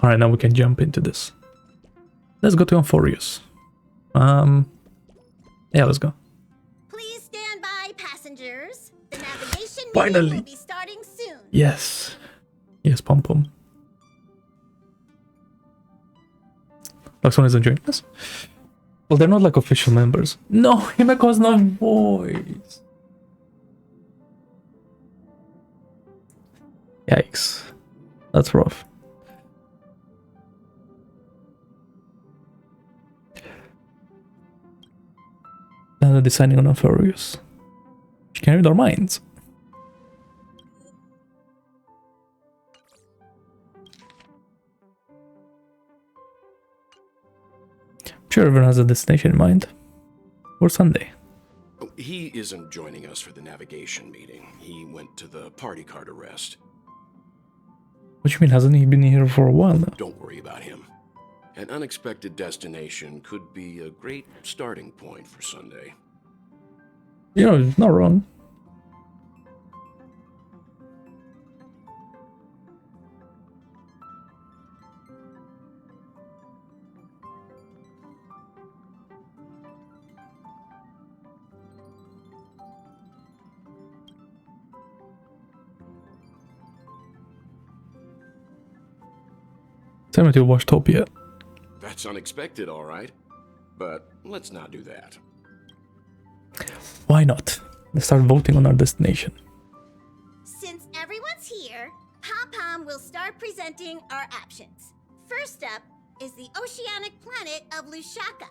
Alright, now we can jump into this. Let's go to Amphoreus. Yeah, let's go. Please stand by, passengers. The navigation Finally. meeting will be starting soon. Yes. Yes, Pom Pom. Luxon is enjoying this. Well, they're not like official members. No, Himeko's no voice. Yikes. That's rough. Now they're deciding on Amphoreus. She can read our minds. Sure, everyone has a destination in mind. Or Sunday. He isn't joining us for the navigation meeting. He went to the party card arrest. What do you mean, hasn't he been here for a while now? Don't worry about him. An unexpected destination could be a great starting point for Sunday. You know, he's not wrong. Tell me to watch Topia. That's unexpected, all right. But let's not do that. Why not? Let's start voting on our destination. Since everyone's here, Pom-Pom will start presenting our options. First up is the oceanic planet of Lushaka.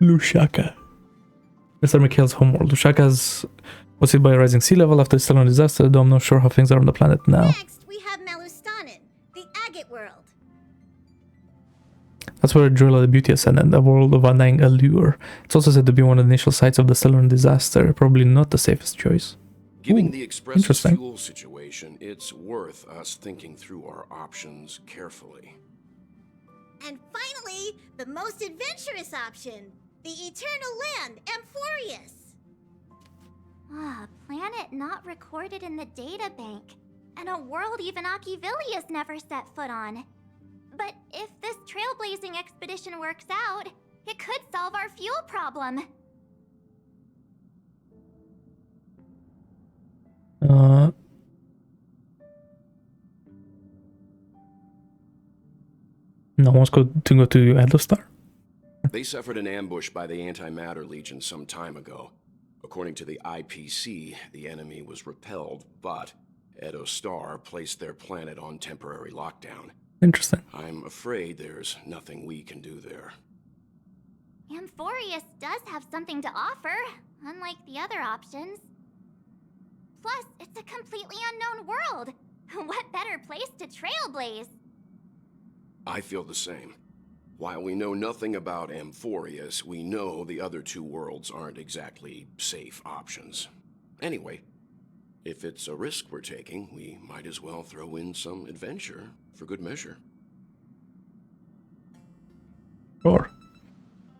Lushaka. Mr. Mikhail's homeworld. Lushaka was hit by a rising sea level after the Stellaron disaster, though I'm not sure how things are on the planet now. Next, we have Melustanin, the agate world. That's where Drilla the Beauty ascended, a world of undying allure. It's also said to be one of the initial sites of the Stellaron disaster, probably not the safest choice. Given Ooh, the express interesting. fuel situation, it's worth us thinking through our options carefully. And finally, the most adventurous option, the eternal land, Amphoreus. Ah, a planet not recorded in the databank, and a world even Achivilius never set foot on. But if this trailblazing expedition works out, it could solve our fuel problem. No one's going to go to Eldostar? They suffered an ambush by the Antimatter Legion some time ago. According to the IPC, the enemy was repelled, but Eddostar placed their planet on temporary lockdown. Interesting. I'm afraid there's nothing we can do there. Amphoreus does have something to offer, unlike the other options. Plus, it's a completely unknown world. What better place to trailblaze? I feel the same. While we know nothing about Amphoreus, we know the other two worlds aren't exactly safe options. Anyway, if it's a risk we're taking, we might as well throw in some adventure for good measure. Sure.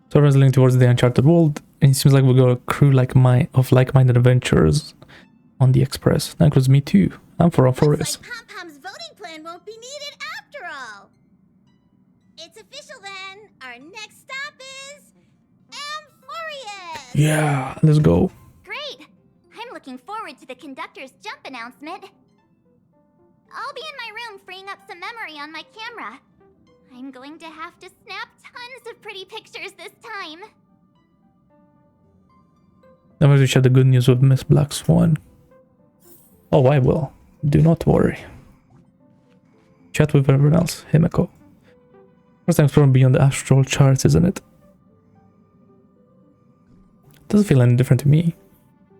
So everyone's leaning towards the uncharted world, and it seems like we've got a crew of like-minded adventurers on the Express. That includes me too. I'm for Amphoreus. Looks like Pom-Pom's voting plan won't be needed after all. It's official then. Our next stop is Amphoreus. Yeah, let's go. Great! I'm looking forward to the conductor's jump announcement. I'll be in my room freeing up some memory on my camera. I'm going to have to snap tons of pretty pictures this time. Then we share the good news with Miss Black Swan. Oh, I will. Do not worry. Chat with everyone else. Himeko. First time exploring beyond the astral charts, isn't it? Doesn't feel any different to me.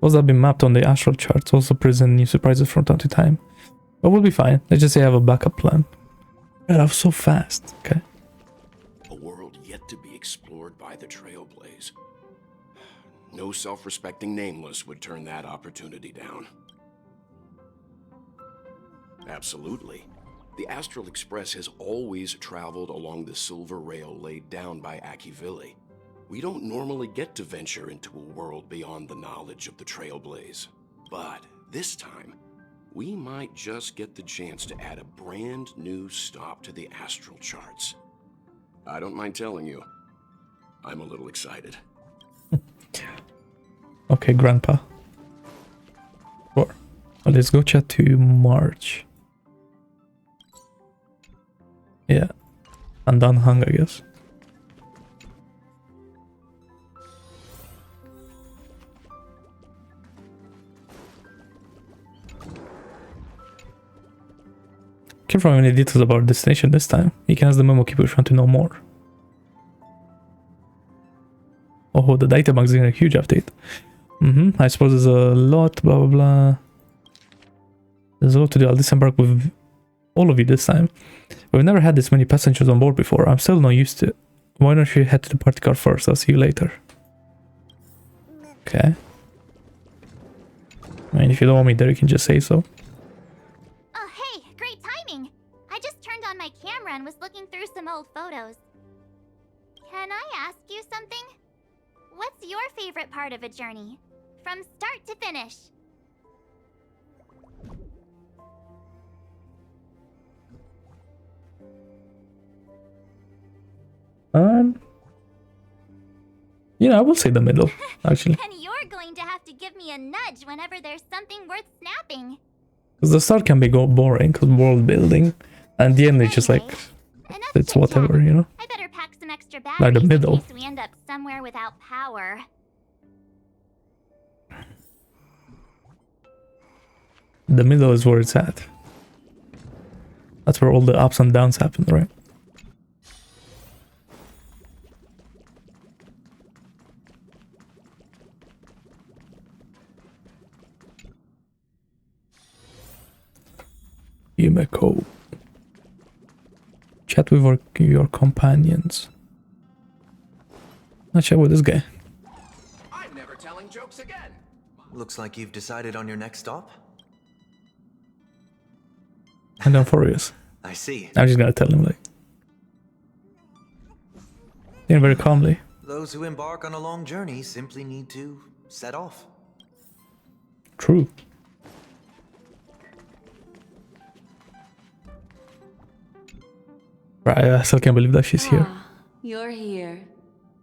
Those that have been mapped on the astral charts also present new surprises from time to time. But we'll be fine. Let's just say I have a backup plan. God, I was so fast. Okay. A world yet to be explored by the Trailblaze. No self-respecting nameless would turn that opportunity down. Absolutely. The Astral Express has always traveled along the silver rail laid down by Achivili. We don't normally get to venture into a world beyond the knowledge of the Trailblaze. But this time, we might just get the chance to add a brand new stop to the astral charts. I don't mind telling you, I'm a little excited. Okay, Grandpa. Sure. Well, let's go chat to March. Yeah. And done hung, I guess. Can't find any details about destination this time. You can ask the memo keeper if you want to know more. Oh, the databank is getting a huge update. I suppose there's a lot, blah blah blah. There's a lot to do. I'll disembark with all of you this time. We've never had this many passengers on board before. I'm still not used to it. Why don't you head to the party car first? I'll see you later. Okay. I mean, if you don't want me there, you can just say so. Oh, hey, great timing. I just turned on my camera and was looking through some old photos. Can I ask you something? What's your favorite part of a journey? From start to finish? Yeah, I will say the middle, actually. And you're going to have to give me a nudge whenever there's something worth snapping. Because the start can be boring, because world building, and the end is just like, it's whatever, you know? I better pack some extra Like batteries the middle. in case we end up somewhere without power. The middle is where it's at. That's where all the ups and downs happen, right? Yumeko. Chat with your companions. I'll chat with this guy. I'm never telling jokes again. Looks like you've decided on your next stop. And Amphoreus. I see. I'm just gonna tell him, like, very calmly. Those who embark on a long journey simply need to set off. True. Right, I still can't believe that she's here. You're here.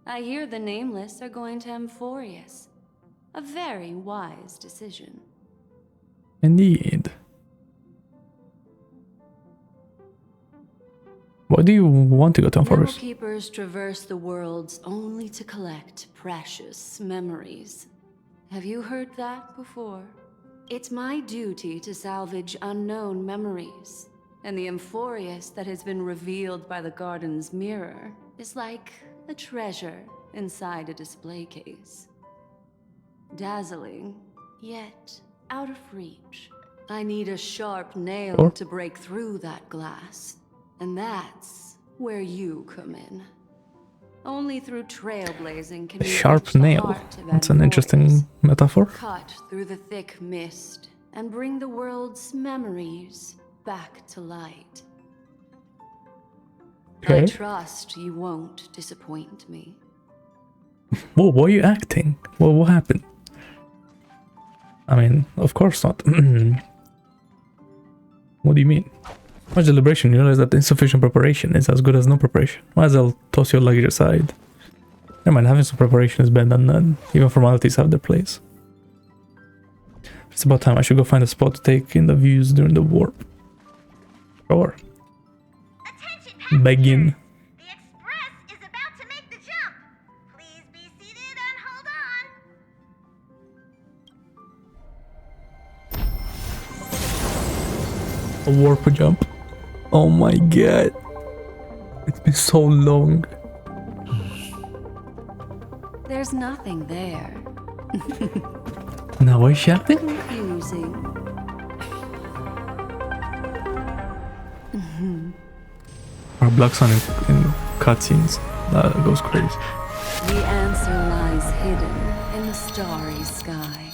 I hear the Nameless are going to Amphoreus. A very wise decision. Indeed. Why do you want to go to Amphoreus? Keepers traverse the worlds only to collect precious memories. Have you heard that before? It's my duty to salvage unknown memories. And the Amphoreus that has been revealed by the garden's mirror is like a treasure inside a display case. Dazzling, yet out of reach. I need a sharp nail to break through that glass. And that's where you come in. Only through trailblazing can we Sharp reach the nail. heart of That's an Amphoreus. interesting metaphor. Cut through the thick mist and bring the world's memories back to light. Okay. I trust you won't disappoint me. Whoa, why are you acting? Well, what happened? I mean, of course not. What do you mean? Much deliberation, you realize that insufficient preparation is as good as no preparation. Might as well toss your luggage aside. Never mind, having some preparation is better than none. Even formalities have their place. It's about time I should go find a spot to take in the views during the warp. Sure. Attention, Begin. The express is about to make the jump. Please be seated and hold on. A warp jump. Oh my god. It's been so long. There's nothing there. Now why is she acting? Confusing. Or Black Sun in cutscenes. That goes crazy. The answer lies hidden in the starry sky.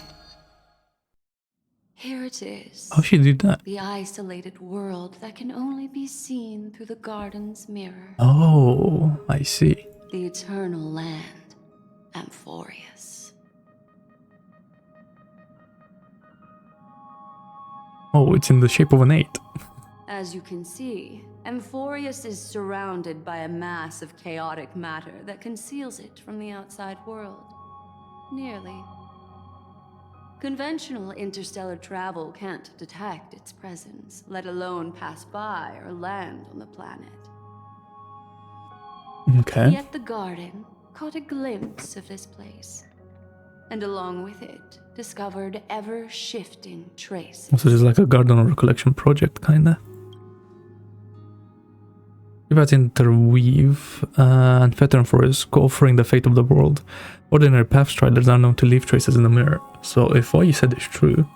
Here it is. How she did that? The isolated world that can only be seen through the garden's mirror. Oh, I see. The eternal land, Amphoreus. Oh, it's in the shape of an 8. As you can see, Amphoreus is surrounded by a mass of chaotic matter that conceals it from the outside world. Nearly. Conventional interstellar travel can't detect its presence, let alone pass by or land on the planet. Okay. Yet the garden caught a glimpse of this place, and along with it, discovered ever-shifting traces. So it's like a garden or recollection project, kinda. About interweave and Phainon Tribbie offering the fate of the world. Ordinary pathstriders are known to leave traces in the mirror. So if what you said is true,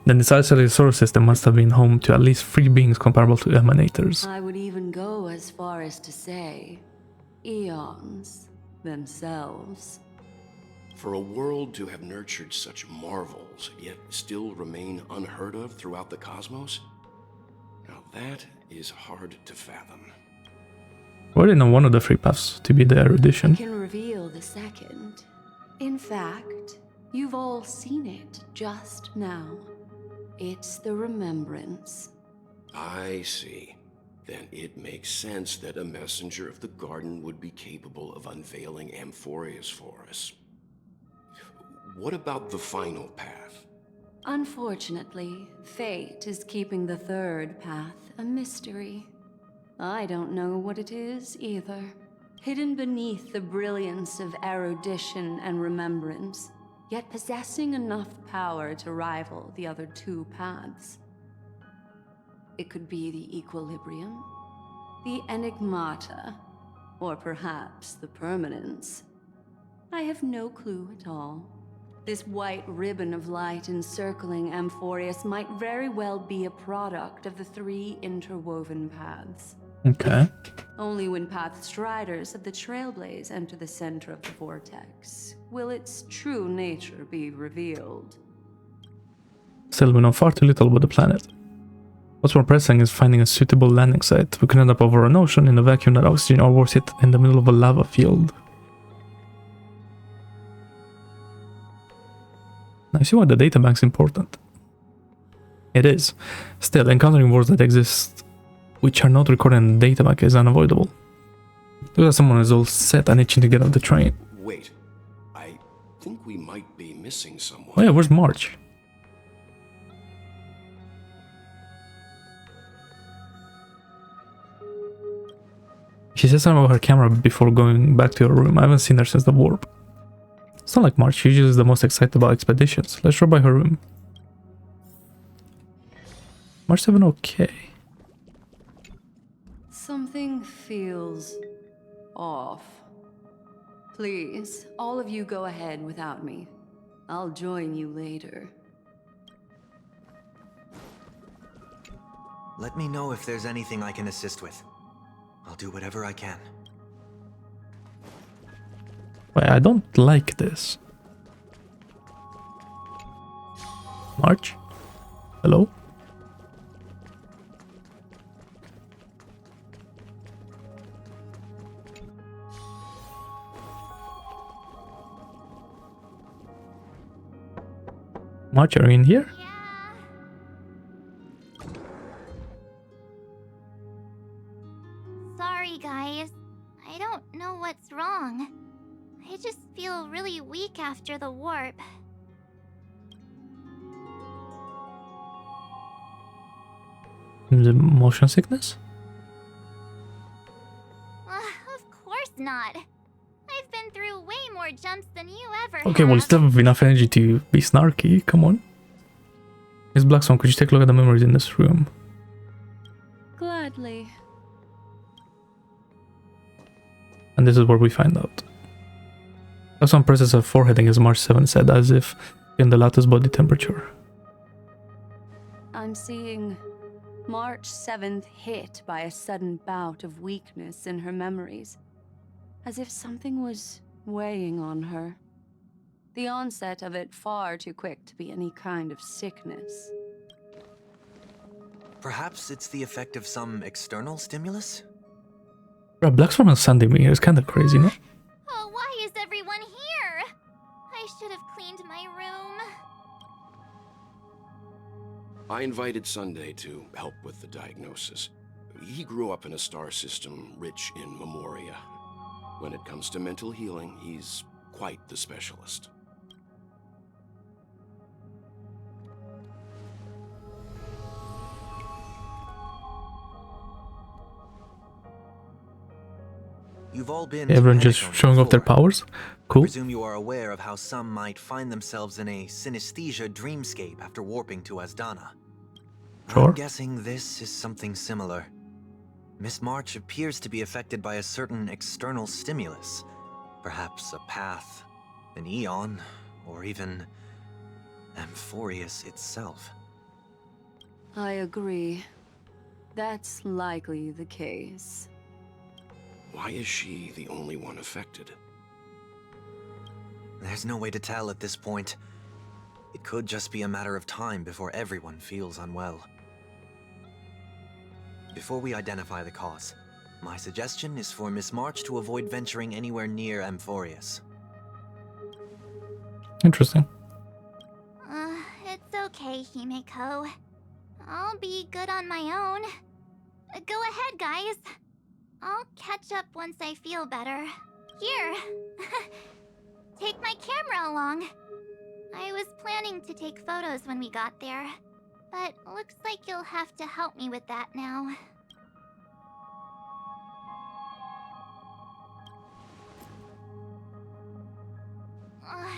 then this isolated solar system must have been home to at least 3 beings comparable to emanators. I would even go as far as to say, eons themselves. For a world to have nurtured such marvels, yet still remain unheard of throughout the cosmos? Now that is hard to fathom. We already know one of the 3 paths to be the erudition. I can reveal the second. In fact, you've all seen it just now. It's the Remembrance. I see. Then it makes sense that a messenger of the garden would be capable of unveiling Amphoreus for us. What about the final path? Unfortunately, fate is keeping the third path a mystery. I don't know what it is either. Hidden beneath the brilliance of erudition and remembrance, yet possessing enough power to rival the other 2 paths. It could be the equilibrium, the enigmata, or perhaps the permanence. I have no clue at all. This white ribbon of light encircling Amphoreus might very well be a product of the 3 interwoven paths. Okay. Only when pathstriders of the Trailblaze enter the center of the vortex will its true nature be revealed. Still, we know far too little about the planet. What's more pressing is finding a suitable landing site. We could end up over an ocean in a vacuum that oxygen or worse it in the middle of a lava field. Now you see why the databank's important. It is. Still, encountering worlds that exist which are not recorded in the databank is unavoidable. Look at someone is all set and itching to get off the train. Wait, I think we might be missing someone. Oh yeah, where's March? She said something about her camera before going back to her room. I haven't seen her since the warp. It's not like March, she usually is the most excited about expeditions. Let's drop by her room. March 7 okay. Something feels off. Please, all of you go ahead without me. I'll join you later. Let me know if there's anything I can assist with. I'll do whatever I can. Wait, I don't like this. March? Hello? March, are you in here? Yeah. Sorry, guys. I don't know what's wrong. I just feel really weak after the warp. The motion sickness? Of course not. I've been through way more jumps than you ever Okay, well, have. still have enough energy to be snarky. Come on. Miss Blackstone, could you take a look at the memories in this room? Gladly. And this is where we find out. Blackstone presses her forehead as March 7 said, as if in the latest body temperature. I'm seeing March 7th hit by a sudden bout of weakness in her memories, as if something was weighing on her. The onset of it far too quick to be any kind of sickness. Perhaps it's the effect of some external stimulus? Bro, Blackstone is sending me here. It's kind of crazy, no? Oh, why is everyone here? I should have cleaned my room. I invited Sunday to help with the diagnosis. He grew up in a star system rich in memoria. When it comes to mental healing, he's quite the specialist. You've all been to Everyone just Phainon showing off their before. powers. Cool. Presume you are aware of how some might find themselves in a synesthesia dreamscape after warping to Asdana. Sure. I'm guessing this is something similar. Miss March appears to be affected by a certain external stimulus. Perhaps a path, an eon, or even Amphoreus itself. I agree. That's likely the case. Why is she the only one affected? There's no way to tell at this point. It could just be a matter of time before everyone feels unwell. Before we identify the cause, my suggestion is for Miss March to avoid venturing anywhere near Amphoreus. Interesting. It's okay, Himeko. I'll be good on my own. Go ahead, guys. I'll catch up once I feel better. Here. Take my camera along. I was planning to take photos when we got there, but looks like you'll have to help me with that now.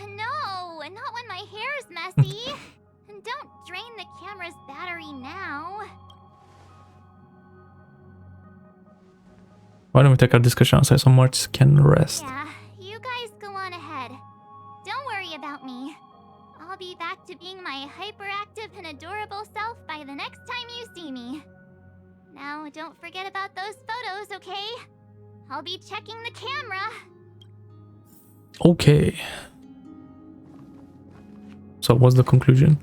No, not when my hair's messy. And don't drain the camera's battery now. Why don't we take our discussion outside so March can rest? Yeah, you guys go on ahead. Don't worry about me. I'll be back to being my hyperactive and adorable self by the next time you see me. Now, don't forget about those photos, okay? I'll be checking the camera. Okay. So what's the conclusion?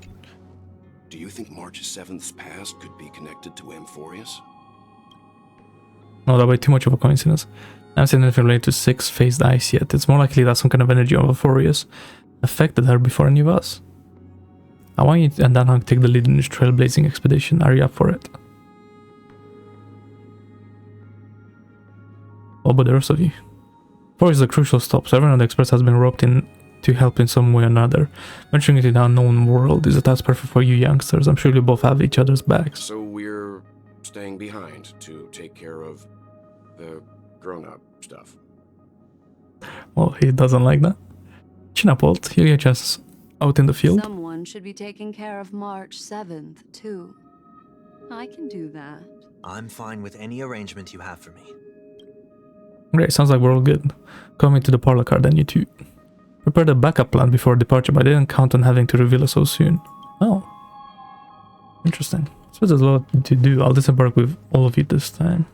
Do you think March 7th's past could be connected to Amphoreus? No, that would be too much of a coincidence. I haven't seen anything related to six-faced ice yet. It's more likely that some kind of energy of Amphoreus affected her before any of us. I want you and Danhang to take the lead in this trailblazing expedition. Are you up for it? What about the rest of you? Amphoreus is a crucial stop, so everyone on the Express has been roped in to help in some way or another. Venturing into the unknown world is a task perfect for you youngsters. I'm sure you both have each other's backs. So we're staying behind to take care of the grown-up stuff. Well, he doesn't like that. Chin up, Walt. You get just out in the field. Someone should be taking care of March 7th, too. I can do that. I'm fine with any arrangement you have for me. Great, sounds like we're all good. Coming to the parlor car, then you two. Prepared a backup plan before departure, but I didn't count on having to reveal it so soon. Oh. Interesting. I suppose there's a lot to do. I'll disembark with all of you this time.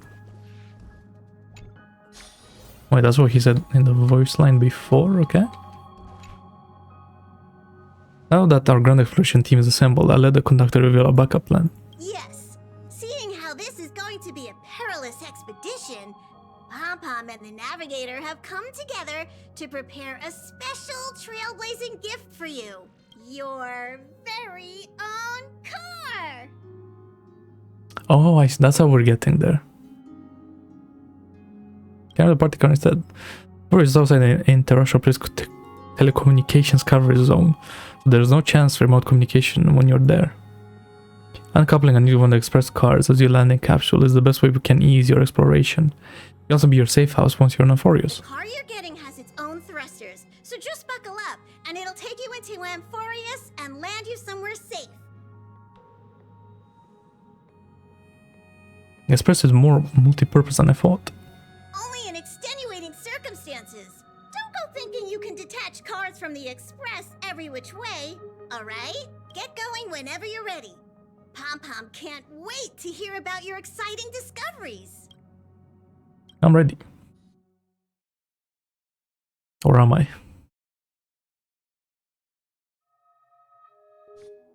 Wait, that's what he said in the voice line before, okay? Now that our Grand Exploration team is assembled, I'll let the conductor reveal our backup plan. Yes. Seeing how this is going to be a perilous expedition, Pom-Pom and the Navigator have come together to prepare a special trailblazing gift for you. Your very own car! Oh, I see. That's how we're getting there. Can I have the party car instead? Or is outside an interterrestrial telecommunications coverage zone. So there's no chance for remote communication when you're there. Uncoupling a new one of the express cars as you land in capsule is the best way we can ease your exploration. It'll also be your safe house once you're on Amphoreus. The car you're getting has its own thrusters, so just buckle up, and it'll take you into Amphoreus and land you somewhere safe. The express is more multi-purpose than I thought. Only in extenuating circumstances. Don't go thinking you can detach cars from the express every which way, alright? Get going whenever you're ready. Pom-Pom can't wait to hear about your exciting discoveries. I'm ready. Or am I?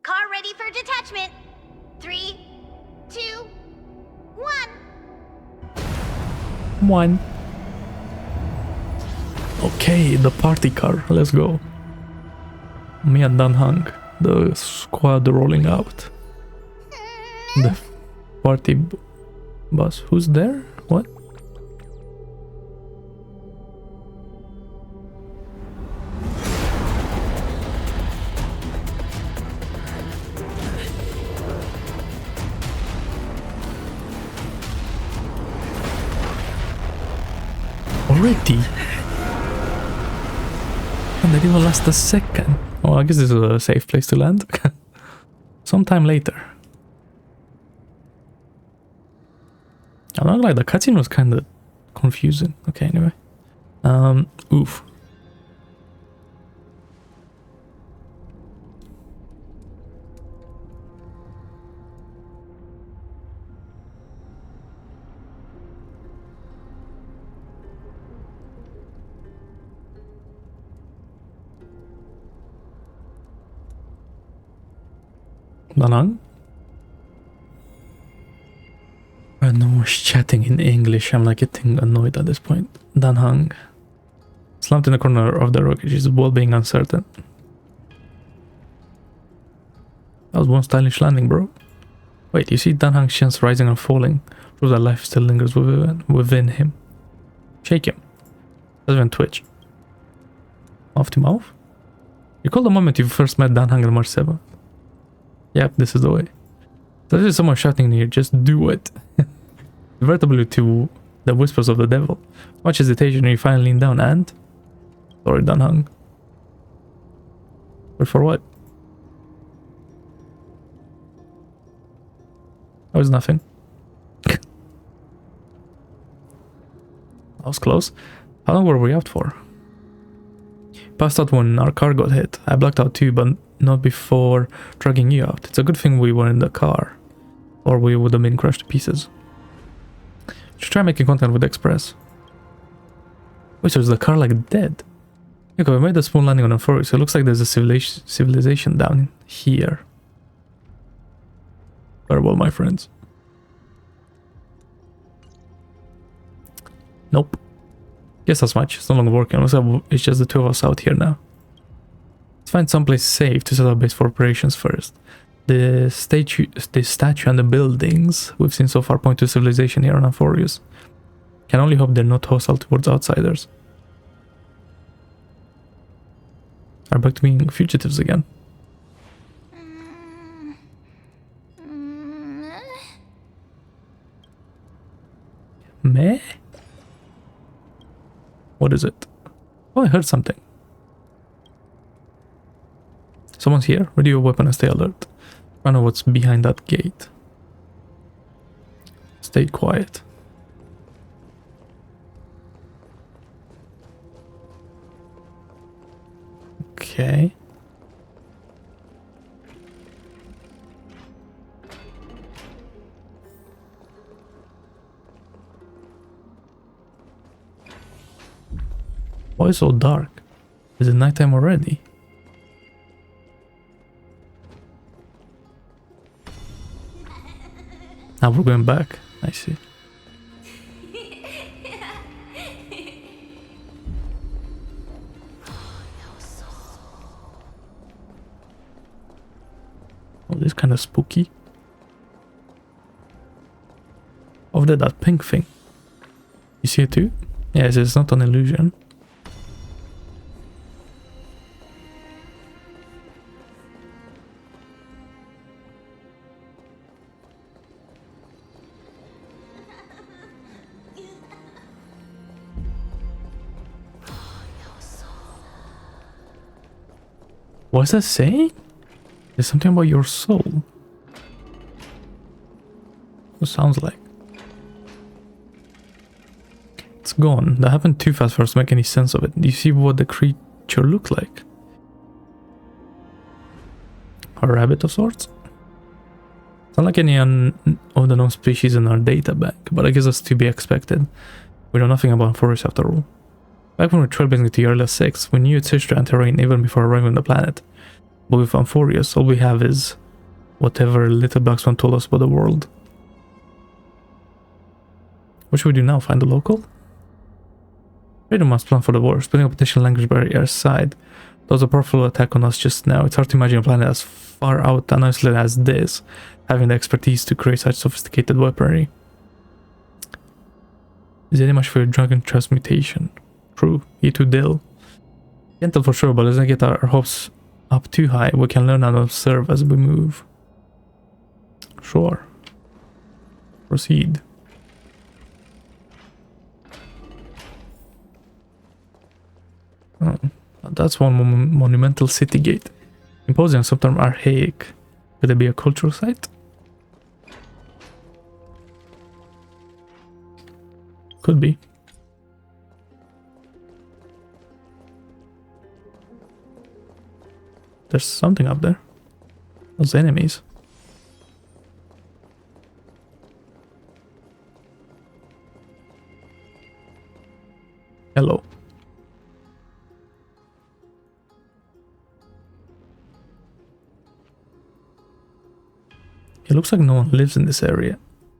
Car ready for detachment. 3, 2, 1. One. Okay, the party car. Let's go. Me and Dan Hung, the squad rolling out. The party boss. Who's there? What? Already? And they didn't even last a second. Oh, I guess this is a safe place to land. Sometime later. I'm not like the cutscene was kind of confusing. Okay, anyway. Oof. Danang? No one's chatting in English. I'm like getting annoyed at this point. Danhang. Slumped in the corner of the rocket, his ball being uncertain. That was one stylish landing, bro. Wait, you see Danhang's chance rising and falling. Proves that life still lingers within him. Shake him. Doesn't even twitch. Mouth to mouth? Recall the moment you first met Danhang on March 7th. Yep, this is the way. So this is someone shouting near, just do it. Invertibly to the whispers of the devil. Much hesitation, you finally lean down and... Sorry, Danhang. But for what? That was nothing. That was close. How long were we out for? Passed out when our car got hit. I blacked out too, but not before dragging you out. It's a good thing we were in the car, or we would have been crushed to pieces. Should try making contact with Express. Wait, so is the car like dead? Okay, we made a small landing on Amphoreus, so it looks like there's a civilization down here. Farewell, my friends. Nope. Guess as much. It's no longer working. Looks like it's just the two of us out here now. Let's find someplace safe to set up base for operations first. The statue and the buildings we've seen so far point to civilization here on Amphoreus. Can only hope they're not hostile towards outsiders. Are back to being fugitives again. Meh? What is it? Oh, I heard something. Someone's here. Ready your weapon and stay alert. I know what's behind that gate. Stay quiet. Okay. Why is it so dark? Is it nighttime already? Now we're going back. I see. Oh, this is kind of spooky. Over there, that pink thing. You see it too? Yes, it's not an illusion. What's that saying? There's something about your soul. What sounds like? It's gone. That happened too fast for us to make any sense of it. Do you see what the creature looked like? A rabbit of sorts? It's not like any of the known species in our data bank, but I guess that's to be expected. We know nothing about Amphoreus after all. Back when we were trailblazing to Earlier 6, we knew its history and terrain even before arriving on the planet. But with Amphoreus, all we have is whatever little Black Swan told us about the world. What should we do now? Find a local? Freedom must plan for the war, splitting a potential language barrier aside. That was a powerful attack on us just now. It's hard to imagine a planet as far out and isolated as this, having the expertise to create such sophisticated weaponry. Is there any much for your dragon transmutation? True, E2 Dill. Can't tell for sure, but let's not get our hopes up too high. We can learn and observe as we move. Sure. Proceed. Oh, that's one monumental city gate. Imposing and sometimes archaic. Could it be a cultural site? Could be. There's something up there. Those enemies. Hello. It looks like no one lives in this area,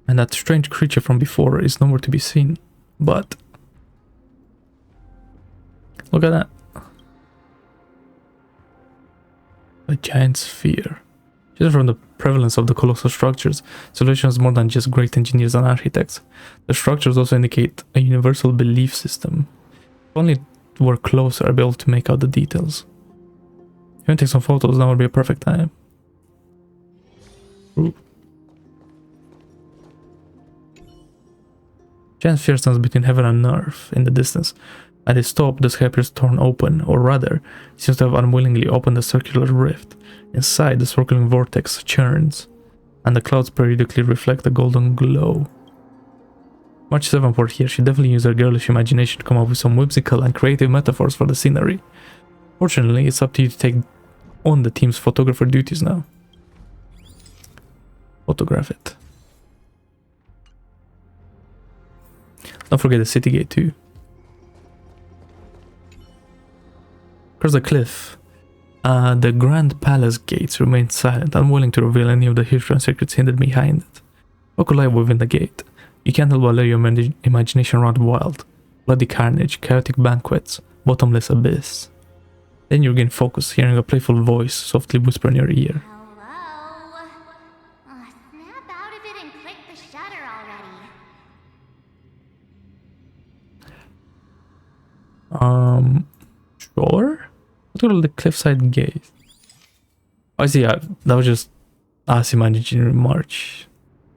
and that strange creature from before is nowhere to be seen. But look at that. A giant sphere. Just from the prevalence of the colossal structures, civilization is more than just great engineers and architects. The structures also indicate a universal belief system. If only it were closer, I'd be able to make out the details. If you take some photos, now would be a perfect time. Ooh. Giant sphere stands between heaven and earth in the distance. At its top, the sky appears torn open, or rather, it seems to have unwillingly opened a circular rift. Inside, the circling vortex churns, and the clouds periodically reflect a golden glow. March 7 port here, she definitely used her girlish imagination to come up with some whimsical and creative metaphors for the scenery. Fortunately, it's up to you to take on the team's photographer duties now. Photograph it. Don't forget the city gate too. Across the cliff, the Grand Palace gates remain silent, unwilling to reveal any of the history and secrets hidden behind it. What could lie within the gate? You can't help but let your imagination run wild. Bloody carnage, chaotic banquets, bottomless abyss. Then you gain focus, hearing a playful voice softly whisper in your ear. Hello? Snap out of it and click the shutter already. Sure? Look at the cliffside gate. I see, that was just us imagining March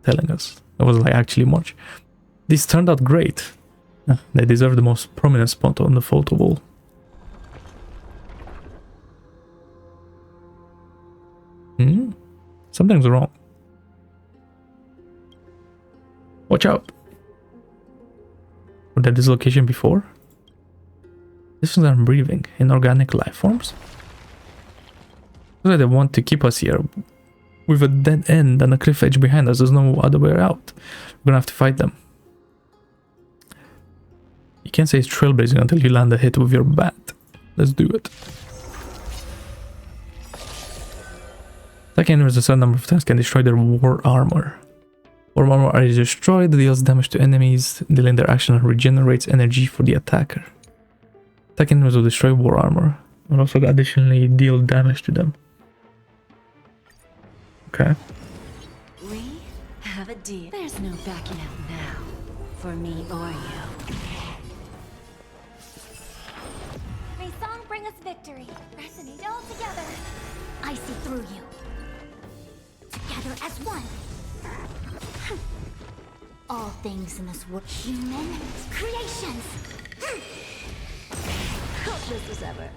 telling us. It wasn't like actually March. These turned out great. They deserve the most prominent spot on the photo wall. Something's wrong. Watch out. Was there this location before? These things aren't breathing. Inorganic life forms? Looks like they want to keep us here. With a dead end and a cliff edge behind us, there's no other way out. We're gonna have to fight them. You can't say it's trailblazing until you land a hit with your bat. Let's do it. Attacking enemies a certain number of times can destroy their war armor. War armor are destroyed, deals damage to enemies, delaying their action and regenerates energy for the attacker. Attacking enemies will destroy war armor, and also additionally deal damage to them. Okay. We have a deal. There's no backing out now, for me or you. May song bring us victory. Resonate all together. I see through you. Together as one. All things in this world, human creations. Hopeless as ever.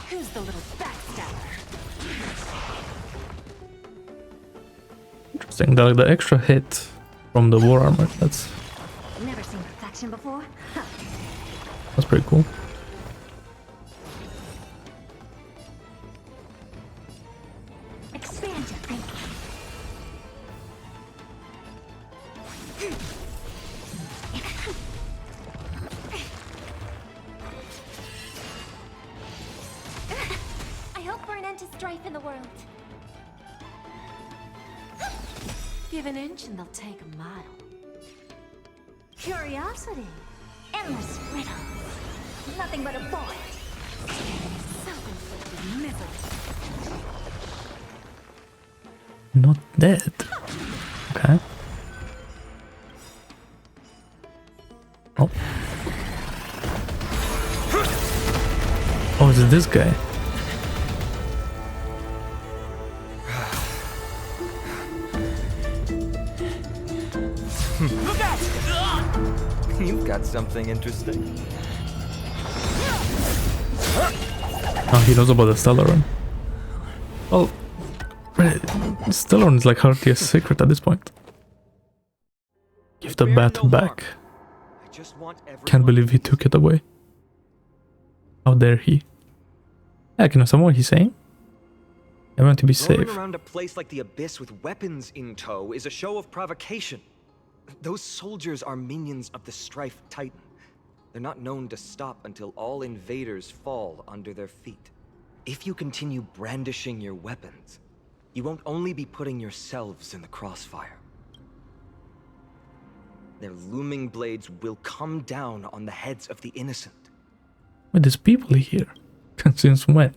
Who's the little backstabber? Interesting. The extra hit from the war armor. That's Never seen perfection before. that's pretty cool. Expand your thinking. I hope for an end to strife in the world. Give an inch and they'll take a mile. Curiosity. Endless riddles. Nothing but a void. Self-inflicted misery. Not dead. Okay. Oh. Oh, is it this guy? Look out! You've got something interesting. Oh, he knows about the Stellaron. Well, Stellaron is like hardly a secret at this point. Give the bat back. Can't believe he took it away. How dare he? Yeah, can I understand what he's saying? I want to be safe. Roaming around a place like the Abyss with weapons in tow is a show of provocation. Those soldiers are minions of the Strife Titan. They're not known to stop until all invaders fall under their feet. If you continue brandishing your weapons, you won't only be putting yourselves in the crossfire. Their looming blades will come down on the heads of the innocent. Wait, there's people here. Since when?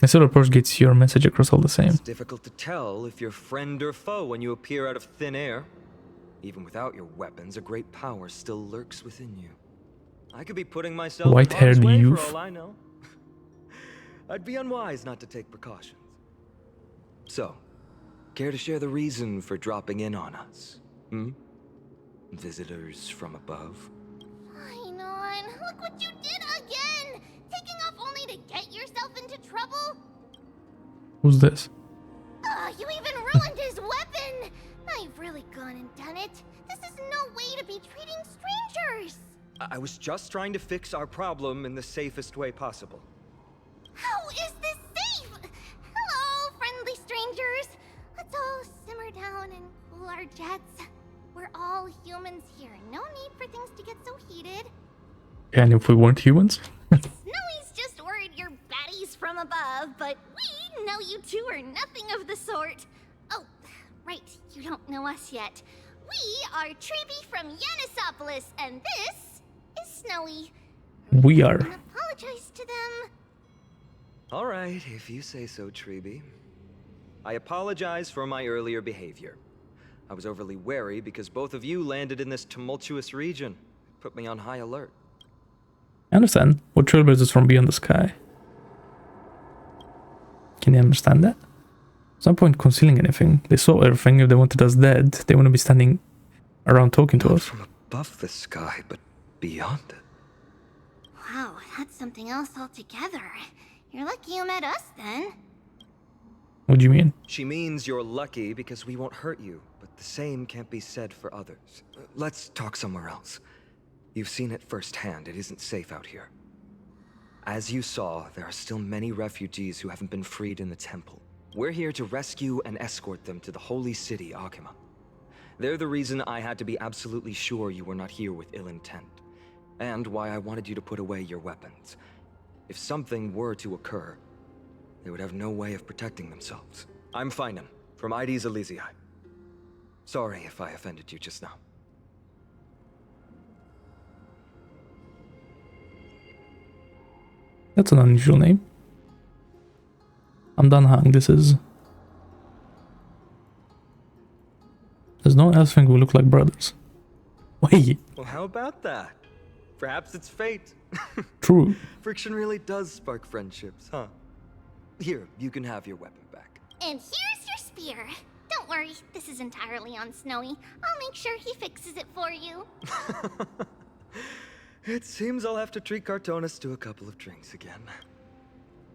The silver approach gets your message across all the same. It's difficult to tell if you're friend or foe when you appear out of thin air. Even without your weapons, a great power still lurks within you. I could be putting myself in harm's White-haired way youth. for all I know. I'd be unwise not to take precautions. So, care to share the reason for dropping in on us? Visitors from above? Phainon, look what you did again! Taking off only to get yourself into trouble? Who's this? You even ruined his weapon! Now you've really gone and done it. This is no way to be treating strangers! I was just trying to fix our problem in the safest way possible. How is this safe? Hello, friendly strangers. Let's all simmer down and cool our jets. We're all humans here. No need for things to get so heated. And if we weren't humans? Snowy's just worried you're baddies from above, but we know you two are nothing of the sort. Oh, right, you don't know us yet. We are Tribbie from Yanisopolis, and this is Snowy. We are. And apologize to them. All right, if you say so, Tribbie. I apologize for my earlier behavior. I was overly wary because both of you landed in this tumultuous region. Put me on high alert. I understand. What Trailblazers from beyond the sky? Can you understand that? There's no point concealing anything. They saw everything. If they wanted us dead, they wouldn't be standing around talking to Not us. from above the sky, but beyond it. Wow, that's something else altogether. You're lucky you met us then. What do you mean? She means you're lucky because we won't hurt you, but the same can't be said for others. Let's talk somewhere else. You've seen it firsthand. It isn't safe out here. As you saw, there are still many refugees who haven't been freed in the temple. We're here to rescue and escort them to the holy city, Okhema. They're the reason I had to be absolutely sure you were not here with ill intent, and why I wanted you to put away your weapons. If something were to occur, they would have no way of protecting themselves. I'm Phainon, from Ides Elysiae. Sorry if I offended you just now. That's an unusual name. I'm done hung. This is... There's no one else think we look like brothers. Wait. Well, how about that? Perhaps it's fate. True. Friction really does spark friendships, huh? Here, you can have your weapon back. And here's your spear. Don't worry, this is entirely on Snowy. I'll make sure he fixes it for you. It seems I'll have to treat Cartonis to a couple of drinks again.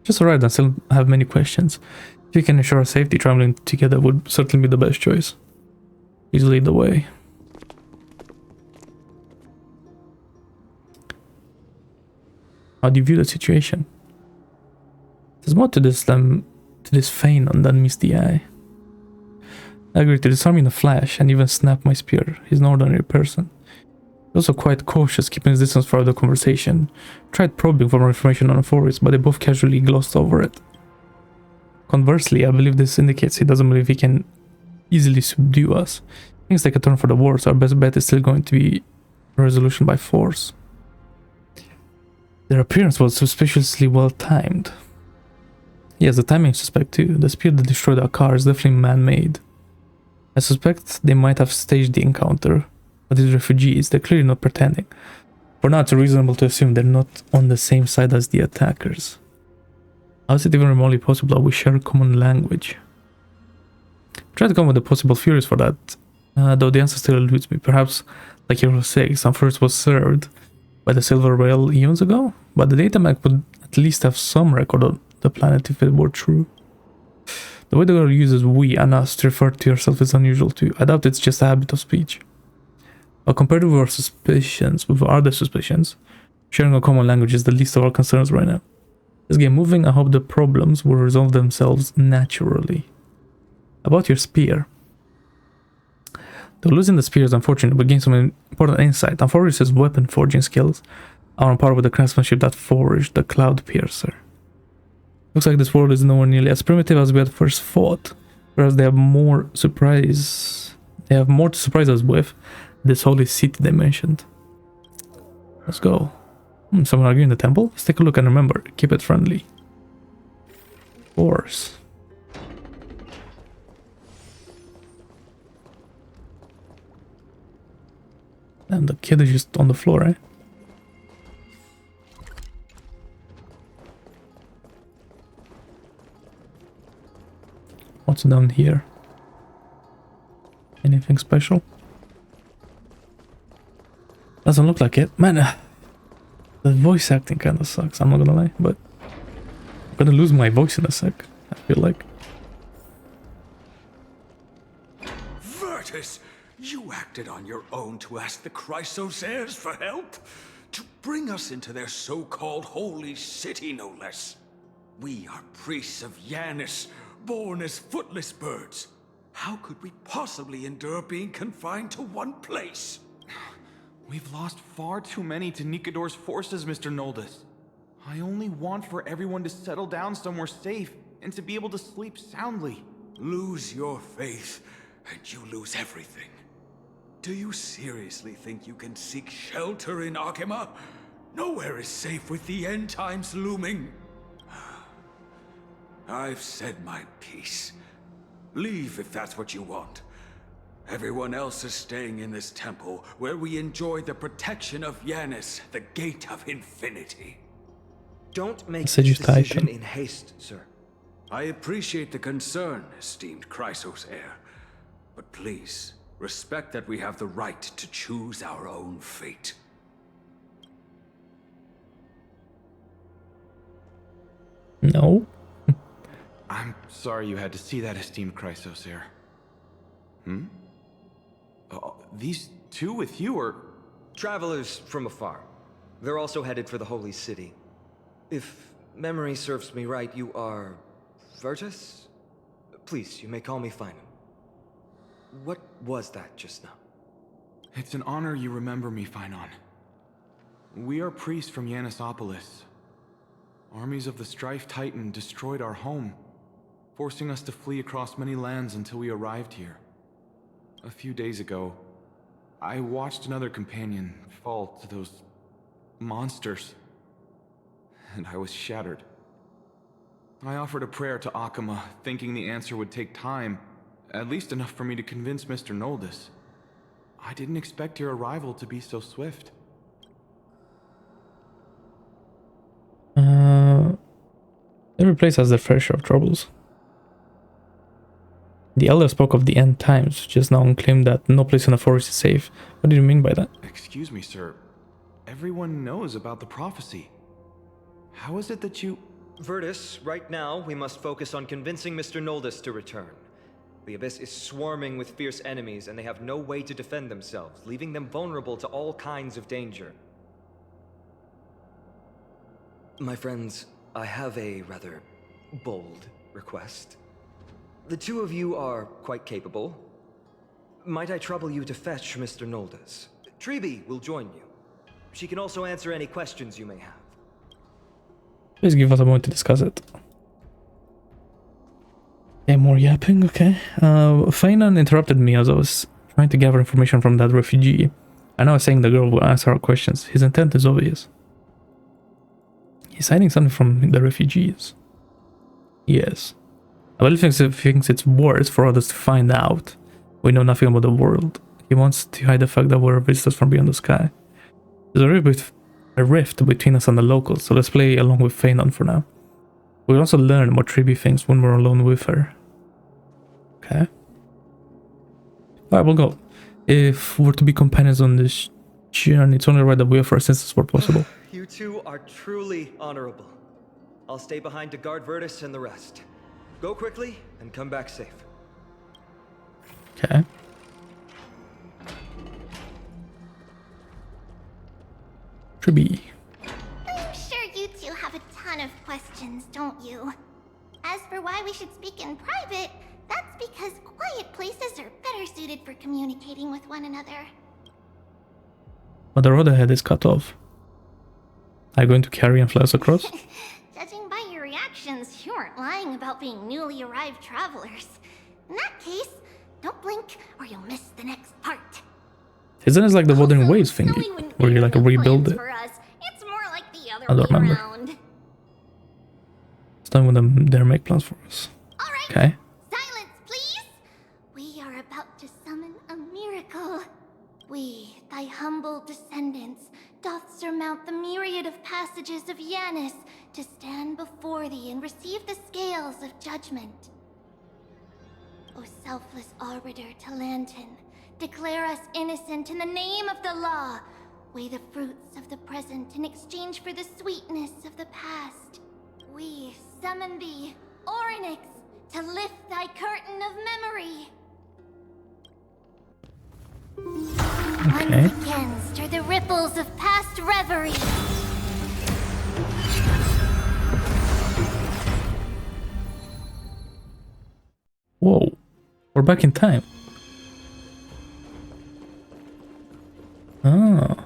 Just alright, I still have many questions. If you can ensure our safety, traveling together would certainly be the best choice. Please lead the way. How do you view the situation? There's more to this Phainon than meets the eye. I agree to disarm in a flash and even snap my spear. He's no ordinary person. He's also quite cautious, keeping his distance for the conversation. Tried probing for more information on Amphoreus, but they both casually glossed over it. Conversely, I believe this indicates he doesn't believe he can easily subdue us. Things take a turn for the worse. Our best bet is still going to be resolution by force. Their appearance was suspiciously well timed. Yes, the timing is suspect too. The speed that destroyed our car is definitely man-made. I suspect they might have staged the encounter, but these refugees, they're clearly not pretending. For now, it's reasonable to assume they're not on the same side as the attackers. How is it even remotely possible that we share a common language? Try to come with the possible theories for that, though the answer still eludes me. Perhaps, like Hero 6, Amphoreus was served by the Silver Whale eons ago, but the databank would at least have some record of the planet if it were true. The way the girl uses we and us to refer to herself is unusual too. I doubt it's just a habit of speech. But compared with our suspicions, with our other suspicions, sharing a common language is the least of our concerns right now. Let's get moving. I hope the problems will resolve themselves naturally. About your spear. Though losing the spear is unfortunate, we gain some important insight. Amphoreus' weapon forging skills are on par with the craftsmanship that forged the Cloud Piercer. Looks like this world is nowhere nearly as primitive as we had first thought, whereas they have more to surprise us with this holy city they mentioned. Let's go. Someone arguing in the temple? Let's take a look and remember, keep it friendly. Of course. And the kid is just on the floor, eh? What's down here? Anything special? Doesn't look like it. Man, the voice acting kind of sucks, I'm not gonna lie, but I'm gonna lose my voice in a sec, I feel like. Virtus, you acted on your own to ask the Chrysos Heirs for help? To bring us into their so-called holy city, no less. We are priests of Yanis, born as footless birds. How could we possibly endure being confined to one place? We've lost far too many to Nikador's forces, Mr. Noldus. I only want for everyone to settle down somewhere safe and to be able to sleep soundly. Lose your faith, and you lose everything. Do you seriously think you can seek shelter in Okhema? Nowhere is safe with the end times looming. I've said my piece. Leave if that's what you want. Everyone else is staying in this temple, where we enjoy the protection of Yanis, the gate of infinity. Don't make this decision in haste, sir. I appreciate the concern, esteemed Chrysos Heir. But please, respect that we have the right to choose our own fate. No. I'm sorry you had to see that, esteemed Chrysos Heir. These two with you are... Travelers from afar. They're also headed for the Holy City. If memory serves me right, you are... Virtus? Please, you may call me Phainon. What was that just now? It's an honor you remember me, Phainon. We are priests from Yanisopolis. Armies of the Strife Titan destroyed our home, forcing us to flee across many lands until we arrived here. A few days ago, I watched another companion fall to those monsters, and I was shattered. I offered a prayer to Okhema, thinking the answer would take time, at least enough for me to convince Mr. Noldus. I didn't expect your arrival to be so swift. Every place has their fair share of troubles. The elder spoke of the end times just now and claimed that no place in the forest is safe. What do you mean by that? Excuse me, sir. Everyone knows about the prophecy. How is it that you... Virtus, right now we must focus on convincing Mr. Noldus to return. The Abyss is swarming with fierce enemies and they have no way to defend themselves, leaving them vulnerable to all kinds of danger. My friends, I have a rather bold request. The two of you are quite capable. Might I trouble you to fetch Mr. Noldus? Tribbie will join you. She can also answer any questions you may have. Please give us a moment to discuss it. Okay, more yapping, okay. Phainon interrupted me as I was trying to gather information from that refugee. I know I was saying the girl will answer our questions. His intent is obvious. He's hiding something from the refugees. Yes. I believe he thinks it's worse for others to find out. We know nothing about the world. He wants to hide the fact that we're visitors from beyond the sky. There's a rift between us and the locals, so let's play along with Phainon for now. We'll also learn what Tribbie thinks when we're alone with her. Okay. Alright, we'll go. If we're to be companions on this journey, it's only right that we offer assistance where possible. You two are truly honorable. I'll stay behind to guard Virtus and the rest. Go quickly and come back safe. Okay. Tribbie. I'm sure you two have a ton of questions, don't you? As for why we should speak in private, that's because quiet places are better suited for communicating with one another. But the road ahead is cut off. Are you going to carry and fly us across? Judging by your reactions, you aren't lying about being newly arrived travelers. In that case, don't blink or you'll miss the next part. Isn't it like the Wuthering Waves thingy? Knowing when Where you like rebuild it? for us, it's more like the other I don't way remember. around. It's time when they make plans for us. Alright, Okay. silence please! We are about to summon a miracle. We, thy humble descendants, doth surmount the myriad of passages of Yanis to stand before thee and receive the scales of judgment. O selfless arbiter Talantin, declare us innocent in the name of the law. Weigh the fruits of the present in exchange for the sweetness of the past. We summon thee, Oronyx, to lift thy curtain of memory. Okay. Once again stir the ripples of past reverie. Whoa. We're back in time. Ah.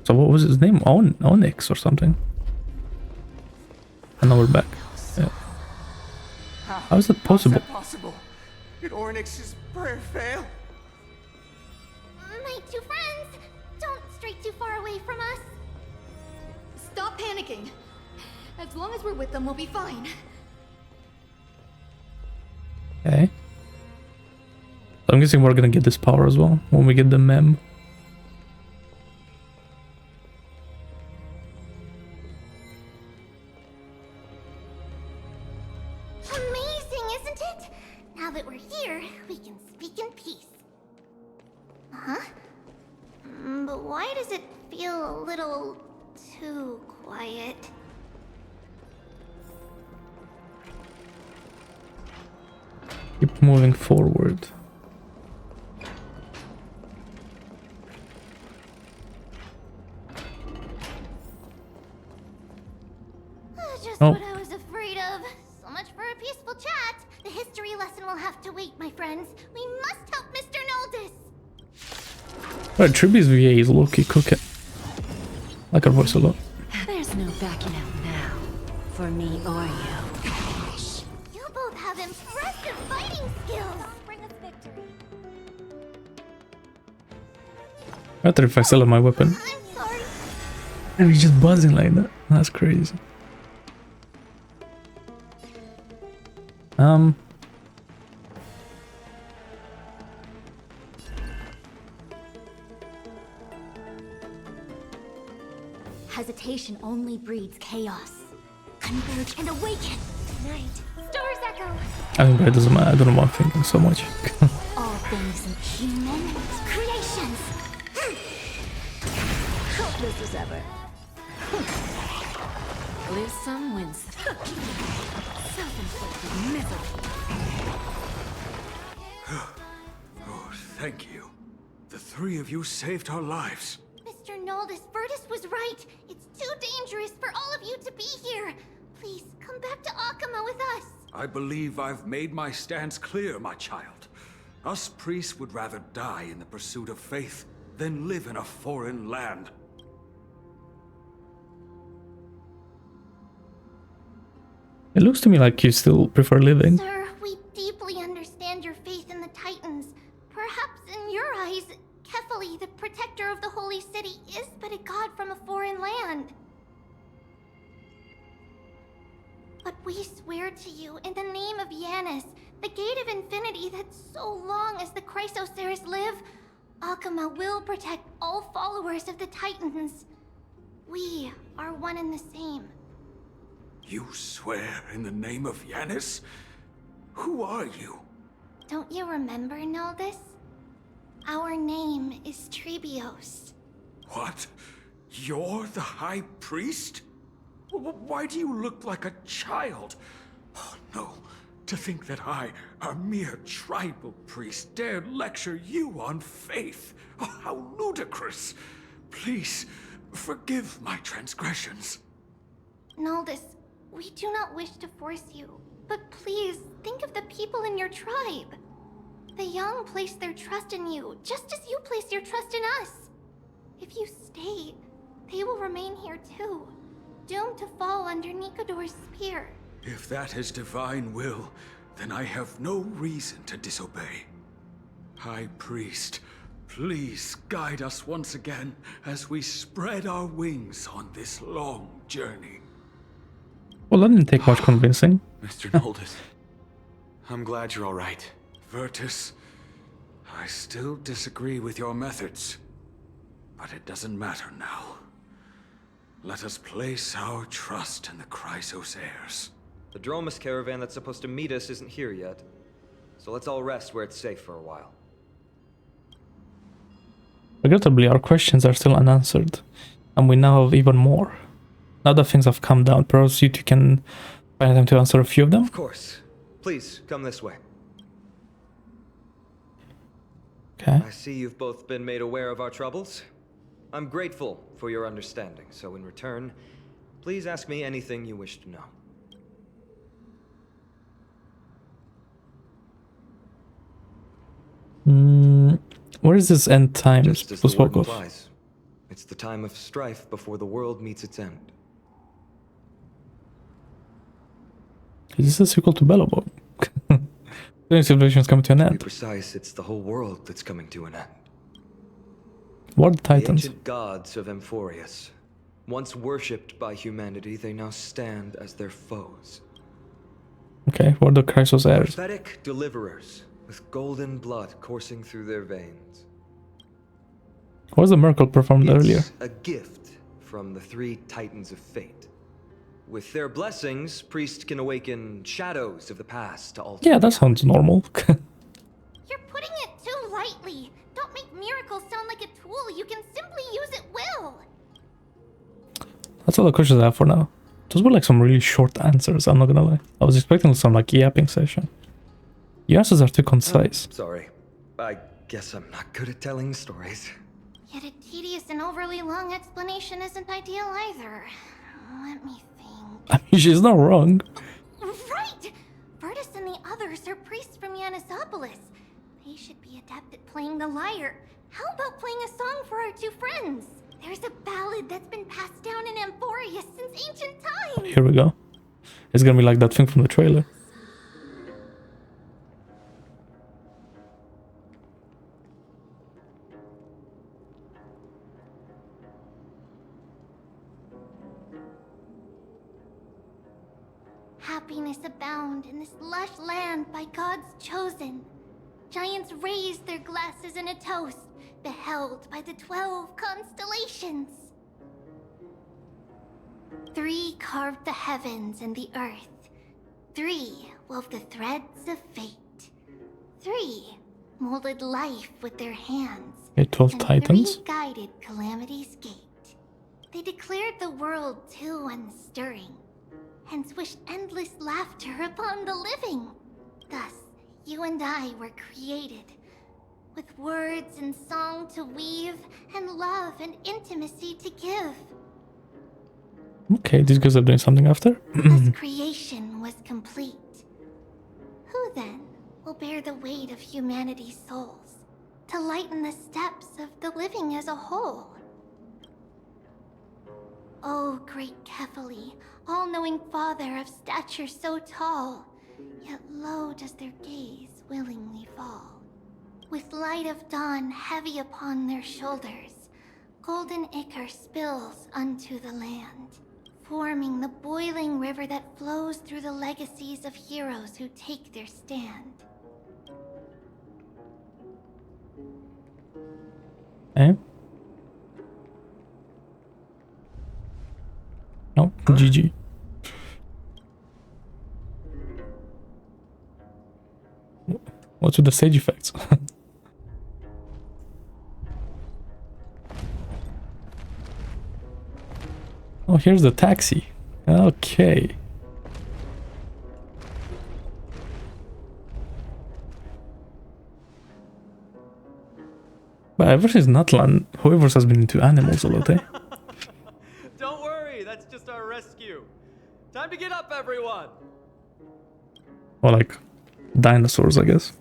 So what was his name? Onyx or something? And now we're back. Yeah. How is that possible? How's that possible? Did Oronyx's prayer fail? My two friends, don't stray too far away from us. Stop panicking. As long as we're with them, we'll be fine. Okay. So I'm guessing we're gonna get this power as well when we get the mem. Amazing, isn't it? Now that we're here, we can speak in peace. Huh? But why does it feel a little too quiet? Keep moving forward. Just Oh. what I was afraid of. So much for a peaceful chat. The history lesson will have to wait, my friends. We must help Mr. Noldus. Alright, Tribbie's VA is low-key cooking. I like her voice a lot. There's no backing out now. For me or you. You both have impressive fighting skills. Bring us victory. I wonder if I still have my weapon. I'm sorry. And he's just buzzing like that. That's crazy. Hesitation only breeds chaos. Converge and awaken. Night. Stars echo. I think that doesn't matter. I don't know why I'm thinking so much. All things human creations. Hopeless as ever. Lose some, win some. Self-inflicted misery. Oh, thank you. The three of you saved our lives. Mr. Noldus, Virtus was right. It's too dangerous for all of you to be here. Please, come back to Okhema with us. I believe I've made my stance clear, my child. Us priests would rather die in the pursuit of faith than live in a foreign land. It looks to me like you still prefer living. Sir, we deeply protector of the holy city is but a god from a foreign land. But we swear to you in the name of Yanis, the gate of infinity, that so long as the Chrysos Heirs live, Okhema will protect all followers of the Titans. We are one and the same. You swear in the name of Yanis? Who are you? Don't you remember, Noldus? Our name is Tribbios. What? You're the High Priest? Why do you look like a child? Oh, no. To think that I, a mere tribal priest, dared lecture you on faith. Oh, how ludicrous. Please, forgive my transgressions. Noldus, we do not wish to force you, but please think of the people in your tribe. The young place their trust in you, just as you place your trust in us. If you stay, they will remain here too, doomed to fall under Nikador's spear. If that is divine will, then I have no reason to disobey. High Priest, please guide us once again as we spread our wings on this long journey. Well, that didn't take much convincing. Mr. Noldus, I'm glad you're all right. Virtus, I still disagree with your methods, but it doesn't matter now. Let us place our trust in the Chrysos Heirs. The Dromus caravan that's supposed to meet us isn't here yet, so let's all rest where it's safe for a while. Regrettably, our questions are still unanswered, and we now have even more. Now that things have calmed down, perhaps you two can find time to answer a few of them? Of course. Please, come this way. Okay. I see you've both been made aware of our troubles. I'm grateful for your understanding, so in return, please ask me anything you wish to know. Where is this end times Just as people the word spoke of? implies, it's the time of strife before the world meets its end. Is this a sequel to Bellowbog? The civilization's coming to an To be end. precise, it's the whole world that's coming to an end. What are the The Titans? ancient gods of Amphoreus, once worshipped by humanity, they now stand as their foes. Okay, what are the Chrysos Heirs? Prophetic deliverers with golden blood coursing through their veins. What was the miracle performed earlier? It's a gift from the three Titans of Fate. With their blessings, priests can awaken shadows of the past to alter. Yeah, that sounds normal. You're putting it too lightly. Don't make miracles sound like a tool. You can simply use at will. That's all the questions I have for now. Those were like some really short answers, I'm not gonna lie. I was expecting some like yapping session. Your answers are too concise. Sorry. I guess I'm not good at telling stories. Yet a tedious and overly long explanation isn't ideal either. Let me think. I mean, she's not wrong. Right! Virtus and the others are priests from Yanisopolis. They should be adept at playing the lyre. How about playing a song for our two friends? There's a ballad that's been passed down in Amphoreus since ancient times. Here we go. It's gonna be like that thing from the trailer. Happiness abound in this lush land by God's chosen. Giants raise their glasses in a toast, beheld by the 12 constellations. 3 carved the heavens and the earth. 3 wove the threads of fate. 3 molded life with their hands. Okay, 12 and Titans. 3 guided calamity's gate. They declared the world too unstirring, hence wished endless laughter upon the living. Thus, you and I were created, with words and song to weave, and love and intimacy to give. Okay, these guys are doing something after. Thus creation was complete. Who then will bear the weight of humanity's souls, to lighten the steps of the living as a whole? O great Kephali, all-knowing father of stature so tall, yet low does their gaze willingly fall. With light of dawn heavy upon their shoulders, Golden ichor spills unto the land, forming the boiling river that flows through the legacies of heroes who take their stand. Eh? No, GG. What's with the stage effects? Oh, here's the taxi. Okay. But ever since Nutland, whoever has been into animals a lot, eh? Don't worry, that's just our rescue. Time to get up, everyone! Or like dinosaurs, I guess.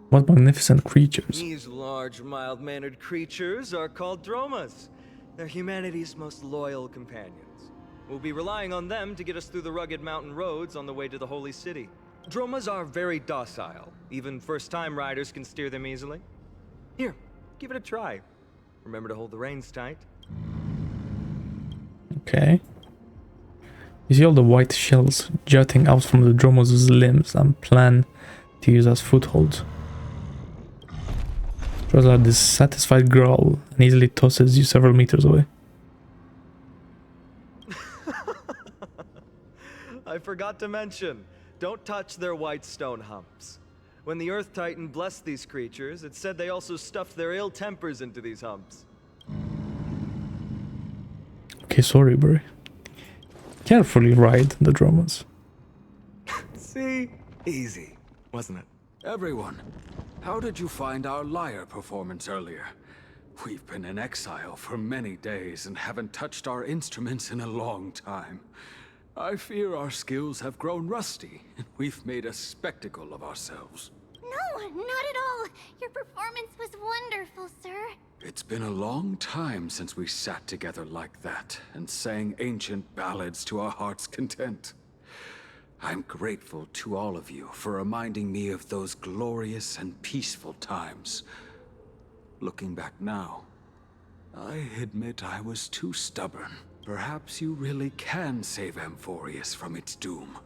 What magnificent creatures. These large, mild-mannered creatures are called dromas. They're humanity's most loyal companions. We'll be relying on them to get us through the rugged mountain roads on the way to the Holy City. Dromas are very docile. Even first-time riders can steer them easily. Here, give it a try. Remember to hold the reins tight. Okay. You see all the white shells jutting out from the dromas' limbs and plan to use as footholds. Shows a dissatisfied growl and easily tosses you several meters away. I forgot to mention, don't touch their white stone humps. When the Earth Titan blessed these creatures, it said they also stuffed their ill tempers into these humps. Okay, sorry, bro. Carefully ride the dromas. See? Easy, wasn't it? Everyone, how did you find our lyre performance earlier? We've been in exile for many days and haven't touched our instruments in a long time. I fear our skills have grown rusty, and we've made a spectacle of ourselves. No, not at all. Your performance was wonderful, sir. It's been a long time since we sat together like that and sang ancient ballads to our heart's content. I'm grateful to all of you for reminding me of those glorious and peaceful times. Looking back now, I admit I was too stubborn. Perhaps you really can save Amphoreus from its doom,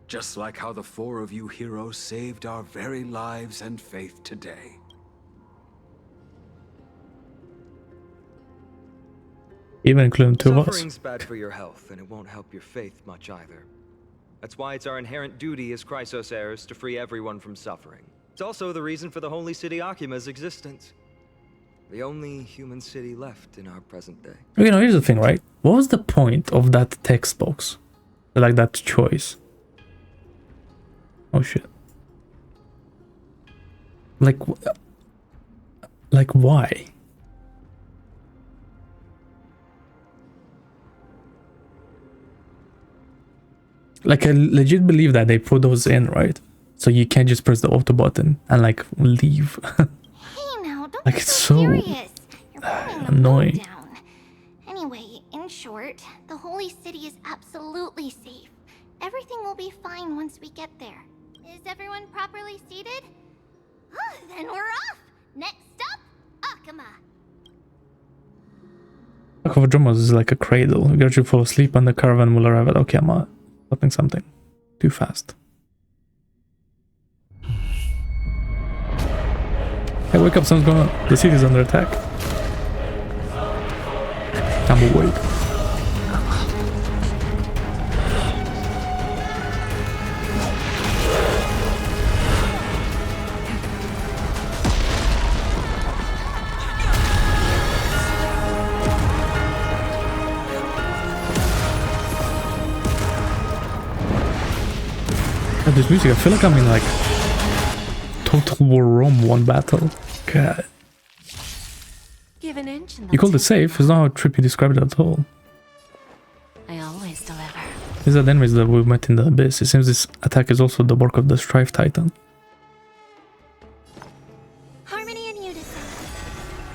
just like how the four of you heroes saved our very lives and faith today. Even including two of us. Suffering's bad for your health, and it won't help your faith much either. That's why it's our inherent duty as Chrysos Heirs to free everyone from suffering. It's also the reason for the Holy City Okhema's existence. The only human city left in our present day. You know, here's the thing, right? What was the point of that text box? Like that choice? Oh shit. Like why? Like, I legit believe that they put those in, right? So you can't just press the auto button and like leave. Hey now, don't like be it's so so serious. You're putting the annoying. mood down. Anyway, in short, the Holy City is absolutely safe. Everything will be fine once we get there. Is everyone properly seated? Then we're off! Next stop, Okhema! Okhema is like a cradle. You gradually fall asleep and the caravan will arrive at Okhema. Something. Too fast. Hey, wake up, something's going on. The city's under attack. I'm awake. This music, I feel like I'm in like Total War Rome 1 battle. God. Give an inch and You called it safe, it's not how Trippie described it at all. I always deliver. These are the enemies that we met in the abyss. It seems this attack is also the work of the Strife Titan.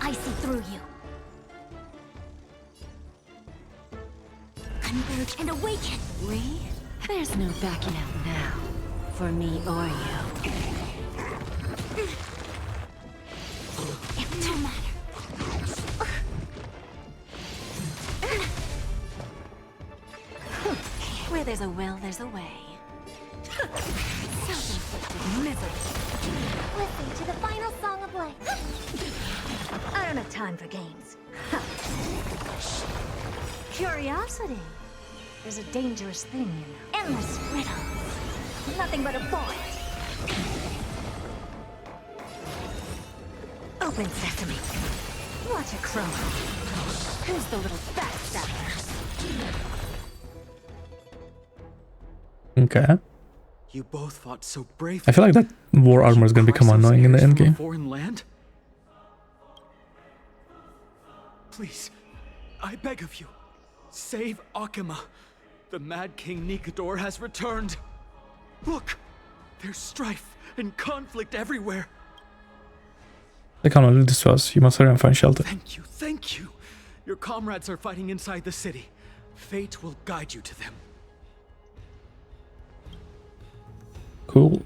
I see through you. Converge and awaken. We? There's no backing out now. For me or you. It no matter. Where there's a will, there's a way. Self-inflicted misery. Listen to the final song of life. I don't have time for games. Curiosity is a dangerous thing, you know. Endless riddles. Nothing but a void. Open sesame. Watch a crow. Who's the little backstabber? Okay. You both fought so bravely. I feel like that war armor is gonna become annoying in the end game. Foreign land? Please, I beg of you, save Okhema. The Mad King Nikador has returned. Look, there's strife and conflict everywhere. They cannot lead this to us. You must hurry and find shelter. Thank you, thank you. Your comrades are fighting inside the city. Fate will guide you to them. Cool.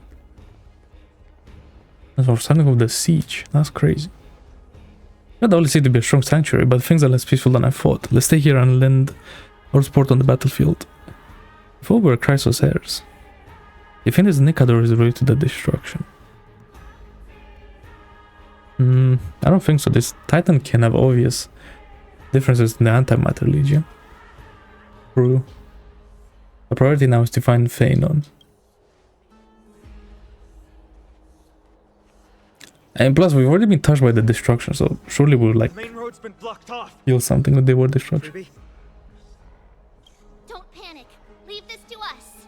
That's for something of the siege. That's crazy. Not the only city to be a strong sanctuary, but things are less peaceful than I thought. Let's stay here and lend our support on the battlefield. Before we were Chrysos Heirs. You think this Nikador is related to the destruction? I don't think so. This Titan can have obvious differences in the Antimatter Legion. True. The priority now is to find Phainon. And plus, we've already been touched by the destruction, so surely we'll like Main road's been blocked off. feel something when they were destruction. Don't panic. Leave this to us.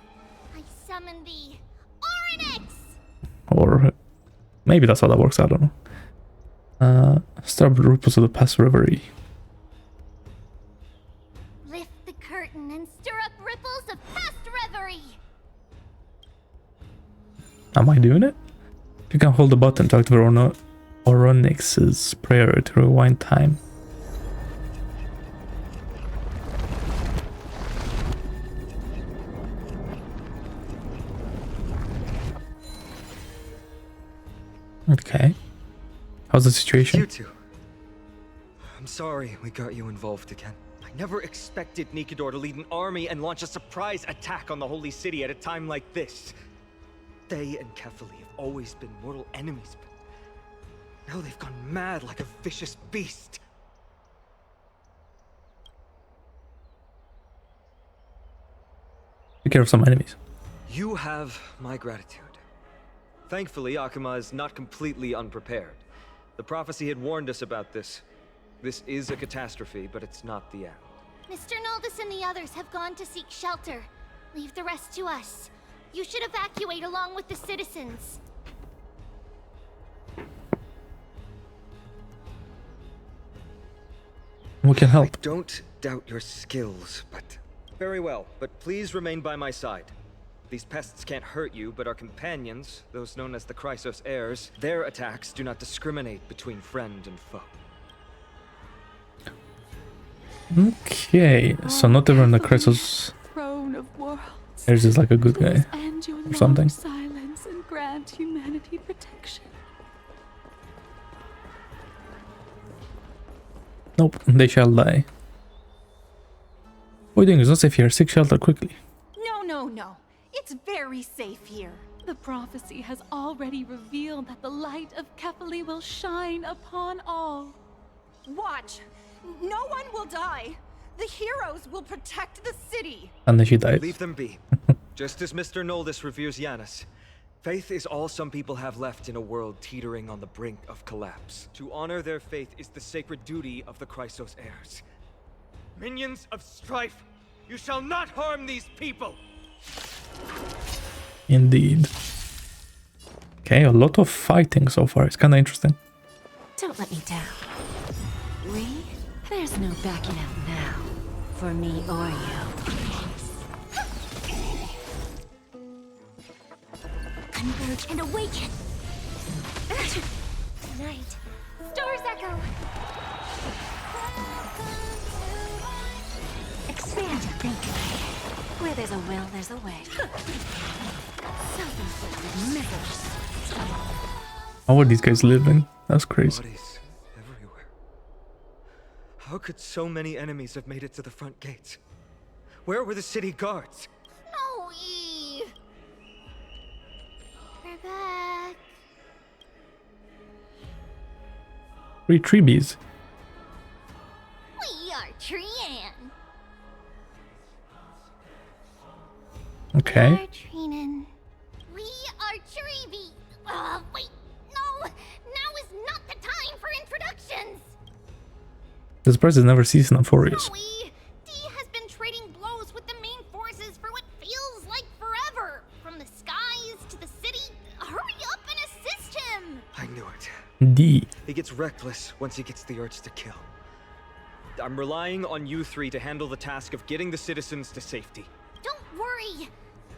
I summon the Oronyx. Or maybe that's how that works, I don't know. Start ripples of the past reverie. Lift the curtain and stir up ripples of past reverie. Am I doing it? You can hold the button to activate Oronyx's prayer to rewind time. Okay. How's the situation? You two. I'm sorry we got you involved again. I never expected Nikador to lead an army and launch a surprise attack on the Holy City at a time like this. They and Kefali have always been mortal enemies, but now they've gone mad like a vicious beast. Take care of some enemies. You have my gratitude. Thankfully, Okhema is not completely unprepared. The prophecy had warned us about this. This is a catastrophe, but it's not the end. Mr. Noldus and the others have gone to seek shelter. Leave the rest to us. You should evacuate along with the citizens. We can help. I don't doubt your skills, but... Very well, but please remain by my side. These pests can't hurt you, but our companions, those known as the Chrysos Heirs, their attacks do not discriminate between friend and foe. Okay, so not everyone in the Chrysos Heirs is like a good guy or something. Silence and grant humanity protection. Nope, they shall die. What are you doing? It's not safe here. Seek shelter quickly. No. It's very safe here. The prophecy has already revealed that the light of Kefali will shine upon all. Watch. No one will die. The heroes will protect the city. And then she died. Leave them be. Just as Mr. Noldus reveres Yanis, faith is all some people have left in a world teetering on the brink of collapse. To honor their faith is the sacred duty of the Chrysos Heirs. Minions of Strife, you shall not harm these people! Indeed. Okay, a lot of fighting so far. It's kind of interesting. Don't let me down. We? There's no backing out now. For me or you. Converge and awaken. Tonight. Stars echo. thinking. Where there's a will, there's a way. Self-inflicted misery. How are these guys living? That's crazy. Bodies everywhere. How could so many enemies have made it to the front gates? Where were the city guards? No, E. We're back. 3 Tribbies. We are Trian. Okay. We are Trinan. We are Tribbie. Wait. No. Now is not the time for introductions. This person never sees an Amphoreus. Zoe, D has been trading blows with the main forces for what feels like forever. From the skies to the city. Hurry up and assist him. I knew it. D. He gets reckless once he gets the urge to kill. I'm relying on you three to handle the task of getting the citizens to safety. Don't worry.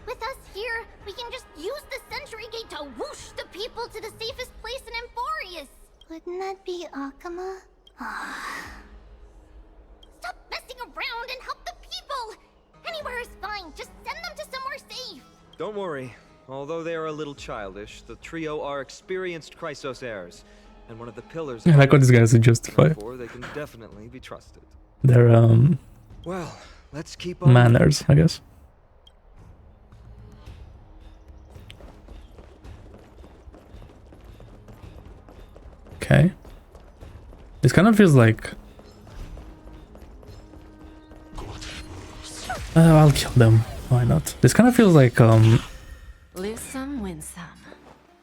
With us here, we can just use the sentry gate to whoosh the people to the safest place in Amphoreus. Wouldn't that be Okhema? Stop messing around and help the people! Anywhere is fine, just send them to somewhere safe. Don't worry. Although they are a little childish, the trio are experienced Chrysos Heirs, and one of the pillars. I like what these guys are justified. Therefore, they can definitely be trusted. Their Well, let's keep on manners, I guess. Okay. This kind of feels like I'll kill them. Why not? This kind of feels like Lose some, win some.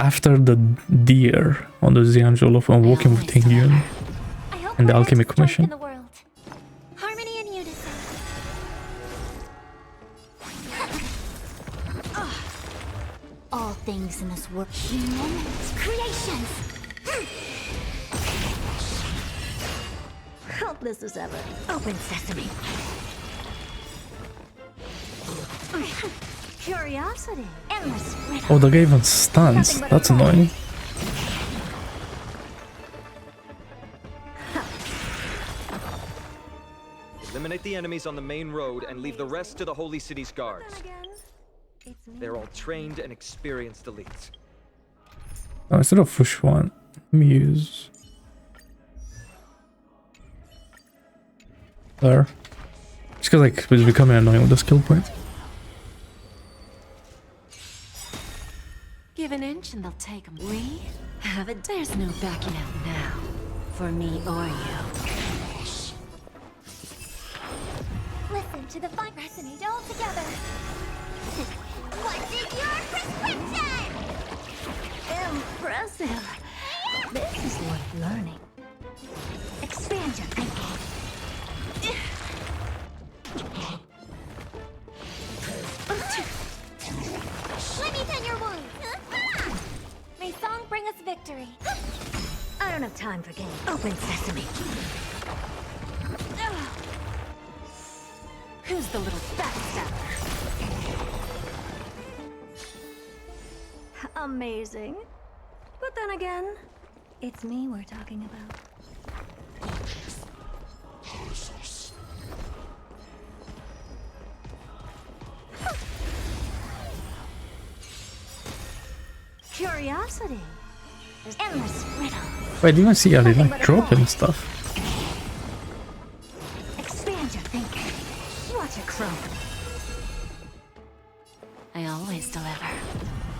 after the deer on the Ziangel of Walking with Tingyun and the Alchemy Commission. Harmony and unison. All things in this work, human creations. Helpless as ever. Open sesame. Curiosity. Endless riddle. Oh, the guy even stuns. That's annoying. Eliminate the enemies on the main road and leave the rest to the Holy City's guards. They're all trained and experienced elites. Oh, instead of push one, let me use there. Just because like it's becoming annoying with the skill point. Give an inch and they'll take 'em. We have it. There's no backing out now. For me or you. Listen to the fight resonate all together. What's in your prescription? Impressive. This is worth learning. Expand your thinking. Let me tend your wound. May song bring us victory. I don't have time for games. Open sesame. Who's the little backstabber? Amazing. But then again, it's me we're talking about. Curiosity. There's endless riddle. Wait, do you even see how they like dropping stuff? Expand your thinking. Watch it grow. I always deliver.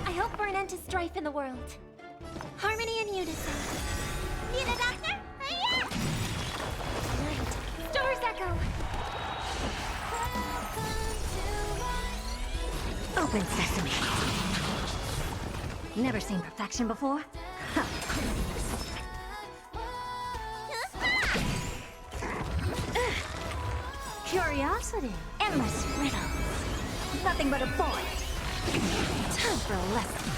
I hope for an end to strife in the world. Harmony and unison. Need a doctor? Yeah. Great. Stars echo. Open sesame. Never seen perfection before? Huh. Curiosity. Endless riddles. Nothing but a void. Time for a lesson.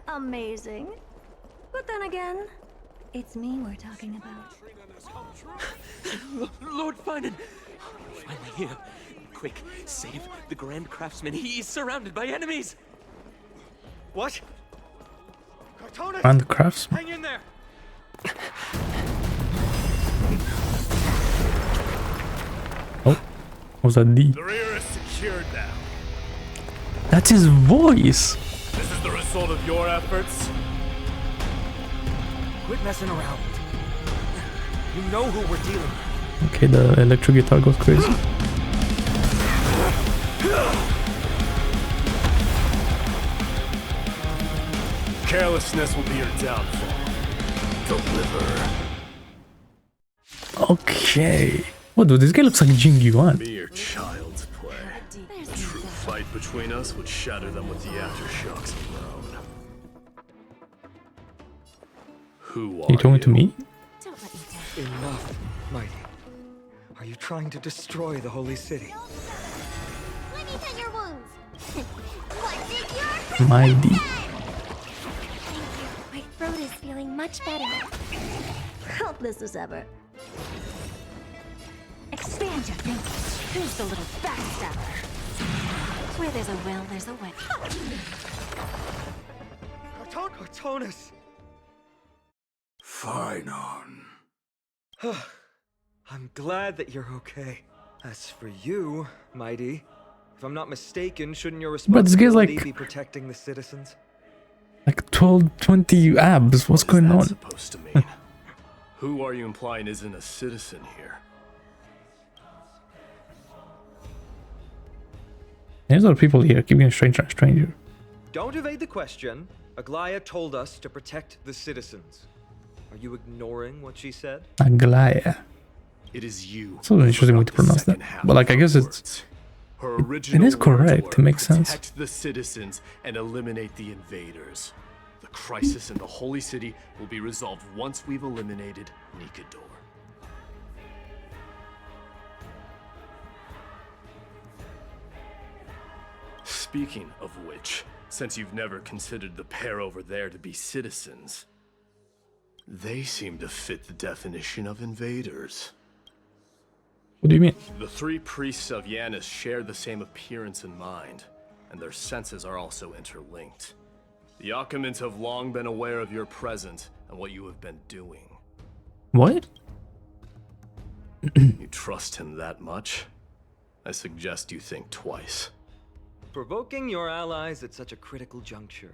Amazing. But then again, it's me we're talking about. Lord Phainon! Finally here. Quick, save the Grand Craftsman. He's surrounded by enemies! What? And the craftsman. Hang in there! was that D? The rear is secured now. That's his voice! This is the result of your efforts? Quit messing around. You know who we're dealing with. Okay, the electric guitar goes crazy. Carelessness will be your downfall. Deliver. Okay. What, dude, this guy looks like Jing Yuan. Mere child's play. A true fight between us would shatter them with the aftershocks alone. Who are you talking to me? Enough, Mighty. Are you trying to destroy the Holy City? Let me tend your wounds. What did your Mighty. Thank you. My throat is feeling much better. Helpless as ever. Expand your thinking. Who's the little backstabber? Where there's a will, there's a way. Cartonus! Phainon. I'm glad that you're okay. As for you, Mighty, if I'm not mistaken, shouldn't your But this guy's responsibility like- be protecting the citizens? Like 12, 20 abs. What's going on? Supposed to mean? Who are you implying isn't a citizen here? There's a lot of people here. Keep getting stranger and stranger. Don't evade the question. Aglaea told us to protect the citizens. Are you ignoring what she said? Aglaea. It is you. It's an interesting way to pronounce that. But like, I guess it's... Her It original is correct. words It were, makes sense. Protect the citizens and eliminate the invaders. The crisis in the Holy City will be resolved once we've eliminated Nikador. Speaking of which, since you've never considered the pair over there to be citizens, they seem to fit the definition of invaders. What do you mean? The three priests of Yanis share the same appearance and mind, and their senses are also interlinked. The Okhemans have long been aware of your presence and what you have been doing. What? You trust him that much? I suggest you think twice. Provoking your allies at such a critical juncture.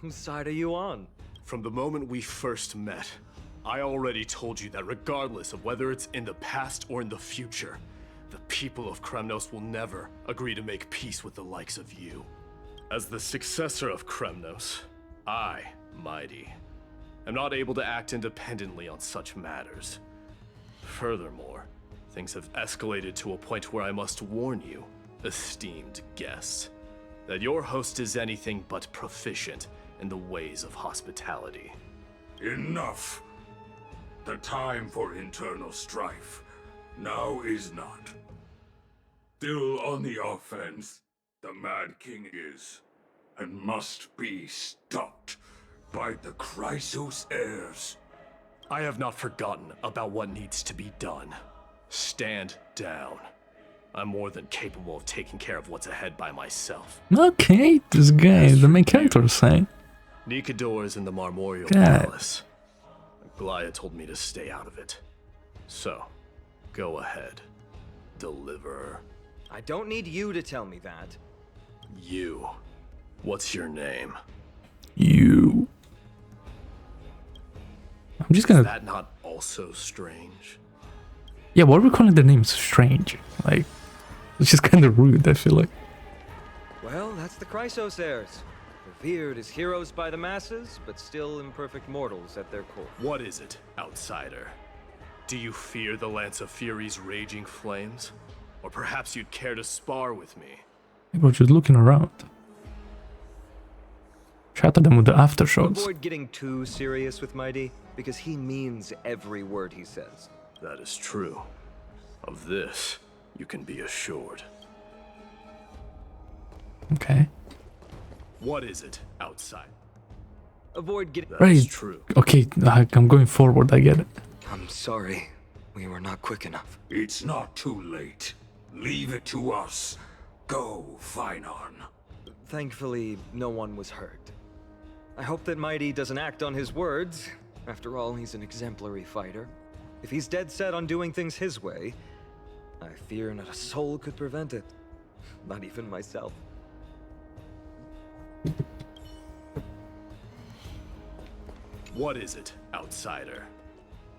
Whose side are you on? From the moment we first met, I already told you that regardless of whether it's in the past or in the future, the people of Kremnos will never agree to make peace with the likes of you. As the successor of Kremnos, I, Mighty, am not able to act independently on such matters. Furthermore, things have escalated to a point where I must warn you, esteemed guests, that your host is anything but proficient in the ways of hospitality. Enough. The time for internal strife now is not. Still on the offense, the Mad King is, and must be stopped by the Chrysos Heirs. I have not forgotten about what needs to be done. Stand down. I'm more than capable of taking care of what's ahead by myself. Okay, this guy is the main character saying. Nikador is in the Marmorial God. Palace. Aglaea told me to stay out of it. So, go ahead. Deliver. I don't need you to tell me that. You. What's your name? You. I'm just Is gonna... that not also strange? Yeah, why are we calling their names strange? Like, it's just kind of rude, I feel like. Well, that's the Chrysos Heirs. Revered as heroes by the masses, but still imperfect mortals at their core. What is it, outsider? Do you fear the Lance of Fury's raging flames? Or perhaps you'd care to spar with me? We're just looking around. Shatter them with the aftershocks. Avoid getting too serious with Mighty, because he means every word he says. That is true. Of this, you can be assured. Okay. What is it, outside? Avoid getting... That is Right. true. Okay, I'm going forward, I get it. I'm sorry. We were not quick enough. It's not too late. Leave it to us. Go, Phainon. Thankfully, no one was hurt. I hope that Mighty doesn't act on his words. After all, he's an exemplary fighter. If he's dead set on doing things his way, I fear not a soul could prevent it. Not even myself. What is it, outsider?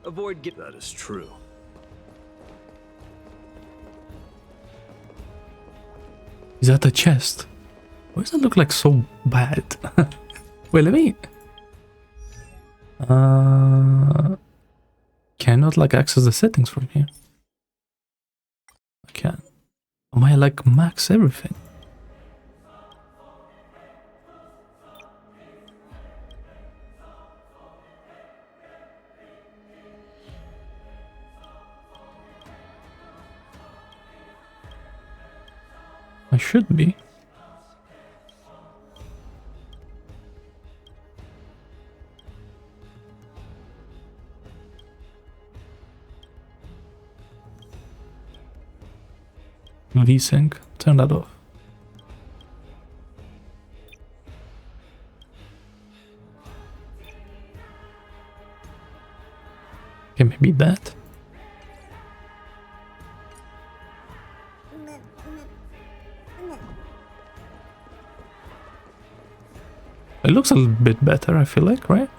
Avoid get- That is true. Is that a chest? Why does it look like so bad? Wait, let me... Cannot like access the settings from here. I can. Am I like max everything? I should be. VSync, turn that off. Okay, maybe that. It looks a little bit better, I feel like, right?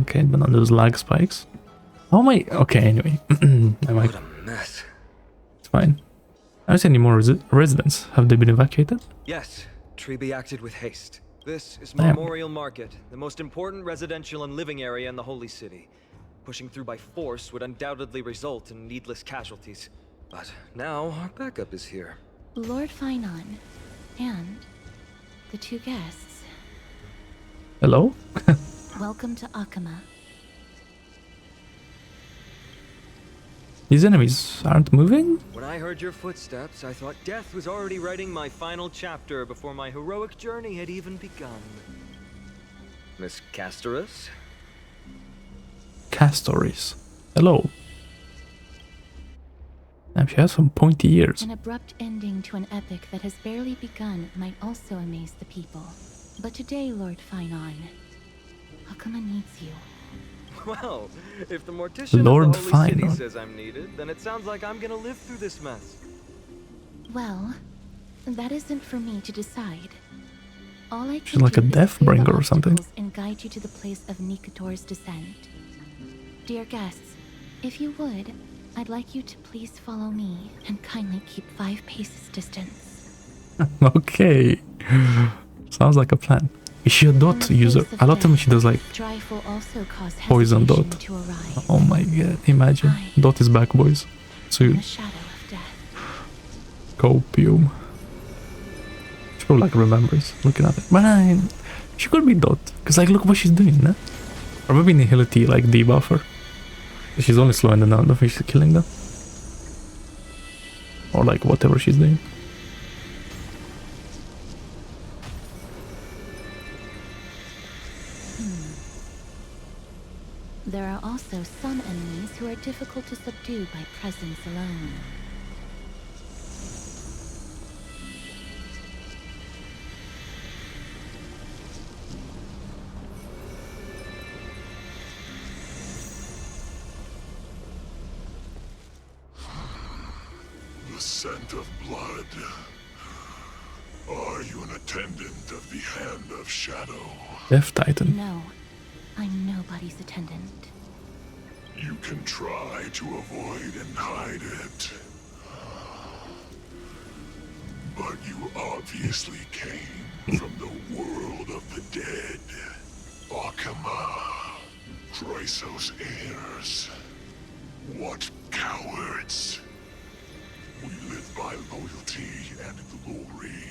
Okay, but on those lag spikes. Oh my... Okay, anyway. What a mess. It's fine. I don't see any more residents. Have they been evacuated? Yes, Tribbie acted with haste. This is Damn. Memorial Market, the most important residential and living area in the Holy City. Pushing through by force would undoubtedly result in needless casualties. But now our backup is here. Lord Phainon, and the two guests. Hello? Welcome to Okhema. These enemies aren't moving? When I heard your footsteps, I thought death was already writing my final chapter before my heroic journey had even begun. Miss Castorus? Castories. Hello. Damn, she has some pointy ears. An abrupt ending to an epic that has barely begun might also amaze the people. But today, Lord Phainon, Okhema needs you. Well, if the mortician Lord of the Holy City Phainon. says I'm needed, then it sounds like I'm gonna live through this mess. Well, that isn't for me to decide. All I She's can like do a is death clear the bringer or something. obstacles and guide you to the place of Nikator's descent. Dear guests, if you would, I'd like you to please follow me and kindly keep 5 paces distance. Okay. Sounds like a plan. Is she a dot user? A lot of them she does like Strife will also cause poison hesitation dot. to arise. Oh my god, imagine. Dot is back, boys. So In you the shadow of death. copium. She probably like Remembrance, looking at it. But she could be dot. Because like look what she's doing, nah? Or maybe Nihility like debuffer. She's only slowing them down, I don't think she's killing them. Or like whatever she's doing. There are also some enemies who are difficult to subdue by presence alone. The scent of blood. Are you an attendant of the Hand of Shadow? Death Titan. No, I'm nobody's attendant. You can try to avoid and hide it. But you obviously came from the world of the dead. Okhema. Chrysos Heirs. What cowards. We live by loyalty and glory,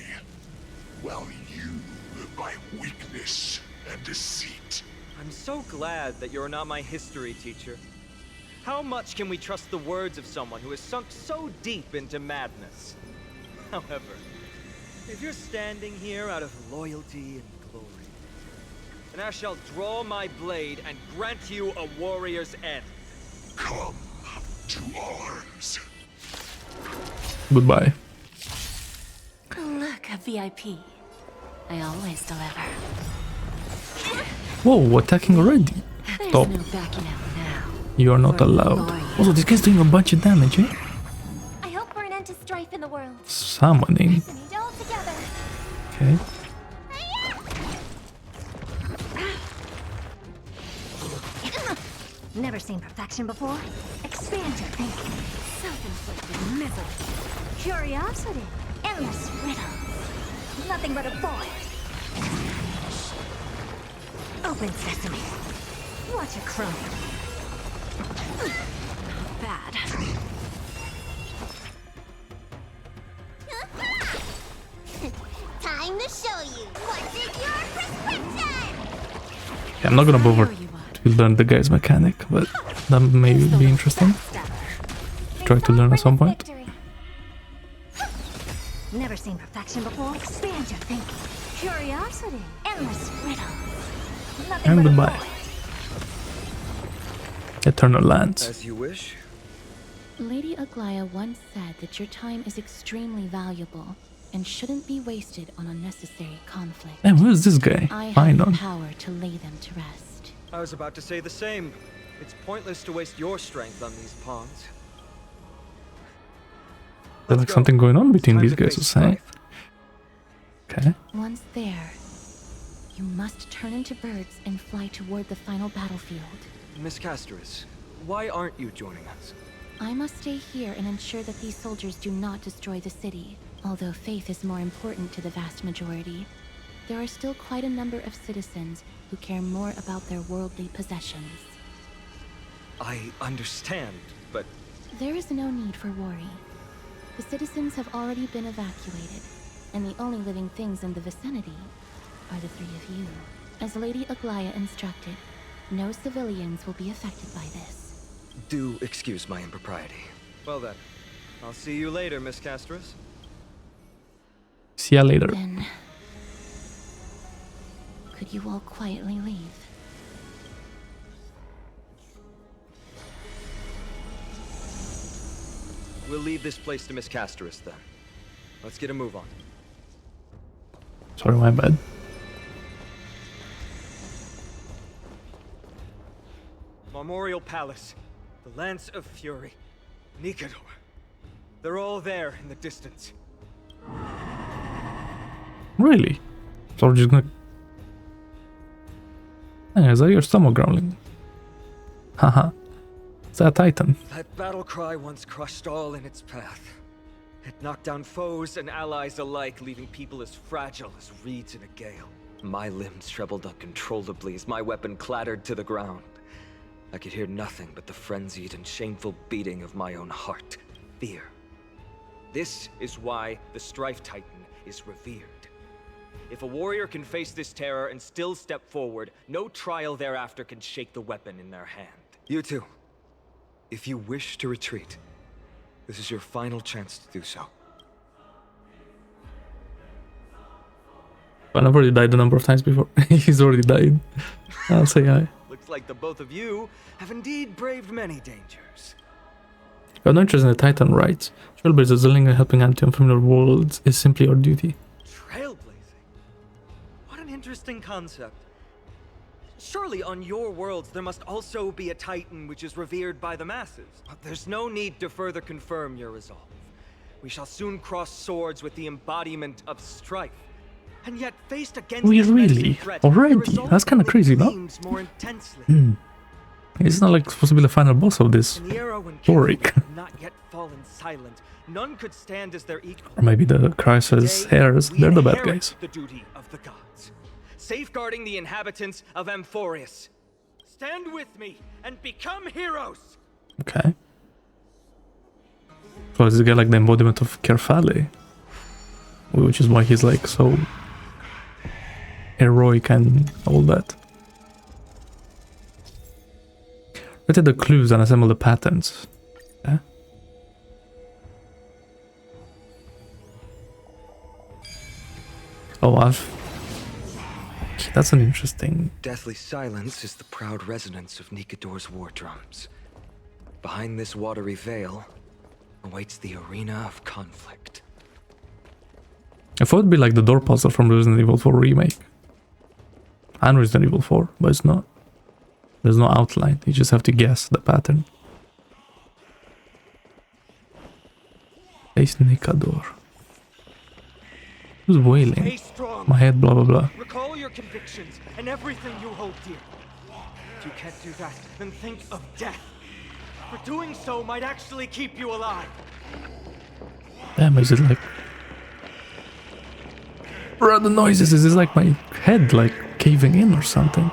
while you live by weakness and deceit. I'm so glad that you're not my history teacher. How much can we trust the words of someone who has sunk so deep into madness? However, if you're standing here out of loyalty and glory, then I shall draw my blade and grant you a warrior's end. Come to arms. Goodbye. Look, a VIP. I always deliver. Whoa, attacking already. There's Stop. no backing out now. You're not allowed. Also, this guy's doing a bunch of damage, eh? I hope for an end to strife in the world. Summoning. Need all together. Okay. Never seen perfection before? Expand your thinking. Self-inflicted misery. Curiosity. Endless riddles. Nothing but a void. Open sesame. Watch it crumble. Bad. Time to show you what's in your prescription! Yeah, I'm not gonna bother to learn the guy's mechanic, but that may be interesting. Try to learn at some point. Never seen perfection before? Expand your thinking. Curiosity. Endless riddles. Nothing And but a goodbye. void. Eternal Lands. As you wish. Lady Aglaea once said that your time is extremely valuable and shouldn't be wasted on unnecessary conflict. And who is this guy? I have Phainon. the power to lay them to rest. I was about to say the same. It's pointless to waste your strength on these pawns. There's like something going on between these guys, was saying. Okay. Once there, you must turn into birds and fly toward the final battlefield. Miss Castrum, why aren't you joining us? I must stay here and ensure that these soldiers do not destroy the city. Although faith is more important to the vast majority, there are still quite a number of citizens who care more about their worldly possessions. I understand, but... There is no need for worry. The citizens have already been evacuated, and the only living things in the vicinity are the three of you. As Lady Aglaea instructed, no civilians will be affected by this. Do excuse my impropriety. Well then, I'll see you later, Miss Castrum. See ya later. Then, could you all quietly leave? We'll leave this place to Miss Castrum then. Let's get a move on. Sorry, my bad. Memorial Palace, the Lance of Fury, Nikador. They're all there in the distance. Really? So we're just gonna... Hey, is that your stomach growling? Haha. Is that a Titan? That battle cry once crushed all in its path. It knocked down foes and allies alike, leaving people as fragile as reeds in a gale. My limbs trembled uncontrollably as my weapon clattered to the ground. I could hear nothing but the frenzied and shameful beating of my own heart. Fear. This is why the Strife Titan is revered. If a warrior can face this terror and still step forward, no trial thereafter can shake the weapon in their hand. You two, if you wish to retreat, this is your final chance to do so. Well, I've already died a number of times before. He's already died. I'll say hi. Looks like the both of you have indeed braved many dangers. If you have no interest in the Titan rights, Trailblazing, lending a helping hand to unfamiliar worlds is simply our duty. Trailblazing? What an interesting concept. Surely on your worlds there must also be a Titan which is revered by the masses. But there's no need to further confirm your resolve. We shall soon cross swords with the embodiment of strife. And yet faced against We this really? menacing threat, Already? your resolve That's kind of crazy, no? gleams more intensely. It's not like supposed to be the final boss of this In the era when story. kings had not yet fallen silent, none could stand as their equal. Or maybe the Chrysos Heirs, they're the bad guys. The duty of the gods, safeguarding the inhabitants of Amphoreus. Stand with me and become heroes. Okay. So is this guy like the embodiment of Kerfale? Which is why he's like so heroic and all that. Look at the clues and assemble the patterns. Yeah. Oh, that's an interesting... Deathly silence is the proud resonance of Nikador's war drums. Behind this watery veil awaits the arena of conflict. I thought it'd be like the door puzzle from Resident Evil 4 remake. And Resident Evil 4, but it's not. There's no outline, you just have to guess the pattern. Ace Nikador. Who's wailing? Stay strong. My head, blah blah blah. Recall your convictions and everything you hold dear. If you can't do that, then think of death. For doing so might actually keep you alive. Damn, is it like... What are the noises? Is this like my head like caving in or something?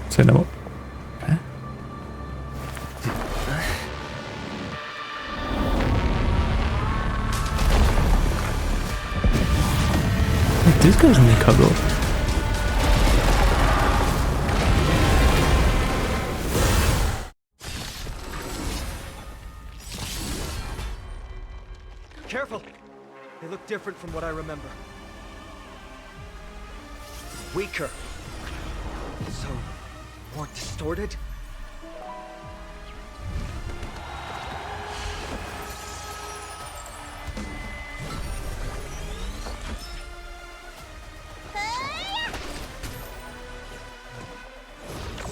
Say no more. Okay. Wait, this guy's Mikado. Careful! They look different from what I remember. Weaker. So, more distorted?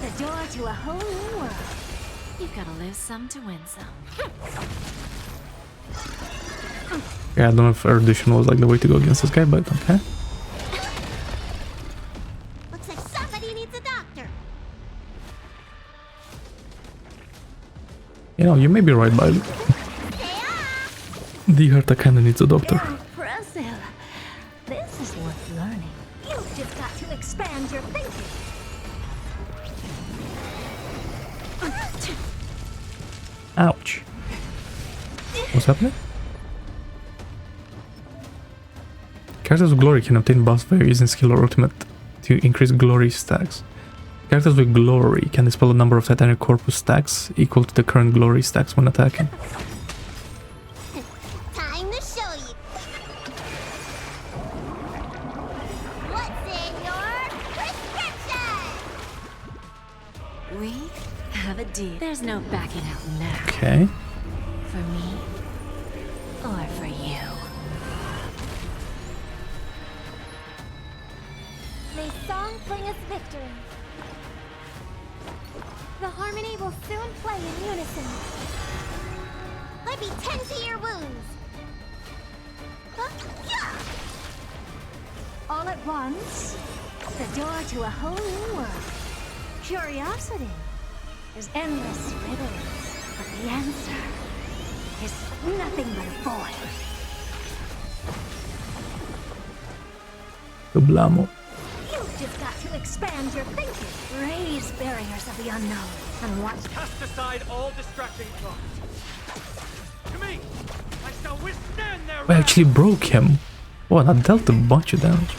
The door to a whole new world. You've got to lose some to win some. Yeah, I don't know if erudition was like the way to go against this guy, but okay. Looks like somebody needs a doctor. You know, you may be right, Bailey. The Herta kinda needs a doctor. Impressive. This is worth learning. You've just got to expand your thinking. Ouch. What's happening? Characters with glory can obtain buffs by using skill or ultimate to increase glory stacks. Characters with glory can dispel a number of Titanic Corpus stacks equal to the current glory stacks when attacking. Time to show you. What's in your prescription? We have a deal. There's no backing out now. Okay. For me or for you. May song bring us victory. The harmony will soon play in unison. Let me tend to your wounds. All at once, the door to a whole new world. Curiosity is endless riddles, but the answer is nothing but a void. Dublamo. You've just got to expand your thinking. Raise barriers of the unknown and watch. Cast aside all distracting thoughts. To me, I shall withstand their I actually broke him. Oh, that dealt a bunch of damage.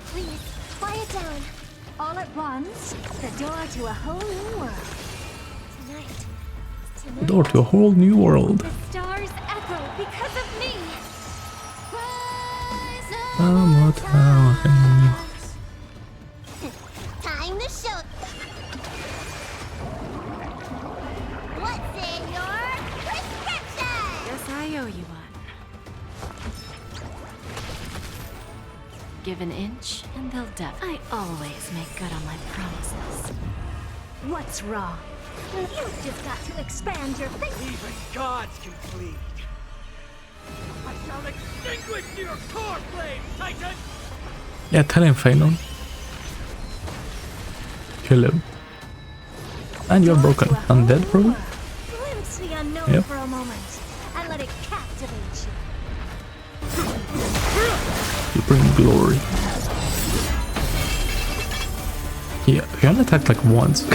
Please, quiet down. All at once, the door to a whole new world. Tonight. Door to a whole new world. The stars echo because of me. Time to show. What's in your prescription? Guess I owe you one. Give an inch and they'll duck. I always make good on my promises. What's wrong? You've just got to expand your thinking. Even gods can bleed. I shall extinguish your Coreflame, Titan! Yeah, tell him, Phainon. Kill him. And you're broken. Undead, probably? Glimpse the unknown Yep. for a moment and let it captivate you. You bring glory. Yeah, he only attacked like once.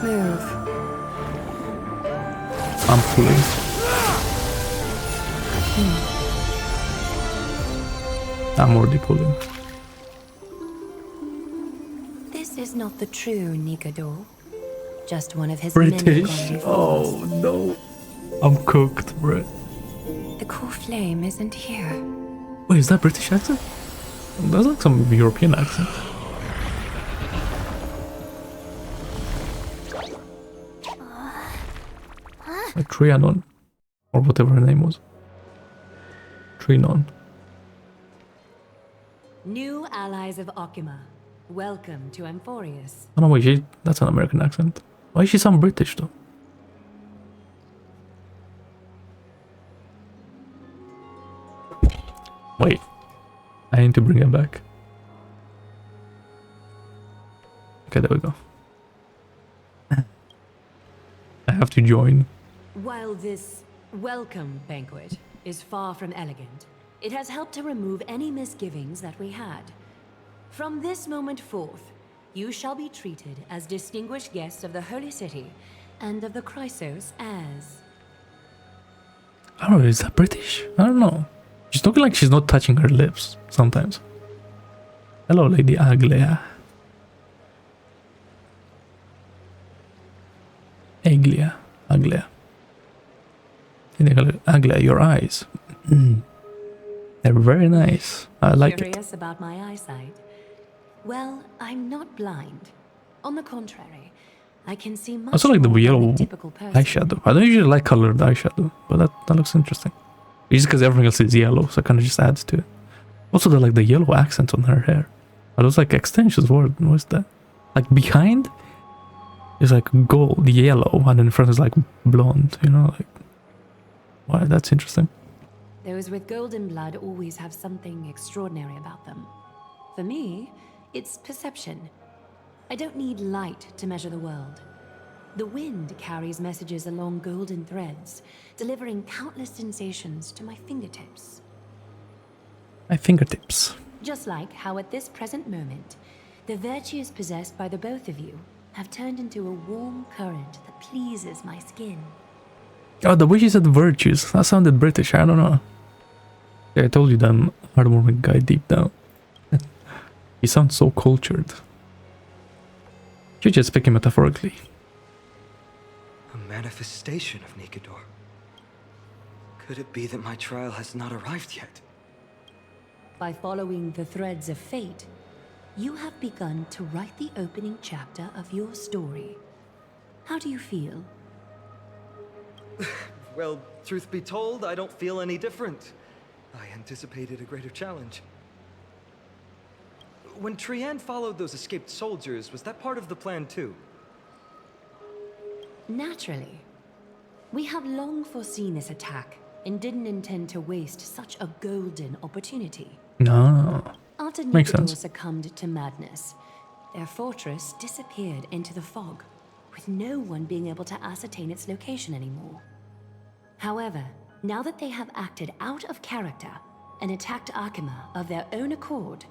Move. I'm pulling. I'm already pulling. This is not the true Nikador. Just one of his British? many Oh no. I'm cooked, bro. The Coreflame isn't here. Wait, is that British accent? That's like some European accent. Like Trianon. Or whatever her name was. Trinon. New allies of Okhema, welcome to Amphoreus. Oh no, wait, that's an American accent. Why is she sound British though? Wait, I need to bring it back. Okay, there we go. I have to join. While this welcome banquet is far from elegant, it has helped to remove any misgivings that we had. From this moment forth, you shall be treated as distinguished guests of the Holy City and of the Chrysos Heirs. I don't know, is that British? I don't know. She's talking like she's not touching her lips sometimes. Hello, Lady Aglaea. Aglaea. Aglaea. Aglaea, your eyes. They're very nice. I like it. Curious about my eyesight? Well, I'm not blind. On the contrary, I can see much I also like the more than yellow a typical person. eyeshadow. I don't usually like colored eyeshadow, but that looks interesting. It's just because everything else is yellow, so it kind of just adds to it. Also, the yellow accents on her hair. Are those like extensions? What's that? Like behind is like gold, yellow, and then in front is like blonde. You know, like wow, that's interesting. Those with golden blood always have something extraordinary about them. For me, it's perception. I don't need light to measure the world. The wind carries messages along golden threads, delivering countless sensations to my fingertips. My fingertips. Just like how at this present moment, the virtues possessed by the both of you have turned into a warm current that pleases my skin. Oh, the way she said virtues, that sounded British, I don't know. Yeah, I told you that I'm a heartwarming guy deep down. He sounds so cultured. You're just speaking metaphorically. A manifestation of Nikador. Could it be that my trial has not arrived yet? By following the threads of fate, you have begun to write the opening chapter of your story. How do you feel? Well, truth be told, I don't feel any different. I anticipated a greater challenge. When Trian followed those escaped soldiers, was that part of the plan too? Naturally. We have long foreseen this attack and didn't intend to waste such a golden opportunity. No. After Makes Nikador sense. succumbed to madness, their fortress disappeared into the fog, with no one being able to ascertain its location anymore. However, now that they have acted out of character and attacked Okhema of their own accord,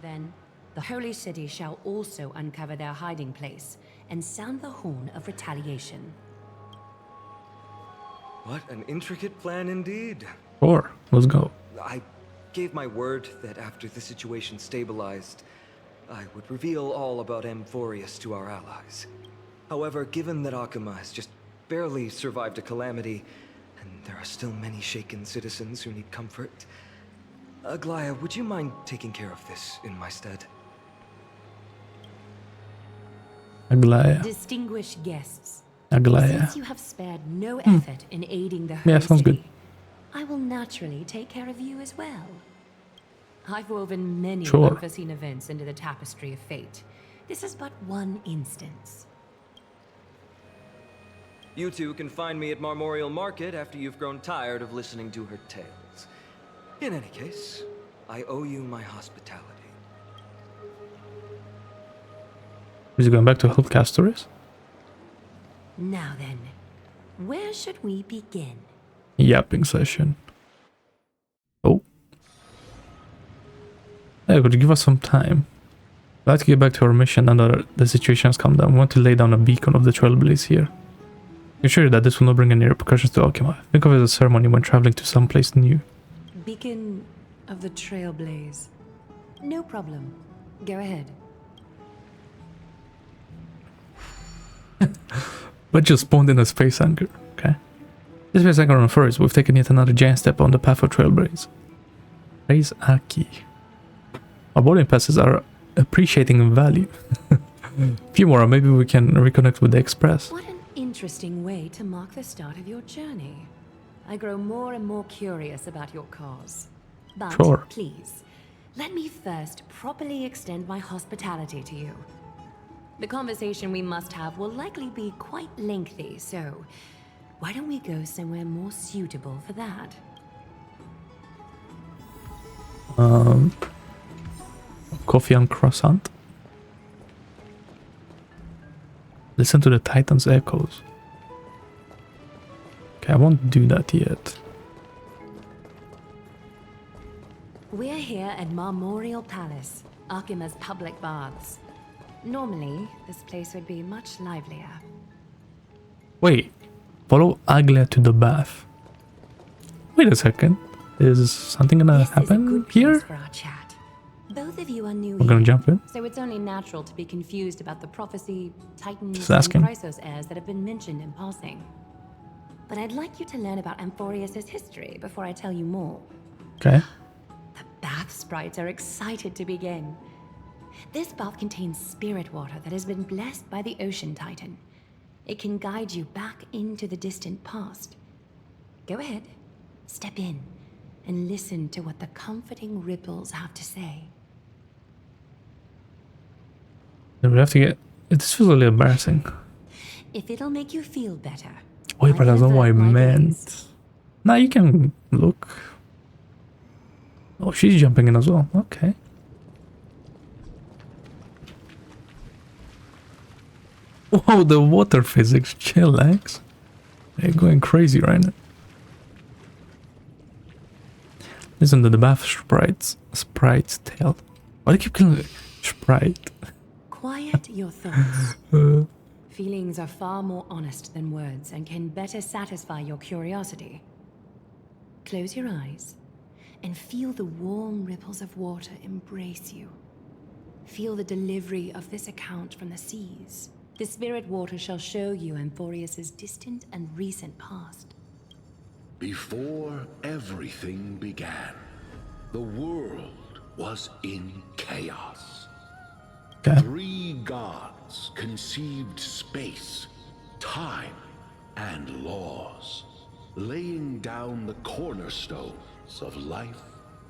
then the Holy City shall also uncover their hiding place and sound the horn of retaliation. What an intricate plan indeed. Sure, let's go. I gave my word that after the situation stabilized, I would reveal all about Amphoreus to our allies. However, given that Okhema has just barely survived a calamity, and there are still many shaken citizens who need comfort, Aglaea, would you mind taking care of this in my stead? Aglaea. Distinguished guests, Aglaea. since you have spared no effort in aiding the Holy Yeah, sounds City, good. I will naturally take care of you as well. I've woven many Sure. unforeseen events into the tapestry of fate. This is but one instance. You two can find me at Marmorial Market after you've grown tired of listening to her tales. In any case, I owe you my hospitality. Is he going back to help Castores? Now then, where should we begin? Yapping session. Oh. Yeah, could you give us some time? Let's get back to our mission and the situation has come down. We want to lay down a beacon of the Trailblaze here. Ensure that this will not bring any repercussions to Okhema. Think of it as a ceremony when traveling to someplace new. Beacon of the Trailblaze. No problem. Go ahead. But just spawned in a space anchor, okay? This way, Stellaron Hunting, we've taken yet another giant step on the path of Trailblazing. Raise Aki. Our boarding passes are appreciating in value. Few more, maybe we can reconnect with the Express. What an interesting way to mark the start of your journey. I grow more and more curious about your cause. But sure. Please, let me first properly extend my hospitality to you. The conversation we must have will likely be quite lengthy, so why don't we go somewhere more suitable for that? Coffee and croissant. Listen to the Titan's echoes. Okay, I won't do that yet. We're here at Marmorial Palace, Okhema's public baths. Normally, this place would be much livelier. Wait, follow Aglaea to the bath. Wait a second. Is something gonna happen here? For our chat. Both of you are new. We're gonna jump in. So it's only natural to be confused about the prophecy, Titans, Just and asking. Chrysos Heirs that have been mentioned in passing. But I'd like you to learn about Amphoreus' history before I tell you more. Okay. The bath sprites are excited to begin. This bath contains spirit water that has been blessed by the Ocean Titan. It can guide you back into the distant past. Go ahead, step in, and listen to what the comforting ripples have to say. Then we have to get... This feels a little embarrassing. If it'll make you feel better. Wait, but that's not what I meant. Nah, you can look. Oh, she's jumping in as well. Okay. Whoa, the water physics. Chillax. They're going crazy right now. Listen to the bath sprite's tale. Why do you keep calling it sprite? Quiet your thoughts. Feelings are far more honest than words and can better satisfy your curiosity. Close your eyes and feel the warm ripples of water embrace you. Feel the delivery of this account from the seas. The spirit water shall show you Amphoreus' distant and recent past. Before everything began, the world was in chaos. Okay. 3 gods conceived space, time, and laws, laying down the cornerstones of life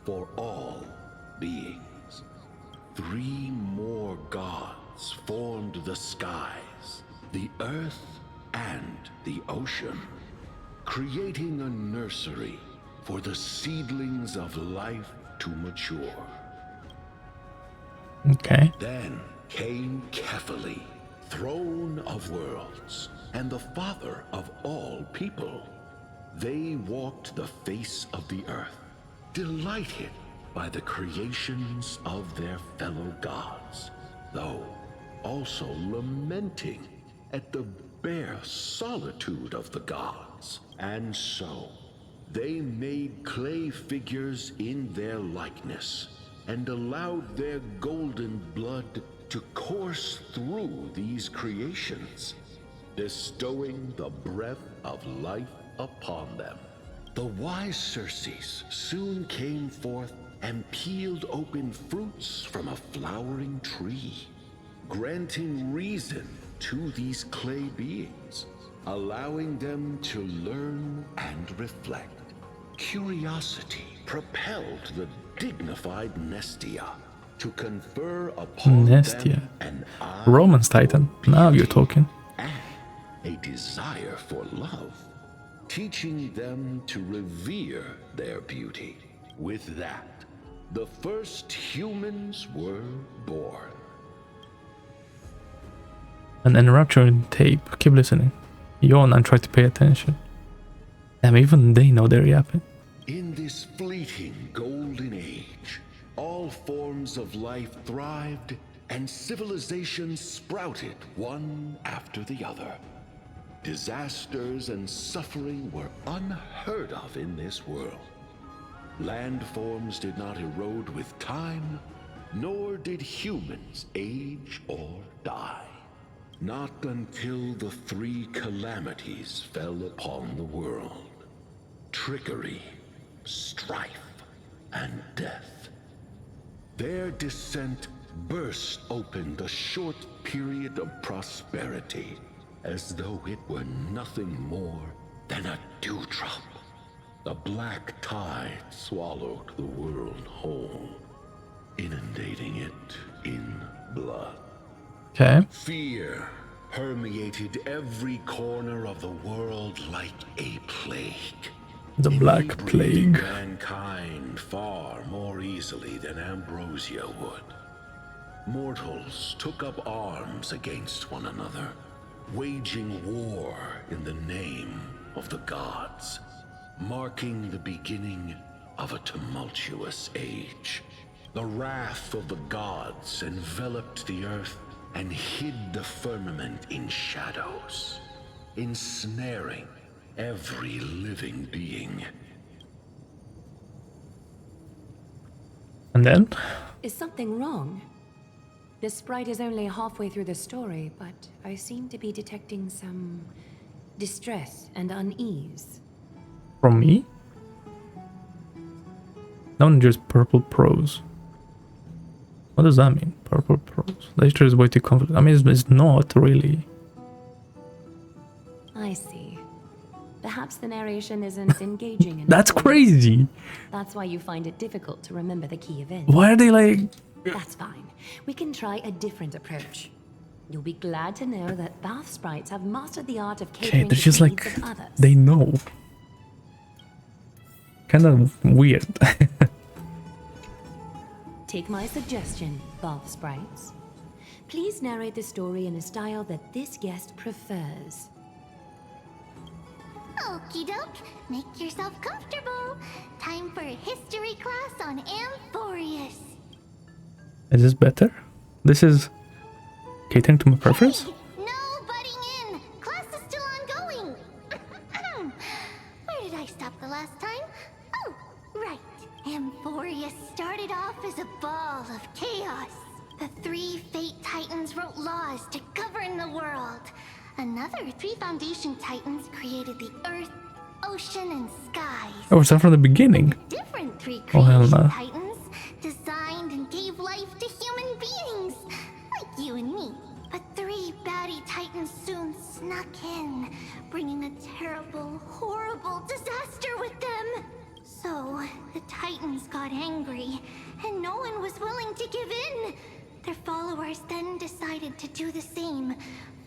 for all beings. 3 more gods formed the skies, the earth, and the ocean, creating a nursery for the seedlings of life to mature. Okay. Then came Kefali, throne of worlds, and the father of all people. They walked the face of the earth, delighted by the creations of their fellow gods, though also lamenting at the bare solitude of the gods. And so, they made clay figures in their likeness, and allowed their golden blood to course through these creations, bestowing the breath of life upon them. The wise Circes soon came forth and peeled open fruits from a flowering tree, granting reason to these clay beings, allowing them to learn and reflect. Curiosity propelled the dignified Nestia to confer upon them an eye Romance Titan. Now you're talking. and a desire for love, teaching them to revere their beauty. With that, the first humans were born. An enrapturing tape. Keep listening. Yawn and try to pay attention. Damn, even they know they're yapping. In this fleeting golden age, all forms of life thrived and civilizations sprouted one after the other. Disasters and suffering were unheard of in this world. Landforms did not erode with time, nor did humans age or die. Not until the 3 calamities fell upon the world. trickery, strife, and death. Their descent burst open the short period of prosperity, as though it were nothing more than a dewdrop. The black tide swallowed the world whole, inundating it in blood. Okay. Fear permeated every corner of the world like a plague. The Black Inebriating Plague. mankind far more easily than ambrosia would. Mortals took up arms against one another, waging war in the name of the gods, marking the beginning of a tumultuous age. The wrath of the gods enveloped the earth and hid the firmament in shadows, ensnaring every living being. And then? Is something wrong? The sprite is only halfway through the story, but I seem to be detecting some distress and unease. From me? Not just purple prose. What does that mean? Purple prose. Nature is way too confident. I mean, it's not really. I see. Perhaps the narration isn't engaging enough. That's crazy. That's why you find it difficult to remember the key events. Why are they like... That's fine. We can try a different approach. You'll be glad to know that bath sprites have mastered the art of Okay, catering they're to just the like... needs of others. They know. Kind of weird. Take my suggestion, bath sprites. Please narrate the story in a style that this guest prefers. Okie doke, make yourself comfortable. Time for a history class on Amphoreus. Is this better? This is catering to my preference? Hey, no butting in. Class is still ongoing. Where did I stop the last time? Oh, right. Amphoreus started off as a ball of chaos. The 3 Fate Titans wrote laws to govern the world. Another 3 Foundation Titans created the Earth, Ocean, and Skies. Oh, it's not from the beginning. Different 3 Oh, hell Creation no. Titans designed and gave life to human beings, like you and me. But 3 baddie Titans soon snuck in, bringing a terrible, horrible disaster with them. So, the Titans got angry, and no one was willing to give in. Their followers then decided to do the same,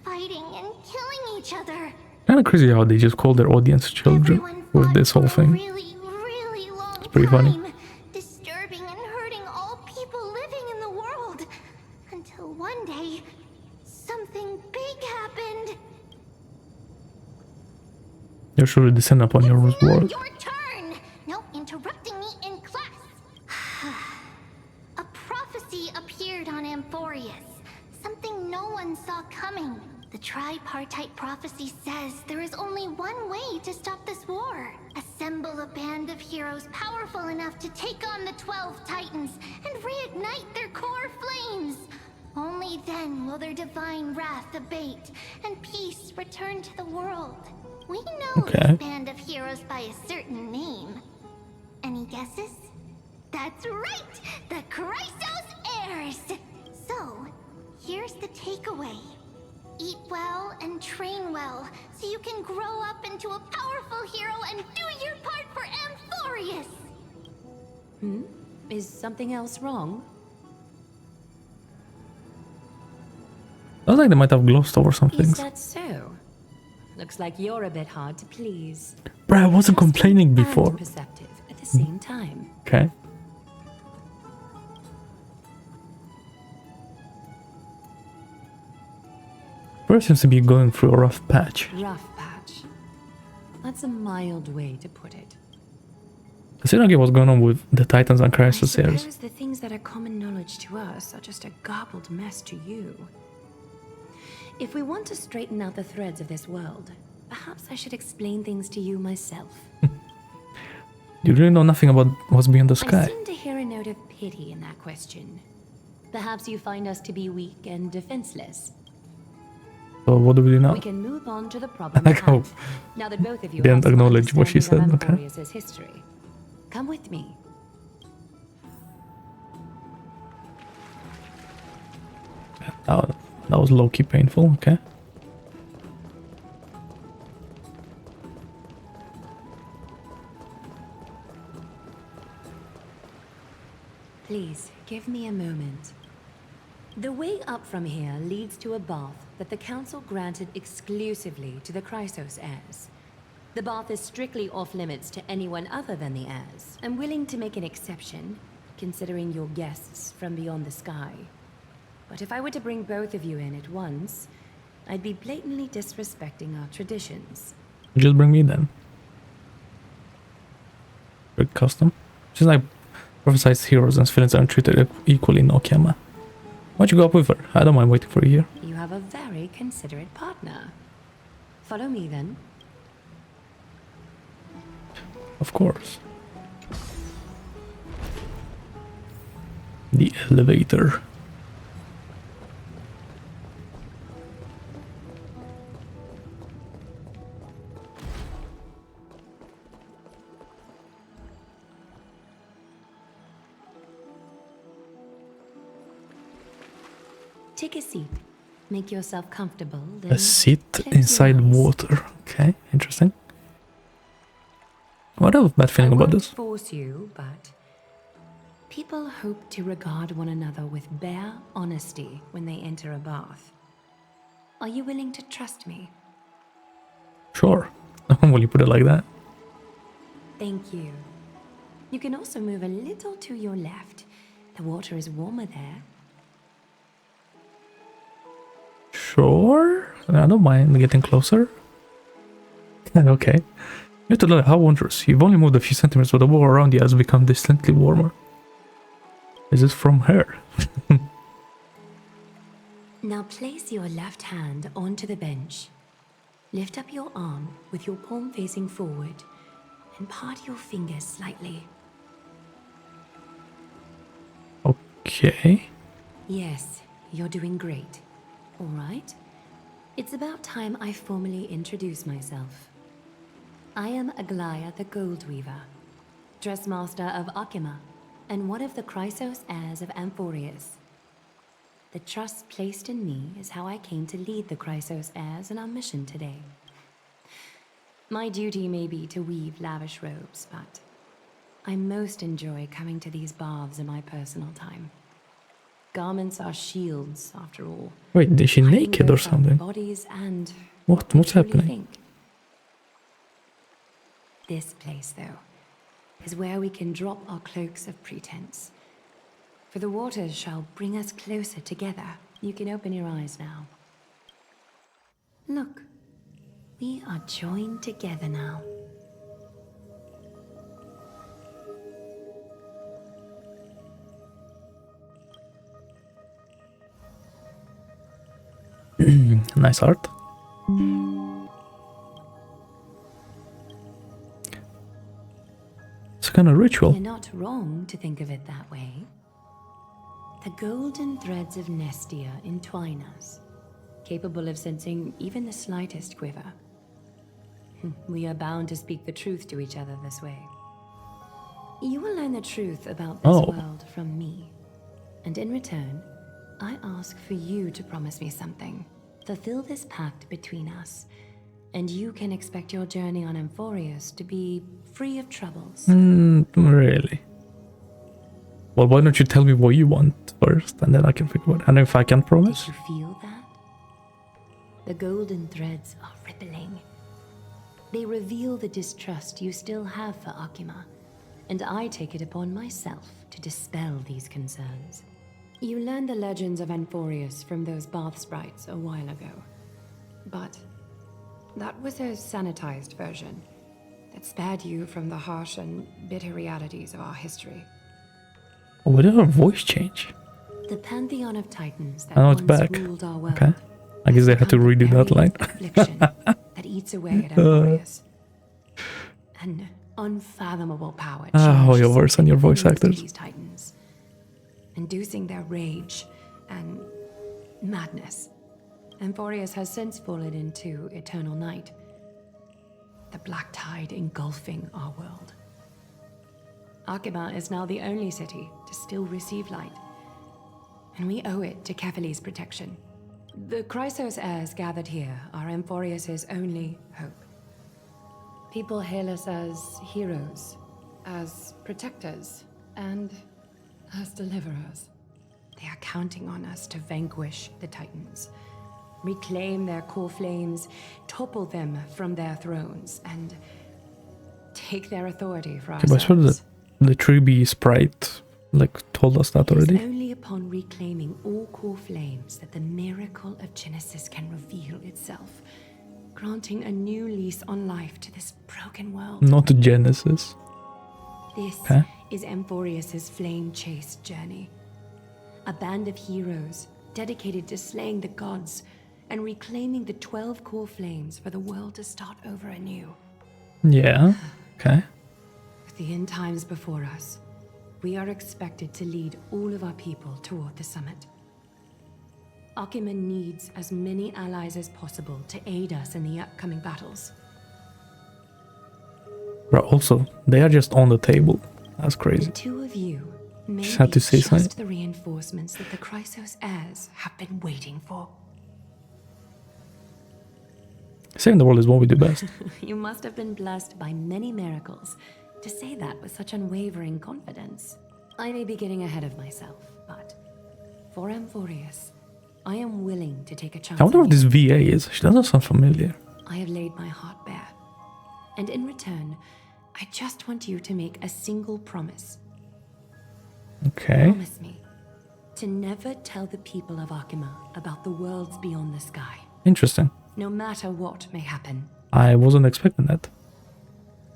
fighting and killing each other. Kind of crazy how they just call their audience children with this whole thing. Really, really long It's pretty funny. time, disturbing and hurting all people living in the world. Until one day, something big happened. You should descend upon your world. Your turn! No interrupting me in class. A prophecy appeared on Amphoreus. Something no one saw coming. The tripartite prophecy says there is only one way to stop this war. Assemble a band of heroes powerful enough to take on the 12 Titans and reignite their core flames. Only then will their divine wrath abate and peace return to the world. We know this band of heroes by a certain name. Any guesses? That's right! The Chrysos Heirs! So, here's the takeaway. Eat well and train well, so you can grow up into a powerful hero and do your part for Amphoreus! Is something else wrong? Sounds like they might have glossed over some Is things. that so? Looks like you're a bit hard to please. Bruh, I wasn't complaining And before. perceptive at the same time. Okay. First seems to be going through a rough patch. Rough patch. That's a mild way to put it. Considering what's going on with the Titans and Chrysos Heirs. Suppose the things that are common knowledge to us are just a garbled mess to you. If we want to straighten out the threads of this world, perhaps I should explain things to you myself. You really know nothing about what's beyond the I sky. seem to hear a note of pity in that question. Perhaps you find us to be weak and defenseless. So what do we do now? We can move on to the problem Like at how hand, now that both of you didn't have some acknowledge what she understanding said, of okay. Amphoreus' history. Come with me. That was low-key painful, okay. Please, give me a moment. The way up from here leads to a bath that the Council granted exclusively to the Chrysos Heirs. The bath is strictly off-limits to anyone other than the heirs. I'm willing to make an exception, considering you're guests from beyond the sky. But if I were to bring both of you in at once, I'd be blatantly disrespecting our traditions. Just bring me then. Big custom. She's like prophesized heroes and villains are treated equally in Okhema. Why don't you go up with her? I don't mind waiting for you here. You have a very considerate partner. Follow me then. Of course. The elevator. Take a seat. Make yourself comfortable. A seat inside water. Okay, interesting. What have a bad feeling about this? I won't force you, but people hope to regard one another with bare honesty when they enter a bath. Are you willing to trust me? Sure. Will you put it like that? Thank you. You can also move a little to your left. The water is warmer there. Sure. I don't mind getting closer. Okay. You have to look at how wondrous. You've only moved a few centimeters, but the wall around you has become distinctly warmer. Is this from her? Now place your left hand onto the bench. Lift up your arm with your palm facing forward and part your fingers slightly. Okay. Yes, you're doing great. All right. It's about time I formally introduce myself. I am Aglaea the Gold Weaver, Dressmaster of Okhema, and one of the Chrysos Heirs of Amphoreus. The trust placed in me is how I came to lead the Chrysos Heirs in our mission today. My duty may be to weave lavish robes, but I most enjoy coming to these baths in my personal time. Garments are shields, after all. Wait, is she naked or something? Bodies and What's happening? Think. This place, though, is where we can drop our cloaks of pretense. For the waters shall bring us closer together. You can open your eyes now. Look, we are joined together now. Nice art. It's a kind of ritual. You're not wrong to think of it that way. The golden threads of Nestia entwine us, capable of sensing even the slightest quiver. We are bound to speak the truth to each other this way. You will learn the truth about this world from me, and in return, I ask for you to promise me something. Fulfill this pact between us, and you can expect your journey on Amphoreus to be free of troubles. Really? Well, why don't you tell me what you want first, and then I can figure out. And if I can promise. Did you feel that? The golden threads are rippling. They reveal the distrust you still have for Okhema, and I take it upon myself to dispel these concerns. You learned the legends of Amphoreus from those bath sprites a while ago. But that was a sanitized version that spared you from the harsh and bitter realities of our history. Why did her voice change? The pantheon of titans that I know it's once back. ruled our world. Okay. I guess they had to redo that line. Affliction that eats away at Amphoreus. An unfathomable power. Your voice and your voice actors. These titans, inducing their rage and madness Amphoreus has since fallen into eternal night. The black tide engulfing our world. Okhema is now the only city to still receive light. And we owe it to Kefali's protection. The Chrysos Heirs gathered here are Amphoreus' only hope. People hail us as heroes, as protectors, and as deliverers. They are counting on us to vanquish the Titans, reclaim their Coreflames, topple them from their thrones, and take their authority for But I swear ourselves. that the Tribbie sprite told us that already. It's only upon reclaiming all Coreflames that the miracle of Genesis can reveal itself, granting a new lease on life to this broken world. Not Genesis. This Okay. is Amphoreus' flame-chased journey. A band of heroes dedicated to slaying the gods and reclaiming the 12 Coreflames for the world to start over anew. Yeah. Okay. With the end times before us, we are expected to lead all of our people toward the summit. Okhema needs as many allies as possible to aid us in the upcoming battles. But also, they are just on the table. That's crazy. The two of you may Just had be to say just something. the reinforcements that the Chrysos Heirs have been waiting for. Saving the world is what we do best. You must have been blessed by many miracles to say that with such unwavering confidence. I may be getting ahead of myself, but for Amphoreus, I am willing to take a chance. I wonder on what this you. VA is. She doesn't sound familiar. I have laid my heart bare. And in return, I just want you to make a single promise. Okay. Promise me to never tell the people of Okhema about the worlds beyond the sky, Interesting. no matter what may happen. I wasn't expecting that.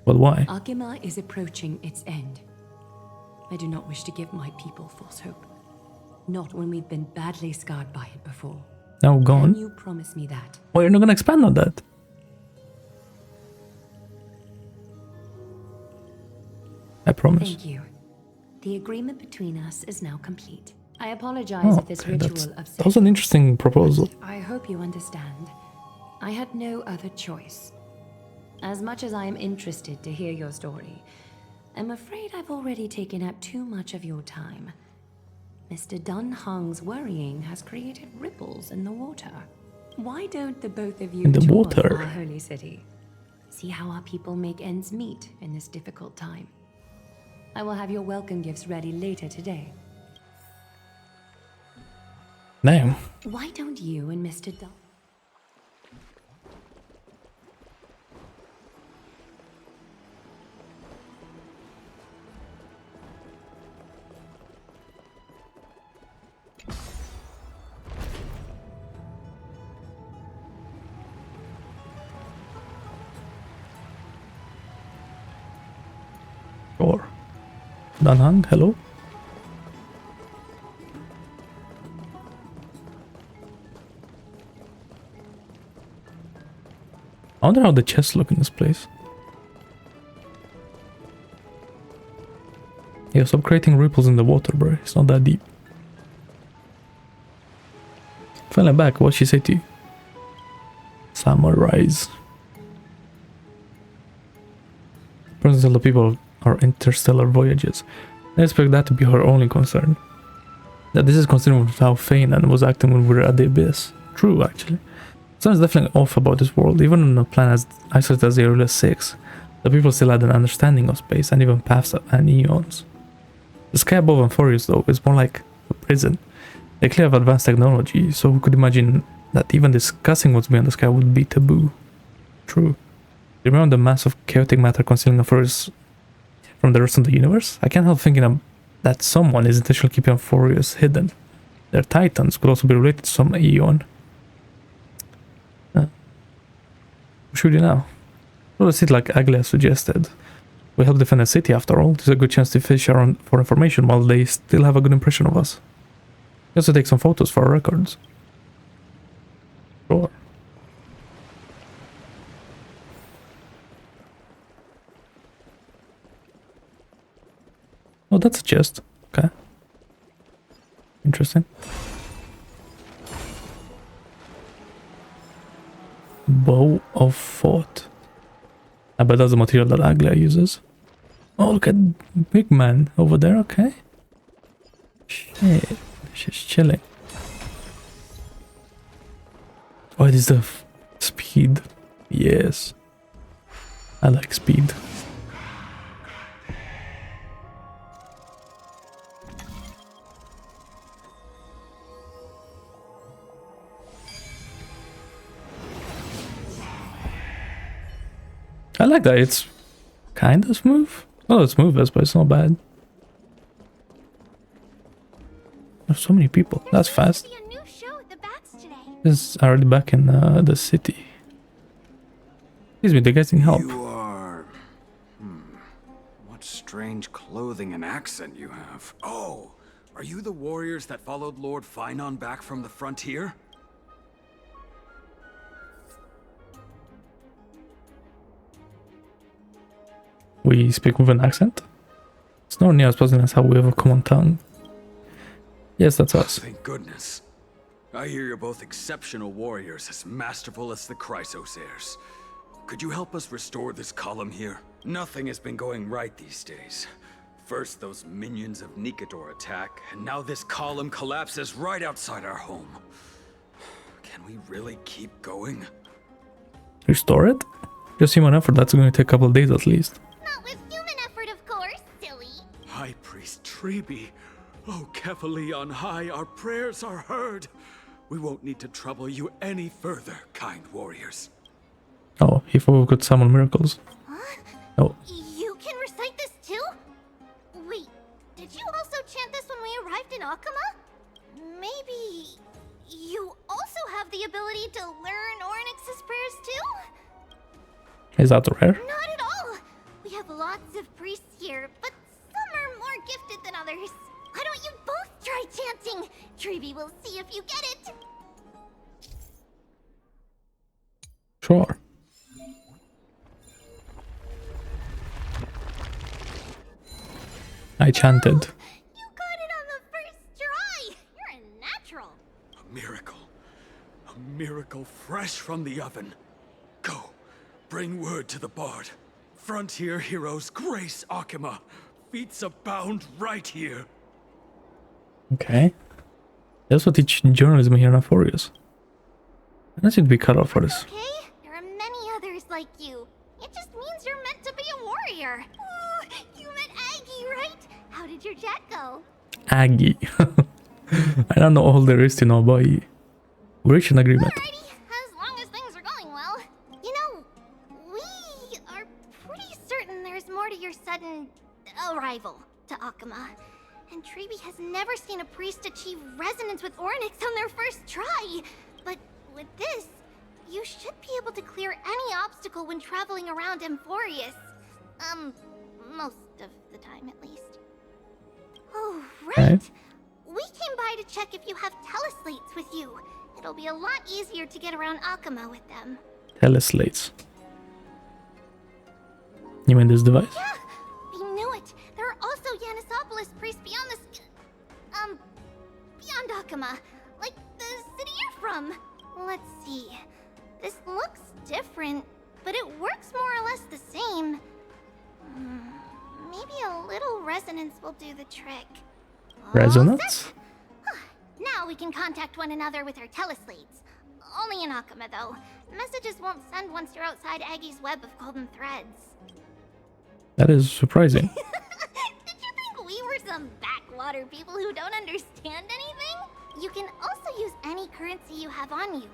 But why? Okhema is approaching its end. I do not wish to give my people false hope. Not when we've been badly scarred by it before. Now Can gone. you promise me that? Oh, you're not gonna expand on that. I promise. Thank you. The agreement between us is now complete. I apologize Oh, if this okay, ritual that was an interesting proposal. I hope you understand. I had no other choice. As much as I am interested to hear your story, I'm afraid I've already taken up too much of your time. Mr. Dunhung's worrying has created ripples in the water. Why don't the both of you In the tour water? our holy city? See how our people make ends meet in this difficult time. I will have your welcome gifts ready later today. Damn. Why don't you and Mr. Dun... Sure. Danhang, hello? I wonder how the chests look in this place. Yeah, stop creating ripples in the water, bro. It's not that deep. Fell back, what'd she say to you? Samurais. Present tell the people our interstellar voyages. I expect that to be her only concern. That this is considering how Phainon was acting when we were at the abyss. True, actually. Something's definitely off about this world. Even on a planet as isolated as the earliest 6, the people still had an understanding of space and even paths and eons. The sky above Amphoreus, though, is more like a prison. They clearly have advanced technology, so who could imagine that even discussing what's beyond the sky would be taboo? True. You remember the mass of chaotic matter concealing Amphoreus from the rest of the universe? I can't help thinking that someone is intentionally keeping Amphoreus hidden. Their titans could also be related to some eon. What should we do now? Well, let's see, like Aglaea suggested. We help defend the city after all. There's a good chance to fish around for information while they still have a good impression of us. We also take some photos for our records. Sure. Oh, that's a chest. Okay. of thought. I bet that's the material that Aglaea uses. Oh, look at big man over there. Okay. Shit, she's chilling. Oh, it is the speed. Yes, I like speed. I like that. It's kind of smooth. Oh, it's smooth, but it's not bad. There's so many people. That's fast. This is already back in the city. Excuse me, they're getting help. You are... What strange clothing and accent you have. Oh, are you the warriors that followed Lord Phainon back from the frontier? We speak with an accent? It's not near as pleasant as how we have a common tongue. Yes, that's us. Thank goodness. I hear you're both exceptional warriors, as masterful as the Chrysos Heirs. Could you help us restore this column here? Nothing has been going right these days. First those minions of Nikador attack, and now this column collapses right outside our home. Can we really keep going? Restore it? Just human effort, that's going to take a couple of days at least. Not with human effort, of course, silly. High Priest Tribbie. Oh, Kephali on high, our prayers are heard. We won't need to trouble you any further, kind warriors. Oh, he thought we could summon miracles. Huh? Oh. You can recite this too? Wait, did you also chant this when we arrived in Okhema? Maybe you also have the ability to learn Oronyx's prayers too? Is that rare? Not at all! We have lots of priests here, but some are more gifted than others. Why don't you both try chanting? Tribbie will see if you get it. Sure. I chanted. You got it on the first try! You're a natural. A miracle. A miracle fresh from the oven. Go. Bring word to the bard. Frontier heroes grace Okhema. Feats abound right here. Okay. They also teach journalism here in Amphoreus. I don't seem to be cut off for this. Okay, there are many others like you. It just means you're meant to be a warrior. Ooh, you met Aggie, right? How did your chat go? Aggie. I don't know all there is to know about you. We reached an agreement. Alrighty, as long as things are going well. You know, we are pretty certain there's more to your sudden arrival to Okhema. And Tribbie has never seen a priest achieve resonance with Oronyx on their first try. But with this, you should be able to clear any obstacle when traveling around Amphoreus. Most of the time at least. Oh, right. Okay. We came by to check if you have teleslates with you. It'll be a lot easier to get around Okhema with them. Teleslates. You mean this device? Yeah, we knew it. There are also Yanisopolis priests beyond the beyond Okhema, like the city you're from. Let's see. This looks different, but it works more or less the same. Maybe a little resonance will do the trick. Resonance? Now we can contact one another with our teleslates. Only in Okhema, though. Messages won't send once you're outside Aggie's web of golden threads. That is surprising. Did you think we were some backwater people who don't understand anything? You can also use any currency you have on you.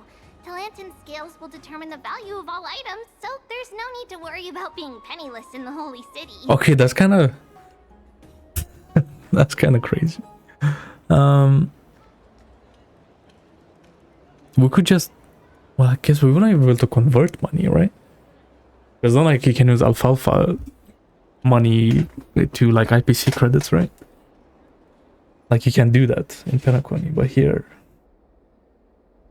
Talantan scales will determine the value of all items, so there's no need to worry about being penniless in the Holy City. Okay, that's kind of... that's kind of crazy. We could just... Well, I guess we wouldn't be able to convert money, right? It's not like you can use alfalfa money to like IPC credits, right? Like you can do that in Penacony, but here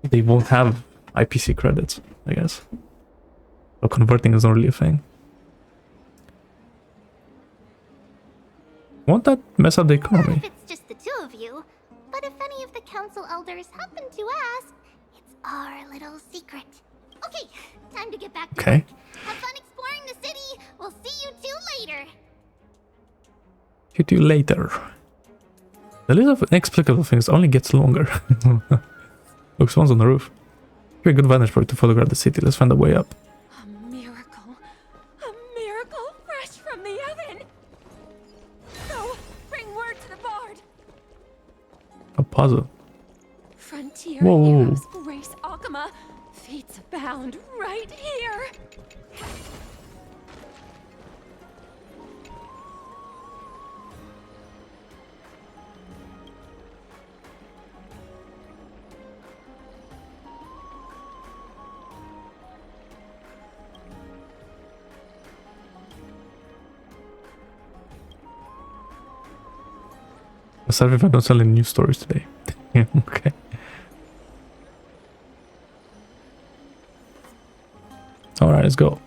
they won't have IPC credits, I guess. So converting is not really a thing. Won't that mess up the economy? If it's just the two of you, but if any of the council elders happen to ask, it's our little secret. Okay, time to get back to Okay. work. Have fun exploring the city. We'll see you two later. See you later. The list of inexplicable things only gets longer. Look, someone's on the roof. Be a good vantage point to photograph the city. Let's find a way up. A miracle fresh from the oven. Go, bring word to the bard. A puzzle. Frontier Whoa. heroes grace Okhema. Feats abound right here. Sorry if I don't sell any news stories today. Yeah, okay. Alright, let's go.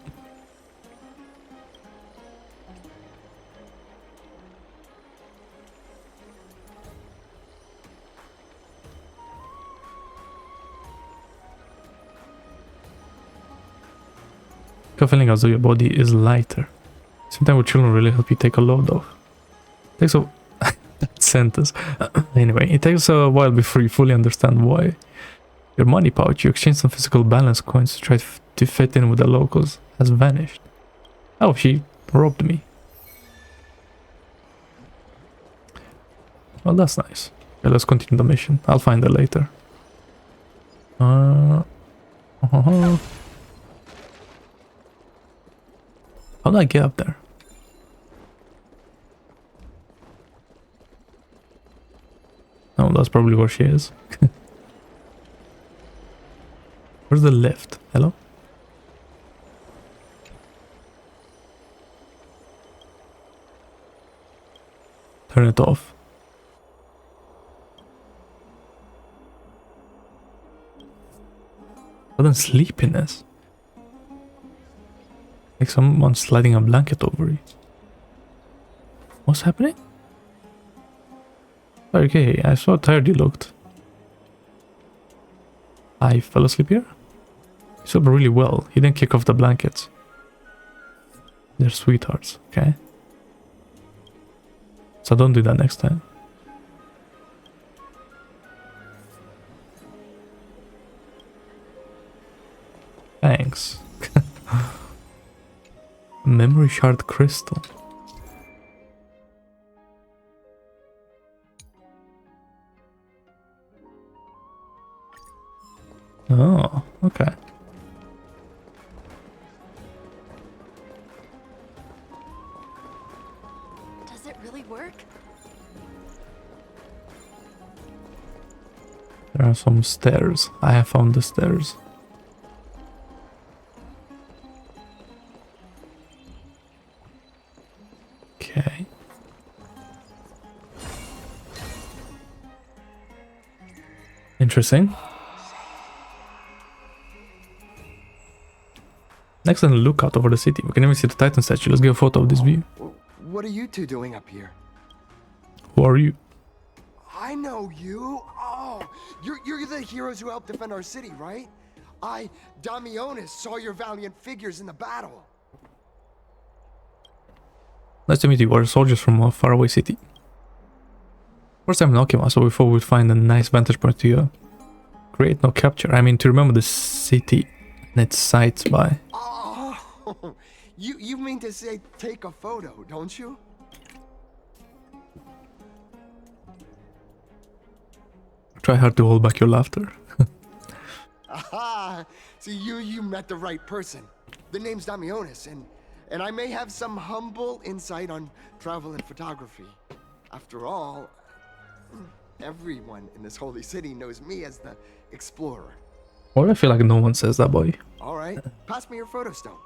Feeling as though your body is lighter. Sometimes with children really help you take a load off. Takes a that sentence. Anyway, it takes a while before you fully understand why. Your money pouch, you exchange some physical balance coins to try to fit in with the locals, has vanished. Oh, she robbed me. Well, that's nice. Okay, let's continue the mission. I'll find her later. How do I get up there? Oh, that's probably where she is. Where's the lift? Hello? Turn it off. Sudden sleepiness. Like someone sliding a blanket over you. What's happening? Okay, I saw how tired you looked. I fell asleep here? You slept really well. He didn't kick off the blankets. They're sweethearts, okay? So don't do that next time. Thanks. Memory shard crystal. Oh, okay. Does it really work? There are some stairs. I have found the stairs. Okay. Interesting. Next on the lookout over the city. We can even see the Titan statue. Let's get a photo of this view. What are you two doing up here? Who are you? I know you. Oh, you're the heroes who helped defend our city, right? Damionis, saw your valiant figures in the battle. Nice to meet you. We're soldiers from a faraway city. First time in Okhema, so we thought we'd find a nice vantage point to create no capture. I mean, to remember the city and its sights by. Oh, you mean to say take a photo, don't you? Try hard to hold back your laughter. Aha! See, you met the right person. The name's Damionis, and I may have some humble insight on travel and photography. After all, everyone in this holy city knows me as the explorer. Why do I feel like no one says that, boy? All right, pass me your photo stone.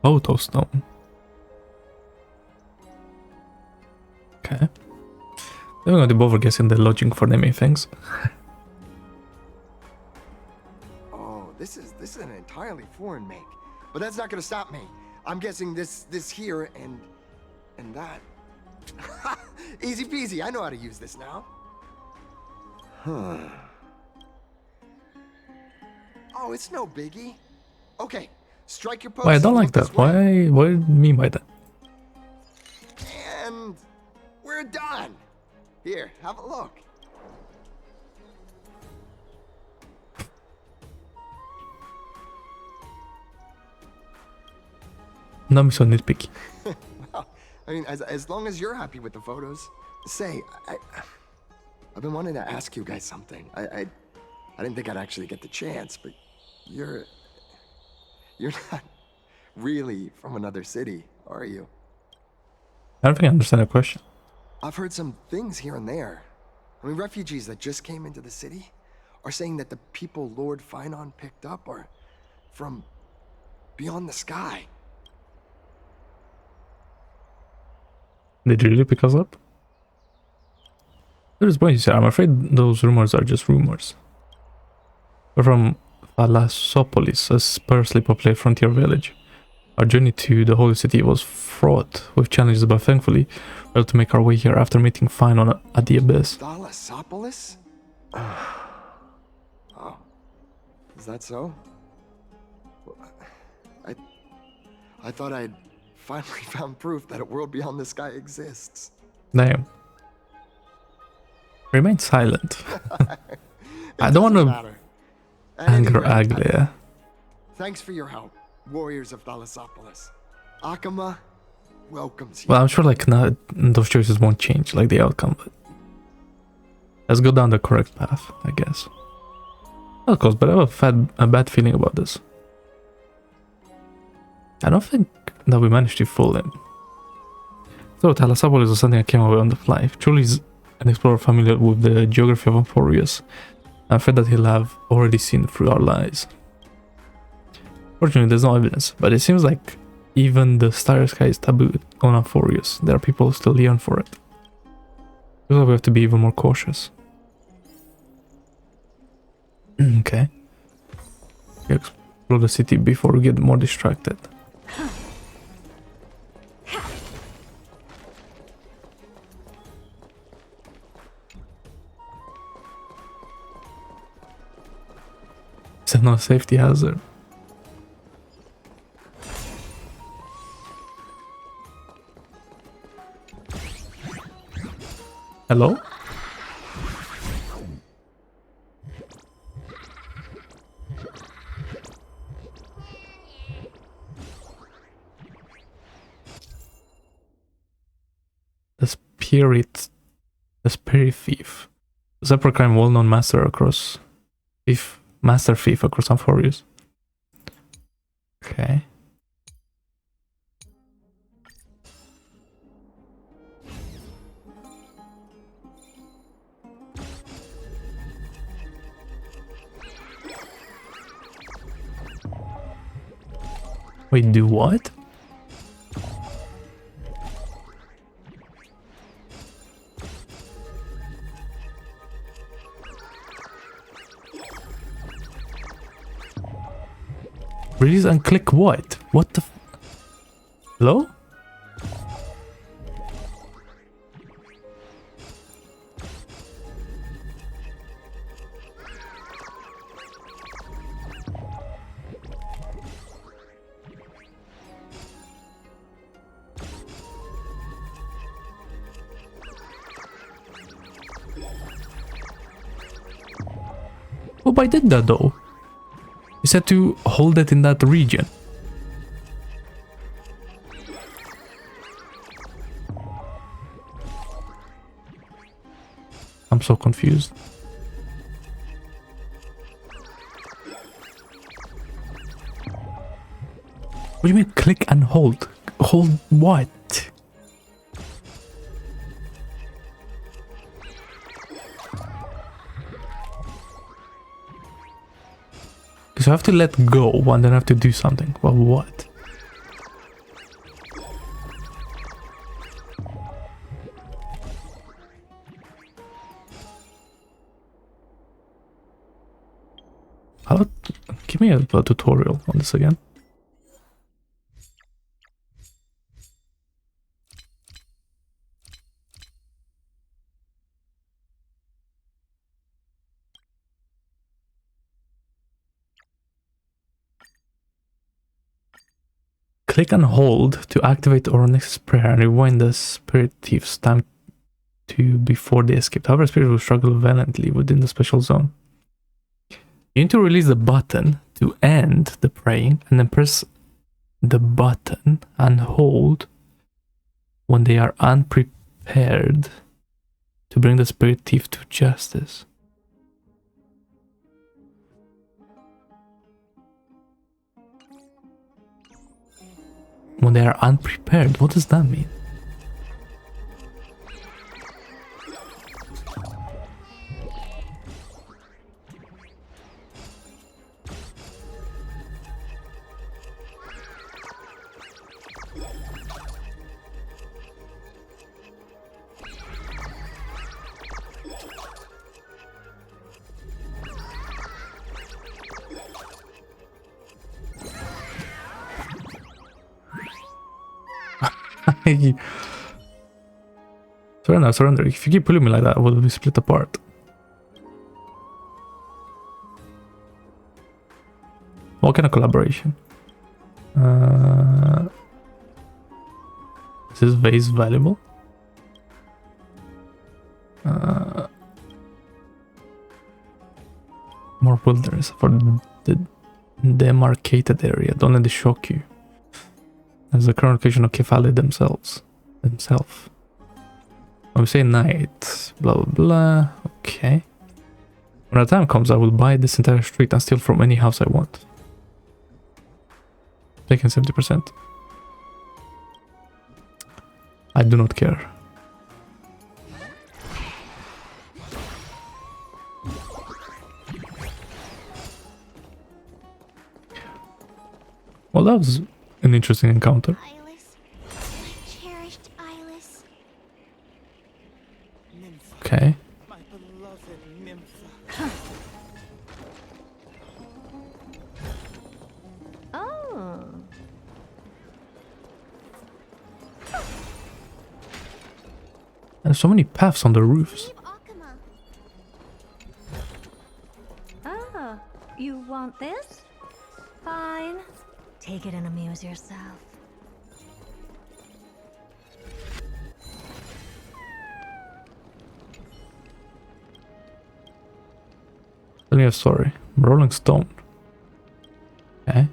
Photo stone. Okay. Then we're going to bother guessing the logic for naming things. Oh, this is an entirely foreign make, but that's not gonna stop me. I'm guessing this here and that. Easy peasy. I know how to use this now. Huh. Oh, it's no biggie. Okay, strike your pose. Why I don't like that. Why? What do you mean by that? And we're done. Here, have a look. Not be so nitpicky. Well, I mean, as long as you're happy with the photos. Say, I've been wanting to ask you guys something. I didn't think I'd actually get the chance, but you're not really from another city, are you? I don't think I understand the question. I've heard some things here and there. I mean, refugees that just came into the city are saying that the people Lord Phainon picked up are from beyond the sky. Did you really pick us up? There is point you said. I'm afraid those rumors are just rumors. We're from Thalassopolis, a sparsely populated frontier village. Our journey to the holy city was fraught with challenges, but thankfully we were able to make our way here after meeting Phainon at the Abyss. Thalassopolis? Oh, is that so? I thought I'd finally found proof that a world beyond the sky exists. Damn. Remain silent. I don't want to anger Aglaea. Thanks for your help, warriors of Thalassopolis. Okhema welcomes you. Well, I'm sure like those choices won't change like the outcome, but let's go down the correct path, I guess. Of course, but I have a bad feeling about this. I don't think that we managed to fool him. So Thalassopolis was something I came away on the fly. Truly is an explorer familiar with the geography of Amphoreus. I'm afraid that he'll have already seen through our lies. Fortunately, there's no evidence, but it seems like even the starry sky is taboo on Amphoreus. There are people who still yearn for it. So we have to be even more cautious. Okay. We explore the city before we get more distracted. Is that not a safety hazard? Hello? The spirit thief. Separate crime, well-known master across master thief across Amphoreus. Okay. Wait, do what? Release and click what? What the Hello? Hope I did that though. You said to hold it in that region. I'm so confused. What do you mean click and hold? Hold what? Because I have to let go and then I have to do something. Well, what? Give me a tutorial on this again. Click and hold to activate Oronyx's prayer and rewind the spirit thief's time to before they escaped. However, spirit will struggle violently within the special zone. You need to release the button to end the praying and then press the button and hold when they are unprepared to bring the spirit thief to justice. When they are unprepared, what does that mean? Surrender, surrender. If you keep pulling me like that, we'll be split apart. What kind of collaboration? Is this vase valuable? More wilderness for the demarcated area. Don't let it shock you. As the current location of Kefali themselves. When we say night, blah blah blah. Okay. When the time comes, I will buy this entire street and steal from any house I want. Taking 70%. I do not care. Well, that was an interesting encounter. Okay. Oh. There's so many paths on the roofs. Oh, you want this? Fine. Take it and amuse yourself. Tell me a story. Rolling Stone. Okay.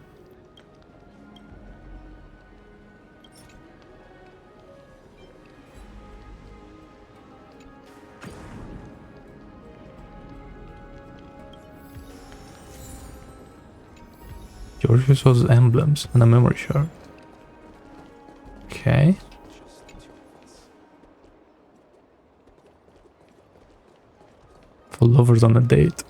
Chrysos emblems and a memory shard. Okay. For lovers on a date.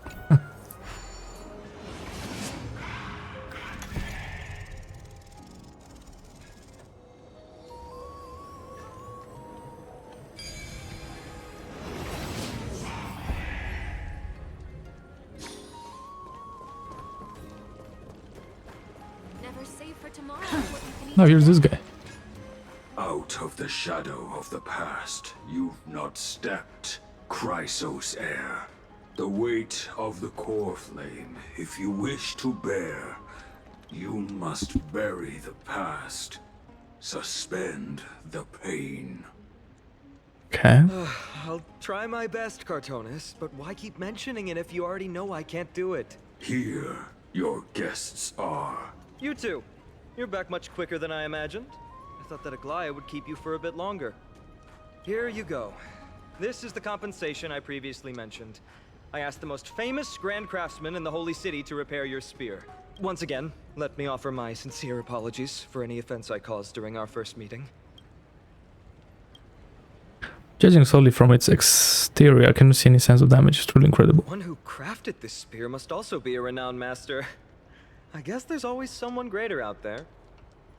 Now here's this guy. Out of the shadow of the past, you've not stepped, Chrysos Heir. The weight of the Coreflame, if you wish to bear, you must bury the past. Suspend the pain. Okay. I'll try my best, Cartonis, but why keep mentioning it if you already know I can't do it? Here, your guests are. You two. You're back much quicker than I imagined. I thought that Aglaea would keep you for a bit longer. Here you go. This is the compensation I previously mentioned. I asked the most famous Grand Craftsman in the Holy City to repair your spear. Once again, let me offer my sincere apologies for any offense I caused during our first meeting. Judging solely from its exterior, I cannot see any signs of damage. It's truly incredible. The one who crafted this spear must also be a renowned master. I guess there's always someone greater out there.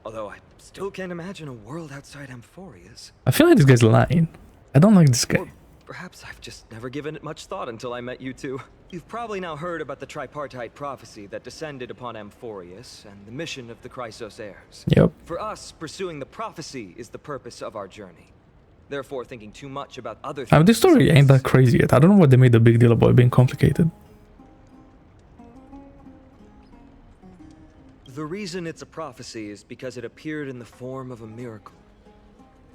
Although I still can't imagine a world outside Amphoreus. I feel like this guy's lying. I don't like this guy. Or perhaps I've just never given it much thought until I met you two. You've probably now heard about the tripartite prophecy that descended upon Amphoreus and the mission of the Chrysos Heirs. Yep. For us, pursuing the prophecy is the purpose of our journey. Therefore, thinking too much about other things... This story ain't that crazy yet. I don't know why they made a big deal about it being complicated. The reason it's a prophecy is because it appeared in the form of a miracle.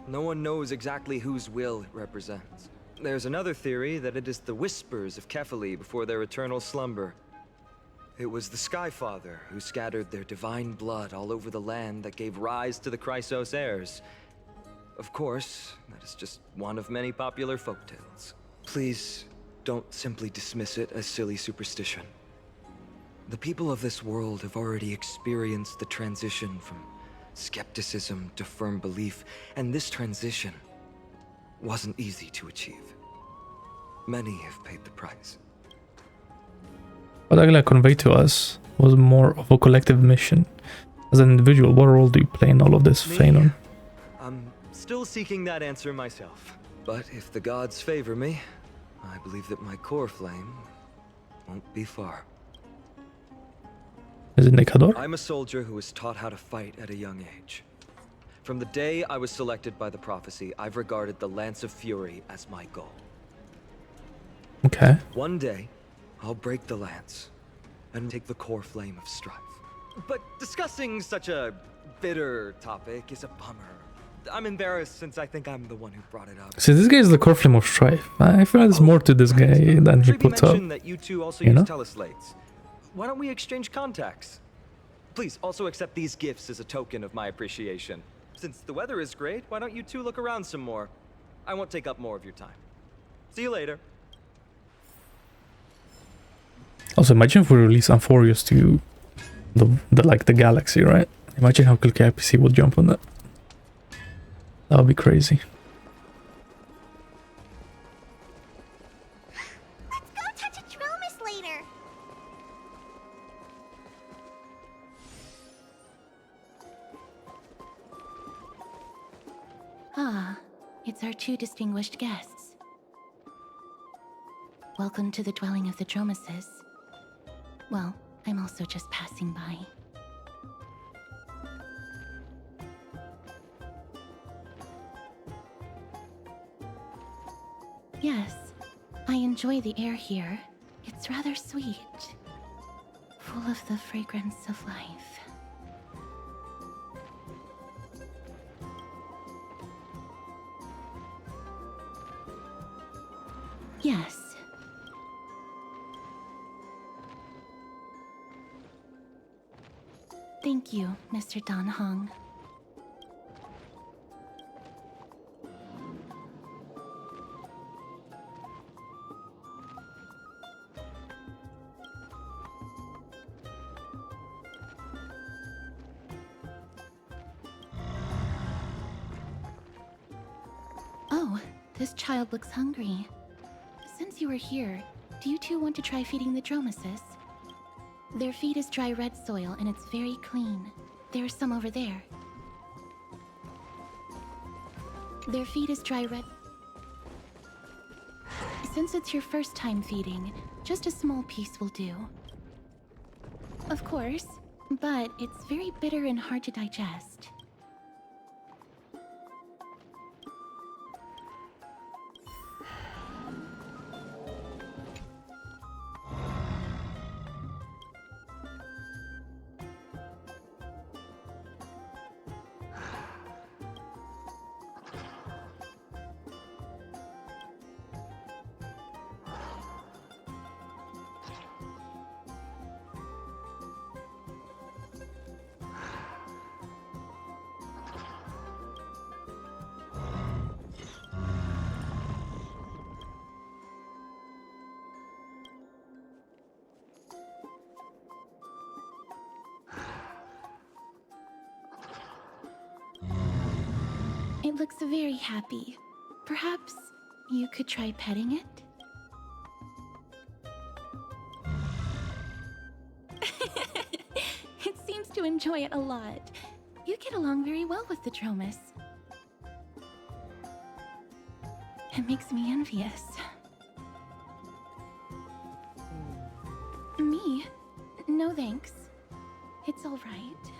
No one knows exactly whose will it represents. There's another theory that it is the whispers of Kefali before their eternal slumber. It was the Skyfather who scattered their divine blood all over the land that gave rise to the Chrysos Heirs. Of course, that is just one of many popular folktales. Please, don't simply dismiss it as silly superstition. The people of this world have already experienced the transition from skepticism to firm belief, and this transition wasn't easy to achieve. Many have paid the price. What Aglaea conveyed to us was more of a collective mission. As an individual, what role do you play in all of this, Phainon? I'm still seeking that answer myself. But if the gods favor me, I believe that my Coreflame won't be far. Is it Nikador? I'm a soldier who was taught how to fight at a young age. From the day I was selected by the prophecy, I've regarded the Lance of Fury as my goal. Okay. One day, I'll break the lance and take the Coreflame of Strife. But discussing such a bitter topic is a bummer. I'm embarrassed since I think I'm the one who brought it up. See, this guy is the Coreflame of Strife. I feel there's more to this guy than he puts up. That you two also You use know? teleslates. Why don't we exchange contacts? Please also accept these gifts as a token of my appreciation. Since the weather is great, why don't you two look around some more? I won't take up more of your time. See you later. Also, imagine if we release Amphoreus to the galaxy, right? Imagine how quickly IPC would jump on that. That would be crazy. Let's go touch a Tromus later. Ah, it's our two distinguished guests. Welcome to the dwelling of the Dromuses. Well, I'm also just passing by. Yes, I enjoy the air here. It's rather sweet, full of the fragrance of life. Yes. Thank you, Mr. Dan Hong. Oh, this child looks hungry. Since you are here, do you two want to try feeding the Dromuses? Their feed is dry red soil and it's very clean. There's some over there. Their feed is dry red. Since it's your first time feeding, just a small piece will do. Of course, but it's very bitter and hard to digest. It looks very happy. Perhaps you could try petting it? It seems to enjoy it a lot. You get along very well with the Dromus. It makes me envious. Me? No thanks. It's all right.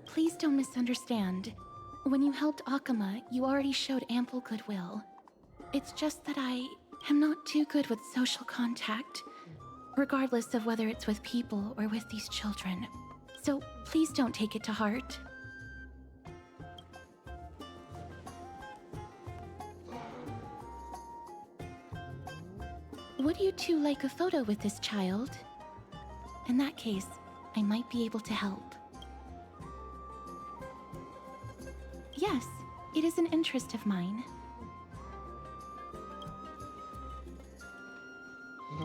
Please don't misunderstand. When you helped Okhema, you already showed ample goodwill. It's just that I am not too good with social contact, regardless of whether it's with people or with these children. So please don't take it to heart. Would you two like a photo with this child? In that case, I might be able to help. Yes, it is an interest of mine.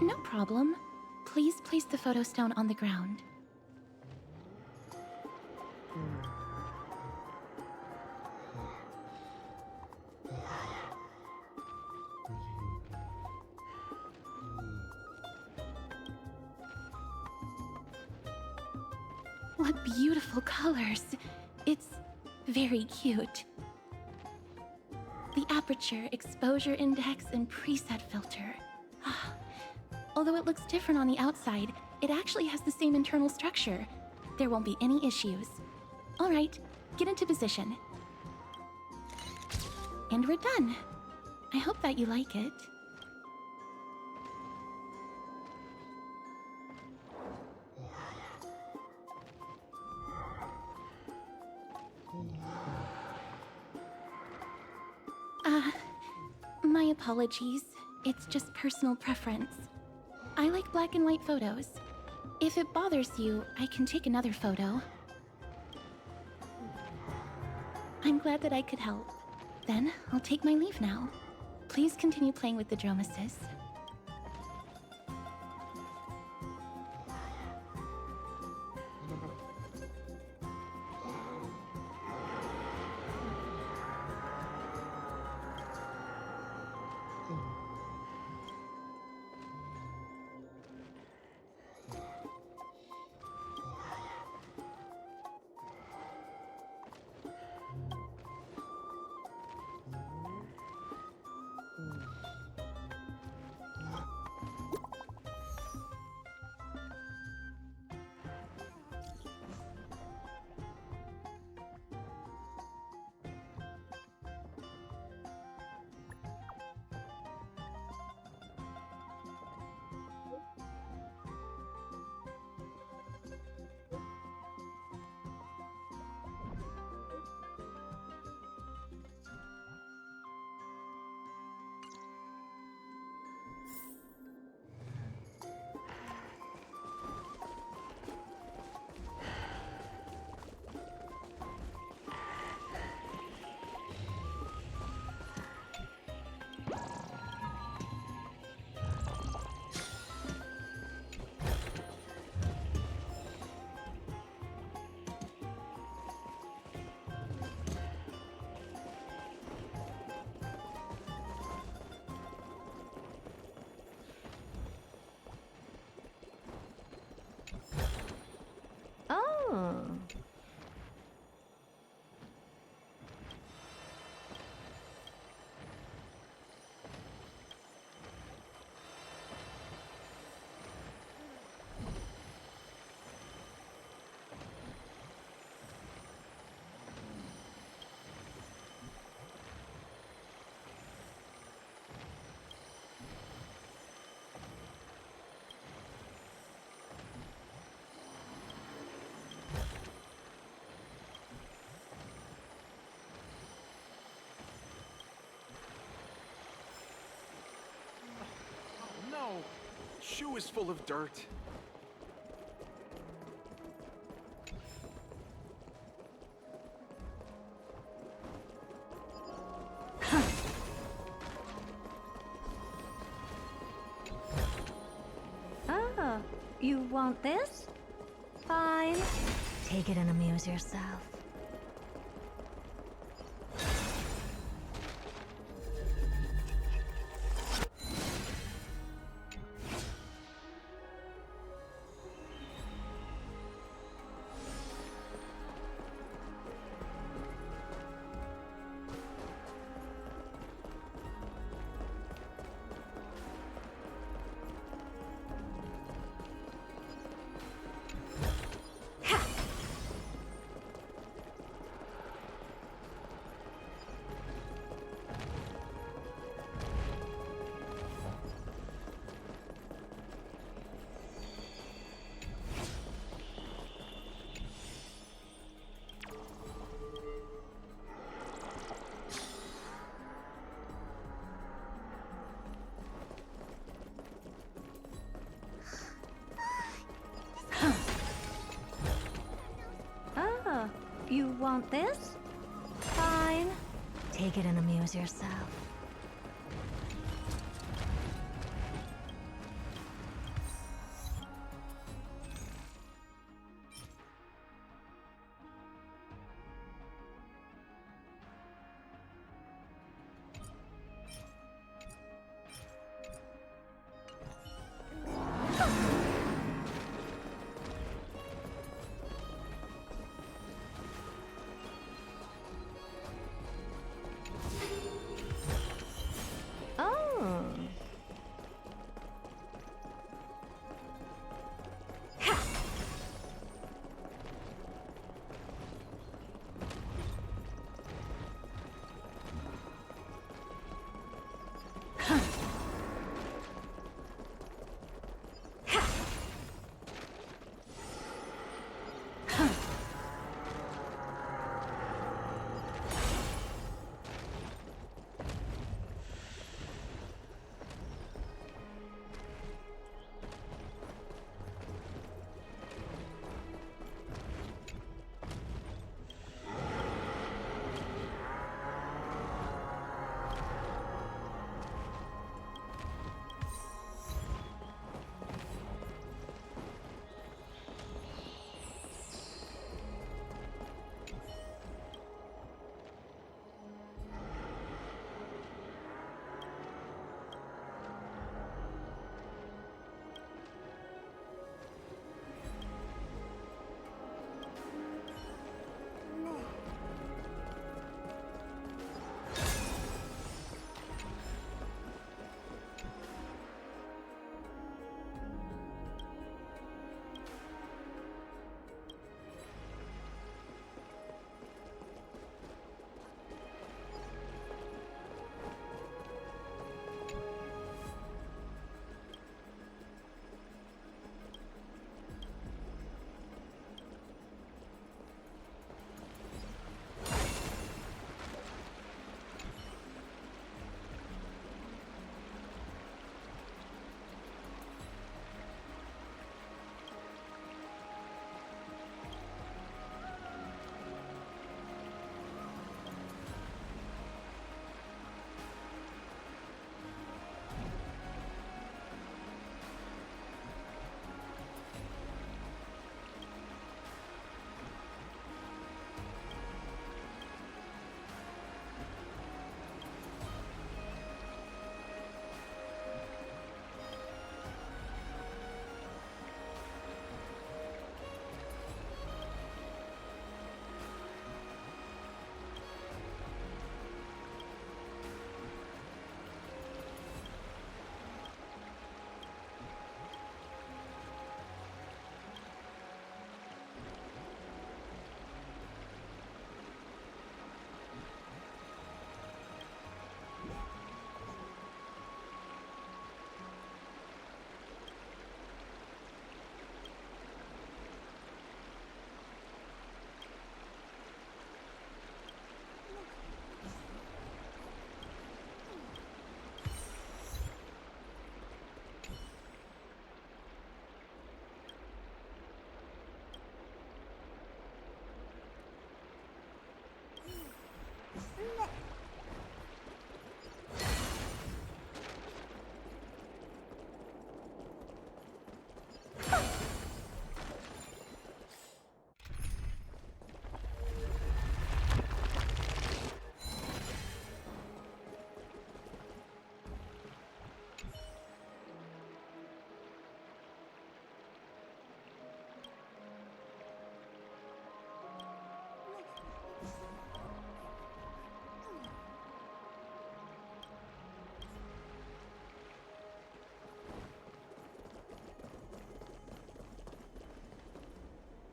No problem. Please place the photo stone on the ground. What beautiful colors! It's very cute. The aperture, exposure index, and preset filter. Although it looks different on the outside, it actually has the same internal structure. There won't be any issues. Alright, get into position. And we're done. I hope that you like it. My apologies. It's just personal preference. I like black and white photos. If it bothers you, I can take another photo. I'm glad that I could help. Then, I'll take my leave now. Please continue playing with the Dromesis. Shoe is full of dirt. Oh, you want this? Fine. Take it and amuse yourself. want this? Fine. Take it and amuse yourself.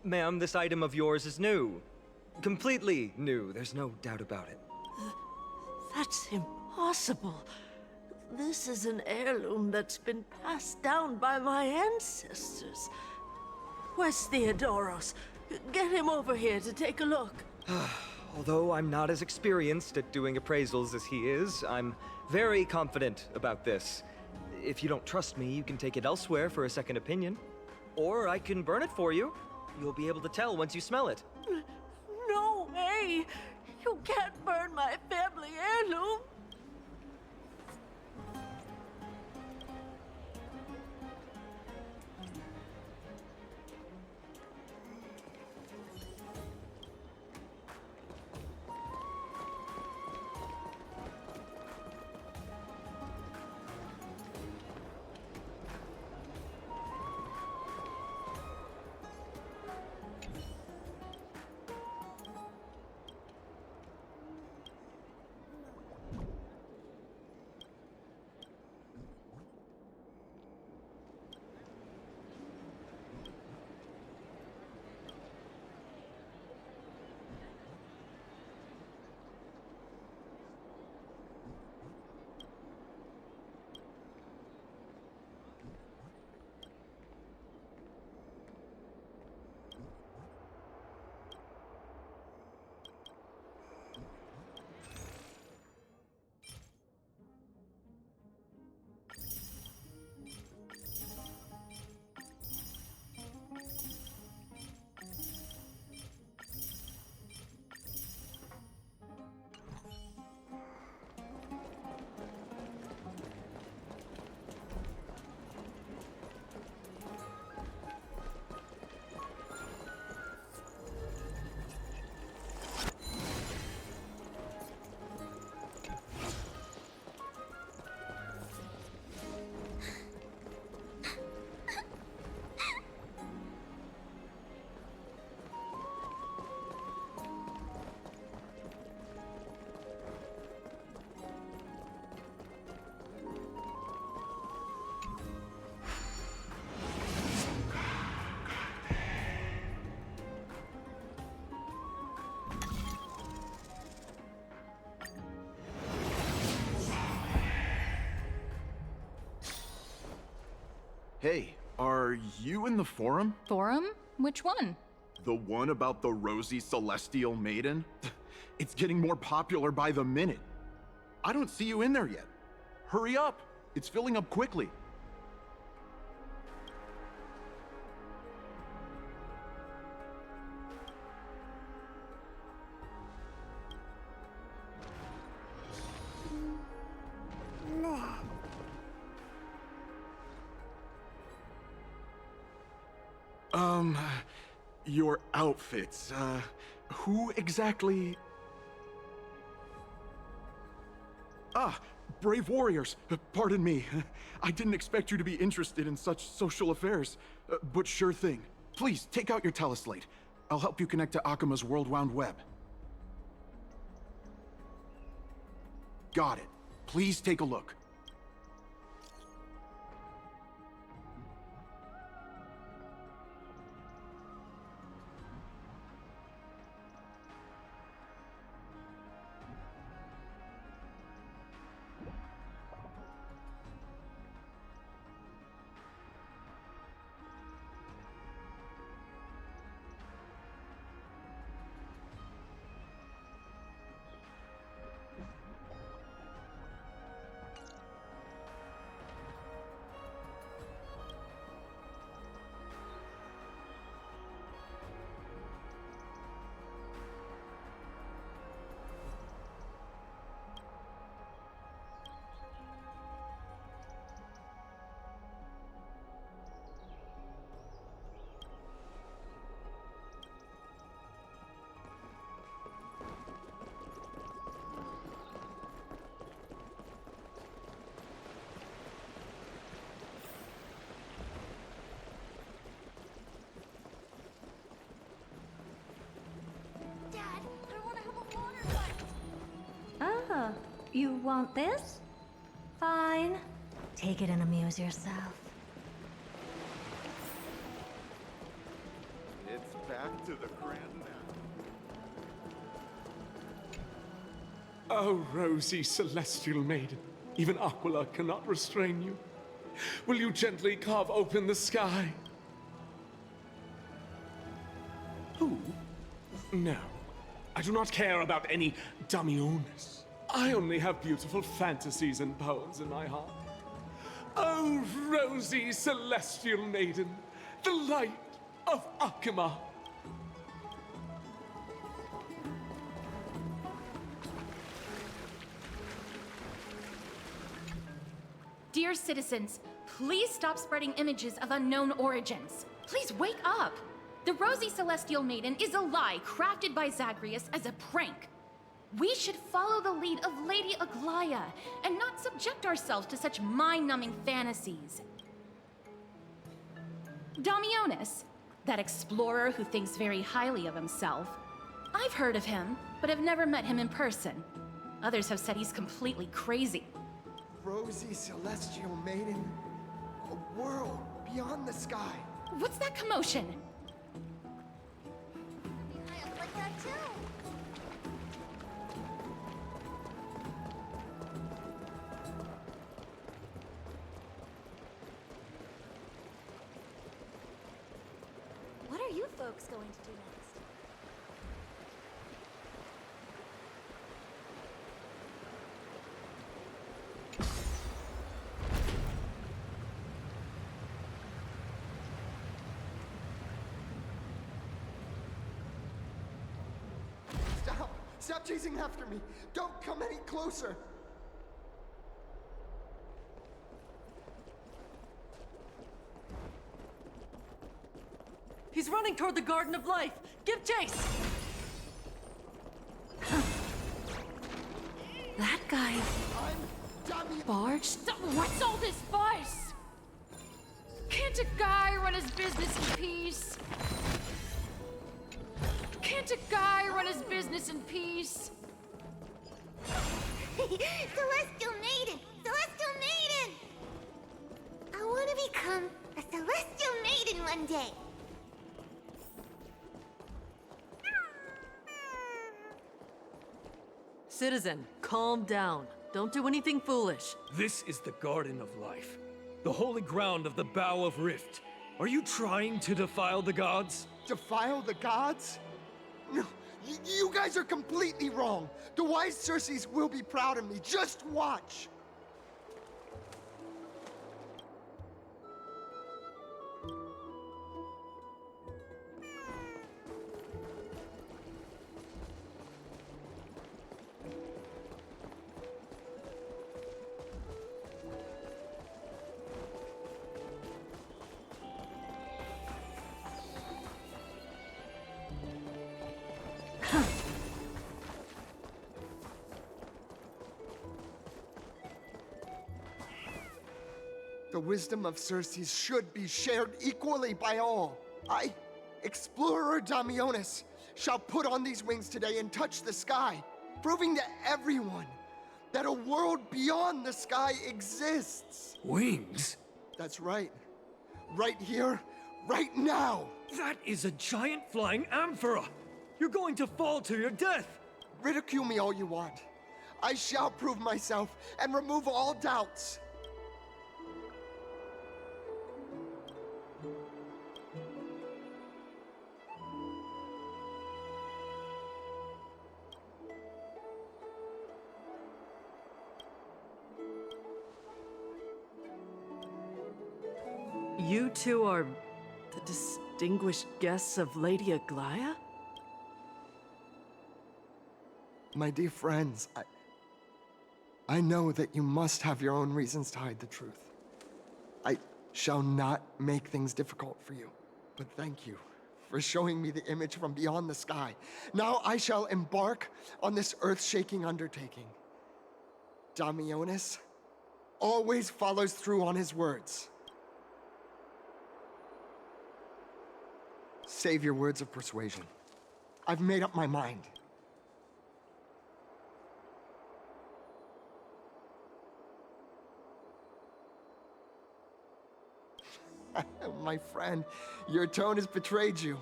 Ma'am, this item of yours is new. Completely new, there's no doubt about it. That's impossible. This is an heirloom that's been passed down by my ancestors. Where's Theodoros? Get him over here to take a look. Although I'm not as experienced at doing appraisals as he is, I'm very confident about this. If you don't trust me, you can take it elsewhere for a second opinion. Or I can burn it for you. You'll be able to tell once you smell it. No way! away! You can't burn my family heirloom! Hey, are you in the forum? Forum? Which one? The one about the rosy celestial maiden? It's getting more popular by the minute. I don't see you in there yet. Hurry up! It's filling up quickly. Your outfits, who exactly? Ah, brave warriors, pardon me. I didn't expect you to be interested in such social affairs, but sure thing. Please, take out your teleslate. I'll help you connect to Okhema's world-wound web. Got it. Please take a look. Ah, you want this? Fine. Take it and amuse yourself. It's back to the grand Oh, rosy celestial maiden, even Aquila cannot restrain you. Will you gently carve open the sky? Who? No, I do not care about any Damionis. I only have beautiful fantasies and poems in my heart. Oh, rosy celestial maiden, the light of Okhema. Dear citizens, please stop spreading images of unknown origins. Please wake up! The Rosy Celestial Maiden is a lie crafted by Zagreus as a prank. We should follow the lead of Lady Aglaea and not subject ourselves to such mind-numbing fantasies. Damionis, that explorer who thinks very highly of himself. I've heard of him, but have never met him in person. Others have said he's completely crazy. Rosy Celestial Maiden, a world beyond the sky. What's that commotion? I look like that too. What are you folks going to do next? Stop! Stop chasing after me! Don't come any closer! He's running toward the Garden of Life! Give chase! That guy... barged? What's all this fuss? Can't a guy run his business in peace? Can't a guy run his business in peace? Celestial Maiden! Celestial Maiden! I want to become a Celestial Maiden one day. Citizen, calm down. Don't do anything foolish. This is the Garden of Life, the holy ground of the Bow of Rift. Are you trying to defile the gods? Defile the gods? No, you guys are completely wrong. The wise Circes will be proud of me. Just watch. The wisdom of Circes should be shared equally by all. I, Explorer Damionis, shall put on these wings today and touch the sky, proving to everyone that a world beyond the sky exists. Wings? That's right. Right here, right now. That is a giant flying amphora! You're going to fall to your death! Ridicule me all you want. I shall prove myself and remove all doubts. You two are the distinguished guests of Lady Aglaea? My dear friends, I know that you must have your own reasons to hide the truth. I shall not make things difficult for you, but thank you for showing me the image from beyond the sky. Now I shall embark on this earth-shaking undertaking. Damionis always follows through on his words. Save your words of persuasion. I've made up my mind. My friend, your tone has betrayed you.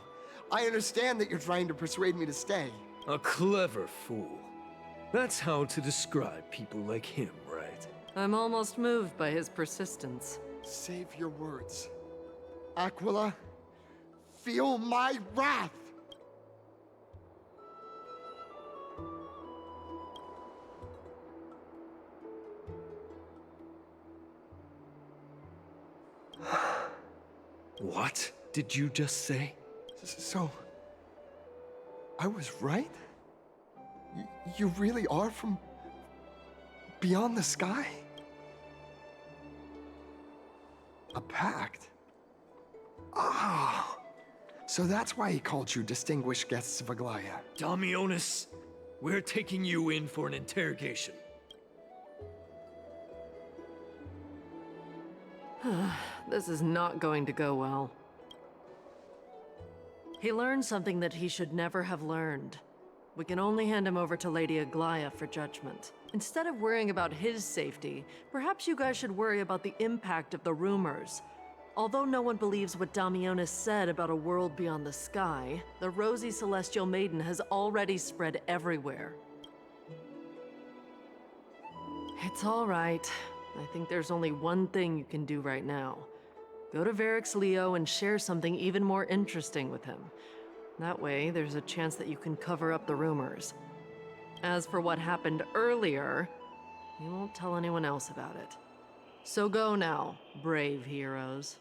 I understand that you're trying to persuade me to stay. A clever fool. That's how to describe people like him, right? I'm almost moved by his persistence. Save your words. Aquila, feel my wrath! What did you just say? So, I was right? You really are from beyond the sky? A pact? Ah! So that's why he called you distinguished guests of Aglaea. Damionis, we're taking you in for an interrogation. This is not going to go well. He learned something that he should never have learned. We can only hand him over to Lady Aglaea for judgment. Instead of worrying about his safety, perhaps you guys should worry about the impact of the rumors. Although no one believes what Damionis said about a world beyond the sky, the rosy celestial maiden has already spread everywhere. It's all right. I think there's only one thing you can do right now. Go to Varix Leo and share something even more interesting with him. That way, there's a chance that you can cover up the rumors. As for what happened earlier, you won't tell anyone else about it. So go now, brave heroes.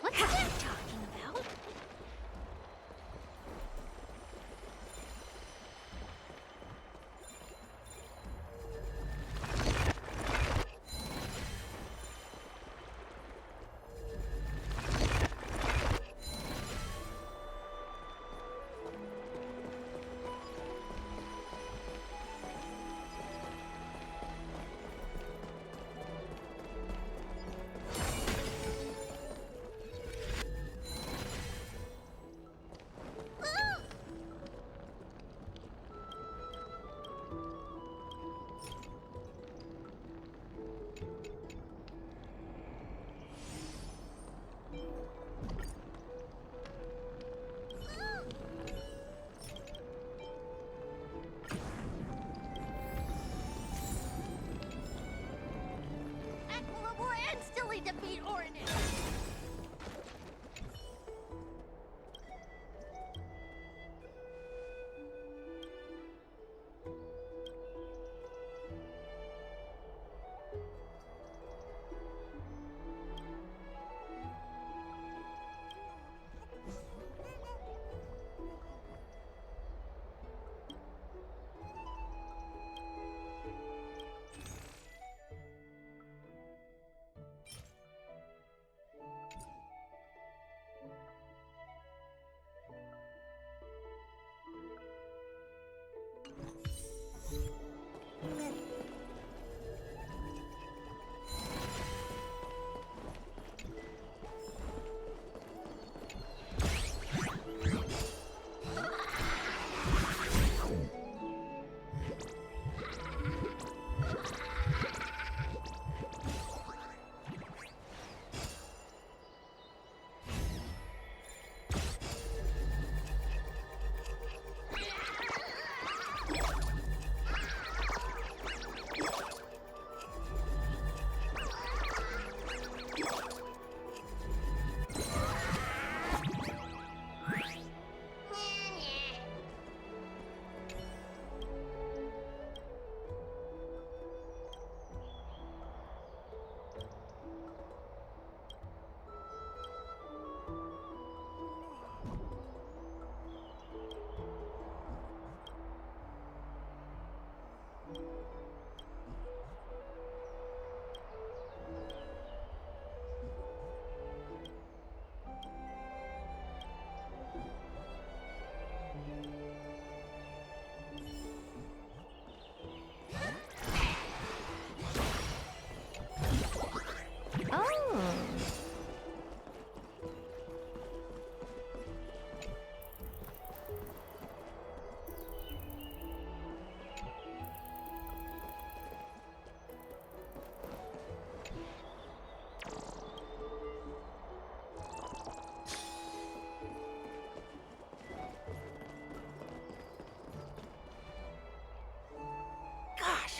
What's that talking about? Defeat Oronyx!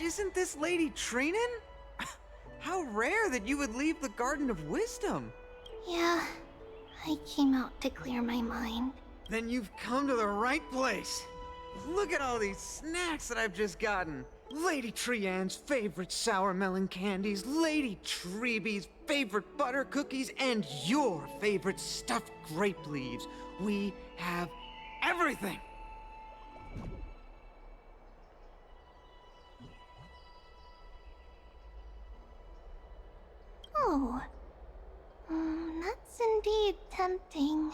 Isn't this Lady Trainan? How rare that you would leave the Garden of Wisdom. Yeah, I came out to clear my mind. Then you've come to the right place. Look at all these snacks that I've just gotten. Lady Trian's favorite sour melon candies, Lady Tribbie's favorite butter cookies, and your favorite stuffed grape leaves. We have everything. Oh, that's indeed tempting.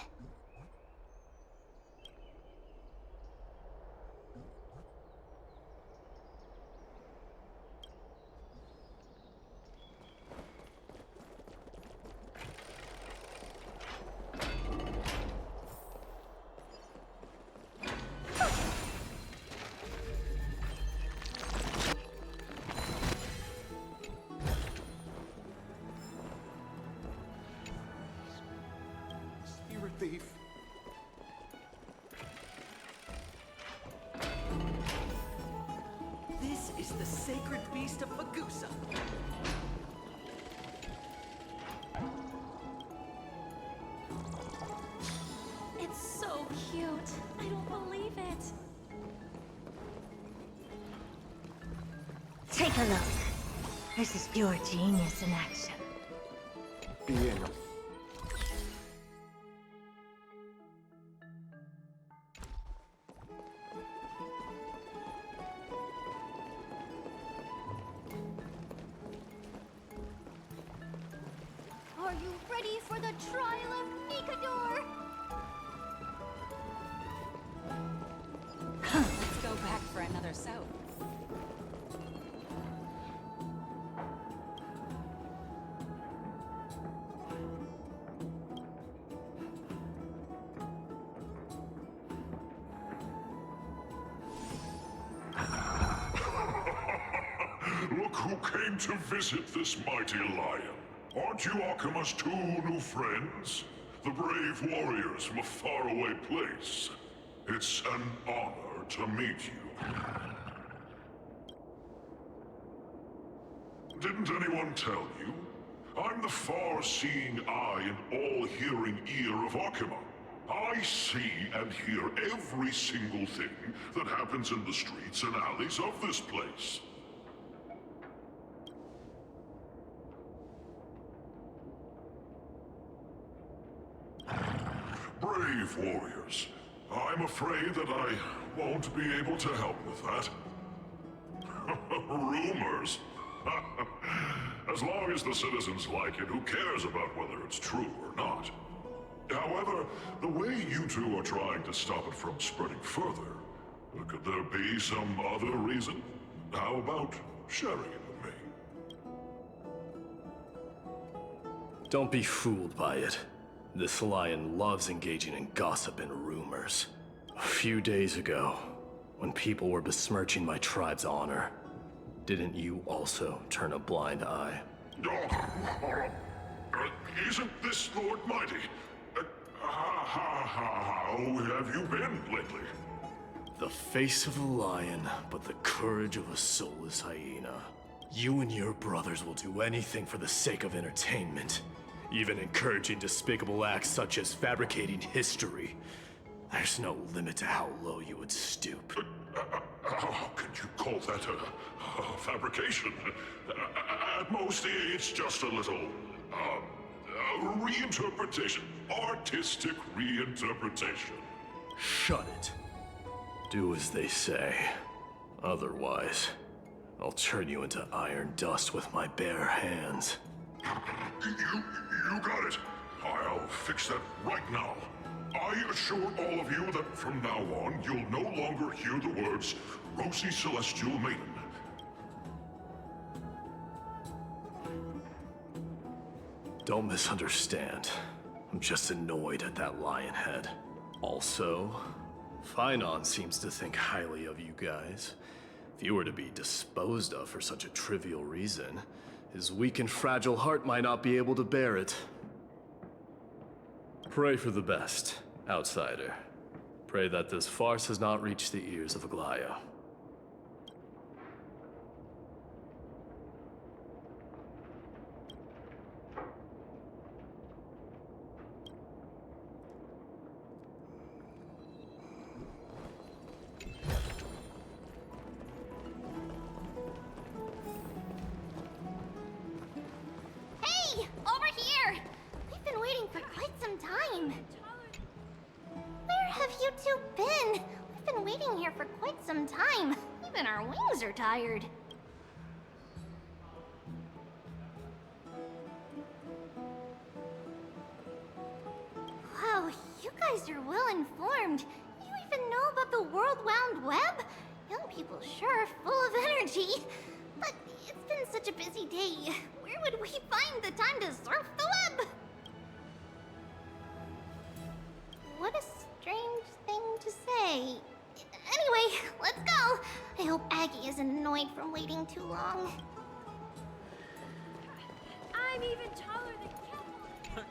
Thief. This is the sacred beast of Magusa. It's so cute. I don't believe it. Take a look. This is pure genius in action. Bien. Are you ready for the trial of Nikador? Let's go back for another soap. Look who came to visit this mighty lion. Aren't you Okhema's two new friends? The brave warriors from a faraway place. It's an honor to meet you. Didn't anyone tell you? I'm the far-seeing eye and all-hearing ear of Okhema. I see and hear every single thing that happens in the streets and alleys of this place. Brave warriors, I'm afraid that I won't be able to help with that. Rumors? As long as the citizens like it, who cares about whether it's true or not? However, the way you two are trying to stop it from spreading further, could there be some other reason? How about sharing it with me? Don't be fooled by it. This lion loves engaging in gossip and rumors. A few days ago, when people were besmirching my tribe's honor, didn't you also turn a blind eye? Isn't this Lord Mighty? How have you been lately? The face of a lion, but the courage of a soulless hyena. You and your brothers will do anything for the sake of entertainment, even encouraging despicable acts such as fabricating history. There's no limit to how low you would stoop. How could you call that a fabrication? At most, it's just a little, reinterpretation. Artistic reinterpretation. Shut it. Do as they say. Otherwise, I'll turn you into iron dust with my bare hands. You got it. I'll fix that right now. I assure all of you that from now on, you'll no longer hear the words Rosy Celestial Maiden. Don't misunderstand. I'm just annoyed at that lion head. Also, Phainon seems to think highly of you guys. If you were to be disposed of for such a trivial reason, his weak and fragile heart might not be able to bear it. Pray for the best, outsider. Pray that this farce has not reached the ears of Aglaea. time! Where have you two been? We've been waiting here for quite some time. Even our wings are tired. Wow, you guys are well informed. You even know about the World Wound Web? Young people sure are full of energy. But it's been such a busy day. Where would we find the time to surf the web? What a strange thing to say. Anyway, let's go. I hope Aggie isn't annoyed from waiting too long. I'm even taller than Kevin.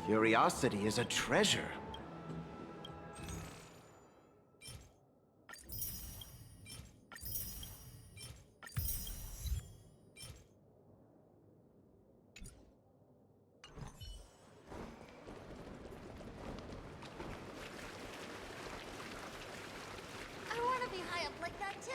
Curiosity is a treasure. I want to be high up like that too.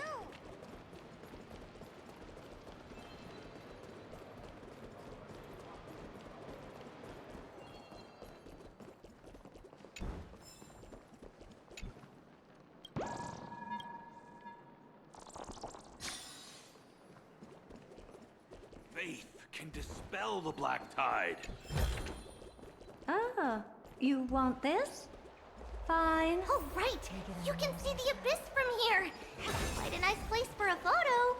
Faith can dispel the black tide. Ah, you want this? Fine. Oh, right! You can see the abyss from here! Quite a nice place for a photo!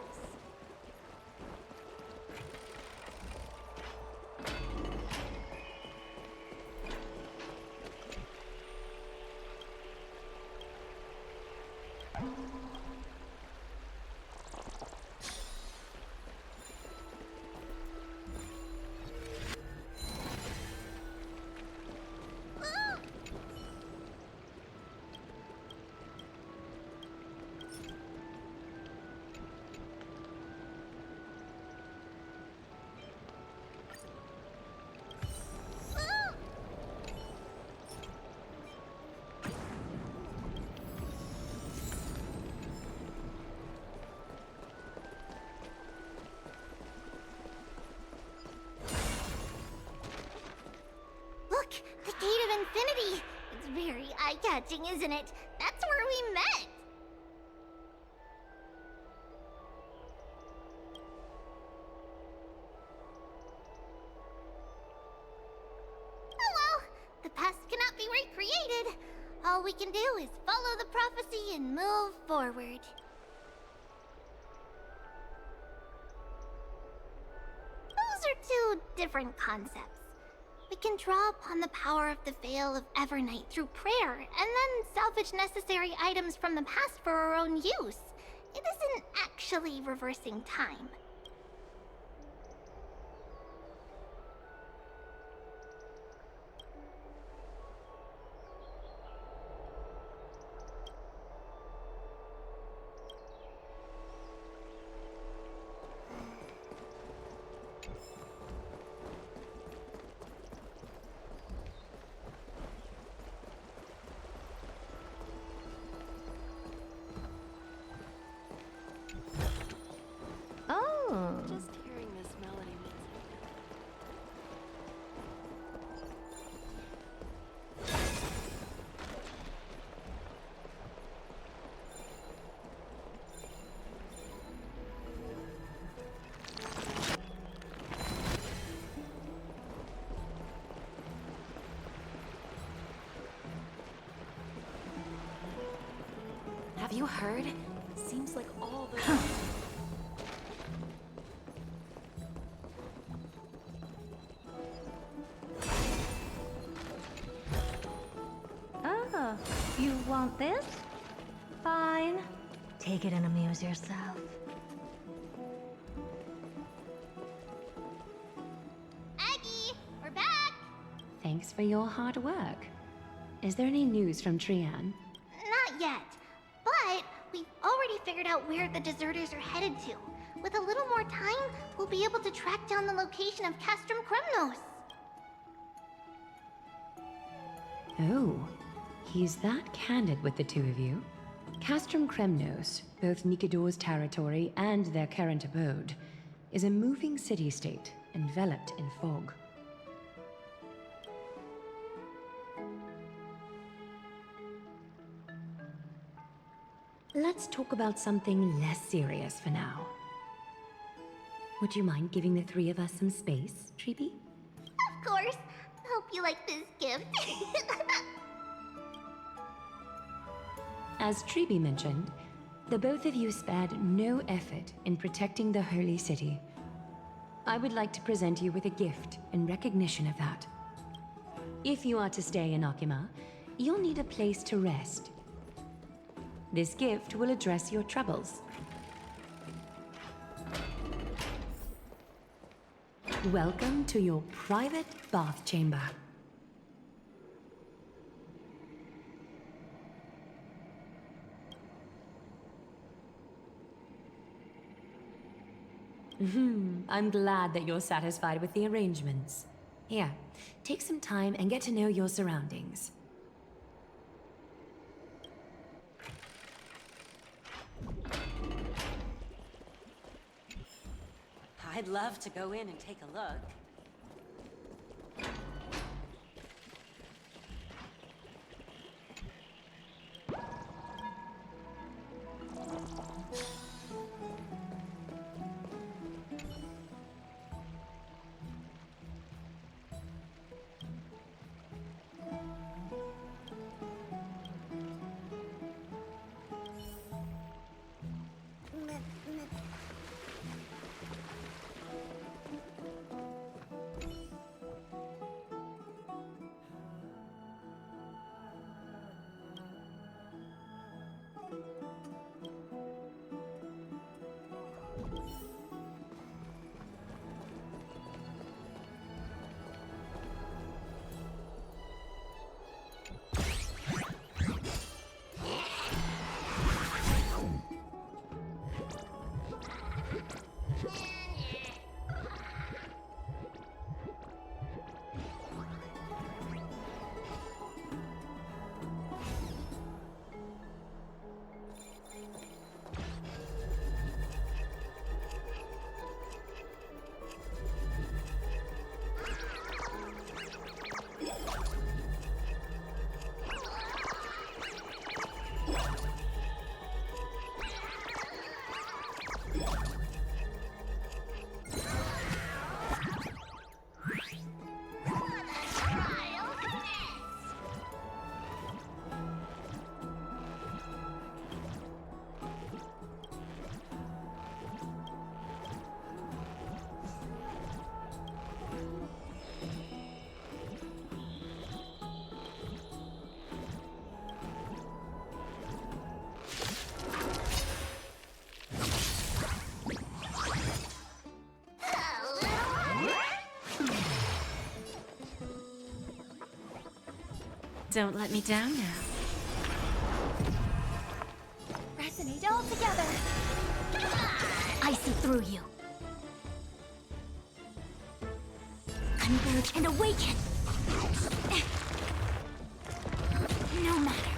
Look! The Gate of Infinity! It's very eye-catching, isn't it? That's where we met! Oh well, the past cannot be recreated. All we can do is follow the prophecy and move forward. Those are two different concepts. We can draw upon the power of the Veil of Evernight through prayer, and then salvage necessary items from the past for our own use. It isn't actually reversing time. Oh. Just hearing this melody Have you heard? Seems like all the... Want this? Fine. Take it and amuse yourself. Aggie, we're back! Thanks for your hard work. Is there any news from Trian? Not yet, but we've already figured out where the deserters are headed to. With a little more time, we'll be able to track down the location of Castrum Kremnos. Oh, he's that candid with the two of you. Castrum Kremnos, both Nikidor's territory and their current abode, is a moving city-state enveloped in fog. Let's talk about something less serious for now. Would you mind giving the three of us some space, Tribbie? Of course. Hope you like this gift. As Tribbie mentioned, the both of you spared no effort in protecting the holy city. I would like to present you with a gift in recognition of that. If you are to stay in Okhema, you'll need a place to rest. This gift will address your troubles. Welcome to your private bath chamber. I'm glad that you're satisfied with the arrangements. Here, take some time and get to know your surroundings. I'd love to go in and take a look. Don't let me down now. Resonate all together. I see through you. Converge and awaken. No matter.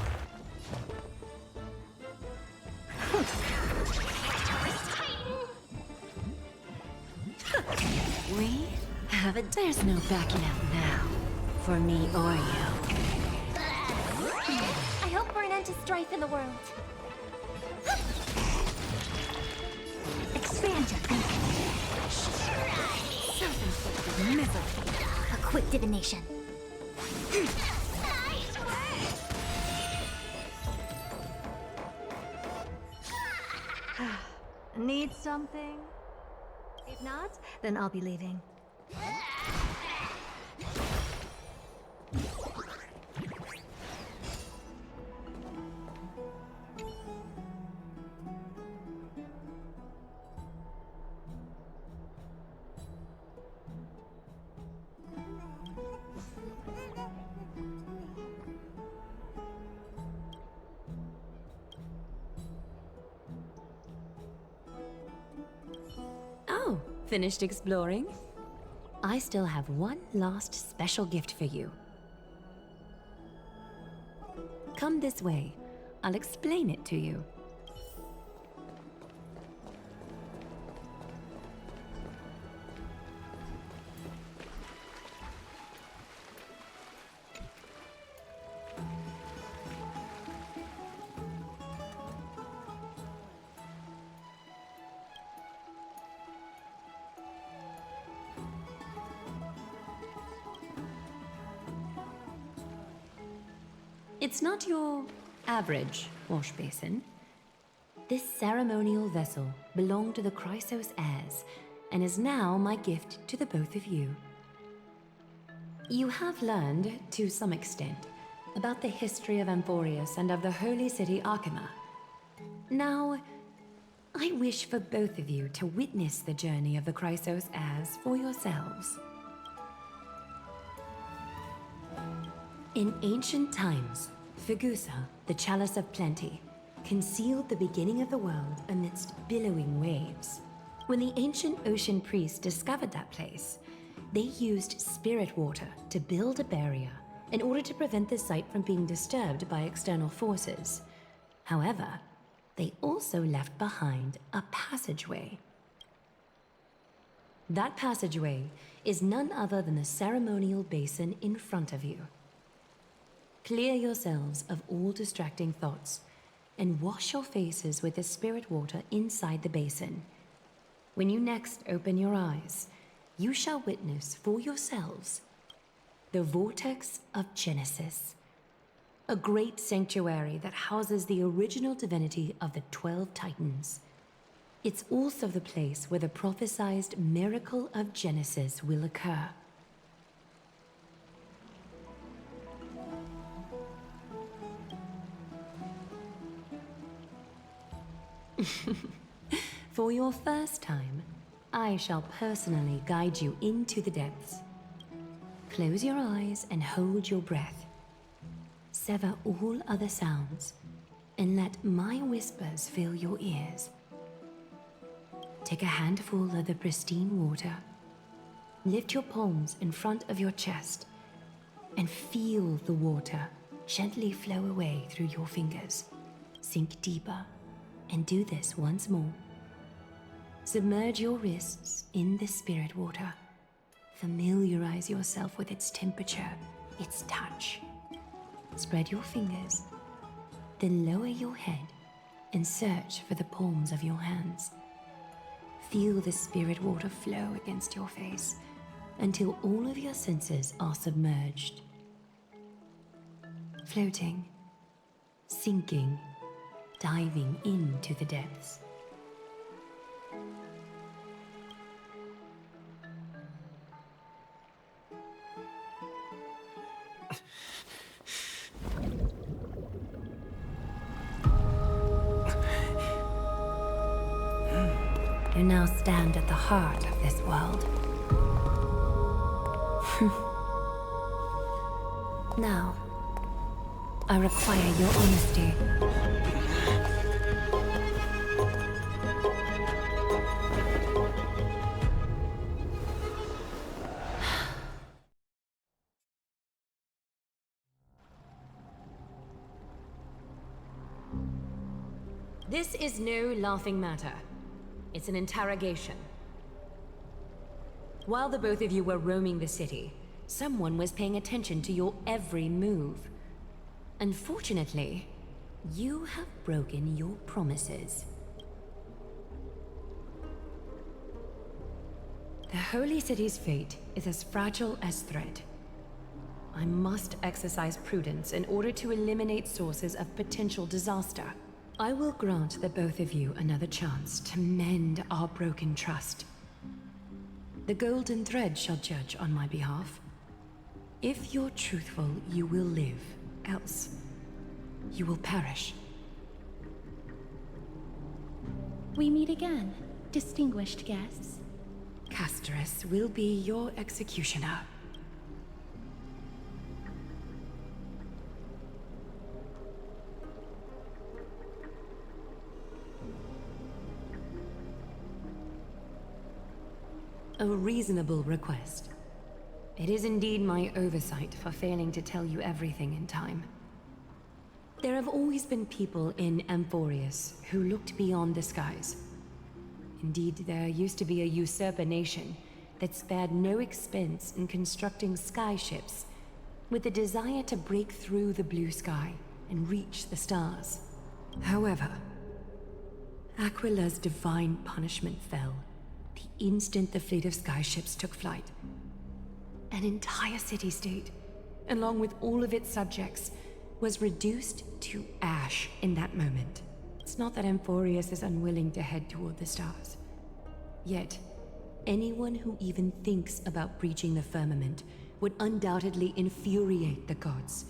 We have it. There's no backing out now, for me or you. I hope for an end to strife in the world. Expand your thinking. Self-inflicted misery. A quick divination. Need something? If not, then I'll be leaving. Finished exploring? I still have one last special gift for you. Come this way. I'll explain it to you. It's not your average wash basin. This ceremonial vessel belonged to the Chrysos Heirs and is now my gift to the both of you. You have learned, to some extent, about the history of Amphoreus and of the holy city Okhema. Now, I wish for both of you to witness the journey of the Chrysos Heirs for yourselves. In ancient times, Phagusa, the Chalice of Plenty, concealed the beginning of the world amidst billowing waves. When the ancient ocean priests discovered that place, they used spirit water to build a barrier in order to prevent the site from being disturbed by external forces. However, they also left behind a passageway. That passageway is none other than the ceremonial basin in front of you. Clear yourselves of all distracting thoughts and wash your faces with the spirit water inside the basin. When you next open your eyes, you shall witness for yourselves the Vortex of Genesis, a great sanctuary that houses the original divinity of the 12 Titans. It's also the place where the prophesied miracle of Genesis will occur. For your first time, I shall personally guide you into the depths. Close your eyes and hold your breath. Sever all other sounds and let my whispers fill your ears. Take a handful of the pristine water. Lift your palms in front of your chest and feel the water gently flow away through your fingers. Sink deeper. And do this once more. Submerge your wrists in the spirit water. Familiarize yourself with its temperature, its touch. Spread your fingers, then lower your head and search for the palms of your hands. Feel the spirit water flow against your face until all of your senses are submerged. Floating, sinking, diving into the depths. You now stand at the heart of this world. Now, I require your honesty. This is no laughing matter. It's an interrogation. While the both of you were roaming the city, someone was paying attention to your every move. Unfortunately, you have broken your promises. The Holy City's fate is as fragile as thread. I must exercise prudence in order to eliminate sources of potential disaster. I will grant the both of you another chance to mend our broken trust. The golden thread shall judge on my behalf. If you're truthful, you will live. Else, you will perish. We meet again, distinguished guests. Castrum will be your executioner. A reasonable request. It is indeed my oversight for failing to tell you everything in time. There have always been people in Amphoreus who looked beyond the skies. Indeed, there used to be a usurper nation that spared no expense in constructing skyships with the desire to break through the blue sky and reach the stars. However, Aquila's divine punishment fell the instant the fleet of skyships took flight. An entire city-state, along with all of its subjects, was reduced to ash in that moment. It's not that Amphoreus is unwilling to head toward the stars. Yet, anyone who even thinks about breaching the firmament would undoubtedly infuriate the gods,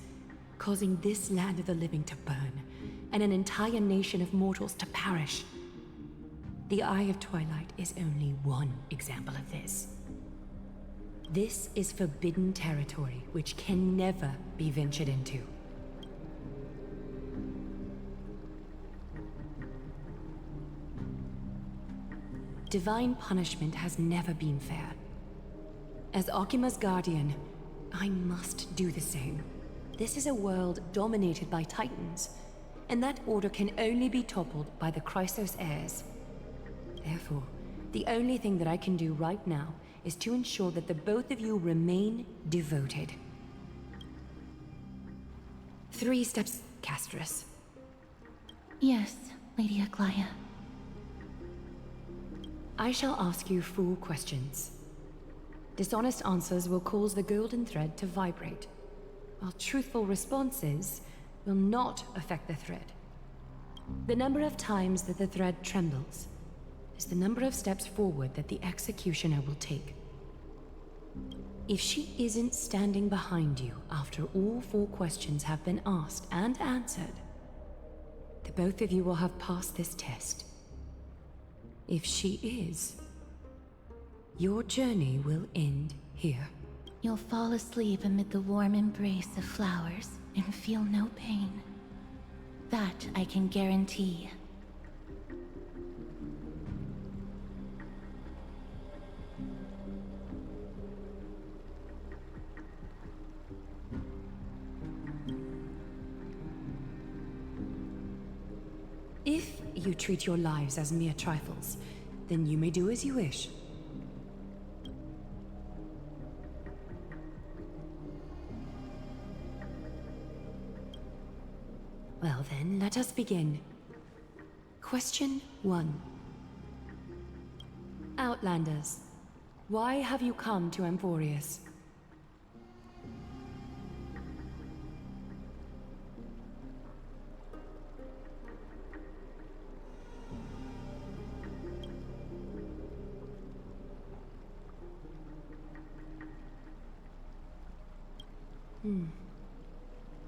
causing this land of the living to burn, and an entire nation of mortals to perish. The Eye of Twilight is only one example of this. This is forbidden territory which can never be ventured into. Divine punishment has never been fair. As Okhema's guardian, I must do the same. This is a world dominated by Titans, and that order can only be toppled by the Chrysos Heirs. Therefore, the only thing that I can do right now is to ensure that the both of you remain devoted. 3 steps, Castrus. Yes, Lady Aglaea. I shall ask you 4 questions. Dishonest answers will cause the golden thread to vibrate, while truthful responses will not affect the thread. The number of times that the thread trembles is the number of steps forward that the executioner will take. If she isn't standing behind you after all 4 questions have been asked and answered, the both of you will have passed this test. If she is, your journey will end here. You'll fall asleep amid the warm embrace of flowers and feel no pain. That I can guarantee. If you treat your lives as mere trifles, then you may do as you wish. Well then, let us begin. Question 1. Outlanders, why have you come to Amphoreus?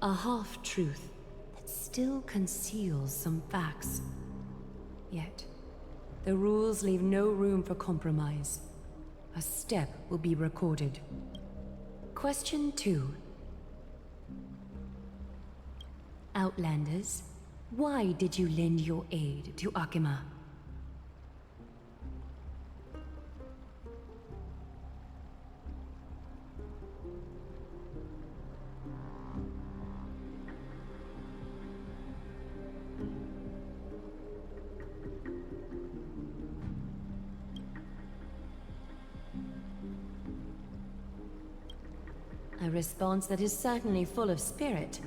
A half-truth that still conceals some facts. Yet, the rules leave no room for compromise. A step will be recorded. Question 2. Outlanders, why did you lend your aid to Okhema? A response that is certainly full of spirit,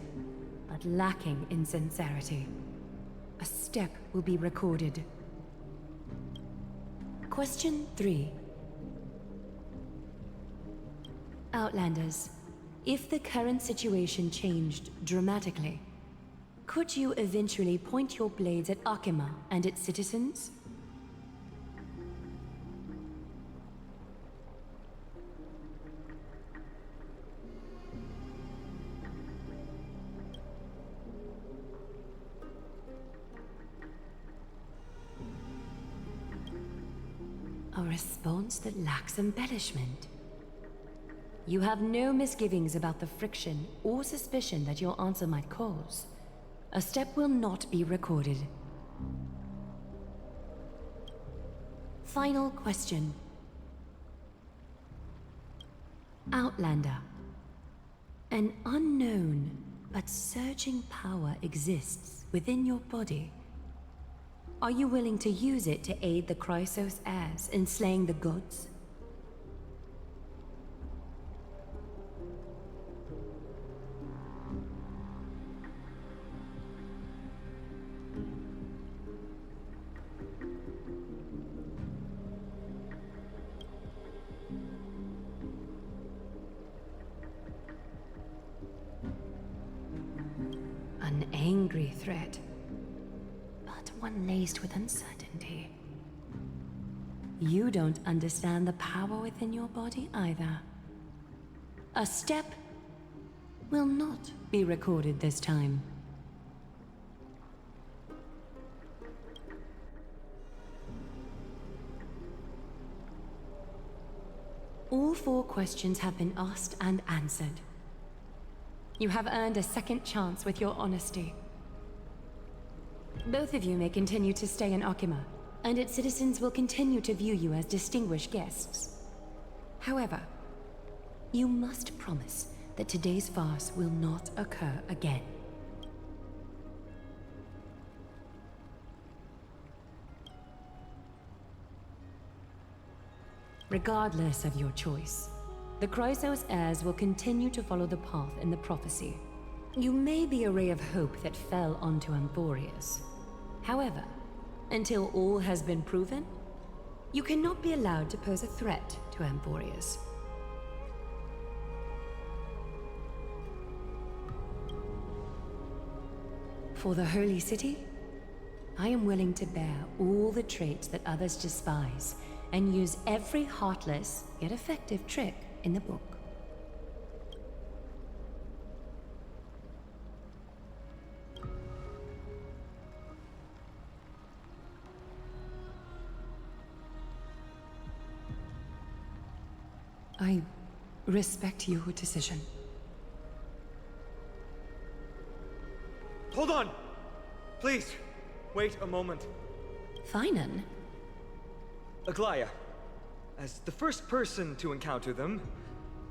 but lacking in sincerity. A step will be recorded. Question 3. Outlanders, if the current situation changed dramatically, could you eventually point your blades at Okhema and its citizens? A response that lacks embellishment. You have no misgivings about the friction or suspicion that your answer might cause. A step will not be recorded. Final question. Outlander. An unknown but surging power exists within your body. Are you willing to use it to aid the Chrysos Heirs in slaying the gods? An angry threat, but one laced with uncertainty. You don't understand the power within your body either. A step will not be recorded this time. All 4 questions have been asked and answered. You have earned a second chance with your honesty. Both of you may continue to stay in Okhema, and its citizens will continue to view you as distinguished guests. However, you must promise that today's farce will not occur again. Regardless of your choice, the Chrysos Heirs will continue to follow the path in the prophecy. You may be a ray of hope that fell onto Amphoreus. However, until all has been proven, you cannot be allowed to pose a threat to Amphoreus. For the Holy City, I am willing to bear all the traits that others despise and use every heartless yet effective trick in the book. I respect your decision. Hold on! Please, wait a moment. Phainon? Aglaea, as the first person to encounter them,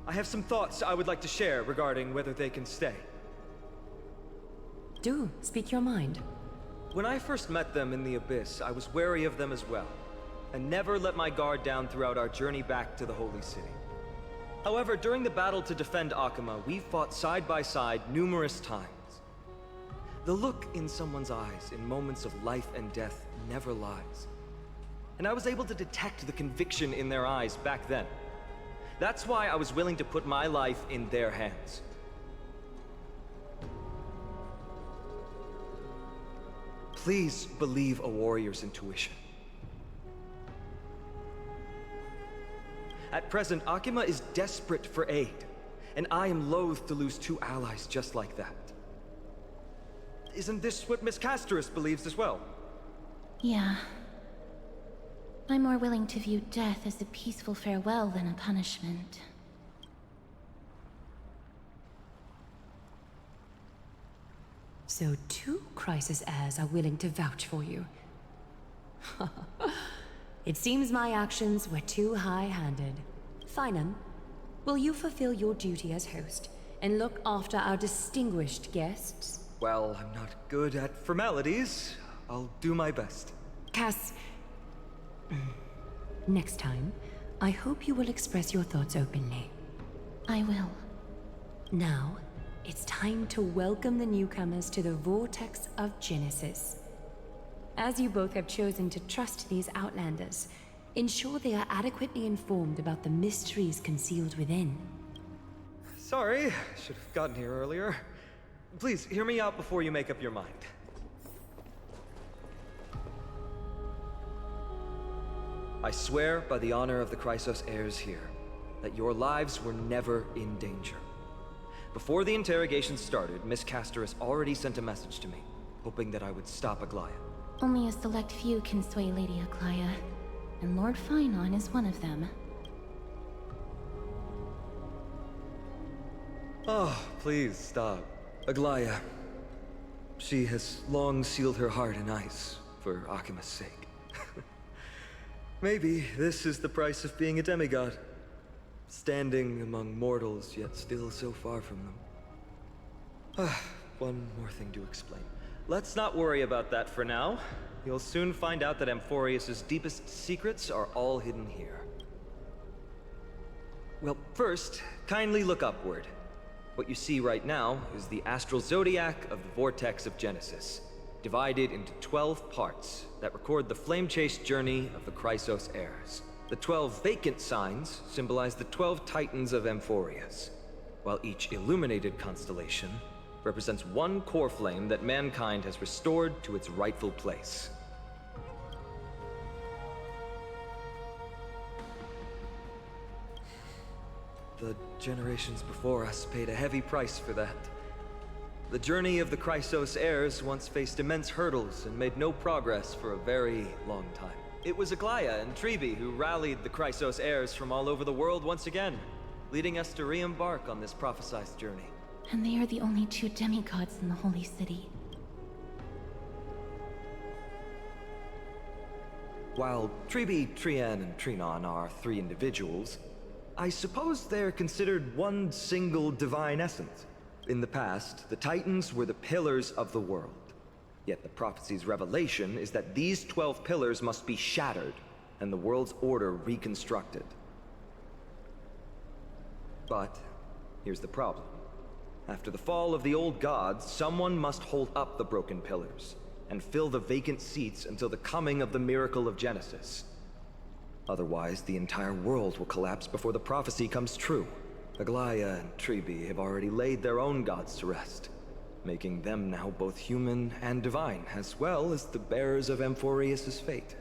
I have some thoughts I would like to share regarding whether they can stay. Do speak your mind. When I first met them in the Abyss, I was wary of them as well, and never let my guard down throughout our journey back to the Holy City. However, during the battle to defend Okhema, we fought side by side numerous times. The look in someone's eyes in moments of life and death never lies. And I was able to detect the conviction in their eyes back then. That's why I was willing to put my life in their hands. Please believe a warrior's intuition. At present, Okhema is desperate for aid, and I am loath to lose 2 allies just like that. Isn't this what Miss Castrum believes as well? Yeah. I'm more willing to view death as a peaceful farewell than a punishment. So 2 Chrysos Heirs are willing to vouch for you. It seems my actions were too high-handed. Phainon, will you fulfill your duty as host and look after our distinguished guests? Well, I'm not good at formalities. I'll do my best. Cass... Next time, I hope you will express your thoughts openly. I will. Now, it's time to welcome the newcomers to the Vortex of Genesis. As you both have chosen to trust these Outlanders, ensure they are adequately informed about the mysteries concealed within. Sorry, should have gotten here earlier. Please, hear me out before you make up your mind. I swear by the honor of the Chrysos Heirs here, that your lives were never in danger. Before the interrogation started, Miss Castrum already sent a message to me, hoping that I would stop Aglaea. Only a select few can sway Lady Aglaea, and Lord Phainon is one of them. Oh, please stop. Aglaea. She has long sealed her heart in ice for Okhema's sake. Maybe this is the price of being a demigod. standing among mortals, yet still so far from them. One more thing to explain. Let's not worry about that for now. You'll soon find out that Amphoreus' deepest secrets are all hidden here. Well, first, kindly look upward. What you see right now is the astral zodiac of the Vortex of Genesis, divided into 12 parts that record the flame-chased journey of the Chrysos Heirs. The 12 vacant signs symbolize the 12 titans of Amphoreus, while each illuminated constellation represents one Coreflame that mankind has restored to its rightful place. The generations before us paid a heavy price for that. The journey of the Chrysos Heirs once faced immense hurdles and made no progress for a very long time. It was Aglaea and Tribbie who rallied the Chrysos Heirs from all over the world once again, leading us to re-embark on this prophesized journey. And they are the only 2 demigods in the Holy City. While Tribbie, Trian, and Trinon are 3 individuals, I suppose they're considered one single divine essence. In the past, the Titans were the pillars of the world. Yet the prophecy's revelation is that these 12 pillars must be shattered, and the world's order reconstructed. But here's the problem. After the fall of the old gods, someone must hold up the broken pillars, and fill the vacant seats until the coming of the miracle of Genesis. Otherwise, the entire world will collapse before the prophecy comes true. Aglaea and Tribbie have already laid their own gods to rest, making them now both human and divine, as well as the bearers of Amphoreus' fate.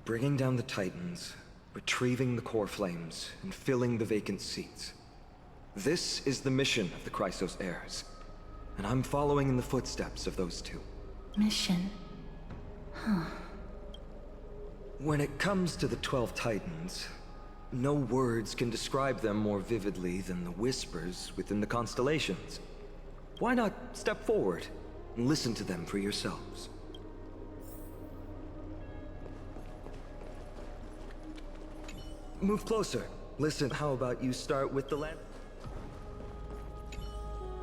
Bringing down the Titans, retrieving the Coreflames, and filling the vacant seats. This is the mission of the Chrysos Heirs, and I'm following in the footsteps of those 2. Mission? Huh. When it comes to the 12 Titans, no words can describe them more vividly than the whispers within the constellations. Why not step forward and listen to them for yourselves? Move closer. Listen, how about you start with the land?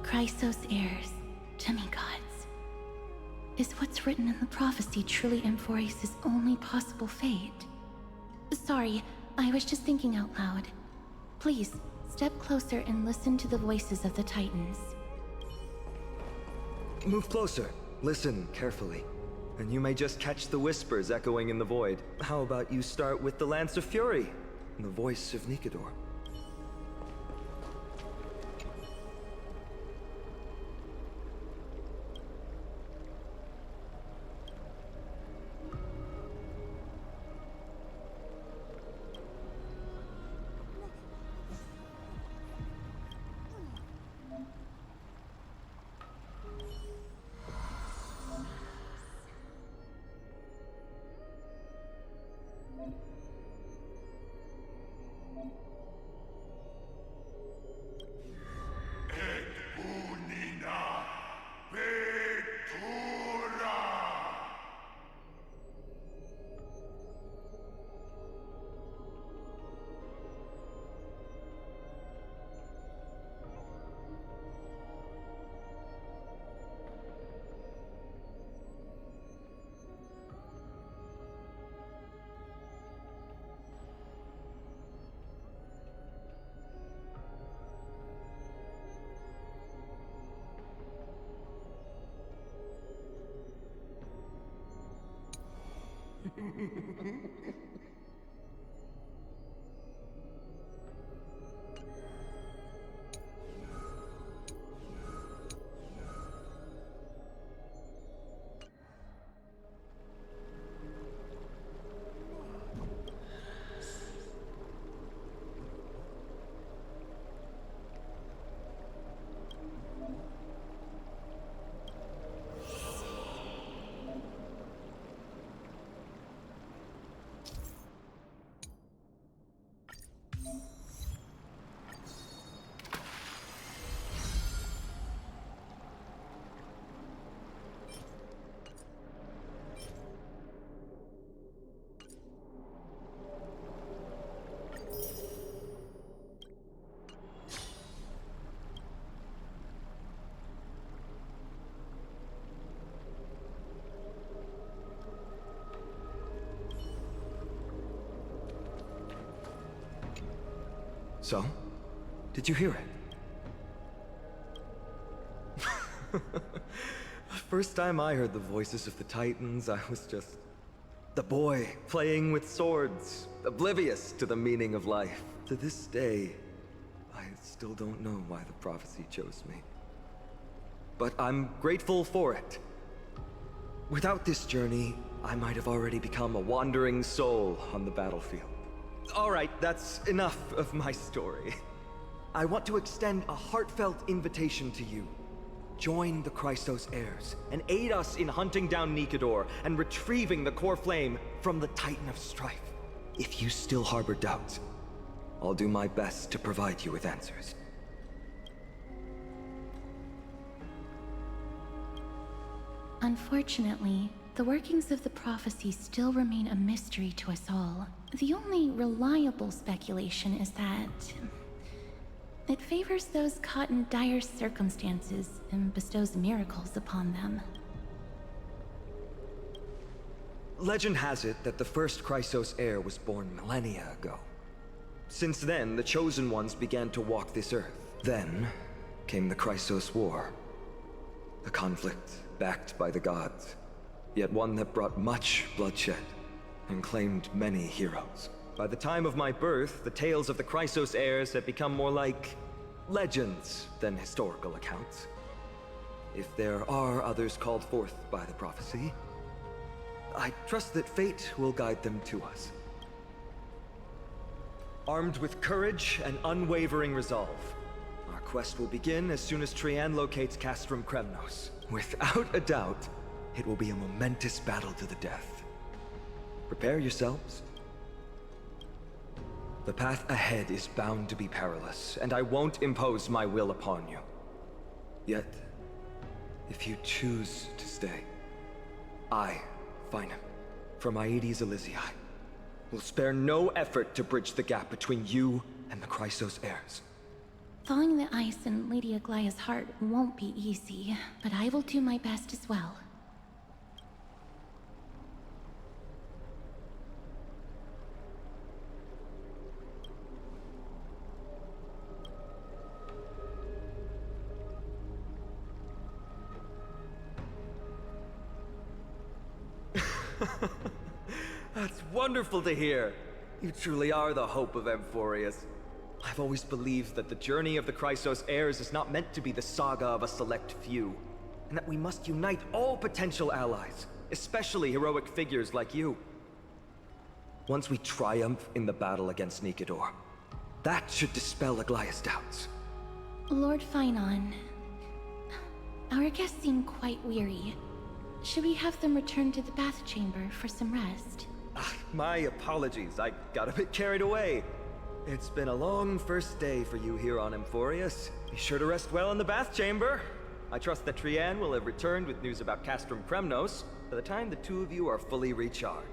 Chrysos Heirs, demigods. Is what's written in the prophecy truly Amphoreus' only possible fate? Sorry, I was just thinking out loud. Please, step closer and listen to the voices of the Titans. Move closer. Listen carefully. And you may just catch the whispers echoing in the void. How about you start with the Lance of Fury, and the voice of Nikador? So? Did you hear it? First time I heard the voices of the Titans, I was just the boy playing with swords, oblivious to the meaning of life. To this day, I still don't know why the prophecy chose me. But I'm grateful for it. Without this journey, I might have already become a wandering soul on the battlefield. All right, that's enough of my story. I want to extend a heartfelt invitation to you. Join the Chrysos Heirs and aid us in hunting down Nikador and retrieving the Coreflame from the Titan of Strife. If you still harbor doubts, I'll do my best to provide you with answers. Unfortunately, the workings of the prophecy still remain a mystery to us all. The only reliable speculation is that it favors those caught in dire circumstances and bestows miracles upon them. Legend has it that the first Chrysos heir was born millennia ago. Since then, the Chosen Ones began to walk this earth. Then came the Chrysos War. A conflict backed by the gods, yet one that brought much bloodshed and claimed many heroes. By the time of my birth, the tales of the Chrysos heirs had become more like legends than historical accounts. If there are others called forth by the prophecy, I trust that fate will guide them to us. Armed with courage and unwavering resolve, our quest will begin as soon as Trian locates Castrum Kremnos. Without a doubt, it will be a momentous battle to the death. Prepare yourselves. The path ahead is bound to be perilous, and I won't impose my will upon you. Yet, if you choose to stay, I, Phainon, from Aedes Elysiae, will spare no effort to bridge the gap between you and the Chrysos heirs. Thawing the ice in Lady Aglaea's heart won't be easy, but I will do my best as well. That's wonderful to hear. You truly are the hope of Amphoreus. I've always believed that the journey of the Chrysos heirs is not meant to be the saga of a select few, and that we must unite all potential allies, especially heroic figures like you. Once we triumph in the battle against Nikador, that should dispel Aglaea's doubts. Lord Phainon, our guests seem quite weary. Should we have them return to the bath chamber for some rest? My apologies, I got a bit carried away. It's been a long first day for you here on Amphoreus. Be sure to rest well in the bath chamber. I trust that Trian will have returned with news about Castrum Kremnos by the time the two of you are fully recharged.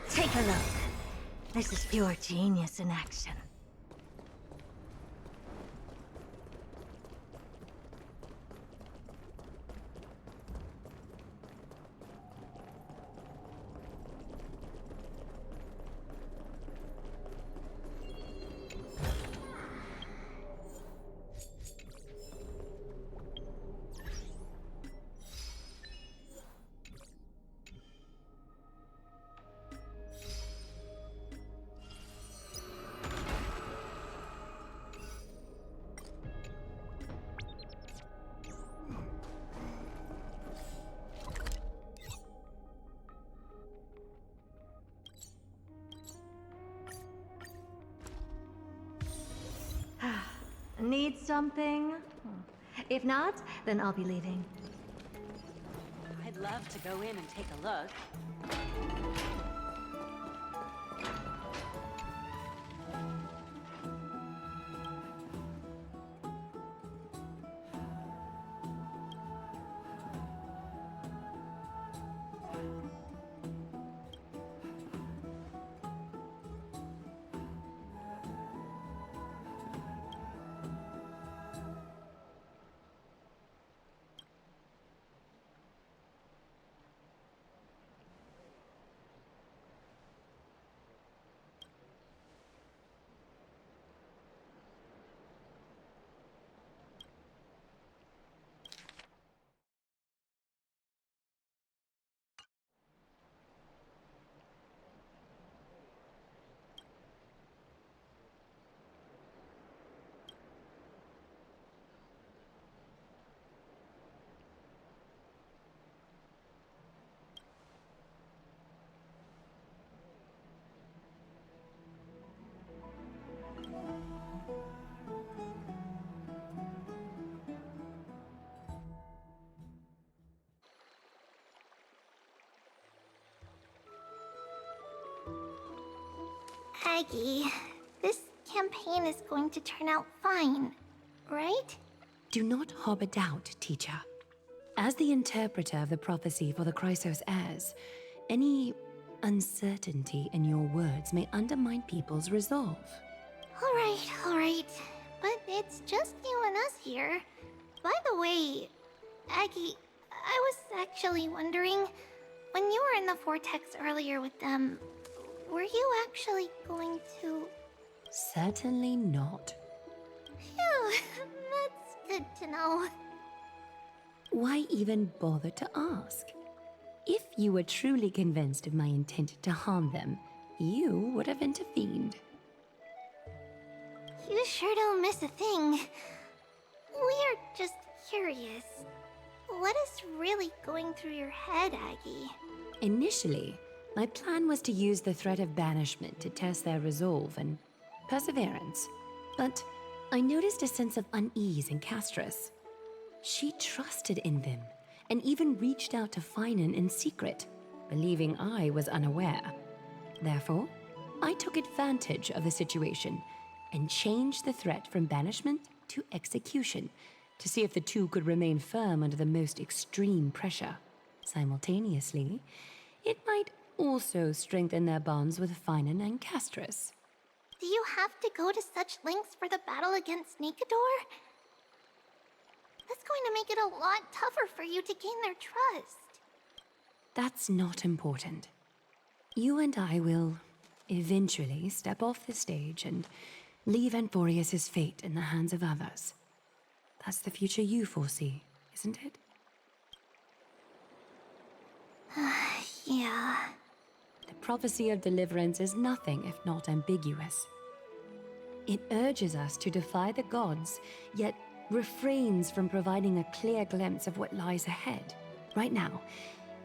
Take a look. This is pure genius in action. Need something? If not, then I'll be leaving. I'd love to go in and take a look. Aggie, this campaign is going to turn out fine, right? Do not harbor doubt, teacher. As the interpreter of the prophecy for the Chrysos Heirs, any uncertainty in your words may undermine people's resolve. All right. But it's just you and us here. By the way, Aggie, I was actually wondering, when you were in the vortex earlier with them, were you actually going to... Certainly not. Phew, that's good to know. Why even bother to ask? If you were truly convinced of my intent to harm them, you would have intervened. You sure don't miss a thing. We're just curious. What is really going through your head, Aggie? Initially, my plan was to use the threat of banishment to test their resolve and perseverance. But I noticed a sense of unease in Castrum. She trusted in them, and even reached out to Phainon in secret, believing I was unaware. Therefore, I took advantage of the situation and changed the threat from banishment to execution to see if the two could remain firm under the most extreme pressure. Simultaneously, it might also strengthen their bonds with Phainon and Castrum. Do you have to go to such lengths for the battle against Nikador? That's going to make it a lot tougher for you to gain their trust. That's not important. You and I will eventually step off the stage and leave Amphoreus' fate in the hands of others. That's the future you foresee, isn't it? Yeah. The prophecy of deliverance is nothing if not ambiguous. It urges us to defy the gods, yet refrains from providing a clear glimpse of what lies ahead. Right now,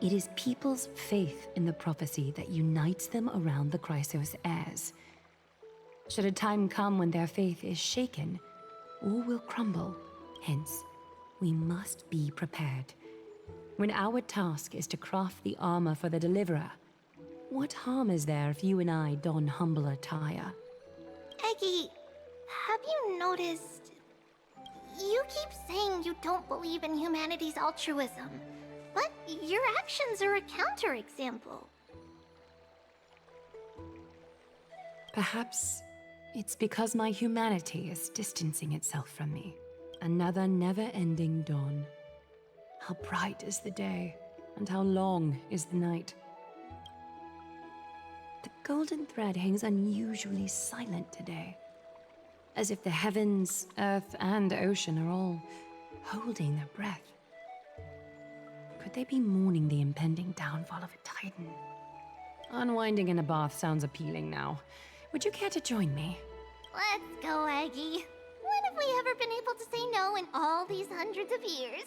it is people's faith in the prophecy that unites them around the Chrysos Heirs. Should a time come when their faith is shaken, all will crumble. Hence, we must be prepared. When our task is to craft the armor for the Deliverer, what harm is there if you and I don humble attire? Aggie, have you noticed... You keep saying you don't believe in humanity's altruism, but your actions are a counterexample. Perhaps it's because my humanity is distancing itself from me. Another never-ending dawn. How bright is the day, and how long is the night. The golden thread hangs unusually silent today, as if the heavens, earth, and ocean are all holding their breath. Could they be mourning the impending downfall of a titan? Unwinding in a bath sounds appealing now. Would you care to join me? Let's go, Aggie. When have we ever been able to say no in all these hundreds of years?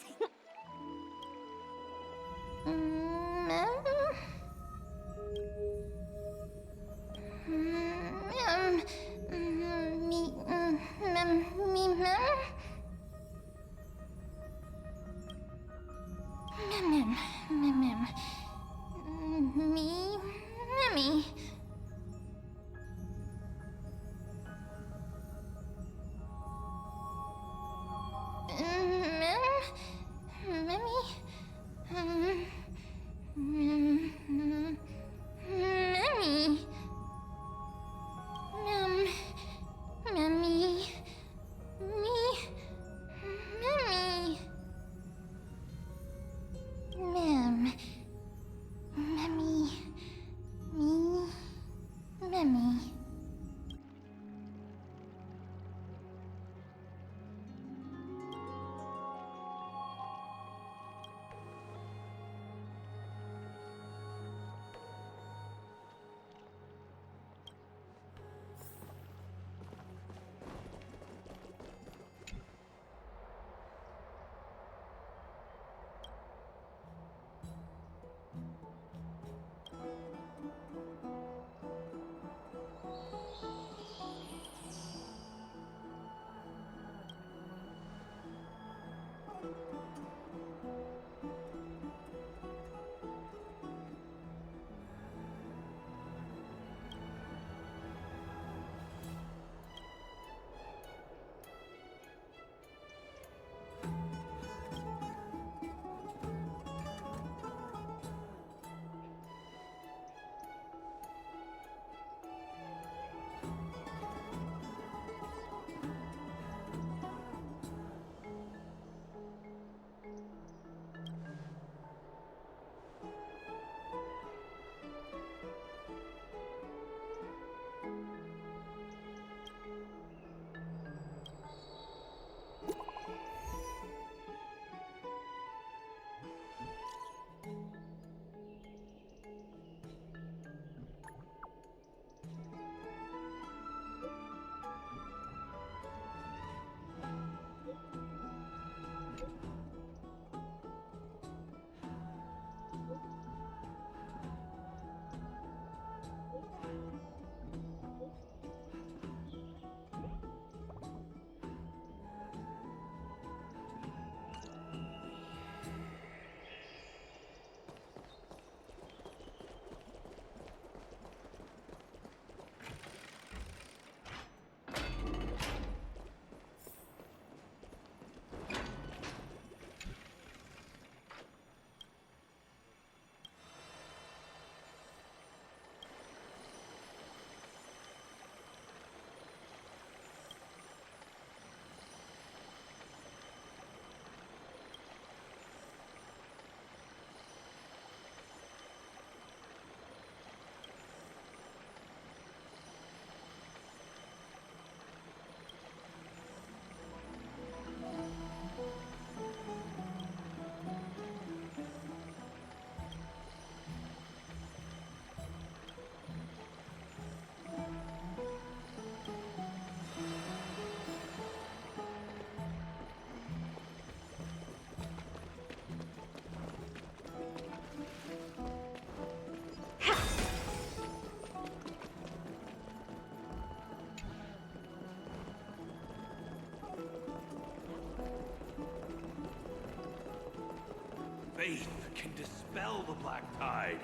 Faith can dispel the black tide.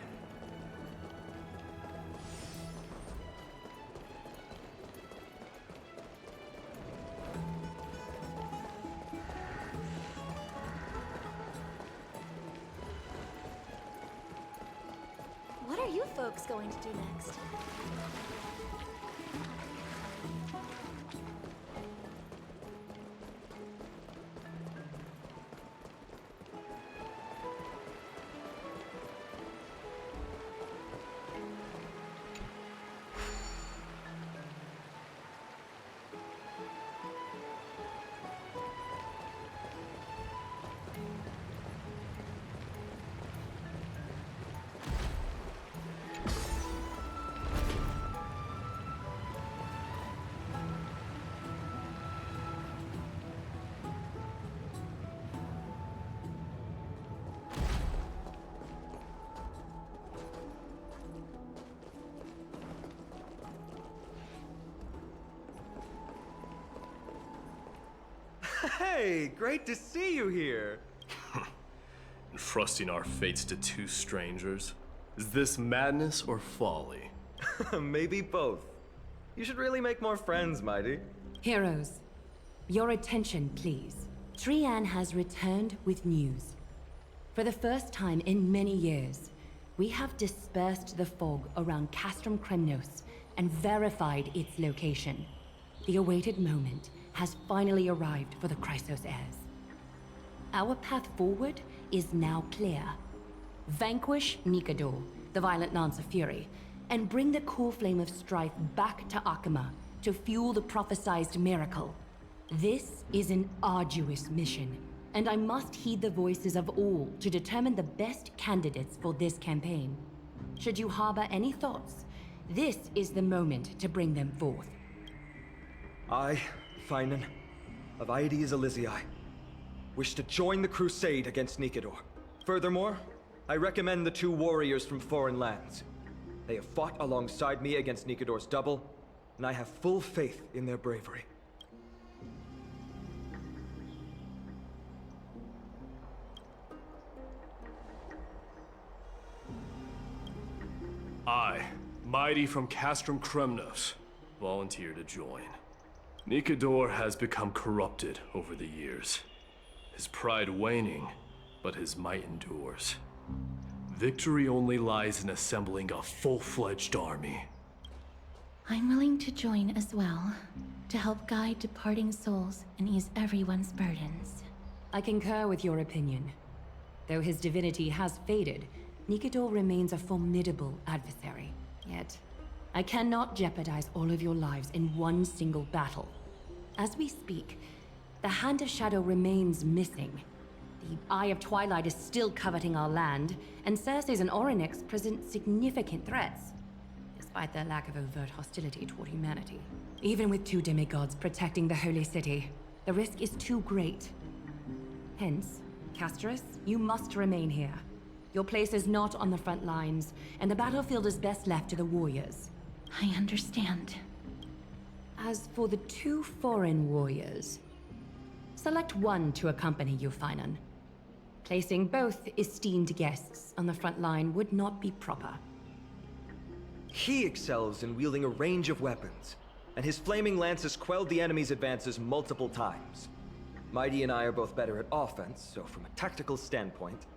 What are you folks going to do next? Hey, great to see you here. Entrusting our fates to two strangers? Is this madness or folly? Maybe both. You should really make more friends, Mighty. Heroes, your attention, please. Trian has returned with news. For the first time in many years, we have dispersed the fog around Castrum Kremnos and verified its location. The awaited moment has finally arrived for the Chrysos Heirs. Our path forward is now clear. Vanquish Nikador, the violent Lance of Fury, and bring the Coreflame of Strife back to Okhema to fuel the prophesized miracle. This is an arduous mission, and I must heed the voices of all to determine the best candidates for this campaign. Should you harbor any thoughts, this is the moment to bring them forth. I, Phainon, of Aedes Elysiae, wish to join the crusade against Nikador. Furthermore, I recommend the two warriors from foreign lands. They have fought alongside me against Nikador's double, and I have full faith in their bravery. I, Mighty from Castrum Kremnos, volunteer to join. Nikador has become corrupted over the years. His pride waning, but his might endures. Victory only lies in assembling a full-fledged army. I'm willing to join as well, to help guide departing souls and ease everyone's burdens. I concur with your opinion. Though his divinity has faded, Nikador remains a formidable adversary. Yet, I cannot jeopardize all of your lives in one single battle. As we speak, the Hand of Shadow remains missing. The Eye of Twilight is still coveting our land, and Circes and Oronyx present significant threats, despite their lack of overt hostility toward humanity. Even with two demigods protecting the Holy City, the risk is too great. Hence, Castrum, you must remain here. Your place is not on the front lines, and the battlefield is best left to the warriors. I understand. As for the two foreign warriors, select one to accompany you, Phainon. Placing both esteemed guests on the front line would not be proper. He excels in wielding a range of weapons, and his flaming lance has quelled the enemy's advances multiple times. Mighty and I are both better at offense, so from a tactical standpoint,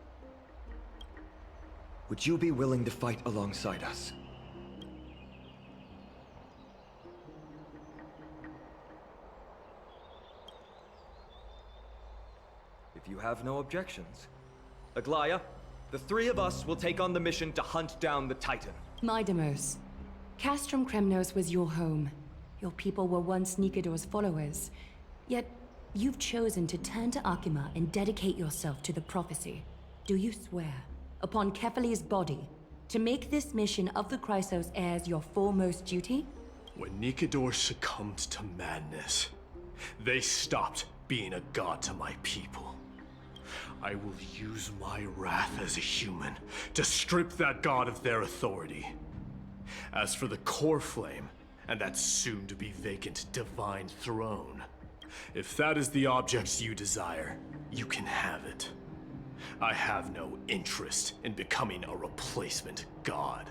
would you be willing to fight alongside us? If you have no objections. Aglaea, the three of us will take on the mission to hunt down the Titan. Midamos, Castrum Kremnos was your home. Your people were once Nikador's followers. Yet, you've chosen to turn to Okhema and dedicate yourself to the prophecy. Do you swear, upon Kefali's body, to make this mission of the Chrysos Heirs your foremost duty? When Nikador succumbed to madness, they stopped being a god to my people. I will use my wrath as a human to strip that god of their authority. As for the Coreflame, and that soon-to-be vacant divine throne, if that is the object you desire, you can have it. I have no interest in becoming a replacement god.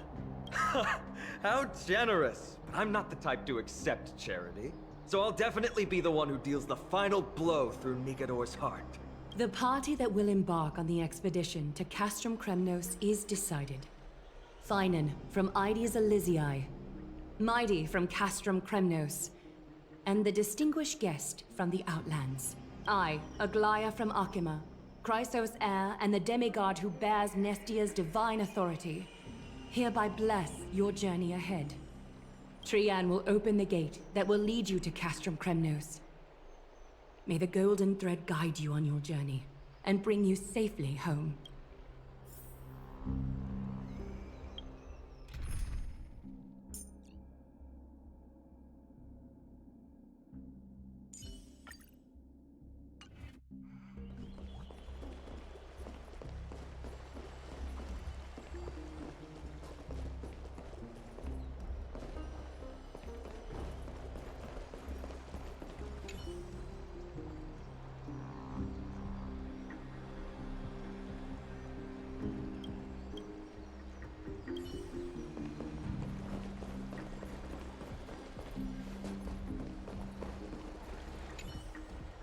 How generous! But I'm not the type to accept charity, so I'll definitely be the one who deals the final blow through Nikador's heart. The party that will embark on the expedition to Castrum Kremnos is decided. Phainon from Aedes Elysiae, Mighty from Castrum Kremnos, and the distinguished guest from the Outlands. I, Aglaea from Okhema, Chrysos Heir, and the demigod who bears Nestia's divine authority, hereby bless your journey ahead. Trian will open the gate that will lead you to Castrum Kremnos. May the golden thread guide you on your journey and bring you safely home.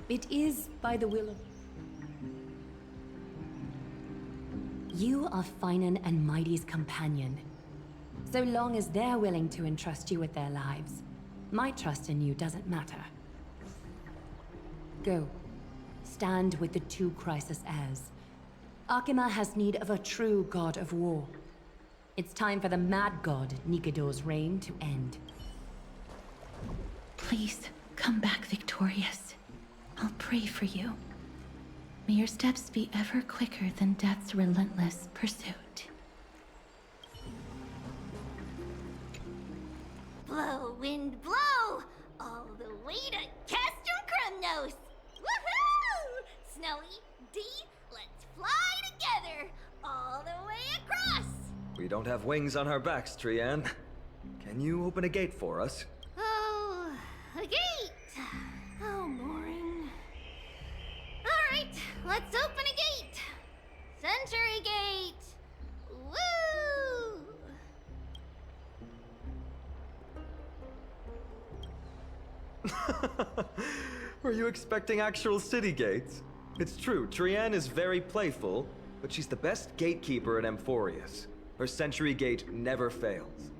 It is by the will of... You are Phainon and Mighty's companion. So long as they're willing to entrust you with their lives, my trust in you doesn't matter. Go. Stand with the two Chrysos Heirs. Okhema has need of a true god of war. It's time for the mad god Nikador's reign to end. Please, come back victorious. I'll pray for you. May your steps be ever quicker than death's relentless pursuit. Blow, wind, blow! All the way to Castrum Kremnos! Woohoo! Snowy, D, let's fly together! All the way across! We don't have wings on our backs, Trian. Can you open a gate for us? Oh, a gate! Oh, boring. Alright, let's open a gate! Century Gate! Woo! Were you expecting actual city gates? It's true, Trian is very playful, but she's the best gatekeeper in Amphoreus. Her Century Gate never fails.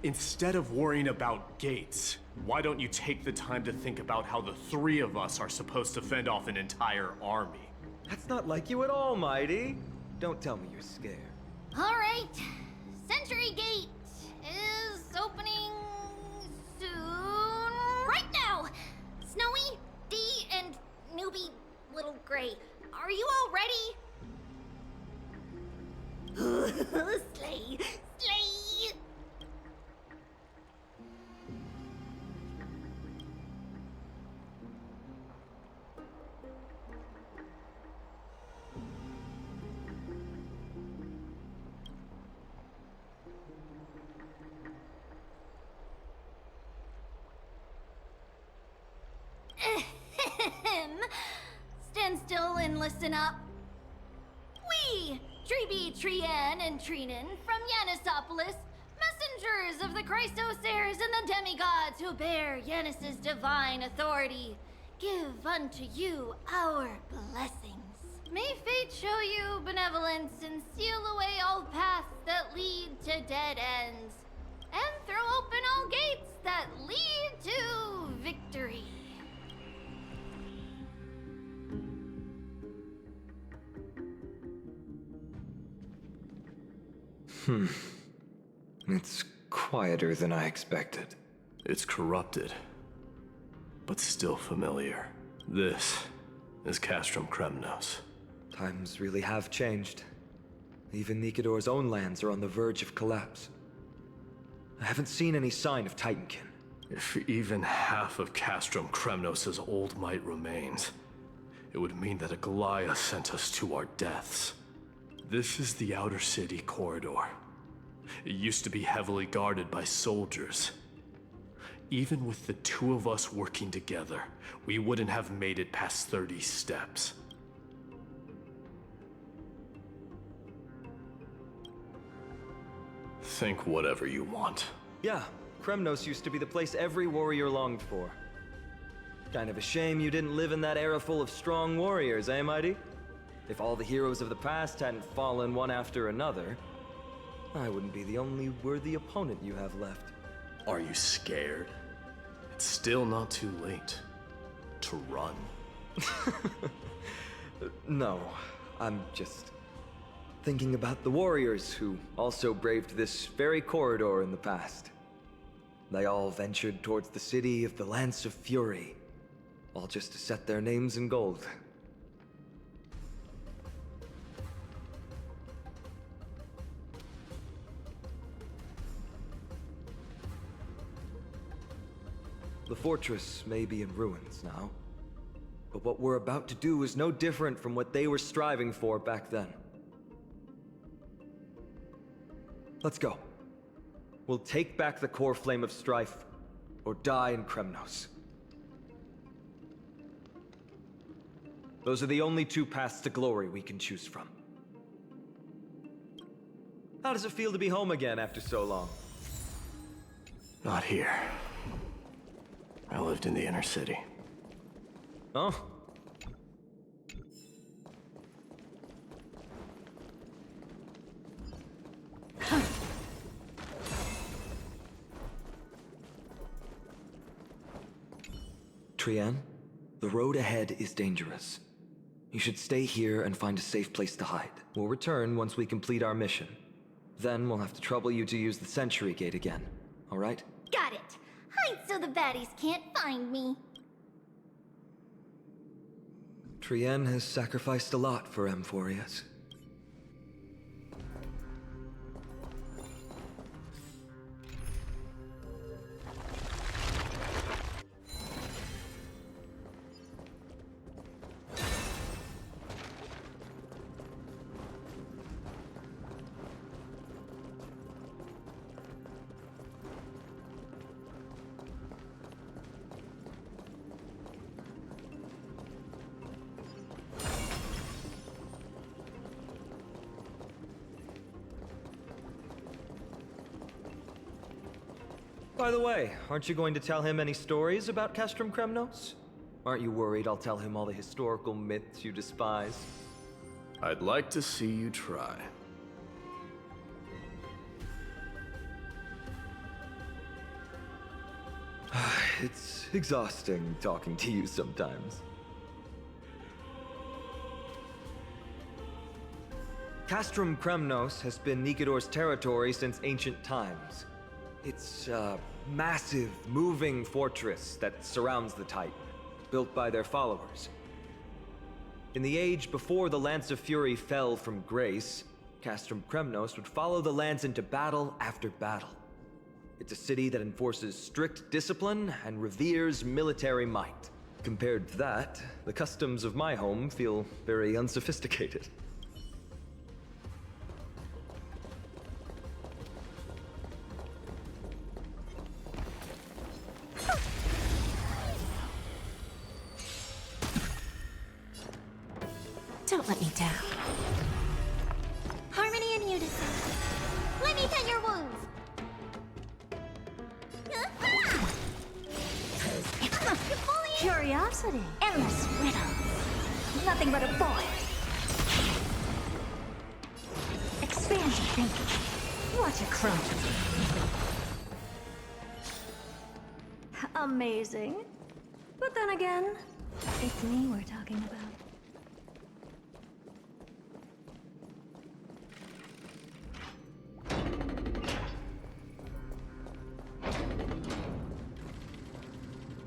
Instead of worrying about gates, why don't you take the time to think about how the three of us are supposed to fend off an entire army? That's not like you at all, Mighty. Don't tell me you're scared. Alright, Century Gate is opening soon. Right now! Snowy, D, and newbie Little Gray, are you all ready? Slay! Slay! Stand still and listen up. We, Tribbie, Trian, and Trinan from Yanisopolis, messengers of the Chrysos Heirs and the demigods who bear Yanis's divine authority, give unto you our blessings. May fate show you benevolence and seal away all paths that lead to dead ends, and throw open all gates that lead to victory. It's quieter than I expected. It's corrupted, but still familiar. This is Castrum Kremnos. Times really have changed. Even Nikador's own lands are on the verge of collapse. I haven't seen any sign of Titankin. If even half of Castrum Kremnos' old might remains, it would mean that Aglaea sent us to our deaths. This is the outer city corridor. It used to be heavily guarded by soldiers. Even with the two of us working together, we wouldn't have made it past 30 steps. Think whatever you want. Yeah, Kremnos used to be the place every warrior longed for. Kind of a shame you didn't live in that era full of strong warriors, eh, Mighty? If all the heroes of the past hadn't fallen one after another, I wouldn't be the only worthy opponent you have left. Are you scared? It's still not too late to run. No, I'm just thinking about the warriors who also braved this very corridor in the past. They all ventured towards the city of the Lance of Fury, all just to set their names in gold. The fortress may be in ruins now, but what we're about to do is no different from what they were striving for back then. Let's go. We'll take back the Coreflame of Strife, or die in Kremnos. Those are the only two paths to glory we can choose from. How does it feel to be home again after so long? Not here. I lived in the inner city. Oh? Trian, the road ahead is dangerous. You should stay here and find a safe place to hide. We'll return once we complete our mission. Then we'll have to trouble you to use the Sentry Gate again, all right? Got it. Hide so the baddies can't find me. Trian has sacrificed a lot for Amphoreus. By the way, aren't you going to tell him any stories about Castrum Kremnos? Aren't you worried I'll tell him all the historical myths you despise? I'd like to see you try. It's exhausting talking to you sometimes. Castrum Kremnos has been Nikador's territory since ancient times. It's a massive, moving fortress that surrounds the Titan, built by their followers. In the age before the Lance of Fury fell from grace, Castrum Kremnos would follow the Lance into battle after battle. It's a city that enforces strict discipline and reveres military might. Compared to that, the customs of my home feel very unsophisticated. Don't let me down. Harmony and unison. Let me tend your wounds. Curiosity. Endless riddles. Nothing but a boy. Expand your thinking. Watch it crumble. Amazing. But then again, it's me we're talking about.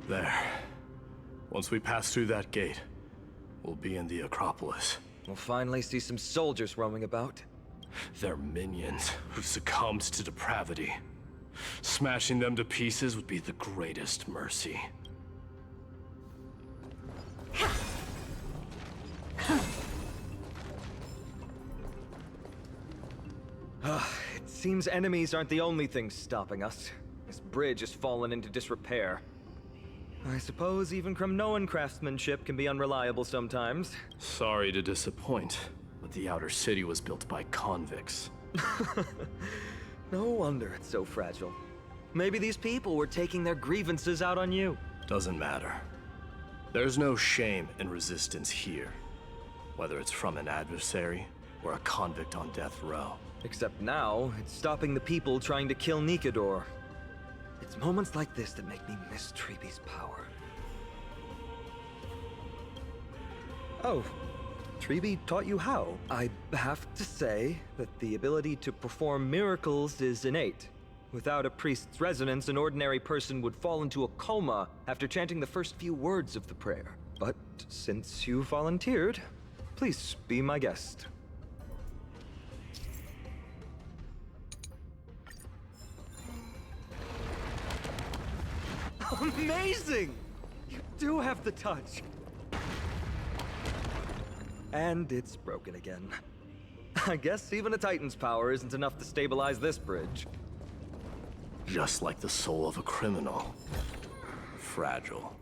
There. Once we pass through that gate, we'll be in the Acropolis. We'll finally see some soldiers roaming about. They're minions who succumbed to depravity. Smashing them to pieces would be the greatest mercy. It seems enemies aren't the only things stopping us. This bridge has fallen into disrepair. I suppose even Kremnoan craftsmanship can be unreliable sometimes. Sorry to disappoint, but the outer city was built by convicts. No wonder it's so fragile. Maybe these people were taking their grievances out on you. Doesn't matter. There's no shame in resistance here, whether it's from an adversary or a convict on death row. Except now, it's stopping the people trying to kill Nikador. It's moments like this that make me miss Tribbie's power. Oh, Tribbie taught you how? I have to say that the ability to perform miracles is innate. Without a priest's resonance, an ordinary person would fall into a coma after chanting the first few words of the prayer. But since you volunteered, please be my guest. Amazing! You do have the touch. And it's broken again. I guess even a Titan's power isn't enough to stabilize this bridge. Just like the soul of a criminal. Fragile.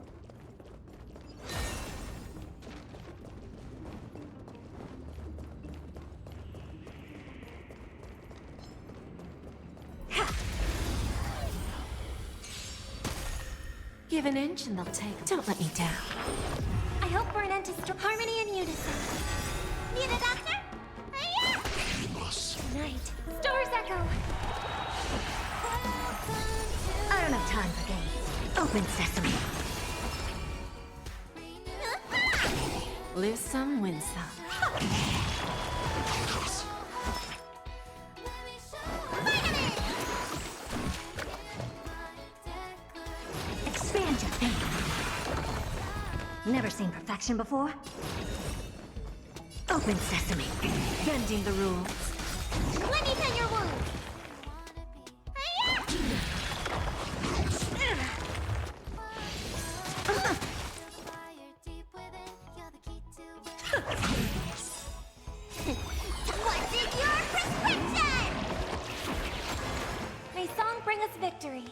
Give an inch and they'll take. Don't let me down. I hope for an end to harmony and unison. Need a doctor? Hiya! Night. Stars echo. I don't have time for games. Open sesame. Lose some, win some. Expand your thinking. Never seen perfection before? Open sesame. Bending the rules. Let me tend your wounds. What's in your prescription? May song bring us victory.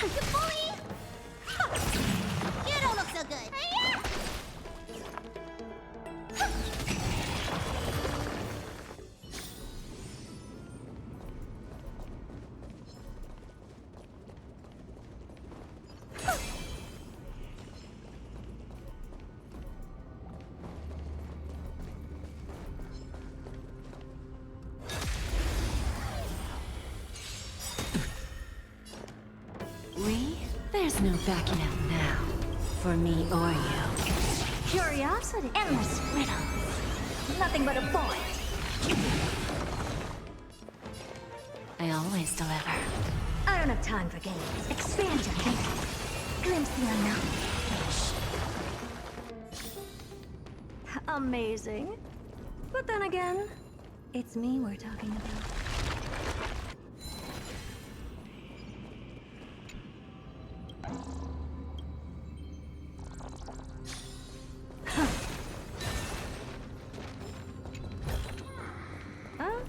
You bully! You don't look so good. There's no backing out now. For me or you. Curiosity. Endless riddles. Nothing but a void. I always deliver. I don't have time for games. Expand your thinking. Glimpse the unknown. Amazing. But then again, it's me we're talking about.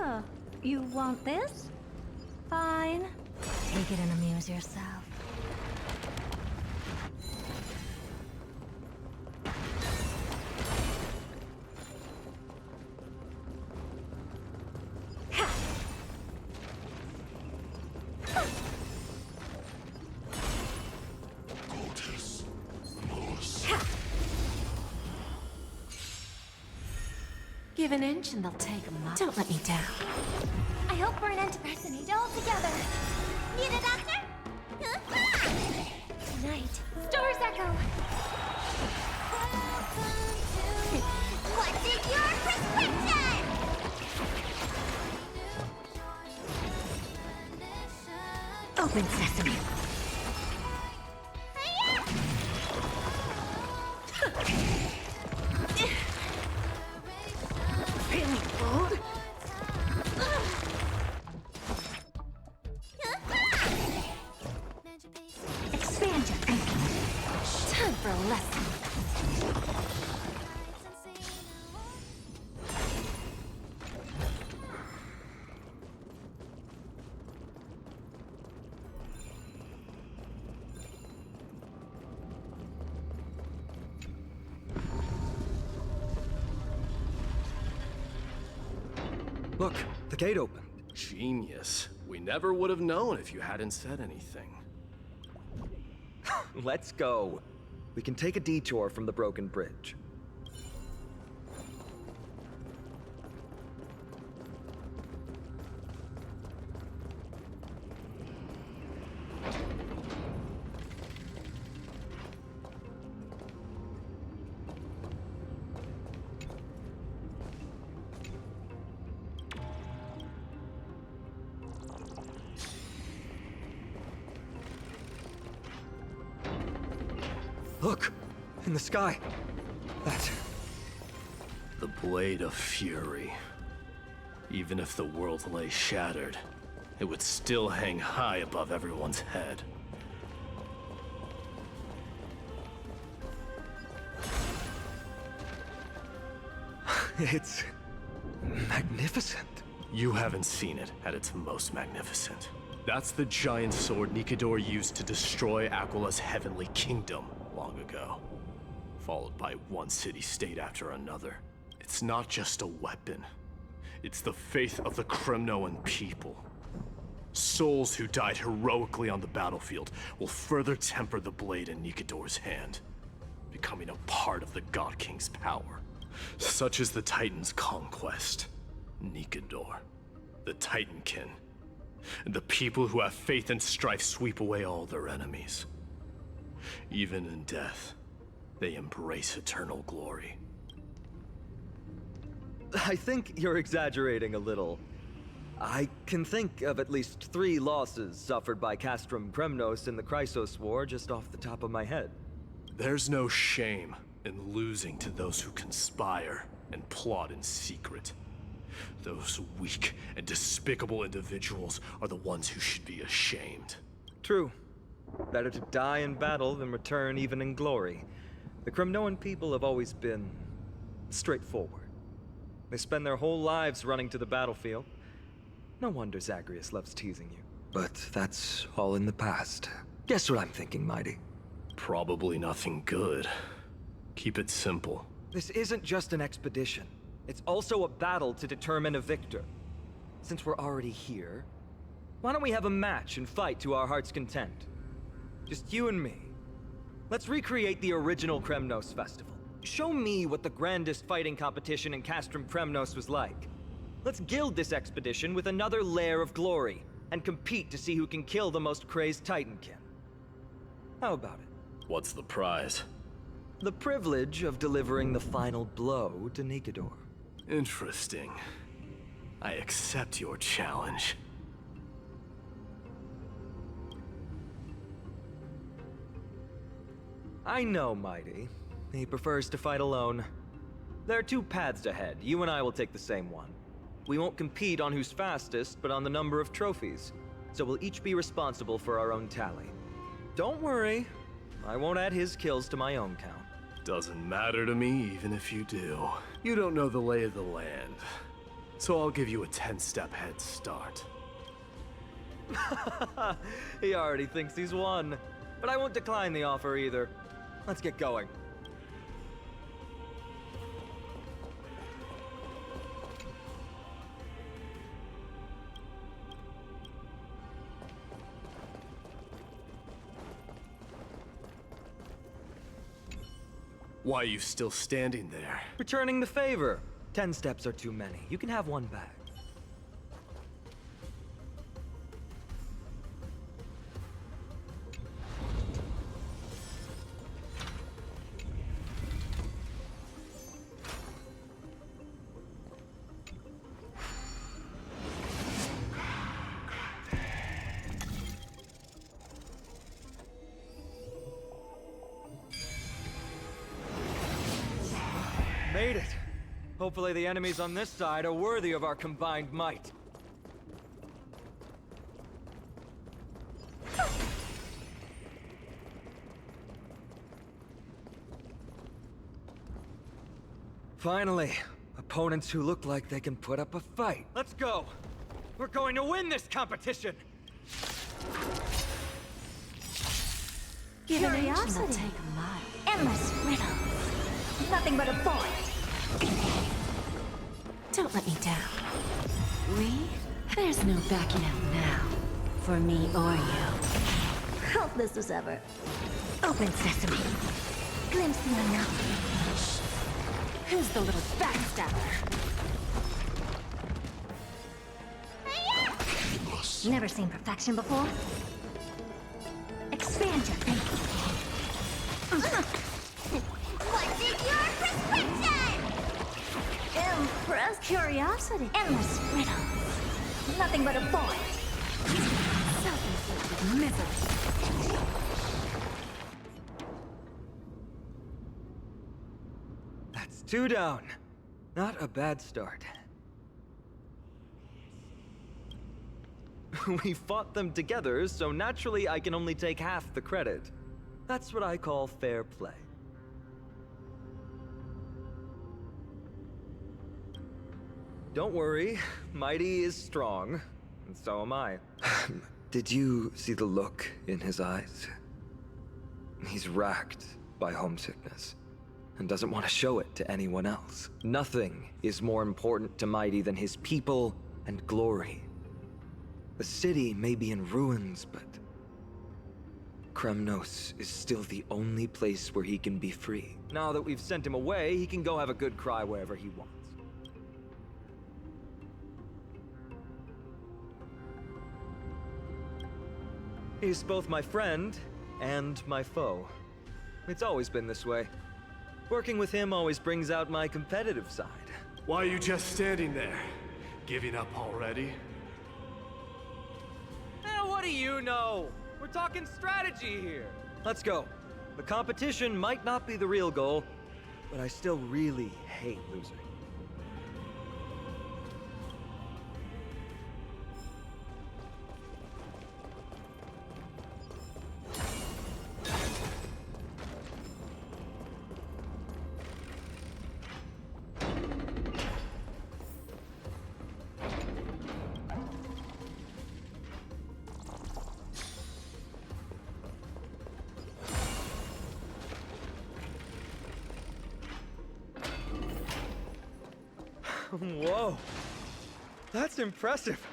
Oh, you want this? Fine. Take it and amuse yourself. Give an inch and they'll take a mile. Don't let me down. I hope for an end to resonate all together. Need a doctor? Night. Stars echo. What's in your prescription? Open sesame. Feeling bold? Expand your thinking. Time for a lesson. Look, the gate opened. Genius. We never would have known if you hadn't said anything. Let's go. We can take a detour from the broken bridge. Look! In the sky! That's... The Blade of Fury. Even if the world lay shattered, it would still hang high above everyone's head. It's... magnificent. You haven't seen it at its most magnificent. That's the giant sword Nikador used to destroy Aglaea's heavenly kingdom long ago, followed by one city-state after another. It's not just a weapon. It's the faith of the Kremnoan people. Souls who died heroically on the battlefield will further temper the blade in Nikador's hand, becoming a part of the God King's power. Such is the Titan's conquest. Nikador, the Titankin, and the people who have faith in Strife sweep away all their enemies. Even in death, they embrace eternal glory. I think you're exaggerating a little. I can think of at least 3 losses suffered by Castrum Kremnos in the Chrysos War just off the top of my head. There's no shame in losing to those who conspire and plot in secret. Those weak and despicable individuals are the ones who should be ashamed. True. Better to die in battle than return even in glory. The Kremnoan people have always been straightforward. They spend their whole lives running to the battlefield. No wonder Zagreus loves teasing you. But that's all in the past. Guess what I'm thinking, Mighty? Probably nothing good. Keep it simple. This isn't just an expedition. It's also a battle to determine a victor. Since we're already here, why don't we have a match and fight to our heart's content? Just you and me. Let's recreate the original Kremnos festival. Show me what the grandest fighting competition in Castrum Kremnos was like. Let's gild this expedition with another layer of glory, and compete to see who can kill the most crazed Titankin. How about it? What's the prize? The privilege of delivering the final blow to Nikador. Interesting. I accept your challenge. I know, Mighty. He prefers to fight alone. There are 2 paths ahead. You and I will take the same one. We won't compete on who's fastest, but on the number of trophies. So we'll each be responsible for our own tally. Don't worry. I won't add his kills to my own count. Doesn't matter to me, even if you do. You don't know the lay of the land. So I'll give you a 10-step head start. He already thinks he's won. But I won't decline the offer either. Let's get going. Why are you still standing there? Returning the favor. 10 steps are too many. You can have one back. Made it. Hopefully the enemies on this side are worthy of our combined might. Finally, opponents who look like they can put up a fight. Let's go. We're going to win this competition. Curiosity. Take a mile. Endless riddles. Nothing but a void. Don't let me down. There's no backing out now. For me or you. Hope this was ever. Open sesame. Glimpse the unknown. Who's the little backstabber? Never seen perfection before? Expand your thinking. What's in your prescription? Impressed curiosity. Endless riddles. Nothing but a void. Self-inflicted misery. That's 2 down. Not a bad start. We fought them together, so naturally I can only take half the credit. That's what I call fair play. Don't worry, Mighty is strong, and so am I. Did you see the look in his eyes? He's racked by homesickness. and doesn't want to show it to anyone else. Nothing is more important to Mighty than his people and glory. The city may be in ruins, but Kremnos is still the only place where he can be free. Now that we've sent him away, he can go have a good cry wherever he wants. He's both my friend and my foe. It's always been this way. Working with him always brings out my competitive side. Why are you just standing there? Giving up already? What do you know? We're talking strategy here. Let's go. The competition might not be the real goal, but I still really hate losing. Whoa, that's impressive.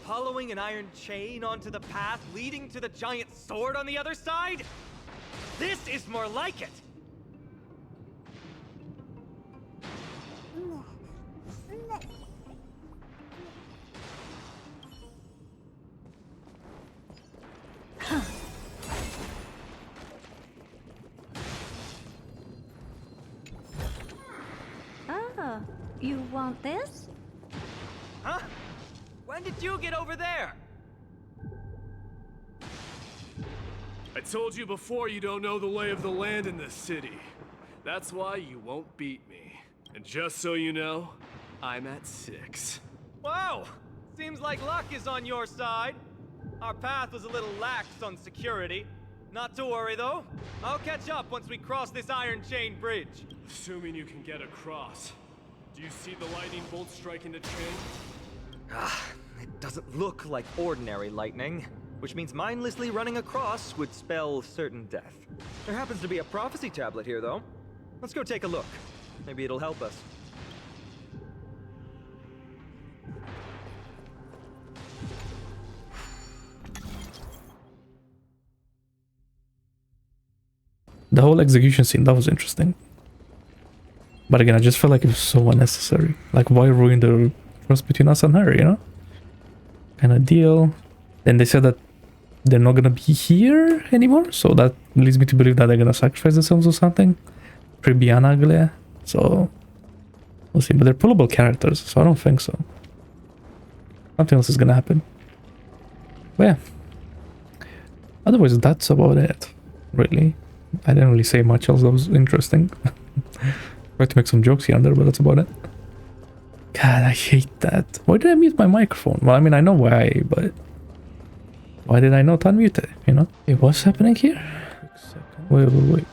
Following an iron chain onto the path leading to the giant sword on the other side? This is more like it. You want this? Huh? When did you get over there? I told you before you don't know the lay of the land in this city. That's why you won't beat me. And just so you know, I'm at 6. Wow! Seems like luck is on your side. Our path was a little lax on security. Not to worry, though. I'll catch up once we cross this iron chain bridge. Assuming you can get across. Do you see the lightning bolt striking the chain? It doesn't look like ordinary lightning, which means mindlessly running across would spell certain death. There happens to be a prophecy tablet here, though. Let's go take a look. Maybe it'll help us. The whole execution scene, that was interesting. But again, I just felt like it was so unnecessary. Like, why ruin the trust between us and her, you know? Kind of deal. Then they said that they're not gonna be here anymore, so that leads me to believe that they're gonna sacrifice themselves or something. Tribbie and Aglaea. So, we'll see. But they're pullable characters, so I don't think so. Something else is gonna happen. But yeah. Otherwise, that's about it. Really. I didn't really say much else that was interesting. Tried to make some jokes here and there, but that's about it. God, I hate that. Why did I mute my microphone? Well, I mean, I know why, but why did I not unmute it, you know? Hey, what's happening here? Wait.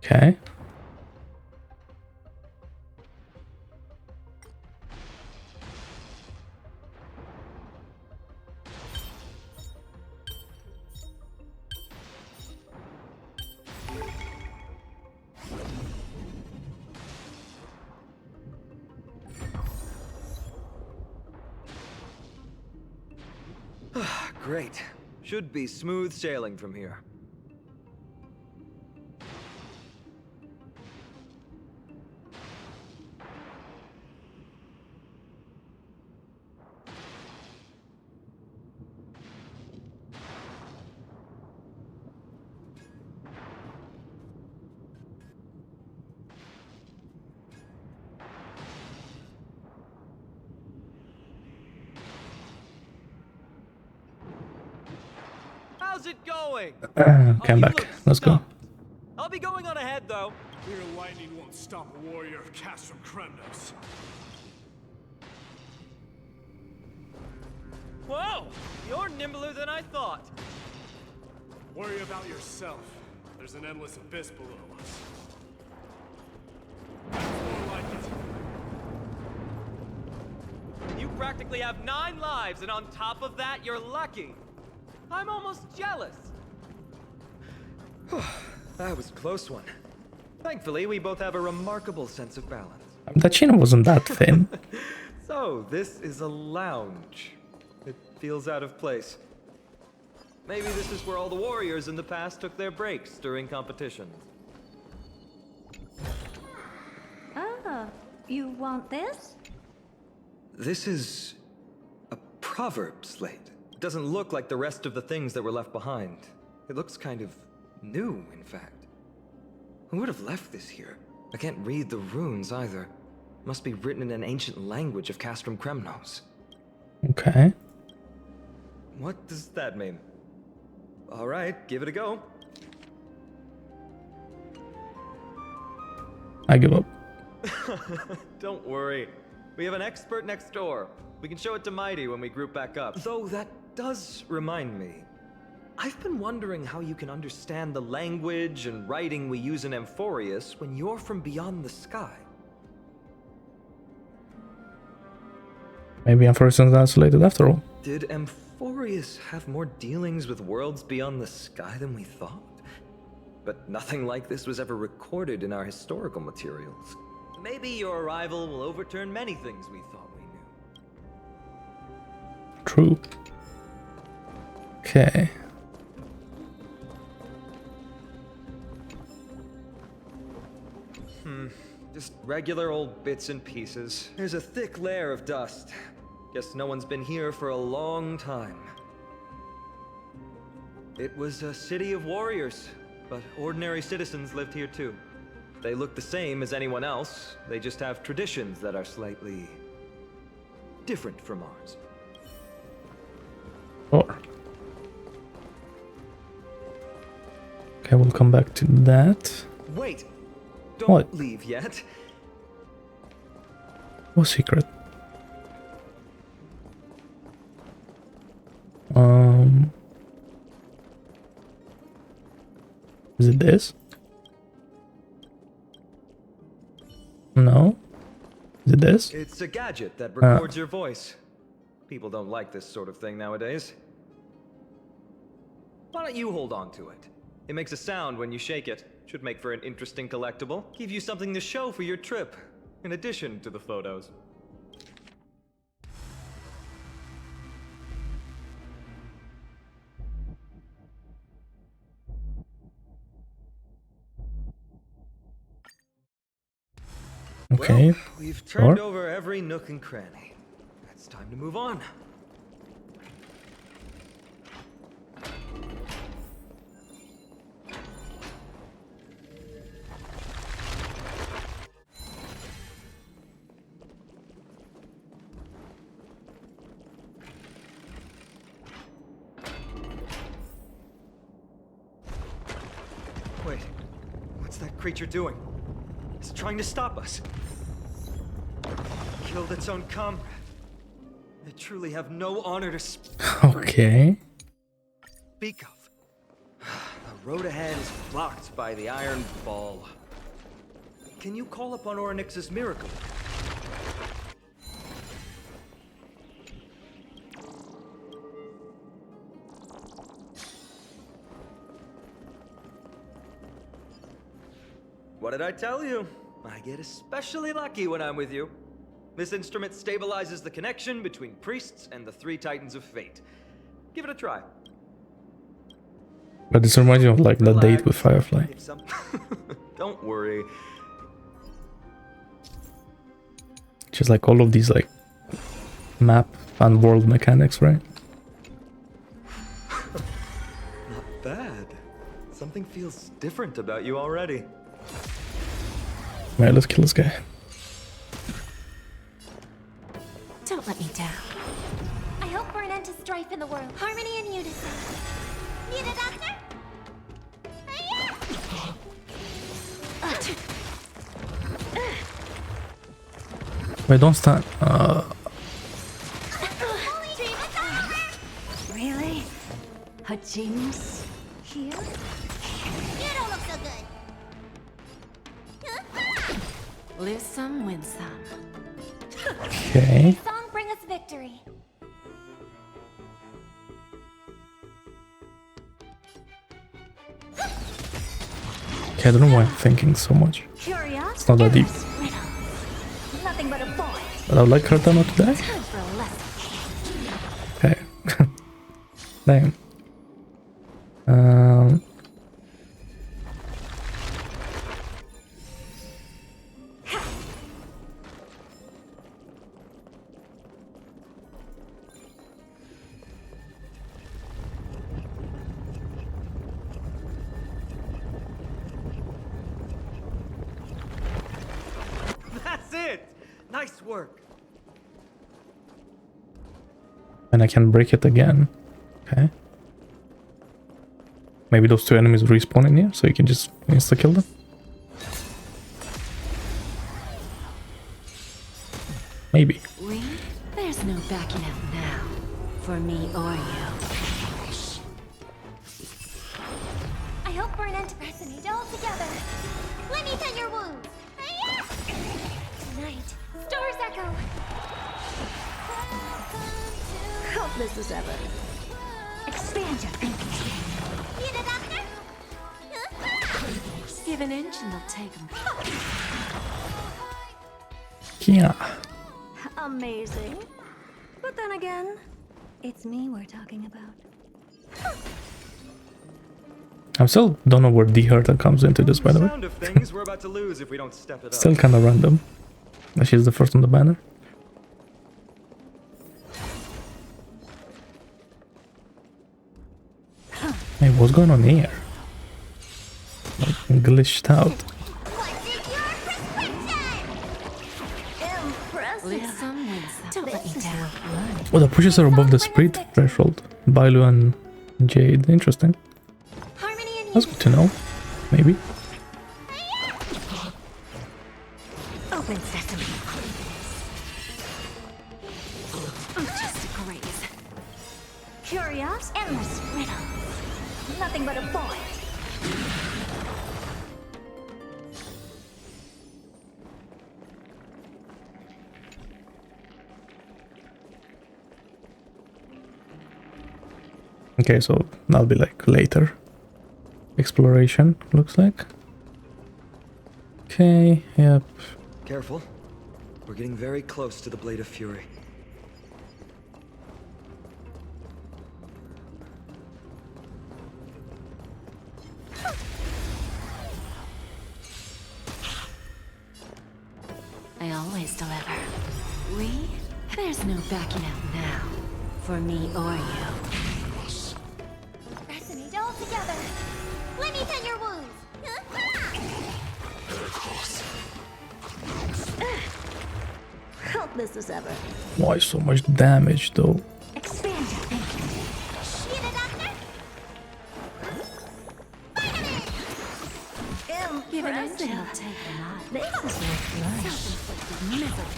Okay. Great. Should be smooth sailing from here. How's it going? Okay, I'm back. Let's go. I'll be going on ahead, though. Your lightning won't stop a warrior of Castrum Kremnos. Whoa! You're nimbler than I thought. Worry about yourself. There's an endless abyss below us. That's more like it. You practically have 9 lives, and on top of that, you're lucky. I'm almost jealous. That was a close one. Thankfully, we both have a remarkable sense of balance. That chin wasn't that thin. So, this is a lounge. It feels out of place. Maybe this is where all the warriors in the past took their breaks during competitions. Ah, you want this? This is a proverb slate. It doesn't look like the rest of the things that were left behind. It looks kind of new, in fact. Who would have left this here? I can't read the runes either. Must be written in an ancient language of Castrum Kremnos. Okay. What does that mean? All right, give it a go. I give up. Don't worry. We have an expert next door. We can show it to Mighty when we group back up. Though that does remind me. I've been wondering how you can understand the language and writing we use in Amphoreus when you're from beyond the sky. Maybe Amphoreus is isolated after all. Did Amphoreus have more dealings with worlds beyond the sky than we thought? But nothing like this was ever recorded in our historical materials. Maybe your arrival will overturn many things we thought we knew. True. Okay. Just regular old bits and pieces. There's a thick layer of dust. Guess no one's been here for a long time. It was a city of warriors, but ordinary citizens lived here too. They look the same as anyone else. They just have traditions that are slightly different from ours. Sure. Okay, we'll come back to that. Wait! Don't What? leave yet. What secret? Is it this? No? Is it this? It's a gadget that records your voice. People don't like this sort of thing nowadays. Why don't you hold on to it? It makes a sound when you shake it. Should make for an interesting collectible. Give you something to show for your trip, in addition to the photos. Okay. Well, we've turned over every nook and cranny. It's time to move on. Wait, what's that creature doing? It's trying to stop us. Killed its own comrade. They truly have no honor to Okay. speak of. The road ahead is blocked by the Iron Ball. Can you call upon Oronyx's miracle? What did I tell you? I get especially lucky when I'm with you. This instrument stabilizes the connection between priests and the 3 Titans of Fate. Give it a try. But this reminds me of like the date with Firefly. Don't worry. Just like all of these like map and world mechanics, right? Not bad. Something feels different about you already. Alright, let's kill this guy. Don't let me down. I hope for an end to strife in the world. Harmony and unison. Need a doctor? Wait, don't stand. Greetings. Here? You don't look so good. Lose some, win some. Okay. Song bring us victory. Okay, I don't know why I'm thinking so much. Curiosity. It's not that deep. Nothing but a void. But I would like Herta not to die. Time for a lesson. Okay. Damn. That's it! Nice work! And I can break it again. Okay. Maybe those two enemies respawn in here, so you can just insta-kill them. Maybe. There's no backing out now. For me or you. I hope we're an end to Resonate all together. Let me tend your wounds. Tonight, stars echo. Helpless as ever. Expand your thinking. Need a doctor? Give an inch and they'll take them. Yeah. Amazing. But then again, it's me we're talking about. I still don't know where the Herta comes into this, by the way. Sound of things we're about to lose if we don't step it up. Still kind of random. But she's the first on the banner. Hey, what's going on here? Like, glitched out. Lose some, win some. Don't let me down. Oh, that pushes her above the spirit threshold. Bailu and Jade. Interesting. That's good to know. Maybe. Open sesame. Just a graze. Curious, endless riddle. Nothing but a void. Okay, so that'll be like later. Exploration, looks like. Okay, yep. Careful. We're getting very close to the Blade of Fury. I always deliver. There's no backing out now. For me or you. Resonate all together. Let me tend your wounds. Helpless as ever. Why so much damage though? Expand your thinking. Need a doctor? Give an inch Impressive. and they'll take them all. This is no flush. Self-inflicted misery.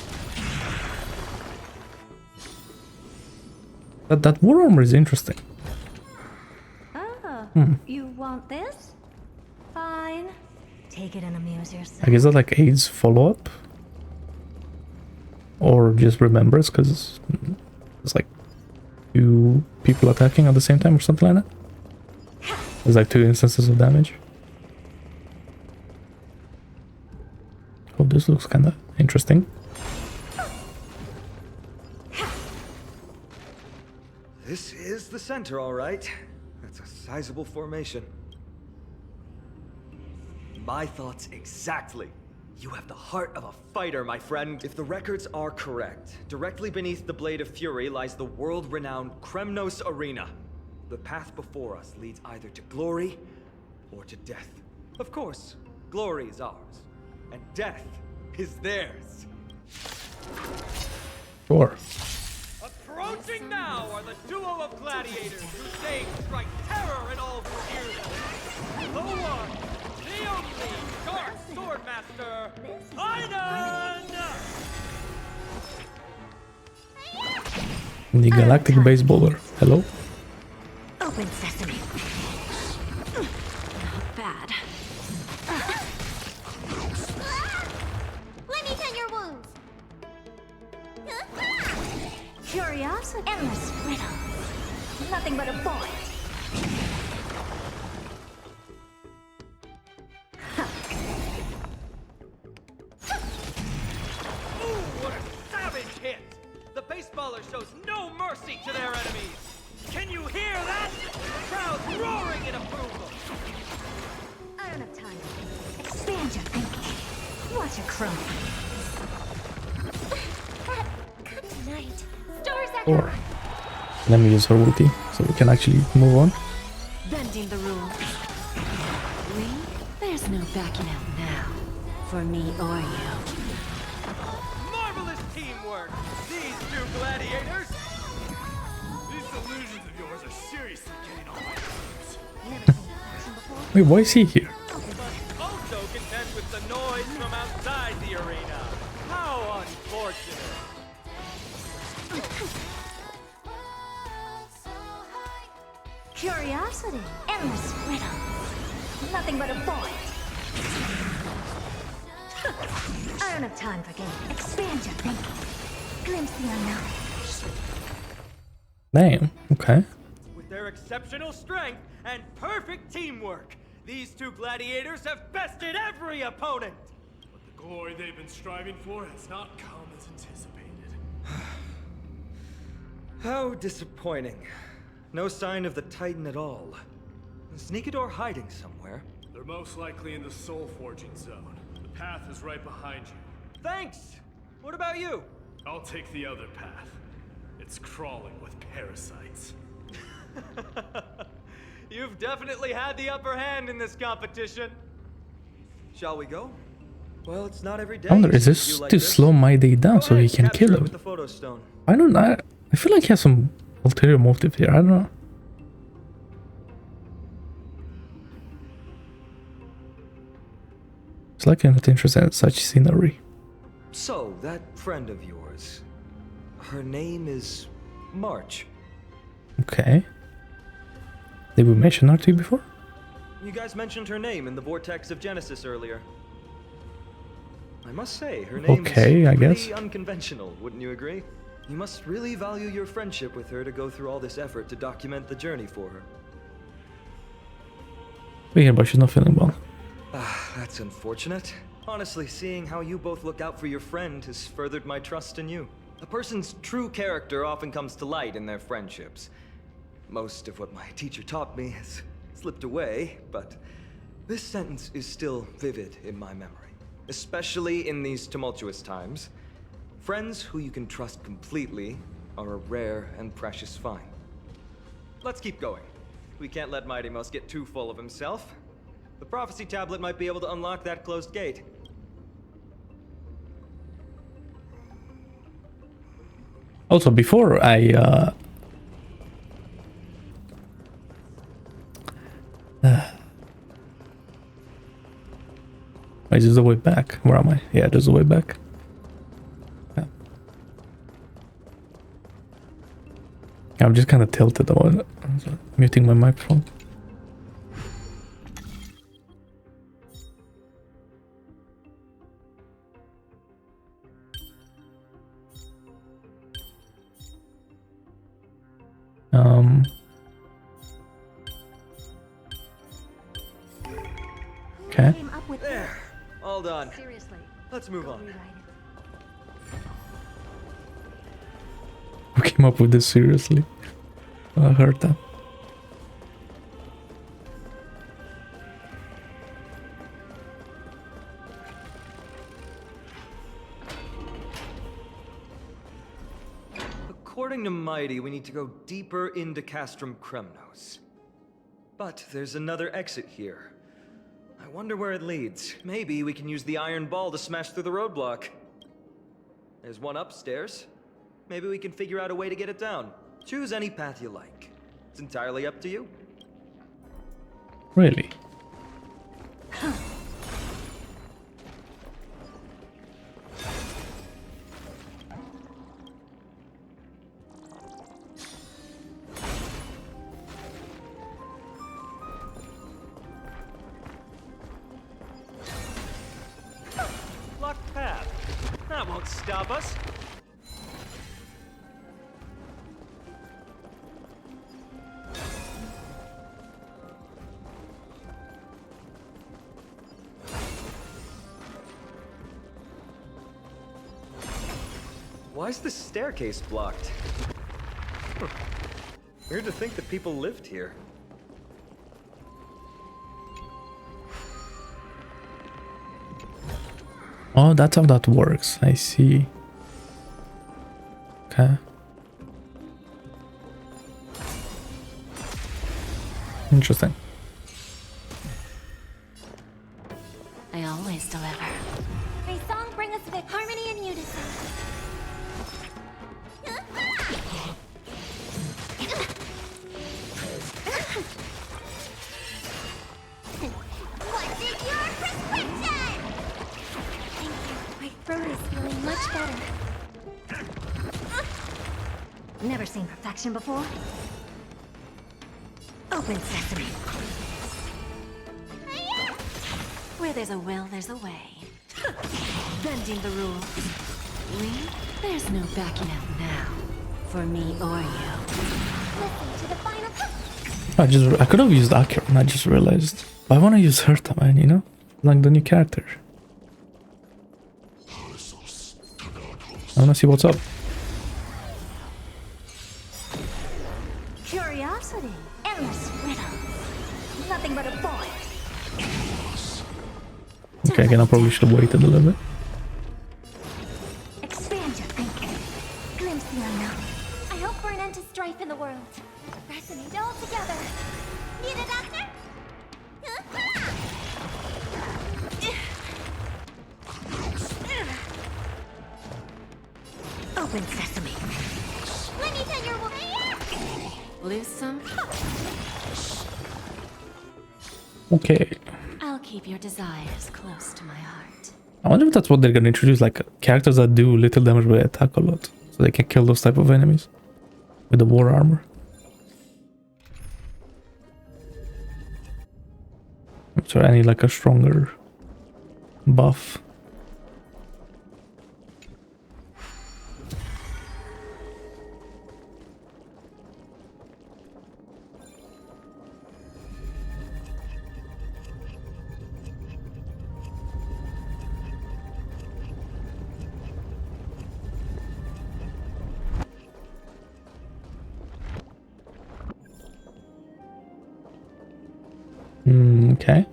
That war armor is interesting. Oh, you want this? Fine. Take it and amuse yourself. I guess that like aids follow-up? Or just Remembrance, because it's like two people attacking at the same time or something like that. There's like two instances of damage. Oh, this looks kind of interesting. This is the center, all right. That's a sizable formation. My thoughts exactly. You have the heart of a fighter, my friend. If the records are correct, directly beneath the Blade of Fury lies the world-renowned Kremnos Arena. The path before us leads either to glory or to death. Of course, glory is ours, and death is theirs. Sure. Approaching now are the duo of gladiators who saved strike terror in all Vermirion. The one, the only, Dark Swordmaster, Phainon! The Galactic Baseballer. Hello? Open Open sesame. Not bad. Let me tend your wounds. Curiosity. Endless riddle. Nothing but a void. Ooh, what a savage hit! The baseballer shows no mercy to their enemies! Can you hear that? Crowd roaring in approval! I don't have time. Expand your thinking. What a crumb. Good night. Stars echo. Or let me use her ulti so we can actually move on. Bending the rules. There's no backing out now. For me or you. Marvelous teamwork! These two gladiators! These illusions of yours are seriously getting on my nerves. Wait, why is he here? Also contend with the noise from outside the arena. How unfortunate! Curiosity. Endless riddle. Nothing but a void. I don't have time for games. Expand your thinking. Glimpse the unknown. Damn, okay. With their exceptional strength and perfect teamwork, these two gladiators have bested every opponent! But the glory they've been striving for has not come as anticipated. How disappointing. No sign of the Titan at all. Is Nikador hiding somewhere? They're most likely in the soul forging zone. The path is right behind you. Thanks! What about you? I'll take the other path. It's crawling with parasites. You've definitely had the upper hand in this competition. Shall we go? Well, it's not every day. I wonder, is this to slow my day down so he can kill him? With the photo stone. I don't know. I feel like he has some ulterior motive here. I don't know. It's like I'm not interested in such scenery. So, that friend of yours, her name is March. Okay. Did we mention her to you before? You guys mentioned her name in the Vortex of Genesis earlier. I must say, her name is pretty unconventional, wouldn't you agree? You must really value your friendship with her to go through all this effort to document the journey for her. We hear, but she's not feeling well. That's unfortunate. Honestly, seeing how you both look out for your friend has furthered my trust in you. A person's true character often comes to light in their friendships. Most of what my teacher taught me has slipped away, but this sentence is still vivid in my memory. Especially in these tumultuous times. Friends who you can trust completely are a rare and precious find. Let's keep going. We can't let Mighty Mouse get too full of himself. The prophecy tablet might be able to unlock that closed gate. Also, before I wait, is the way back? Where am I? Yeah, there's a way back. Yeah. I'm just kind of tilted about it. I'm muting my microphone. Okay. There. All done. Seriously. Let's move on. Who came up with this seriously? Herta. According to Mighty, we need to go deeper into Castrum Kremnos. But there's another exit here. I wonder where it leads. Maybe we can use the iron ball to smash through the roadblock. There's one upstairs. Maybe we can figure out a way to get it down. Choose any path you like. It's entirely up to you. Really? That won't stop us. Why is the staircase blocked? Weird to think that people lived here. Oh, that's how that works. I see. Okay. Interesting. I always deliver. May song bring us with harmony and unison. What's in your prescription? Thank you. My throat is feeling much better. Never seen perfection before. Open sesame. Where there's a will, there's a way. Bending the rules. There's no backing out now. For me or you. Listen to the final. I could have used Akira and I just realized. But I want to use Herta, man, you know? Like the new character. I want to see what's up. Curiosity. Endless riddles. Nothing but a boy. Okay, again, I probably should have waited a little bit. Expand your thinking. Glimpse the unknown. I hope for an end to strife in the world. Resonate all together. Need a doctor? Open sesame. Let me tell your Lose some? Okay. I'll keep your desires close to my heart. I wonder if that's what they're gonna introduce, like characters that do little damage but attack a lot. So they can kill those type of enemies with the war armor. So I need like a stronger buff. Okay.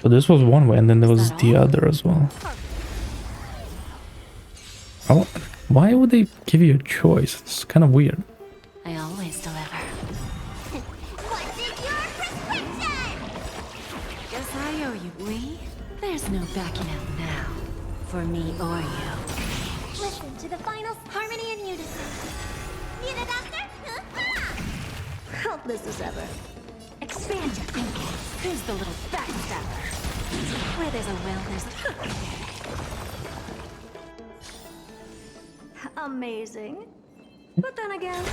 So this was one way and then there was the other as well. Oh, why would they give you a choice? It's kind of weird. I always deliver. What's in your prescription? Guess I owe you. There's no backing out now. For me or you. Listen to the final harmony and unison. Need a doctor? Helpless as ever. Expand your thinking. Who's the little backstabber? Where there's a will, there's a... Amazing. But then again,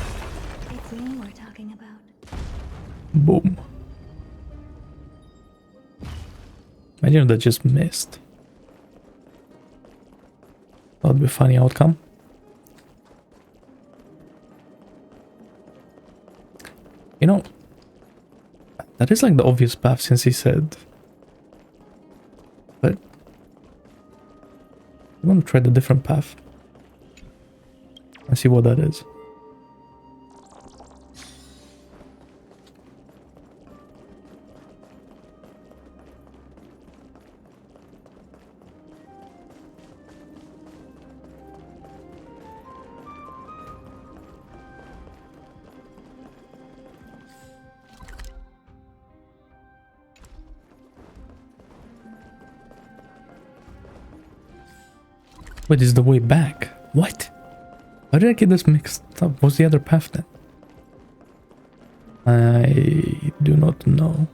it's me we're talking about. Boom. Imagine if that just missed. That would be a funny outcome. You know, that is like the obvious path since he said. But I'm gonna try the different path and see what that is. Wait, is the way back? What? Why did I get this mixed up? What's the other path then? I do not know.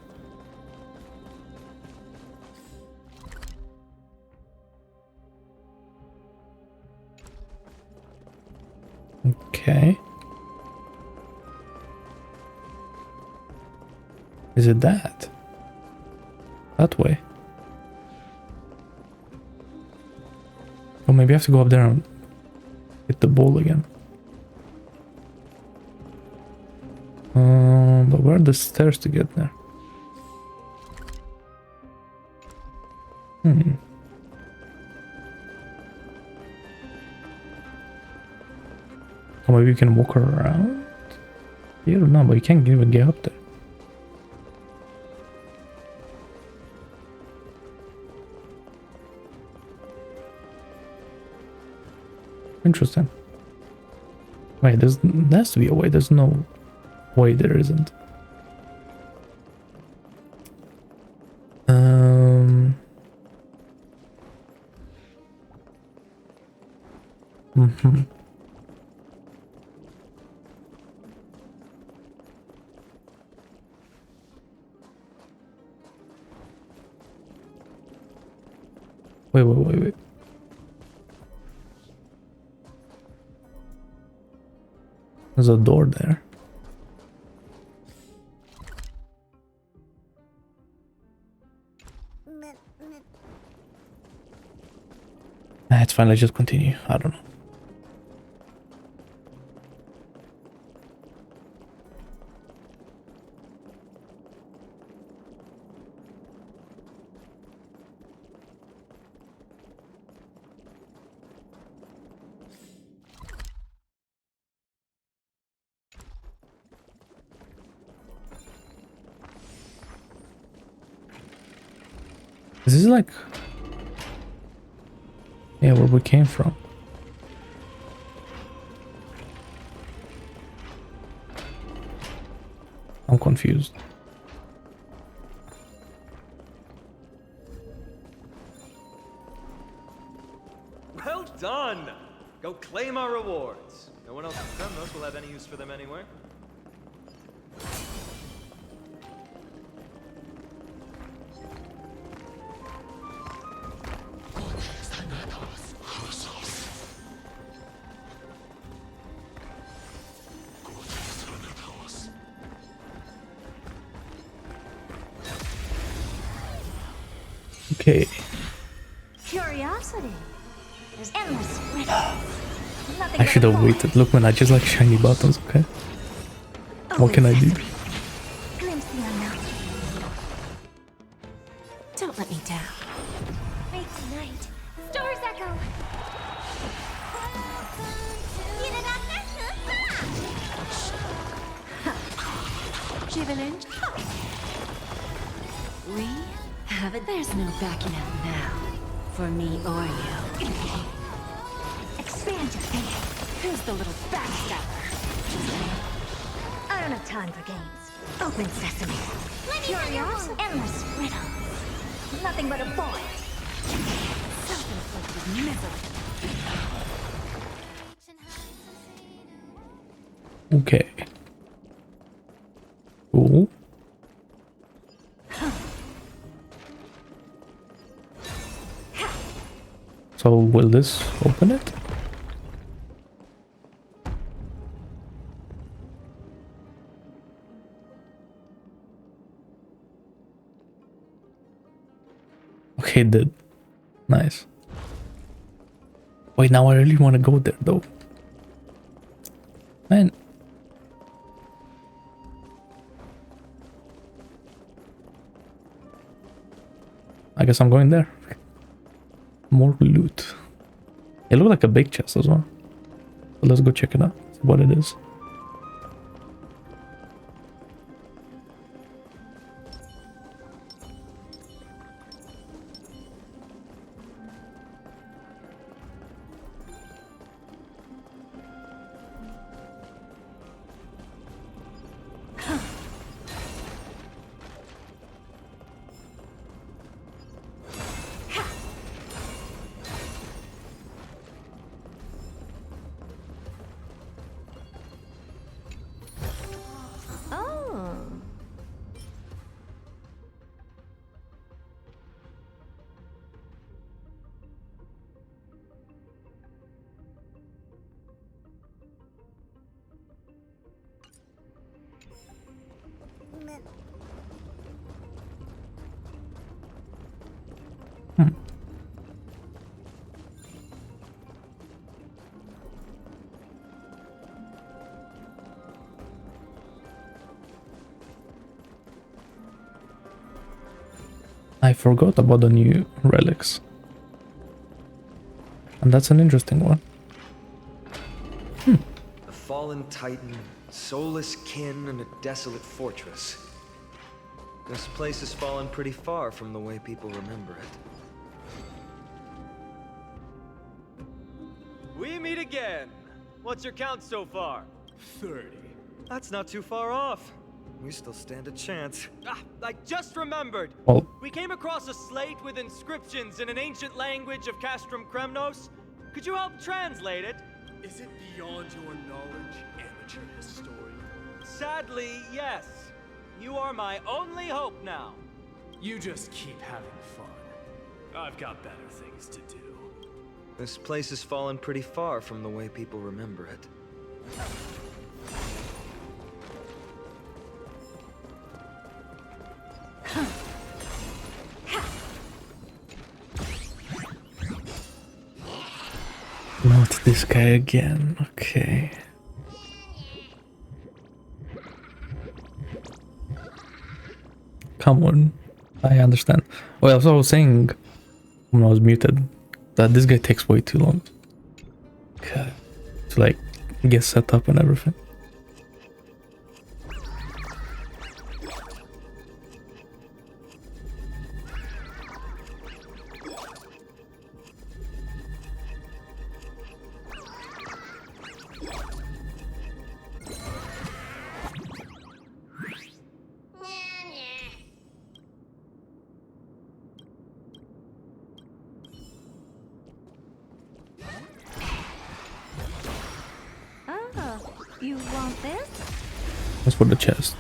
Okay. Is it that? That way? Or maybe I have to go up there and hit the ball again. But where are the stairs to get there? Or maybe you can walk around? I don't know, but you can't even get up there. Interesting. Wait, there has to be a way. There's no way there isn't. Wait. There's a door there. It's fine, let's just continue. I don't know. This is like... yeah, where we came from. I'm confused. Well done! Go claim our rewards. No one else in Kremnos will have any use for them anyway. Okay. Curiosity. There's endless riddles. I should have waited. Look, man, I just like shiny buttons, okay? What can I do? Glimpse the unknown. Don't let me down. Wait tonight. Stars echo. Jubilant. We have it. There's no backing out now. For me or you. Expand your thinking. Who's the little backstabber? I don't have time for games. Open sesame. Curiosity. Endless riddles. Nothing but a void. Self-inflicted misery. Okay. Cool. So will this open it? Okay, it did. Nice. Wait, now I really want to go there though. Man. I guess I'm going there. More loot. It looked like a big chest as well. So let's go check it out. See what it is. forgot about the new relics. And that's an interesting one. A fallen titan, soulless kin, and a desolate fortress. This place has fallen pretty far from the way people remember it. We meet again. What's your count so far? 30. That's not too far off. We still stand a chance. I just remembered. Well, We came across a slate with inscriptions in an ancient language of Castrum Kremnos. Could you help translate it? Is it beyond your knowledge, amateur historian? Sadly, yes. You are my only hope now. You just keep having fun. I've got better things to do. This place has fallen pretty far from the way people remember it. not this guy again. Okay. Come on. I understand. Well, so I was saying when I was muted that this guy takes way too long. Okay. To like get set up and everything. You want this? That's for the chest.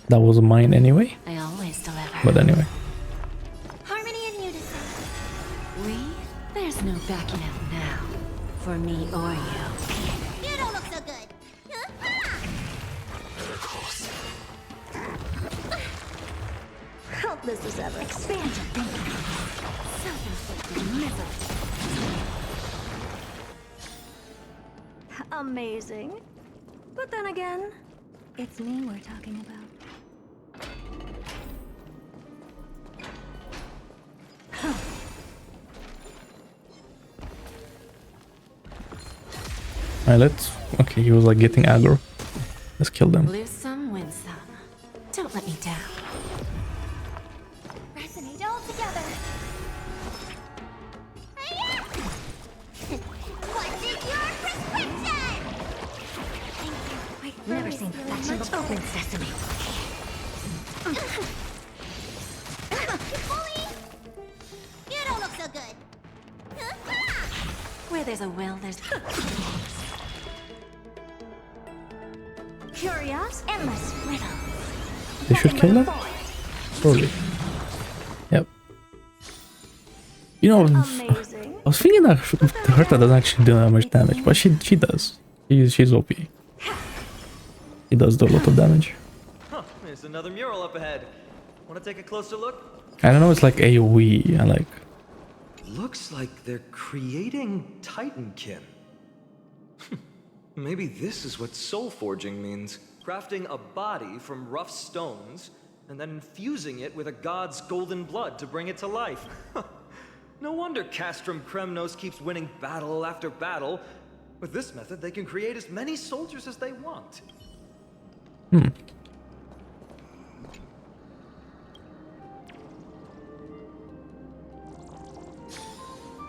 That was mine anyway. I always deliver. But anyway. Harmony and unison. We? There's no backing out now. For me or you. You don't look so good. Helpless as ever. Expand your thinking. Self-inflicted misery. Amazing. But then again, it's me we're talking about. Alright, let's... Okay, he was like getting aggro. Let's kill them. Lose some, win some. Don't let me down. Resonate all together. What's in your prescription? Never seen perfection before. Open sesame. Bully! You don't look so good. Where there's a will, there's... Curious, endless riddle. They should kill them? Surely. Yep. You know, I was thinking that Herta doesn't actually do that much damage, but she does. She's OP. He does do a lot of damage. Huh, there's another mural up ahead. Want to take a closer look? I don't know, it's like AoE and like... Looks like they're creating Titankin. Maybe this is what soul forging means. Crafting a body from rough stones, and then infusing it with a god's golden blood to bring it to life. No wonder Castrum Kremnos keeps winning battle after battle. With this method, they can create as many soldiers as they want.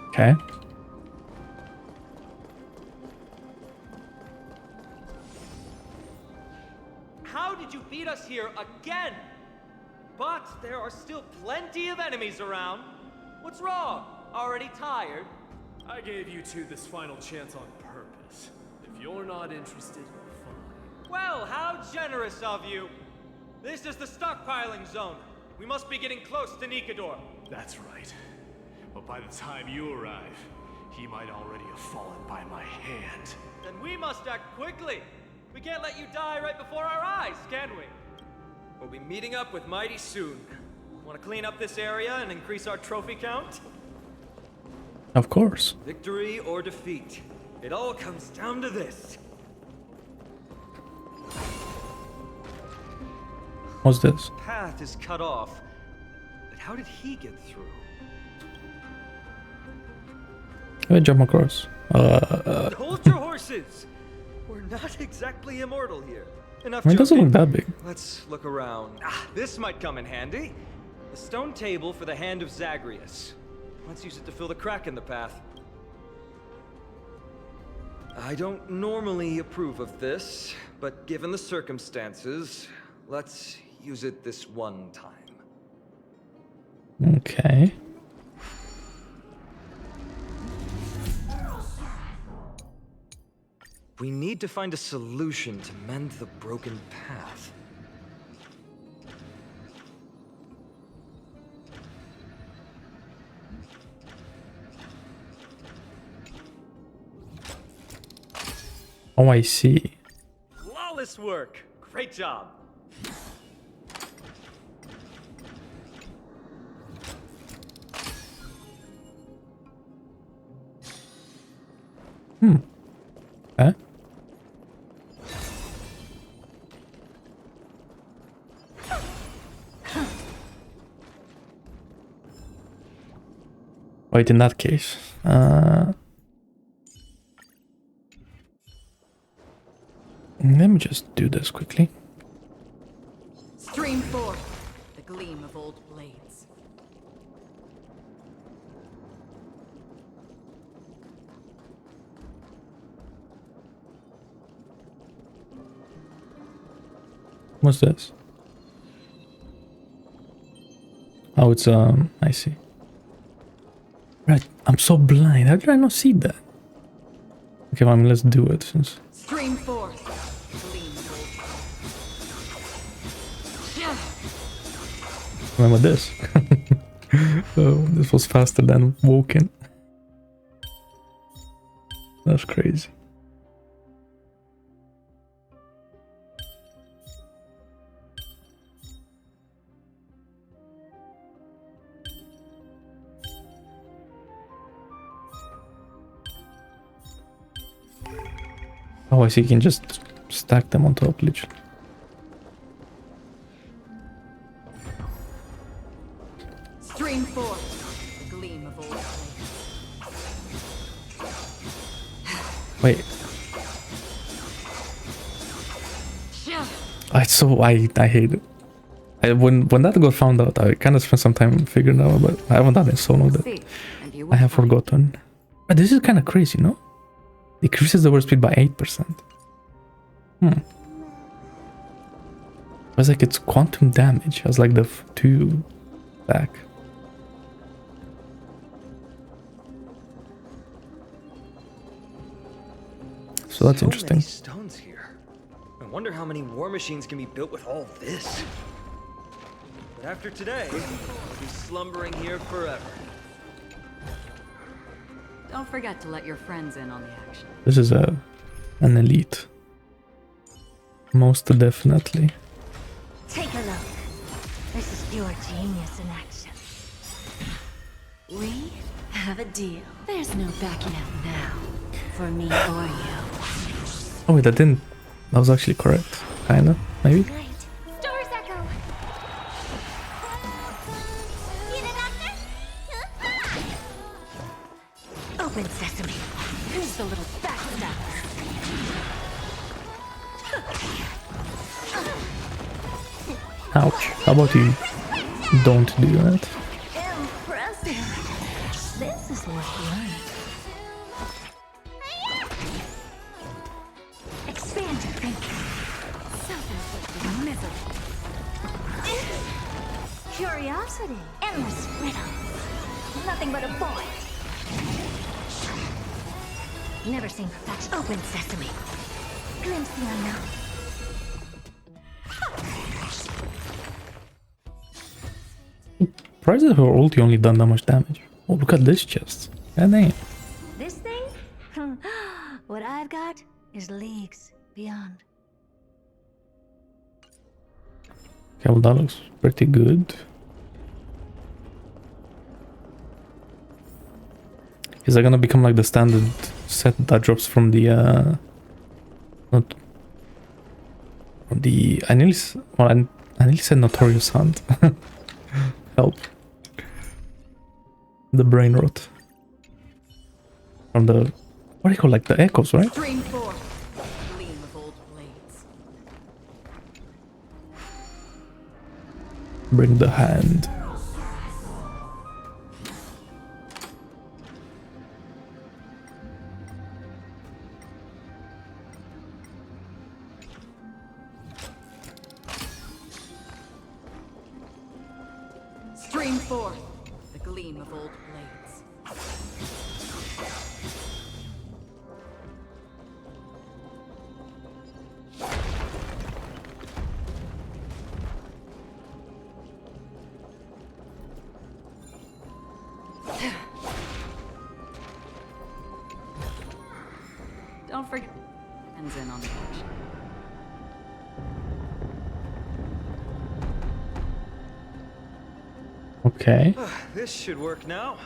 Okay. How did you beat us here again? But there are still plenty of enemies around. What's wrong? Already tired? I gave you two this final chance on purpose. If you're not interested, fine. Well, how generous of you. This is the stockpiling zone. We must be getting close to Nikador. That's right. But by the time you arrive, he might already have fallen by my hand. Then we must act quickly. We can't let you die right before our eyes, can we? We'll be meeting up with Mighty soon. Want to clean up this area and increase our trophy count? Of course. Victory or defeat. It all comes down to this. What's this? Path is cut off, how did he get through? Let me jump across. Hold your horses! We're not exactly immortal here. Enough It doesn't joking. look that big. Let's look around. This might come in handy. A stone table for the hand of Zagreus. Let's use it to fill the crack in the path. I don't normally approve of this, but given the circumstances, let's use it this one time. Okay. We need to find a solution to mend the broken path. Oh, I see. Flawless work. Great job. Huh? Wait, in that case, let me just do this quickly. Stream forth the gleam of old blades. What's this? Oh, it's I see. Right, I'm so blind. How did I not see that? Okay, well, I mean, let's do it since. Stream forth the gleam of old. Remember this? Oh, this was faster than Woken. That's crazy. Oh, I see. You can just stack them on top, literally. Stream forth the gleam of old Wait. It's so I hate it. When that got found out, I kind of spent some time figuring it out, but I haven't done it so long that I have forgotten. But this is kind of crazy, no? Decreases the word speed by 8%. It's like it's quantum damage as like the 2 back. So that's interesting. Many stones here. I wonder how many war machines can be built with all this. But after today, I'll be slumbering here forever. Don't forget to let your friends in on the action. This is an elite. Most definitely. Take a look. This is pure genius in action. We have a deal. There's no backing out now. For me or you. Oh wait, that was actually correct. Kinda, maybe? Stars echo. See the doctor? Open sesame. Who's the little backstabber? Ouch. How about you don't do that? Impressive. This is worth learning. Expand your thinking. Self-inflicted misery. Curiosity. Endless riddles. Nothing but a void. Never seen perfection. Open sesame. Glimpse the unknown. Surprised that her ulti only done that much damage. Oh, look at this chest. God damn. This thing? What I've got is leagues beyond. Okay, well that looks pretty good. Is that gonna become like the standard set that drops from the not from the I nearly said Notorious Hunt. Help. The brain rot. From the... What do you call, like, the echoes, right? Stream 4. Gleam of old blades. Bring the hand. Stream 4. The gleam of old blades. Don't forget. Ends in on the edge. Okay. This should work now.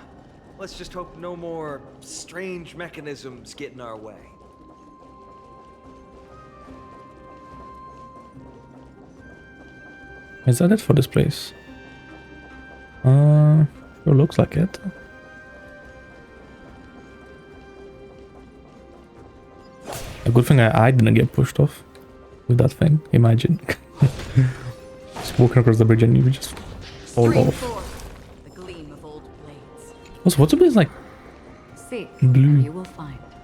Let's just hope no more strange mechanisms get in our way. Is that it for this place? Sure looks like it. A good thing I didn't get pushed off with that thing. Imagine. Just walking across the bridge and you just fall off. Also, what's up with these like blue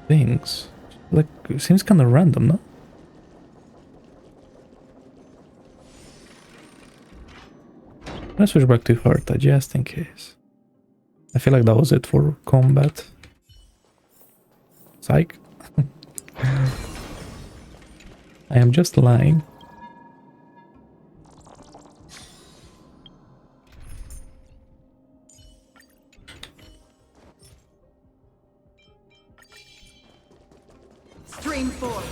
things? Like, it seems kind of random, no? Let's switch back to Herta just in case. I feel like that was it for combat. Psych. I am just lying. Stream 4.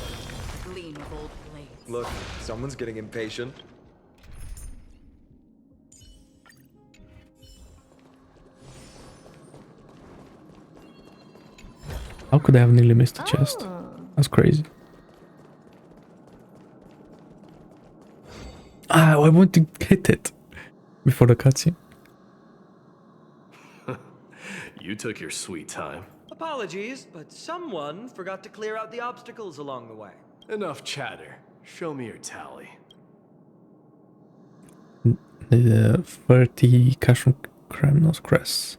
Gleam of old blades. Look, someone's getting impatient. How could I have nearly missed the chest? That's crazy. Ah, I want to hit it before the cutscene. You took your sweet time. Apologies, but someone forgot to clear out the obstacles along the way. Enough chatter. Show me your tally. The 30 Castrum Kremnos crests.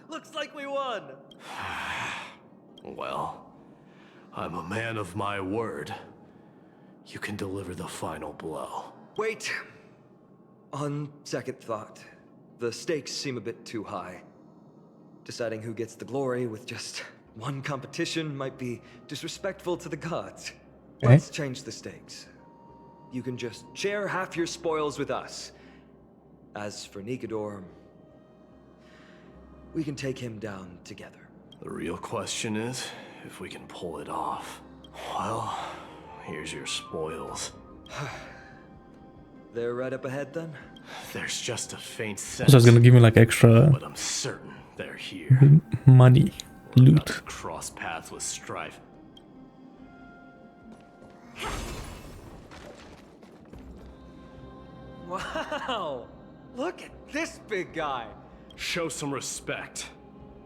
Looks like we won! Well, I'm a man of my word. You can deliver the final blow. Wait. On second thought, the stakes seem a bit too high. Deciding who gets the glory with just one competition might be disrespectful to the gods. Let's change the stakes. You can just share half your spoils with us. As for Nikador, we can take him down together. The real question is if we can pull it off. Well, here's your spoils. They're right up ahead then? There's just a faint sense. So it's gonna give me like extra but I'm certain they're here. Money, loot. Cross paths with Strife. Wow! Look at this big guy! Show some respect.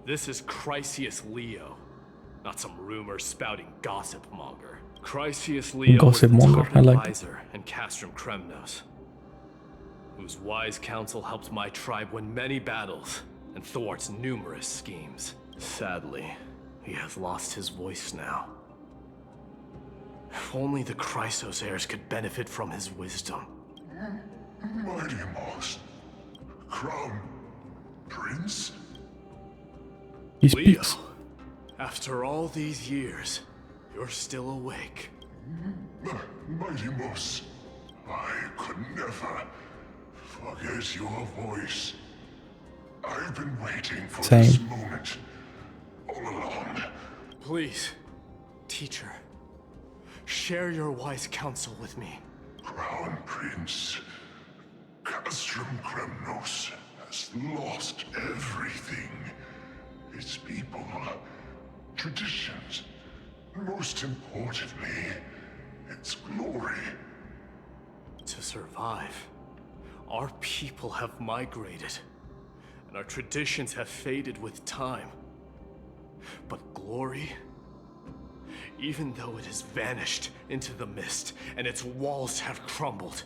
This is Chrysos Leo, not some rumor-spouting gossip monger. Chrysos Leo Gossip was the monger, top I like advisor in Castrum Kremnos, whose wise counsel helped my tribe win many battles and thwarts numerous schemes. Sadly, he has lost his voice now. If only the Chrysos Heirs could benefit from his wisdom. Mighty Moss. Crown Prince? He speaks. Leo, after all these years, you're still awake. Mighty Moss, I could never forget your voice. I've been waiting for this moment all along. Please, teacher, share your wise counsel with me. Crown Prince, Castrum Kremnos has lost everything. Its people, traditions, most importantly, its glory. survive. Our people have migrated, and our traditions have faded with time. But glory, even though it has vanished into the mist and its walls have crumbled,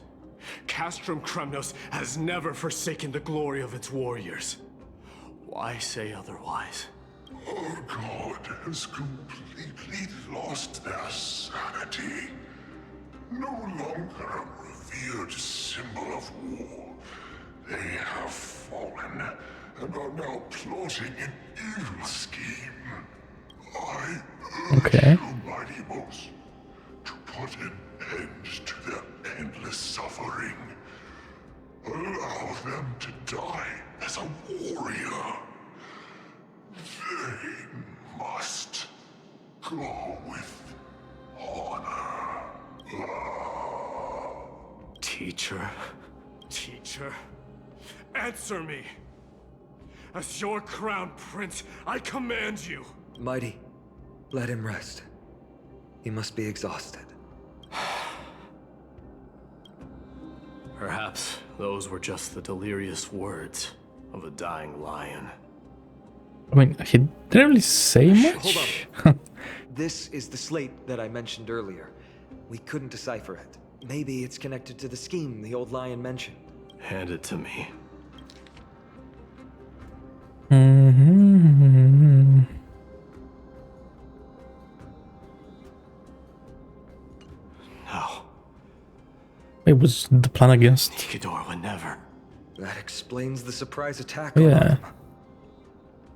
Castrum Kremnos has never forsaken the glory of its warriors. Why say otherwise? Our god has completely lost their sanity. No longer a revered symbol of war. They have fallen and are now plotting an evil scheme. I urge you, mighty boss, to put an end to their endless suffering. Allow them to die as a warrior. They must go with honor. Teacher, answer me! As your crown prince, I command you! Mighty, let him rest. He must be exhausted. Perhaps those were just the delirious words of a dying lion. I mean, he didn't really say much. Hold on. This is the slate that I mentioned earlier. We couldn't decipher it. Maybe it's connected to the scheme the old lion mentioned. Hand it to me. Mm-hmm. No. It was the plan against. Nikidor would never. That explains the surprise attack. Yeah.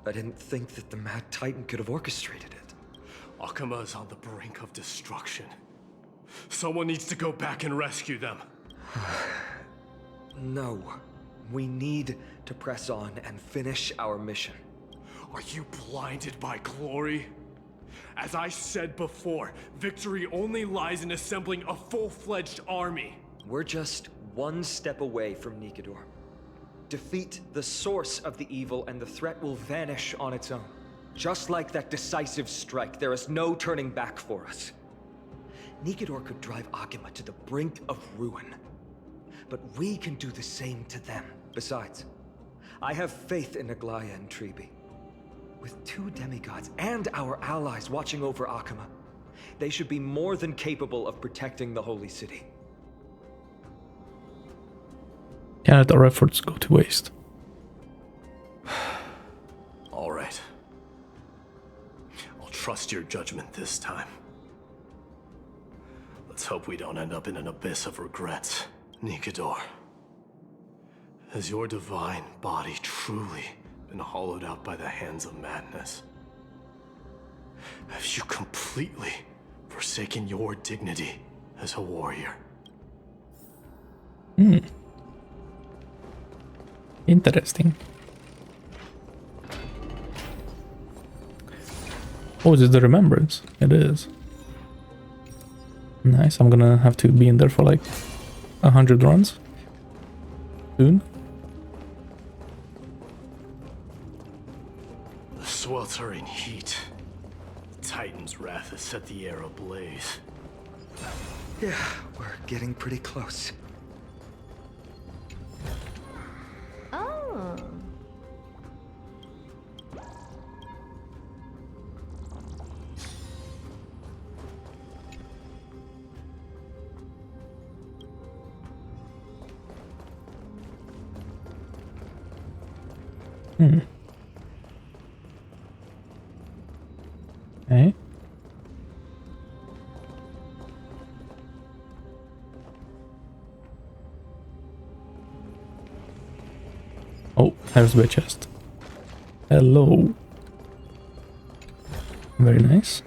I didn't think that the Mad Titan could have orchestrated it. Okhema is on the brink of destruction. Someone needs to go back and rescue them. No. We need to press on and finish our mission. Are you blinded by glory? As I said before, victory only lies in assembling a full-fledged army. We're just one step away from Nikidor. Defeat the source of the evil and the threat will vanish on its own. Just like that decisive strike, there is no turning back for us. Nikidor could drive Okhema to the brink of ruin. But we can do the same to them. Besides, I have faith in Aglaea and Tribbie. With 2 demigods and our allies watching over Okhema, they should be more than capable of protecting the Holy City. Can't let our efforts go to waste. All right. I'll trust your judgment this time. Let's hope we don't end up in an abyss of regrets. Nikidor, has your divine body truly been hollowed out by the hands of madness? Have you completely forsaken your dignity as a warrior? Interesting. Oh, is it the Remembrance? It is. Nice, I'm gonna have to be in there for like 100 runs soon. The sweltering heat. The Titan's wrath has set the air ablaze. Yeah, we're getting pretty close. Oh. Okay. Oh, there's the chest. Hello. Very nice.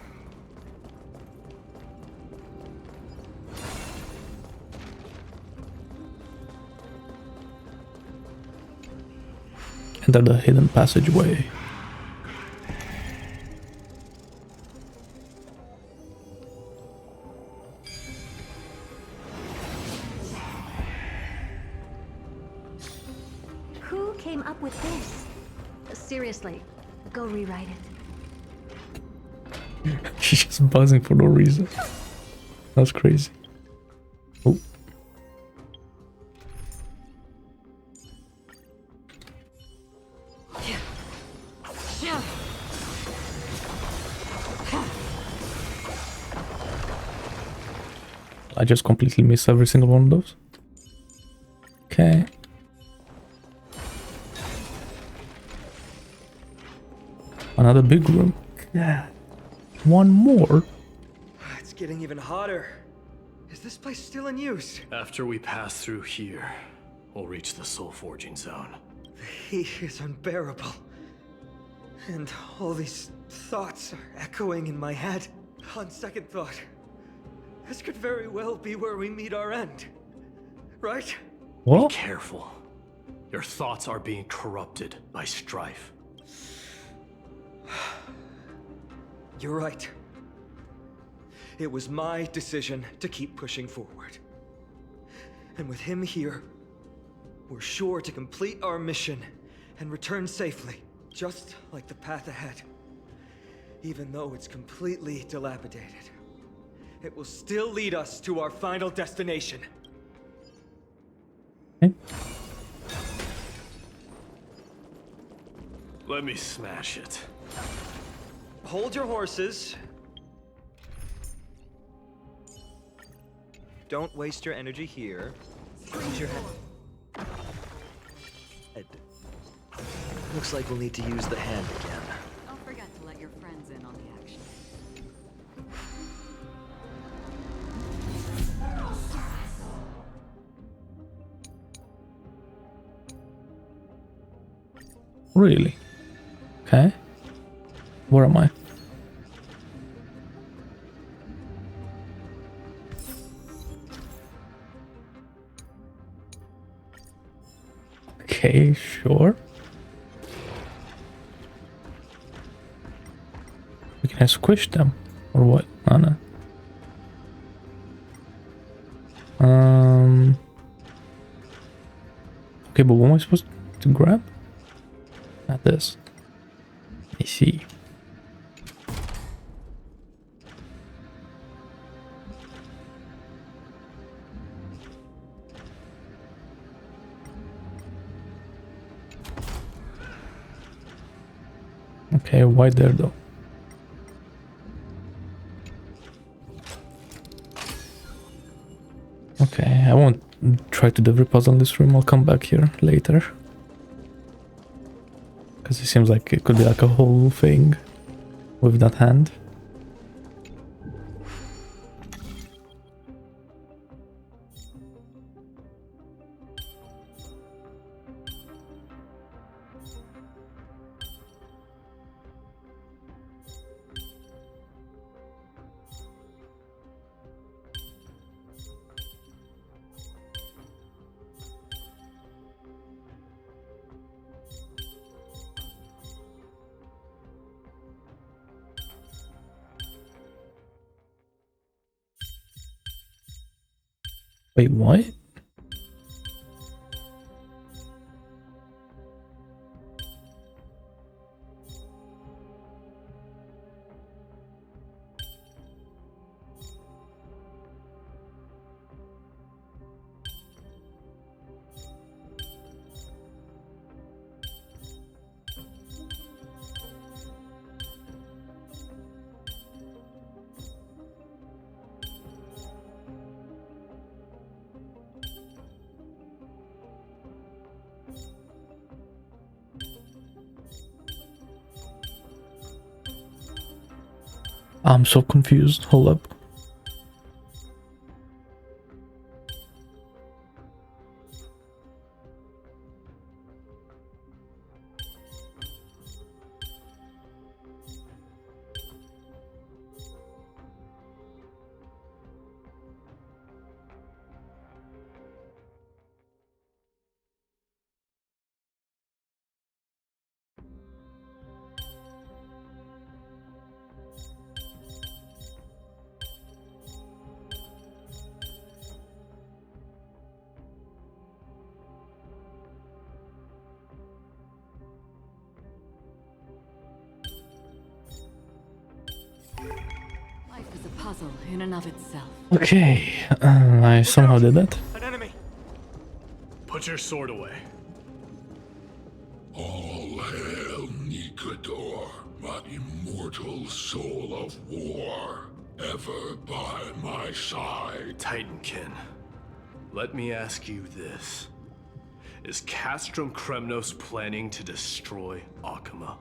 Enter the hidden passageway. Who came up with this? Seriously, go rewrite it. She's just buzzing for no reason. That's crazy. Oh. I just completely missed every single one of those. Okay. Another big room. Yeah. One more. It's getting even hotter. Is this place still in use? After we pass through here, we'll reach the soul forging zone. The heat is unbearable. And all these thoughts are echoing in my head. On second thought, this could very well be where we meet our end. Right? What? Be careful. Your thoughts are being corrupted by strife. You're right. It was my decision to keep pushing forward. And with him here, we're sure to complete our mission and return safely, just like the path ahead. Even though it's completely dilapidated, it will still lead us to our final destination. Okay. Let me smash it. Hold your horses. Don't waste your energy here. Use your head. Looks like we'll need to use the hand again. Don't forget to let your friends in on the action. Really? Okay. Where am I? Okay, sure. Can I squish them? Or what? Oh, no. Okay, but what am I supposed to grab? Not this. I see. Okay, why there though? Okay, I won't try to do every puzzle in this room. I'll come back here later. Because it seems like it could be like a whole thing with that hand. Wait, what? I'm so confused. Hold up. Puzzle in and of itself. Okay, I somehow did that. An enemy. Put your sword away. All hail Nikador, my immortal soul of war. ever by my side. Titankin, let me ask you this. Is Castrum Kremnos planning to destroy Okhema?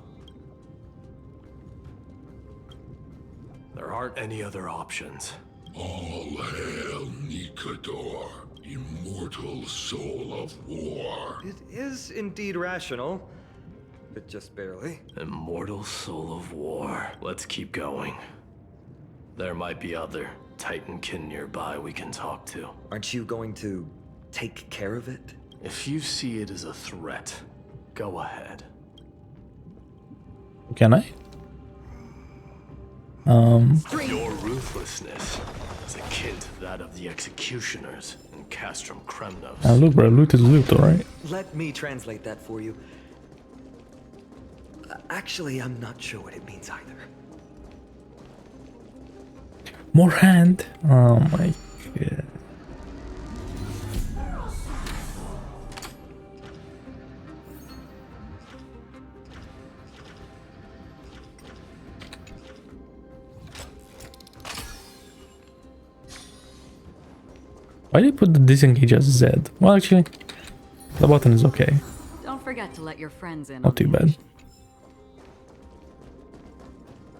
There aren't any other options. All hail Nikador, immortal soul of war. It is indeed rational, but just barely. Immortal soul of war. Let's keep going. There might be other Titankin nearby we can talk to. Aren't you going to take care of it? If you see it as a threat, go ahead. Can I? Your ruthlessness is akin to that of the executioners in Castrum Kremnos. Look, bro, loot is loot, alright? Let me translate that for you. Actually, I'm not sure what it means either. More hand. Oh my god. Why did you put the disengage as Z? Well, actually, the button is okay. Don't forget to let your friends in. Not too bad.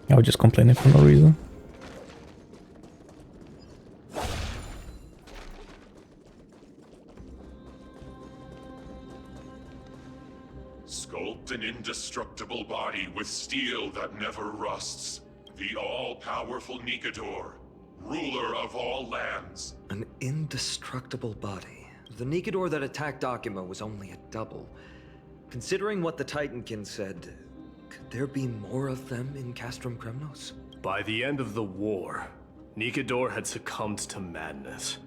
I was just complaining for no reason. Sculpt an indestructible body with steel that never rusts. The all-powerful Nikador, ruler of all lands. An indestructible body. The Nikador that attacked Okhema was only a double. Considering what the Titankin said, could there be more of them in Castrum Kremnos? By the end of the war, Nikador had succumbed to madness,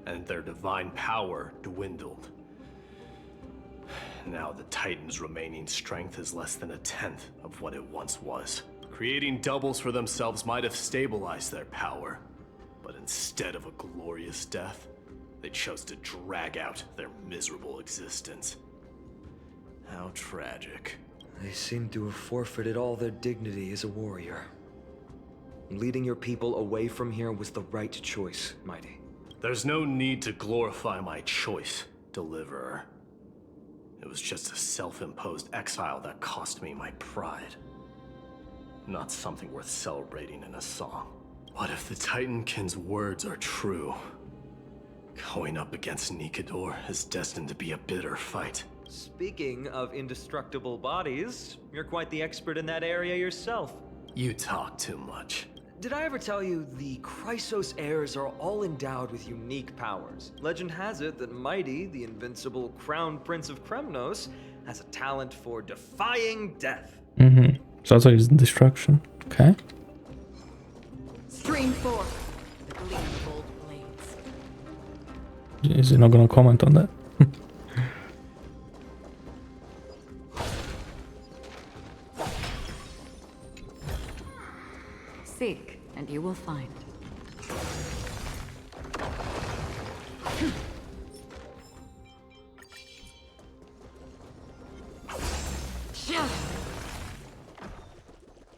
and their divine power dwindled. Now the Titan's remaining strength is less than 1/10 of what it once was. Creating doubles for themselves might have stabilized their power, but instead of a glorious death, they chose to drag out their miserable existence. How tragic. They seem to have forfeited all their dignity as a warrior. Leading your people away from here was the right choice, Mighty. There's no need to glorify my choice, Deliverer. It was just a self-imposed exile that cost me my pride. Not something worth celebrating in a song. What if the Titankin's words are true? Going up against Nikador is destined to be a bitter fight. Speaking of indestructible bodies, you're quite the expert in that area yourself. You talk too much. Did I ever tell you the Chrysos Heirs are all endowed with unique powers? Legend has it that Mighty, the invincible crown prince of Kremnos, has a talent for defying death. Sounds like it's destruction. Okay. Stream forth the gleam of old blades. Is he not gonna comment on that? Seek, and you will find.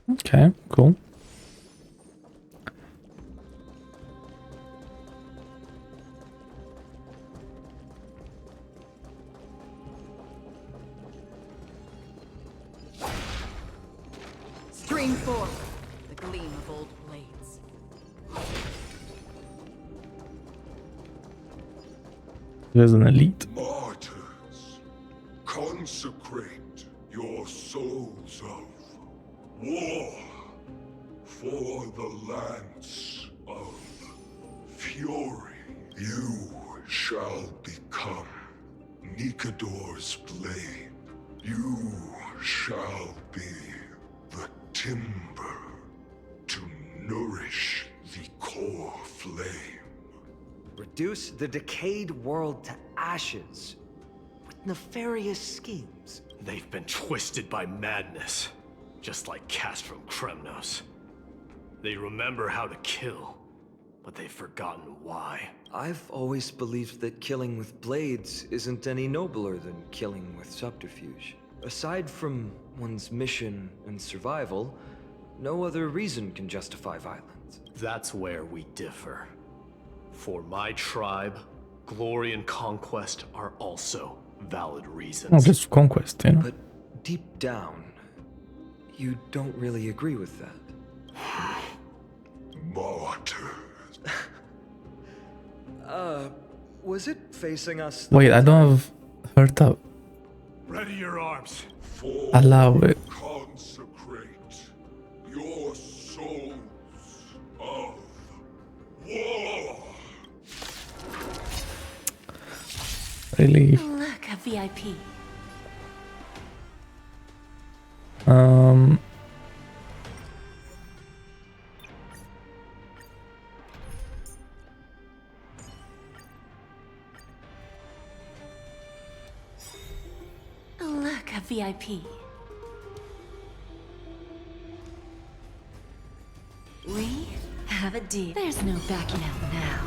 Okay, cool. Stream forth the gleam of old blades. There's an elite. Martyrs, consecrate your souls of war for the lance of fury. You shall become Nikador's blade. You shall be the timber to nourish the Coreflame. Reduce the decayed world to ashes with nefarious schemes. They've been twisted by madness, just like Castrum Kremnos. They remember how to kill, but they've forgotten why. I've always believed that killing with blades isn't any nobler than killing with subterfuge. Aside from one's mission and survival, no other reason can justify violence. That's where we differ. For my tribe, glory and conquest are also valid reasons. Oh, just conquest, you know. But deep down, you don't really agree with that. Martyrs. Was it facing us? Wait, I don't have Herta. Ready your arms. Allow it. Consecrate your souls of war. Really? Look, a VIP. Look, a VIP. We have a deal. There's no backing out now.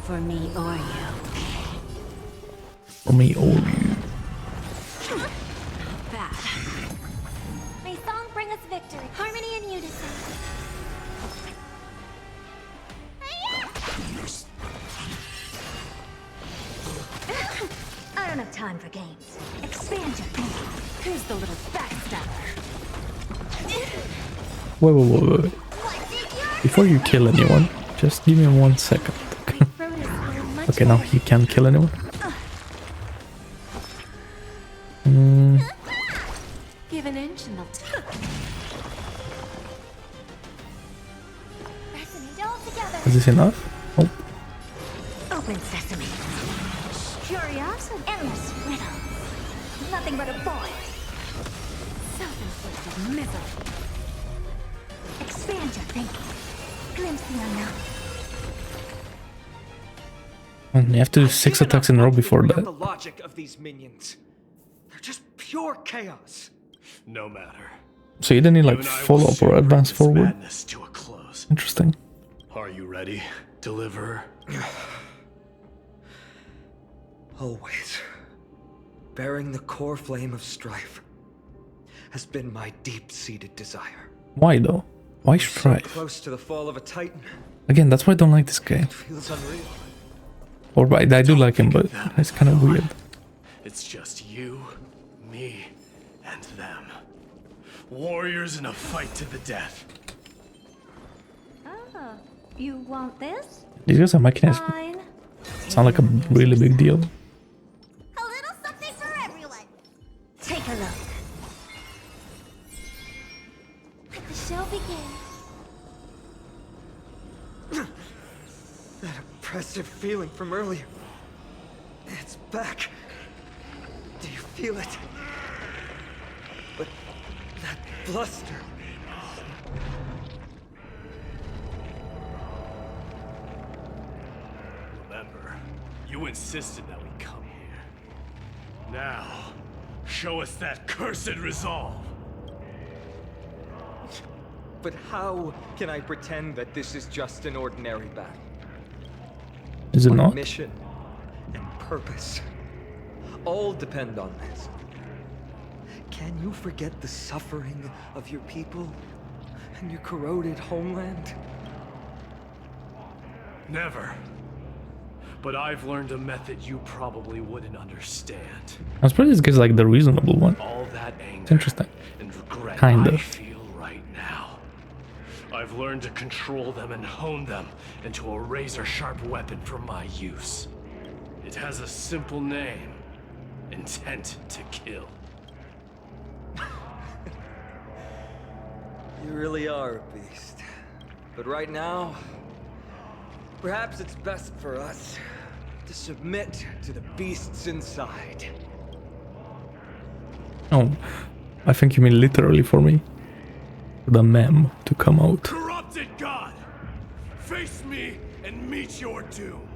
For me or you. For me or you. Bad. May song bring us victory. Harmony and unison. I don't have time for games. Expand your thinking. Who's the little backstabber? Wait. Before you kill anyone, just give me 1 second. Okay, now he can't kill anyone. Give an inch and they'll Resonate all together. Is this enough? Oh, Open sesame. Curiosity. Endless riddles. Nothing but a boy. self-inflicted misery. Expand your thinking. Glimpse the unknown. And you have to do 6 attacks in a row before that. The logic of these minions. They're just pure chaos. No matter. So you didn't need like follow-up or advance forward? To a close. Interesting. Are you ready, Deliverer? Always. Bearing the core flame of strife has been my deep-seated desire. Why though? Why Strife? So close to the fall of a titan. Again, that's why I don't like this game. It feels unreal. Or I do like him, but it's kind of weird. It's just you, me, and them. Warriors in a fight to the death. Ah, you want this? These guys are making it Fine. sound like a really big deal. A little something for everyone. Take a look. Let the show begin. That oppressive feeling from earlier. It's back. Do you feel it? But that bluster. Remember, you insisted that we come here. Now, show us that cursed resolve. But how can I pretend that this is just an ordinary battle? Is it My not? mission and purpose all depend on this. Can you forget the suffering of your people and your corroded homeland? Never. But I've learned a method you probably wouldn't understand. I was pretty this guy's like the reasonable one. All that anger It's interesting. and regret Kind I of. feel right now. I've learned to control them and hone them into a razor-sharp weapon for my use. It has a simple name. Intent to kill. You really are a beast. But right now, perhaps it's best for us to submit to the beasts inside. Oh, I think you mean literally for me. The mem to come out. Corrupted God! Face me and meet your doom!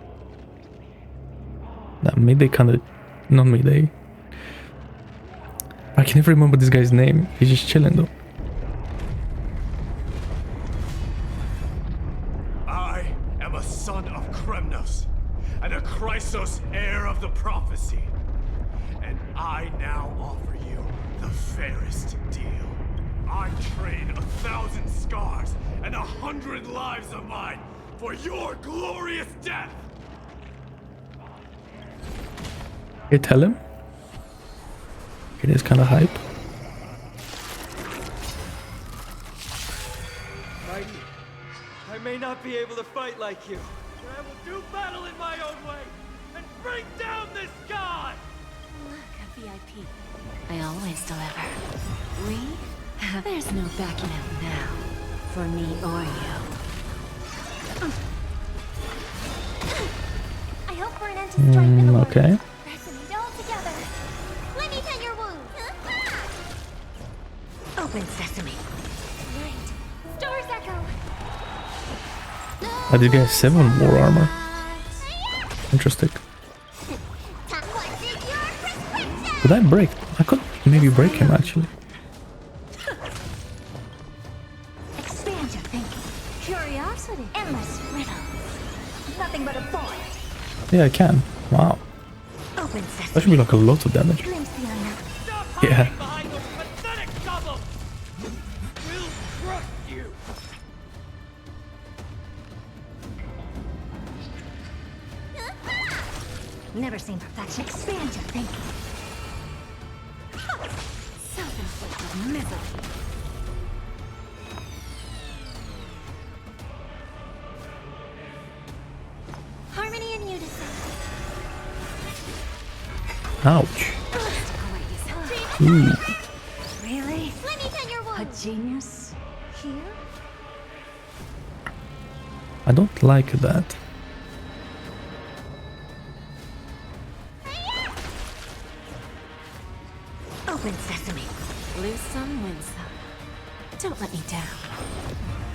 That Mayday kinda... Not Mayday. I can never remember this guy's name. He's just chilling though. I am a son of Kremnos, and a Chrysos heir of the prophecy. And I now offer you the fairest deal. I trade 1,000 scars and 100 lives of mine for your glorious death! You tell him? It is kind of hype. Mighty, I may not be able to fight like you, but I will do battle in my own way and bring down this god! Look, a VIP. I always deliver. There's no backing out now. For me or you. I hope for an end to strife in the world. Okay. Resonate all together. Let me tend your wounds. Open sesame. Right. Stars echo. I did get 7 more armor. Interesting. Could I break? I could maybe break him actually. Expand your thinking. Curiosity. Endless riddles. Nothing but a void. Yeah, I can. Wow. Open That should be like a lot of damage. glimpse the unknown. Yeah. Behind those pathetic doubles! We'll crush you! Never seen perfection. Expand your thinking. Self-inflicted misery. Harmony and unison. Ouch. Ooh. Really? Let me tend your wounds. A genius? Here? I don't like that. Open sesame. Lose some, win some. Don't let me down.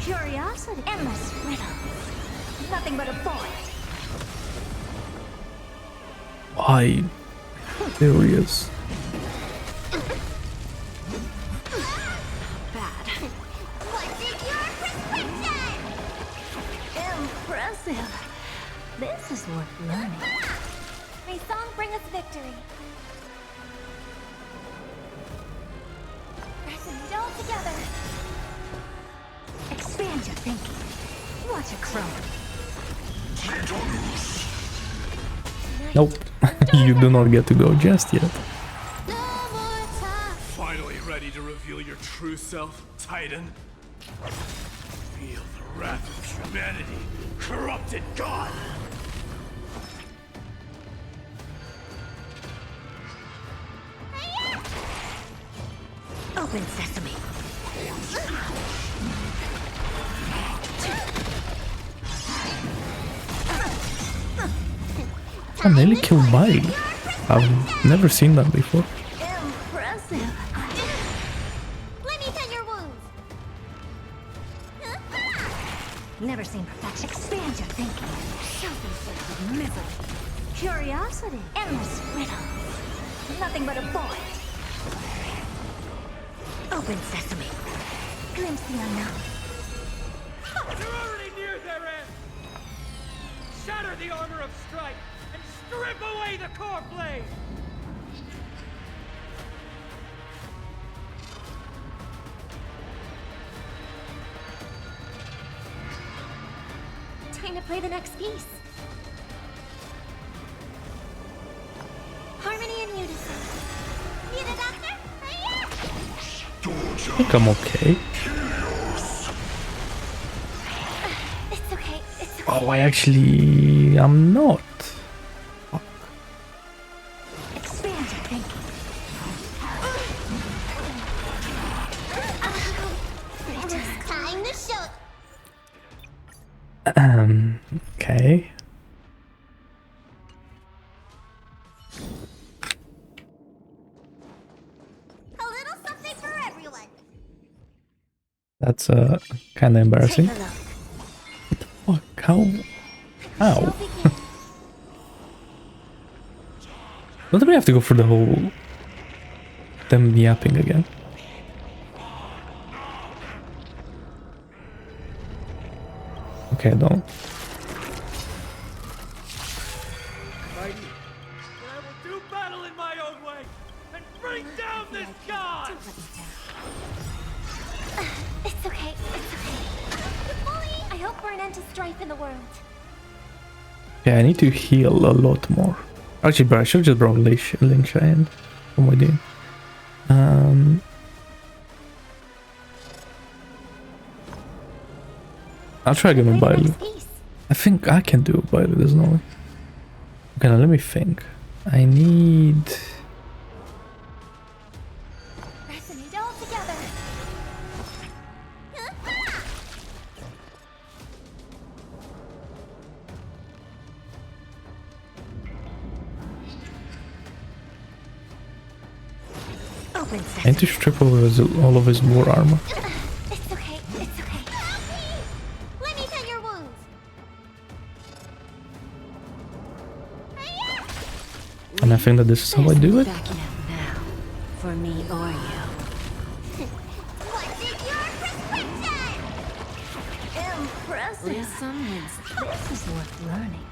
Curiosity. Endless riddles. Nothing but a void. I furious. Bad. What's in your prescription? Impressive. This is worth learning. May song bring us victory. Resonate all together. Expand your thinking. Watch it grow. Nope. You do not get to go just yet. Finally ready to reveal your true self, Titan? Feel the wrath of humanity, corrupted god! Open sesame. I nearly killed Bai. I've never seen that before. Impressive. Let me tend your wounds. Never seen perfection. Expand your thinking. Self-inflicted misery. Curiosity. Endless riddles. Nothing but a void. Open sesame. Glimpse the unknown. You're already near their end! Shatter the armor of Strife and strip away the Coreflame! Time to play the next piece. Harmony and unison. Need a doctor? I think I'm okay. It's okay. It's okay. Oh, I actually am not. Expand your thinking. Time to show. Okay. A little something for everyone. That's kind of embarrassing. Take a look. What the fuck? How? Don't we have to go for the whole them yapping again? Okay, don't. Mighty, but I will do battle in my own way and bring down this god! end to strife in the world. Yeah, I need to heal a lot more. Actually, bro, I should just brought Link Shine. What am I doing? I'll try again with Bailu. I think I can do Bailu, there's no way. Okay, now let me think. I need... Resonate all together. Open I need to strip over all of his war armor. It's okay, it's okay. Let me tend your wounds. And I think that this is how I do it. Backing out now, for me or you. What is your prescription? Impressive. Someone's. This is worth learning.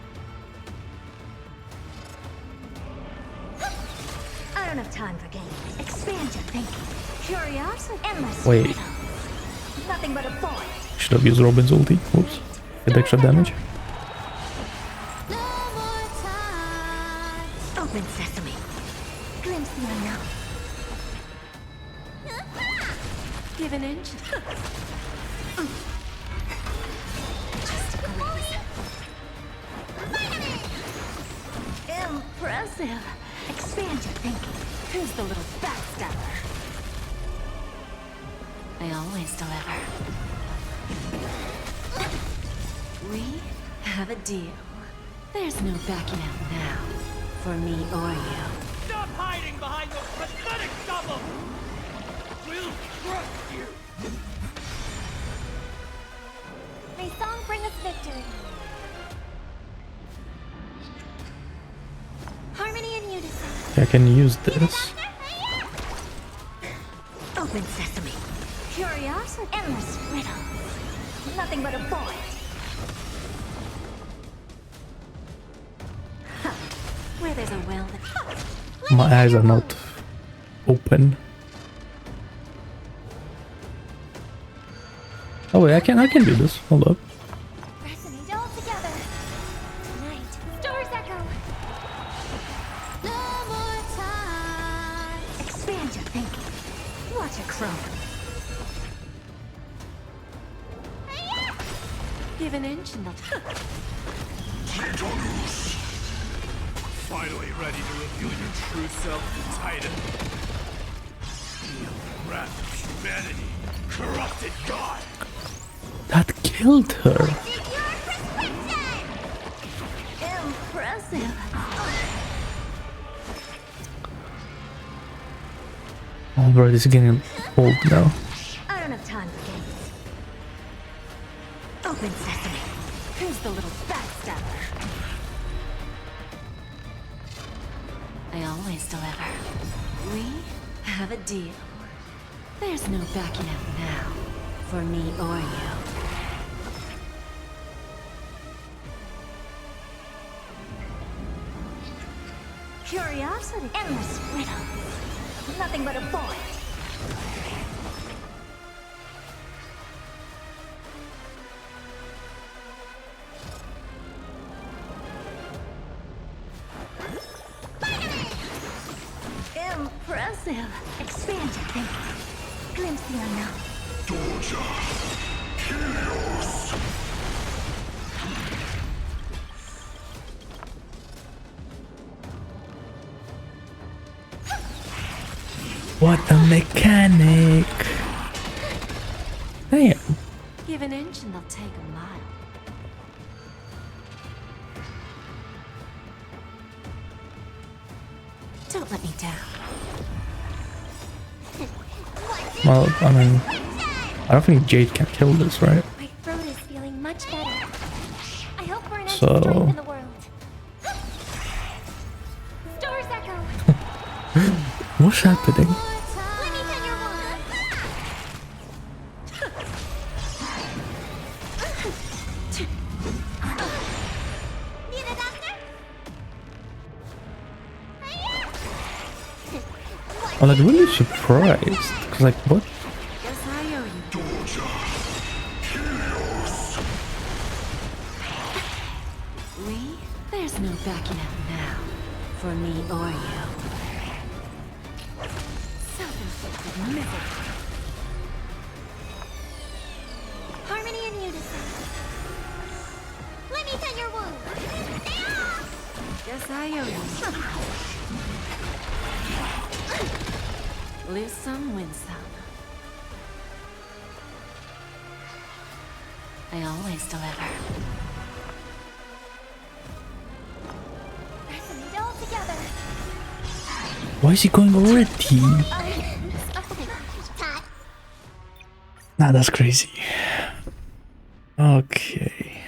I don't have time for games. Expand your thinking. Curiosity. Endless. Wait. riddles. Nothing but a void. Should have used Robin's ulti. Oops. Get extra damage. Open sesame. Glimpse the unknown. Give an inch. Impressive. Expand your thinking. Who's the little backstabber? I always deliver. We have a deal. There's no backing out now, for me or you. Stop hiding behind those pathetic doubles! We'll crush you! May song bring us victory. Harmony and unison. I can use this. Open sesame. Curiosity. Endless riddles. Nothing but a void. Where there's a well that... My eyes are not open. Oh wait, I can do this. Hold up. Resonate all together. Tonight, stars echo. No more time. Expand your thinking. Watch it grow. Give an inch and they'll... Finally ready to reveal your true self, Titan. Wrath of humanity, corrupted God. That killed her. Impressive. Oh bro, this is getting old now. I don't have time for games. Open sesame. Who's the little backstabber? I always deliver. We have a deal. There's no backing out now, for me or you. Curiosity. Endless riddles. Nothing but a void. Impressive. Expand your thinking. Glimpse the unknown. What a mechanic! Damn. Give an inch and they'll take a mile. Don't let me down. Well, I mean, I don't think Jade can kill this, right? My throat is feeling much better. I hope we're in So- strife in the world. Stars echo. What's happening? Let me tend your wounds. Need a doctor? I'm like really surprised. Cause like what? Guess I owe you. For me or you. Self-inflicted misery. Harmony and unison. Let me tend your wound. Guess I owe you. Lose some, win some. I always deliver. Pressing it all together. Why is he going already? Nah, that's crazy. Okay.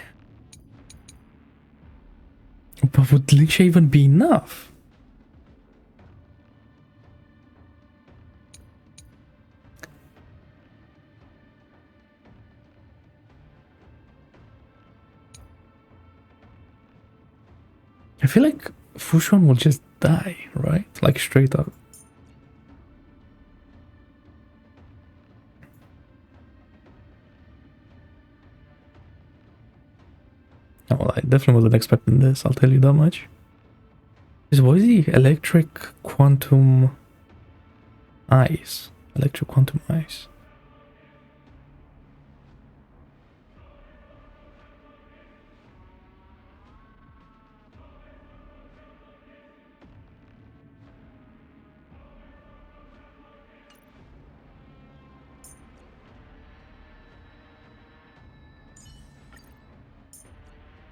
But would Lingsha even be enough? I feel like Fushan will just die, right? Like straight up. Oh, well, I definitely wasn't expecting this, I'll tell you that much. What is he? Electric quantum eyes. Electric quantum eyes.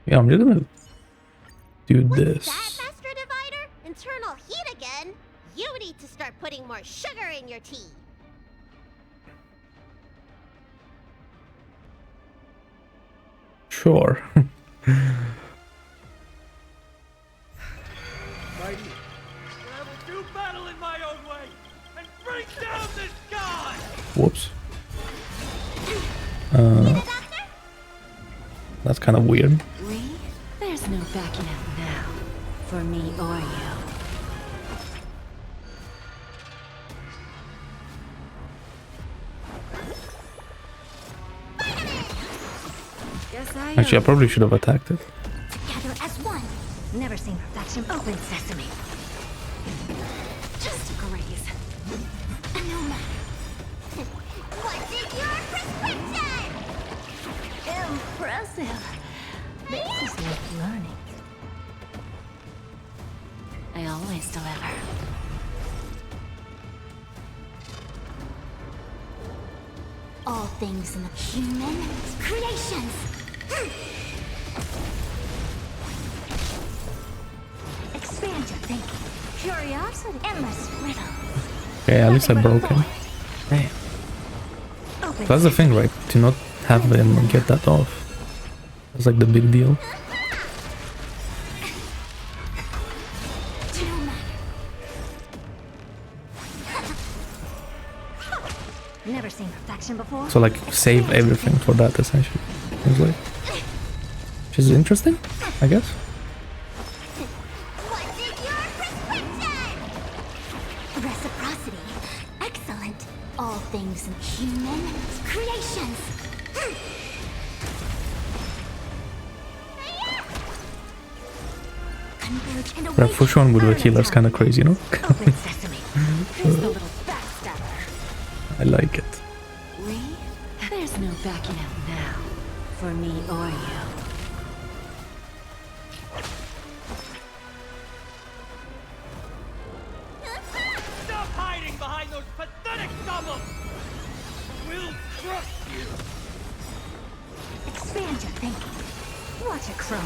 Yeah, I'm just gonna do this. Master Divider? Internal heat again? You need to start putting more sugar in your tea. Sure. Mighty, I will do battle in my own way and bring down this god! Whoops. That's kind of weird. We? There's no backing out now. For me or you. Actually, I probably should have attacked it. Together as one. Never seen perfection. Open sesame. Just a graze. No matter. What's in your prescription? Impressive. This is worth learning. I always deliver. All things in the human creations. Expand your thinking. Curiosity. Endless riddles. Okay, at least I broke him. Damn. That's the thing, right? To not have them get that off. That's like the big deal. Never seen perfection before. So like save everything for that essentially. Seems like. Which is interesting, I guess. Reciprocity. Excellent. All things in human creations. But Fushan with a healer is kind of crazy, you know? I like it. We? There's no backing out now. For me or you. Stop hiding behind those pathetic stumbles! We'll crush you! Expand your thinking. Watch it grow.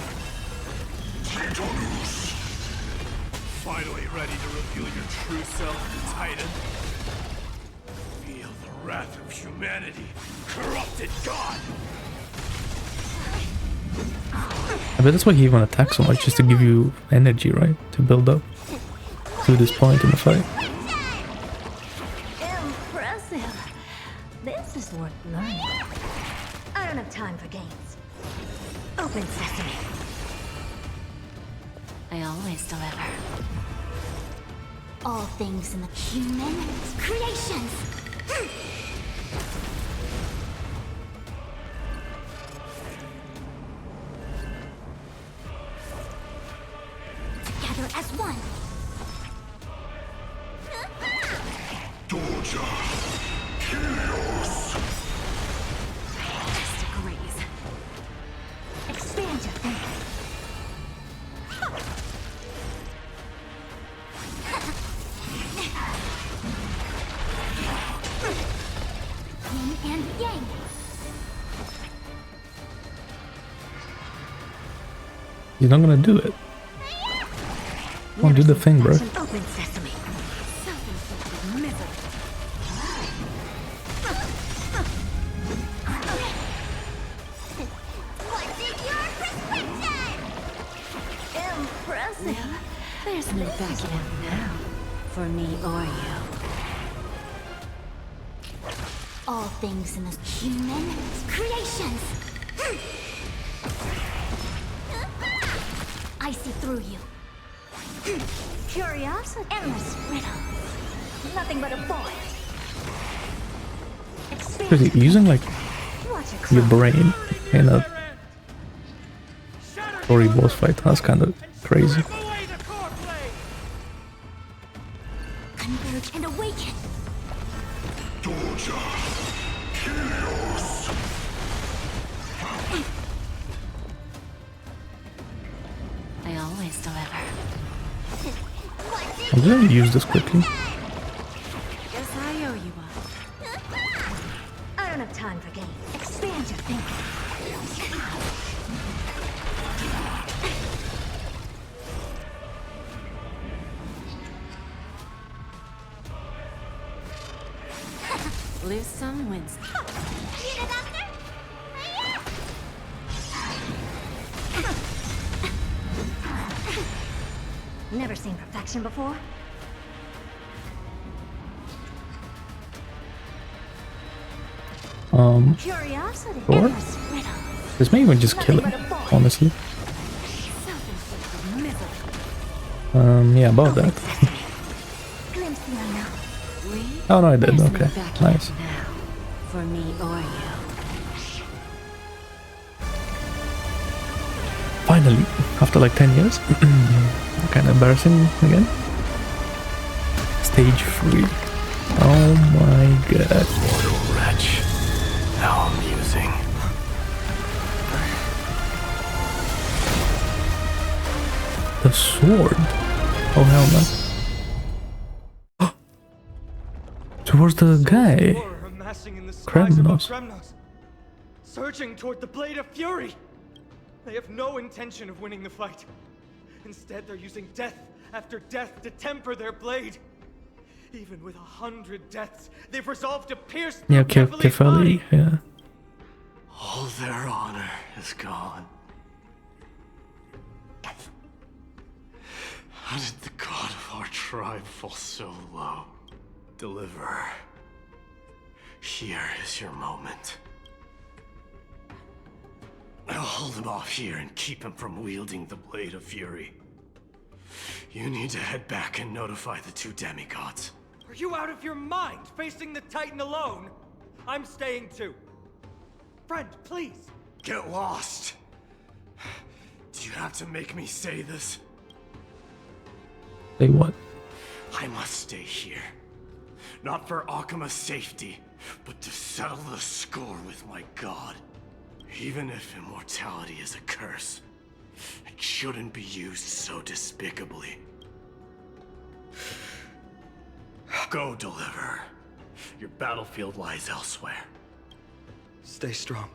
Finally ready to reveal your true self, Titan. Feel the wrath of humanity, corrupted god! I bet that's why he even attacks so much, just to give you energy, right? To build up to this point in the fight. Impressive. This is worth learning. I don't have time for games. Open sesame. I always deliver. All things in the human creations. Together as one. one. Dorja, Chaos. Disgrace. Expand your thinking. Yin and yang. You're not gonna do it. Come on, do the thing, bro. Open sesame. Self-inflicted misery. What's in your prescription? Impressive. There's no backing out now. For me or you. All things in this human creations. I see through you. Curiosity. Endless riddle. Nothing but a void. Crazy, using like your brain in a story boss fight, that's kind of crazy. Converge and awaken. Dorja, Chaos. I always deliver. I'm just gonna use this quickly. Guess I owe you one. I don't have time for games. Expand your thinking. Lose some, win some. Need a doctor? Never seen perfection before. Curiosity. Or this may even just kill him, honestly. Yeah, about that. Oh no, I did. Okay, nice. For me or you. Finally, after like 10 years. Kind of embarrassing again. Stage 3. Oh my god. Mortal wretch. How amusing. The sword. Oh hell no. Towards the guy. Kremnos. Surging toward the Blade of Fury. They have no intention of winning the fight. Instead, they're using death after death to temper their blade. Even with 100 deaths, they've resolved to pierce Yeah, through Kefali, yeah. All their honor is gone. How did the god of our tribe fall so low? Deliverer, here is your moment. I'll hold him off here and keep him from wielding the Blade of Fury. You need to head back and notify the two demigods. Are you out of your mind, facing the Titan alone? I'm staying too. Friend, please. Get lost. Do you have to make me say this? Say what? I must stay here. Not for Okhema's safety, but to settle the score with my god. Even if immortality is a curse, it shouldn't be used so despicably. Go, Deliverer. Your battlefield lies elsewhere. Stay strong.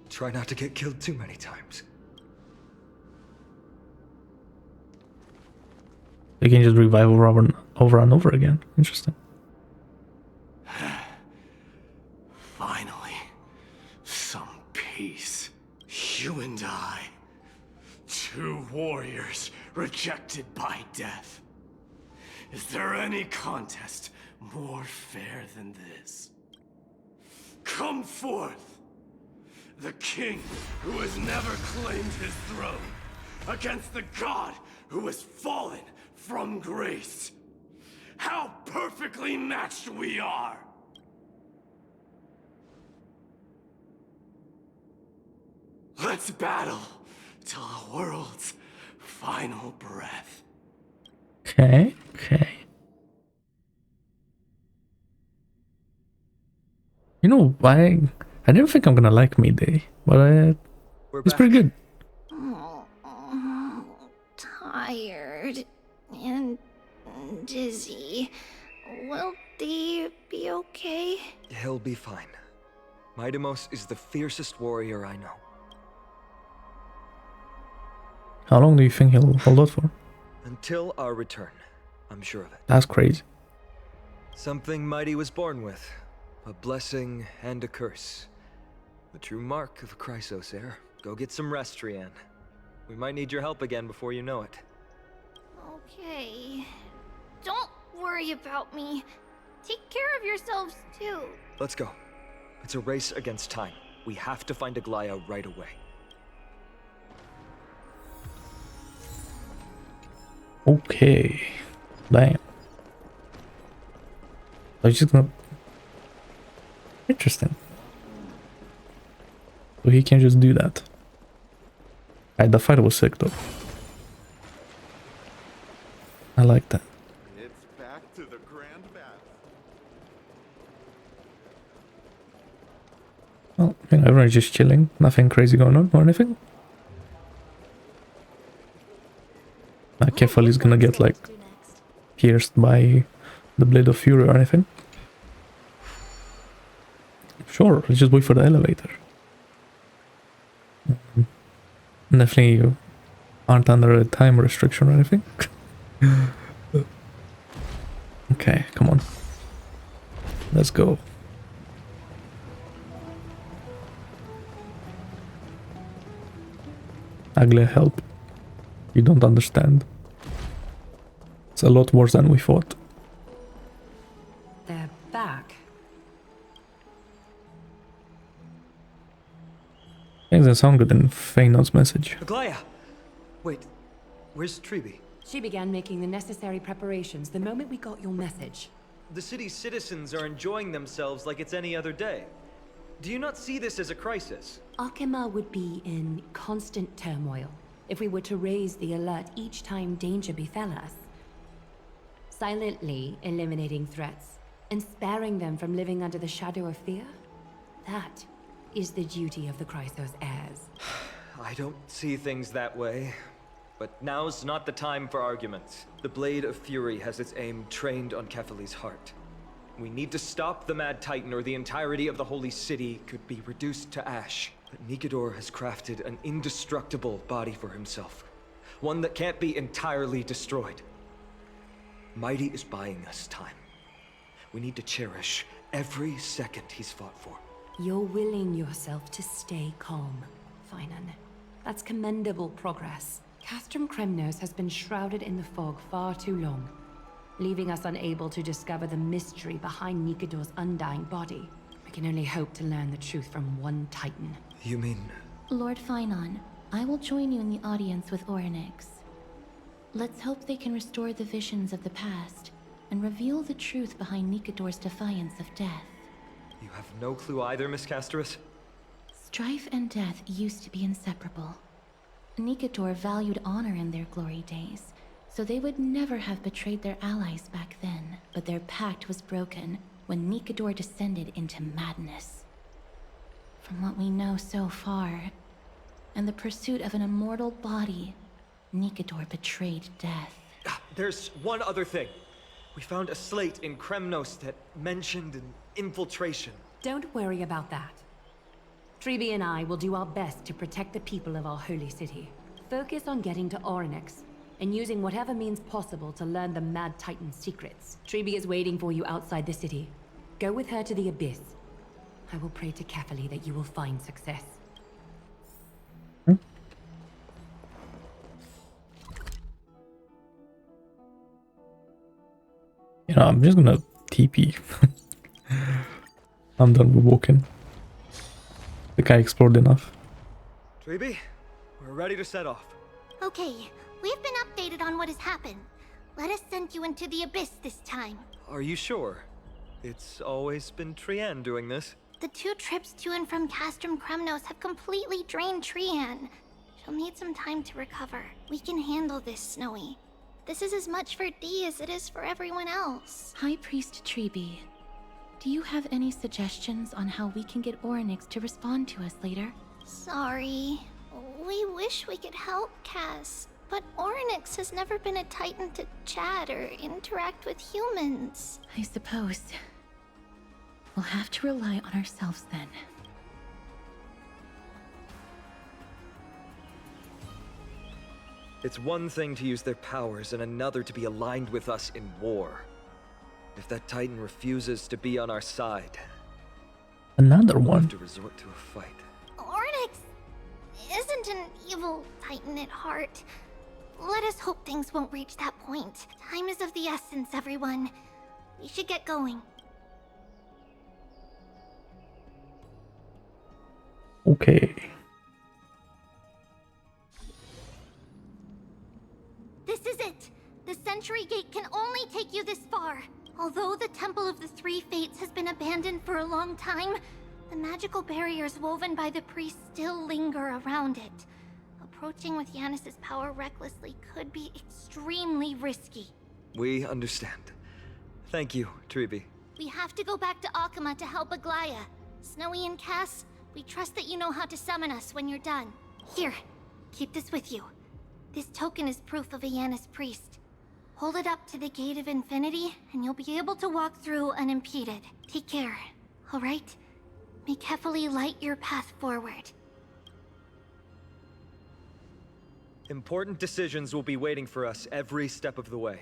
Try not to get killed too many times. They can just revive over and over again. Interesting. Finally, some peace. You and I, two warriors rejected by death. Is there any contest more fair than this? Come forth, the king who has never claimed his throne, against the god who has fallen from grace. How perfectly matched we are! Let's battle till the world's final breath. Okay, okay. You know, I didn't think I'm gonna like Midday, but it's pretty good. Tired and dizzy. Will they be okay? He'll be fine. Mittindoors is the fiercest warrior I know. How long do you think he'll hold out for? Until our return, I'm sure of it. That's crazy. Something mighty was born with. A blessing and a curse. The true mark of a Chrysos Heir. Go get some rest, Trianne. We might need your help again before you know it. Okay. Don't worry about me. Take care of yourselves too. Let's go. It's a race against time. We have to find Aglaea right away. Okay. Damn. I was just gonna... Interesting. So he can just do that. The fight was sick though. I like that. It's back to the grand bath. Well, you know, everyone's just chilling. Nothing crazy going on or anything. Kefali's gonna get like pierced by the Blade of Fury or anything. Sure, let's just wait for the elevator. Definitely you aren't under a time restriction or anything. Okay, come on. Let's go. Aglaea, help. You don't understand. It's a lot worse than we thought. They're back. Things don't sound good in Phainon's message. Aglaea! Wait, where's Tribbie? She began making the necessary preparations the moment we got your message. The city's citizens are enjoying themselves like it's any other day. Do you not see this as a crisis? Okhema would be in constant turmoil if we were to raise the alert each time danger befell us. Silently eliminating threats and sparing them from living under the shadow of fear, that is the duty of the Chrysos Heirs. I don't see things that way. But now's not the time for arguments. The Blade of Fury has its aim trained on Kefali's heart. We need to stop the Mad Titan or the entirety of the Holy City could be reduced to ash. But Nikador has crafted an indestructible body for himself. One that can't be entirely destroyed. Mighty is buying us time. We need to cherish every second he's fought for. You're willing yourself to stay calm, Phainon. That's commendable progress. Castrum Kremnos has been shrouded in the fog far too long, leaving us unable to discover the mystery behind Nikador's undying body. We can only hope to learn the truth from one Titan. You mean... Lord Phainon, I will join you in the audience with Oronyx. Let's hope they can restore the visions of the past and reveal the truth behind Nikador's defiance of death. You have no clue either, Miss Castorus? Strife and death used to be inseparable. Nikador valued honor in their glory days, so they would never have betrayed their allies back then. But their pact was broken when Nikador descended into madness. From what we know so far, and the pursuit of an immortal body, Nikador betrayed death. There's one other thing. We found a slate in Kremnos that mentioned an infiltration. Don't worry about that. Tribbie and I will do our best to protect the people of our holy city. Focus on getting to Oronyx, and using whatever means possible to learn the Mad Titan's secrets. Tribbie is waiting for you outside the city. Go with her to the Abyss. I will pray to Kefali that you will find success. You know, I'm just gonna TP. I'm done with walking. I think I explored enough. Tribbie, we're ready to set off. Okay, we've been updated on what has happened. Let us send you into the Abyss this time. Are you sure? It's always been Trianne doing this. The 2 trips to and from Castrum Kremnos have completely drained Trianne. She'll need some time to recover. We can handle this, Snowy. This is as much for Dee as it is for everyone else. High Priest Tribbie, do you have any suggestions on how we can get Oronyx to respond to us later? Sorry. We wish we could help, Cass, but Oronyx has never been a Titan to chat or interact with humans. I suppose. We'll have to rely on ourselves then. It's one thing to use their powers and another to be aligned with us in war. If that Titan refuses to be on our side, Another we'll one. have to resort to a fight. Oronyx isn't an evil Titan at heart. Let us hope things won't reach that point. Time is of the essence, everyone. We should get going. Okay. This is it! The Century Gate can only take you this far. Although the Temple of the Three Fates has been abandoned for a long time, the magical barriers woven by the priests still linger around it. Approaching with Yanis's power recklessly could be extremely risky. We understand. Thank you, Tribbie. We have to go back to Okhema to help Aglaea. Snowy and Cass, we trust that you know how to summon us when you're done. Here, keep this with you. This token is proof of a Yanis priest. Hold it up to the Gate of Infinity, and you'll be able to walk through unimpeded. Take care, alright? May Kefali light your path forward. Important decisions will be waiting for us every step of the way.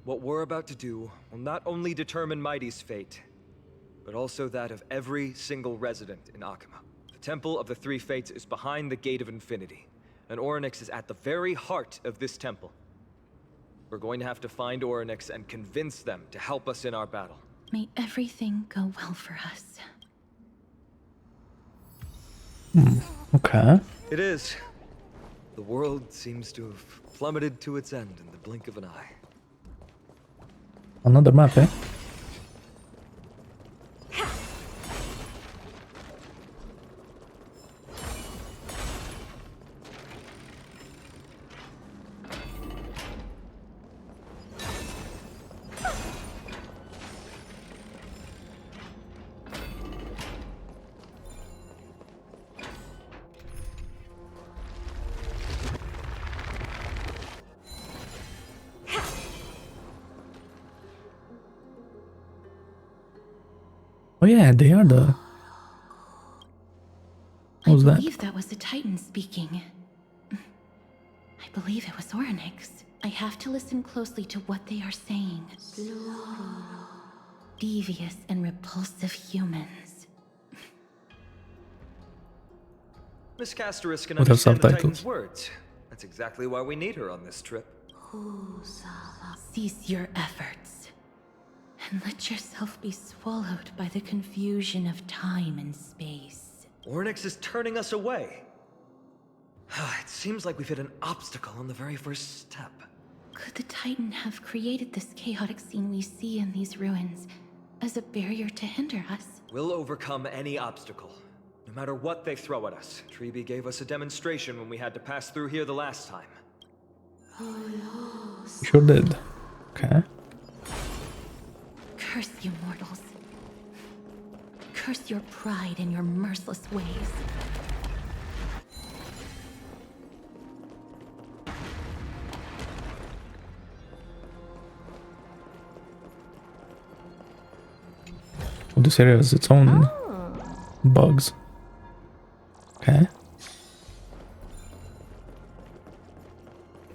What we're about to do will not only determine Mighty's fate, but also that of every single resident in Okhema. The Temple of the Three Fates is behind the Gate of Infinity, and Oronyx is at the very heart of this temple. We're going to have to find Oronyx and convince them to help us in our battle. May everything go well for us. Okay. It is. The world seems to have plummeted to its end in the blink of an eye. Another map, eh? Oh yeah, they are the... What was I that? believe that was the Titan speaking. I believe it was Oronyx. I have to listen closely to what they are saying. Devious and repulsive humans. Miss Castorus can With her understand the subtitles. Titan's words. That's exactly why we need her on this trip. Cease your efforts. And let yourself be swallowed by the confusion of time and space. Oronyx is turning us away. It seems like we've hit an obstacle on the very first step. Could the Titan have created this chaotic scene we see in these ruins as a barrier to hinder us? We'll overcome any obstacle, no matter what they throw at us. Tribbie gave us a demonstration when we had to pass through here the last time. Sure did. Okay. Curse you mortals. Curse your pride and your merciless ways. Well, this area has its own bugs. Okay.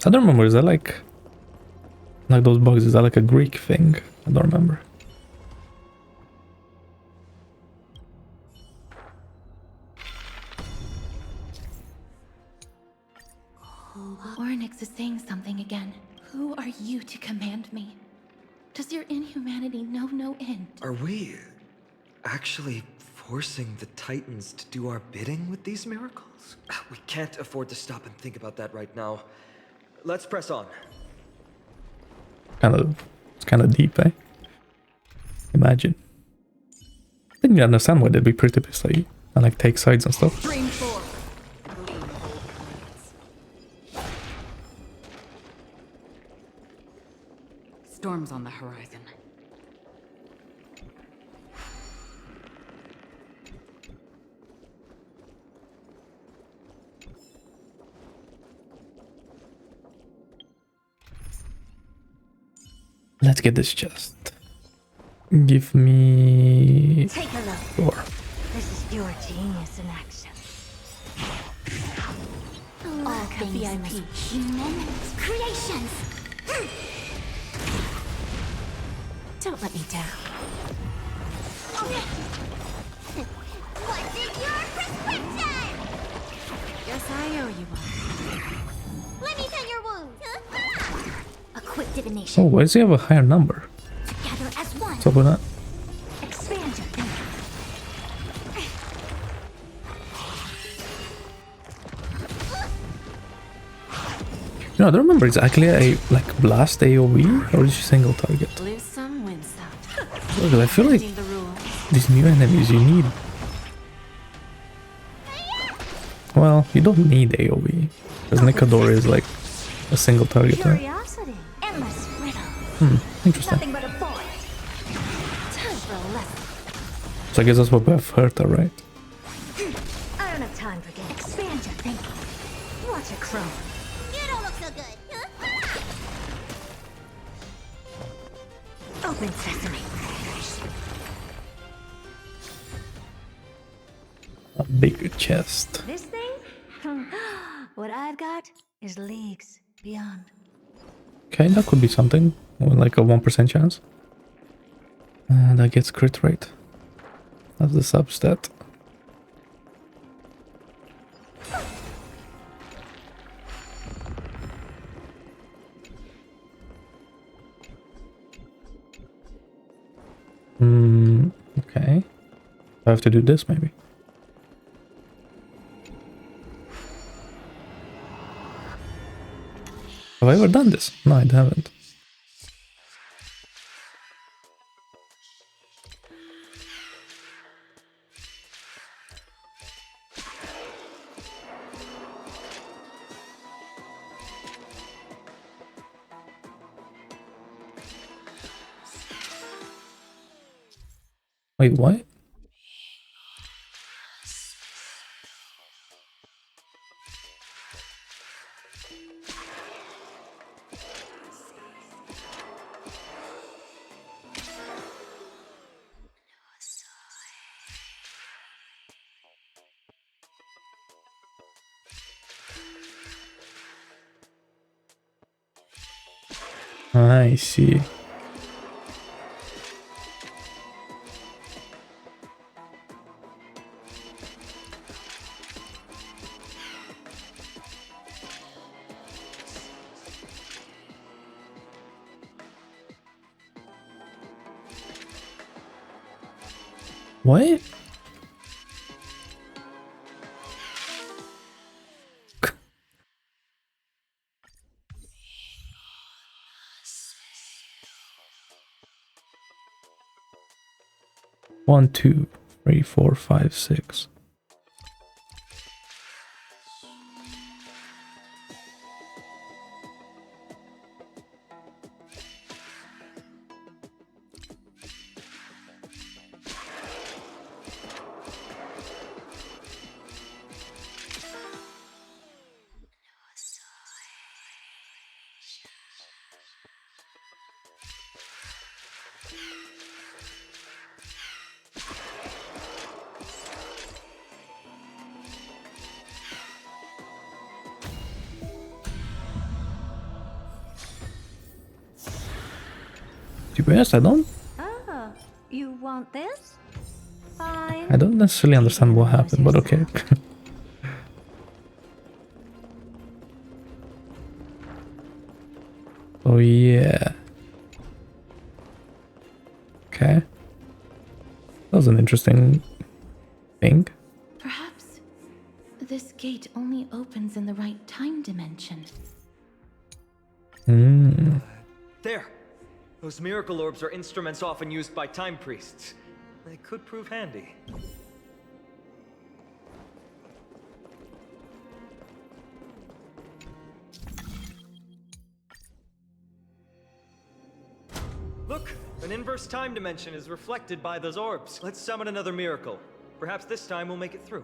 I don't remember, is that like those bugs, is that like a Greek thing? I don't remember. Oronyx is saying something again. Who are you to command me? Does your inhumanity know no end? Are we actually forcing the Titans to do our bidding with these miracles? We can't afford to stop and think about that right now. Let's press on. It's kind of deep, eh? Imagine. I didn't understand why they'd be pretty pissed and like take sides and stuff. Stream 4. storm's on the horizon. Let's get this chest. Give me... Take a look. Four. This is pure genius in action. All things VIP. human creations. Don't let me down. What's in your prescription? Guess I owe you one. Let me tend your wounds. A quick Oh, divination. why does he have a higher number? Together as one. What's up with that? Expand your thinking. You know, I don't remember, is Aglaea a like blast AoE or is she single target? Lose some, win some. Because I feel like The rules. these new enemies you need. Well, you don't need AoE. Because Nikador is like a single target, right? Curiosity. Endless riddle. Interesting. Nothing but a void. Time for a lesson. So I guess that's what we have Herta, right? I don't have time for games. Expand your thinking. Watch a crone. You don't look so good. Open sesame. A bigger chest. This thing? What I've got is leagues beyond. Okay, that could be something. With like a 1% chance. And that gets crit rate. That's the substat. Okay. I have to do this maybe. Have I ever done this? No, I haven't. Wait, what? I see. What? One, 2, 3, 4, 5, 6. To be honest, I don't You want this? Fine. I don't necessarily understand what happened, but okay. Oh yeah. Okay. That was an interesting thing. Perhaps this gate only opens in the right time dimension. There! Those miracle orbs are instruments often used by time priests. They could prove handy. Look, an inverse time dimension is reflected by those orbs. Let's summon another miracle. Perhaps this time we'll make it through.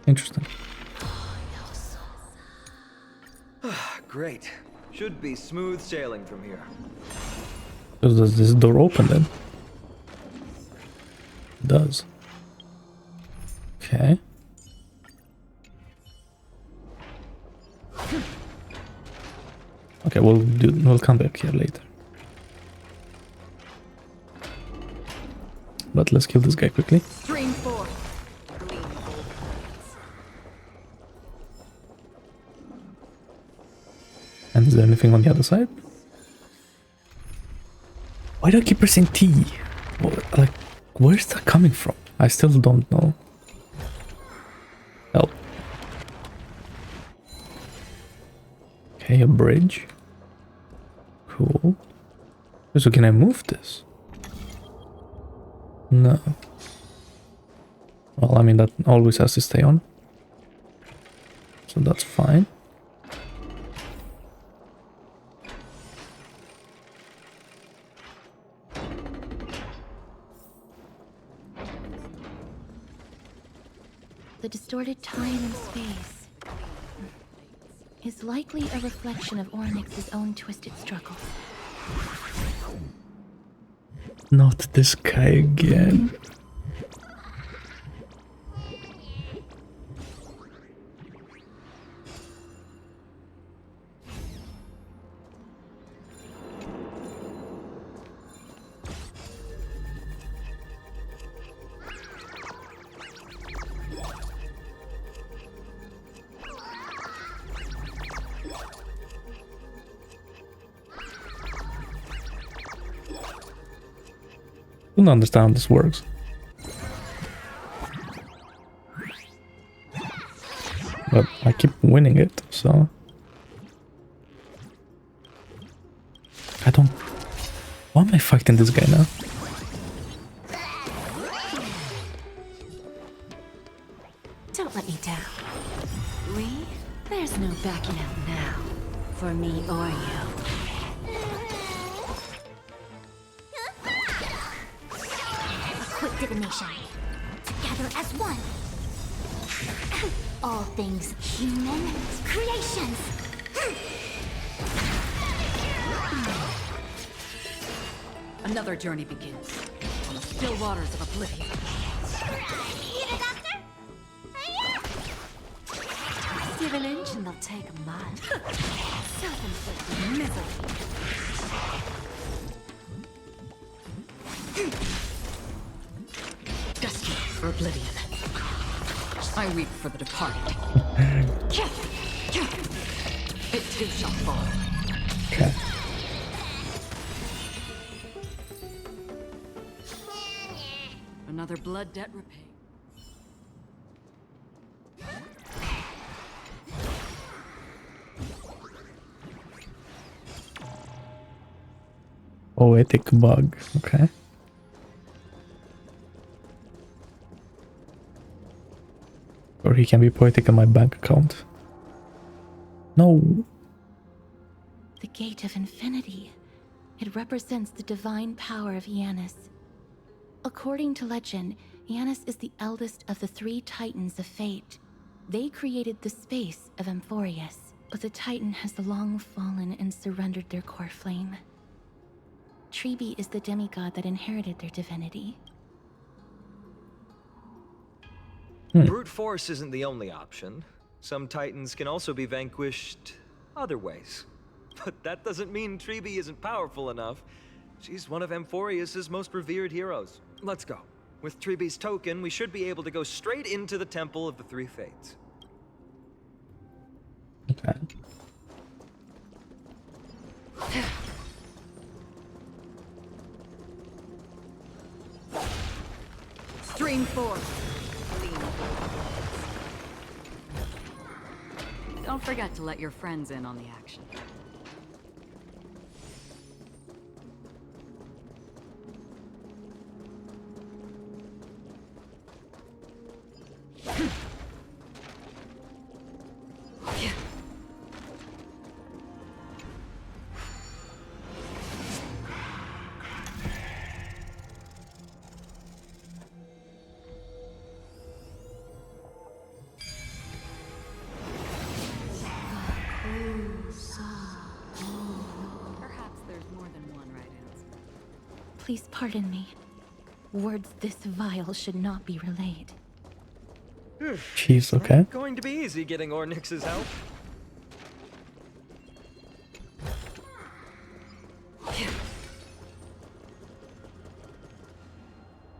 Interesting. Great. Should be smooth sailing from here. So does this door open then? It does. Okay. Okay, we'll come back here later. But let's kill this guy quickly. Stream 4. And is there anything on the other side? Why do I keep pressing T? Like, where's that coming from? I still don't know. Help. Okay, a bridge. Cool. So can I move this? No. Well, I mean, that always has to stay on. So that's fine. The distorted time and space is likely a reflection of Oronyx's own twisted struggles. Not this guy again. I don't understand how this works. But I keep winning it, so... I don't... Why am I fighting this guy now? Don't let me down. We? There's no backing out now. For me or you. Quick divination. Together as one. All things human creations. Another journey begins on the still waters of oblivion. Need a doctor? Give an inch and they'll take a mile. Self-inflicted misery. Dusty for oblivion. I weep for the departed. It too shall fall. Okay. Another blood debt repaid. Poetic bug, okay. Or he can be poetic in my bank account. No. The Gate of Infinity. It represents the divine power of Janus. According to legend, Janus is the eldest of the 3 Titans of Fate. They created the space of Amphoreus, but the Titan has long fallen and surrendered their Coreflame. Tribbie is the demigod that inherited their divinity. Brute force isn't the only option. Some titans can also be vanquished other ways. But that doesn't mean Tribbie isn't powerful enough. She's one of Amphoreus' most revered heroes. Let's go. With Tribbie's token, we should be able to go straight into the Temple of the Three Fates. Okay. Stream 4. Don't forget to let your friends in on the action. Please pardon me. Words this vile should not be relayed. Jeez, okay. Not going to be easy getting Oronyx's help.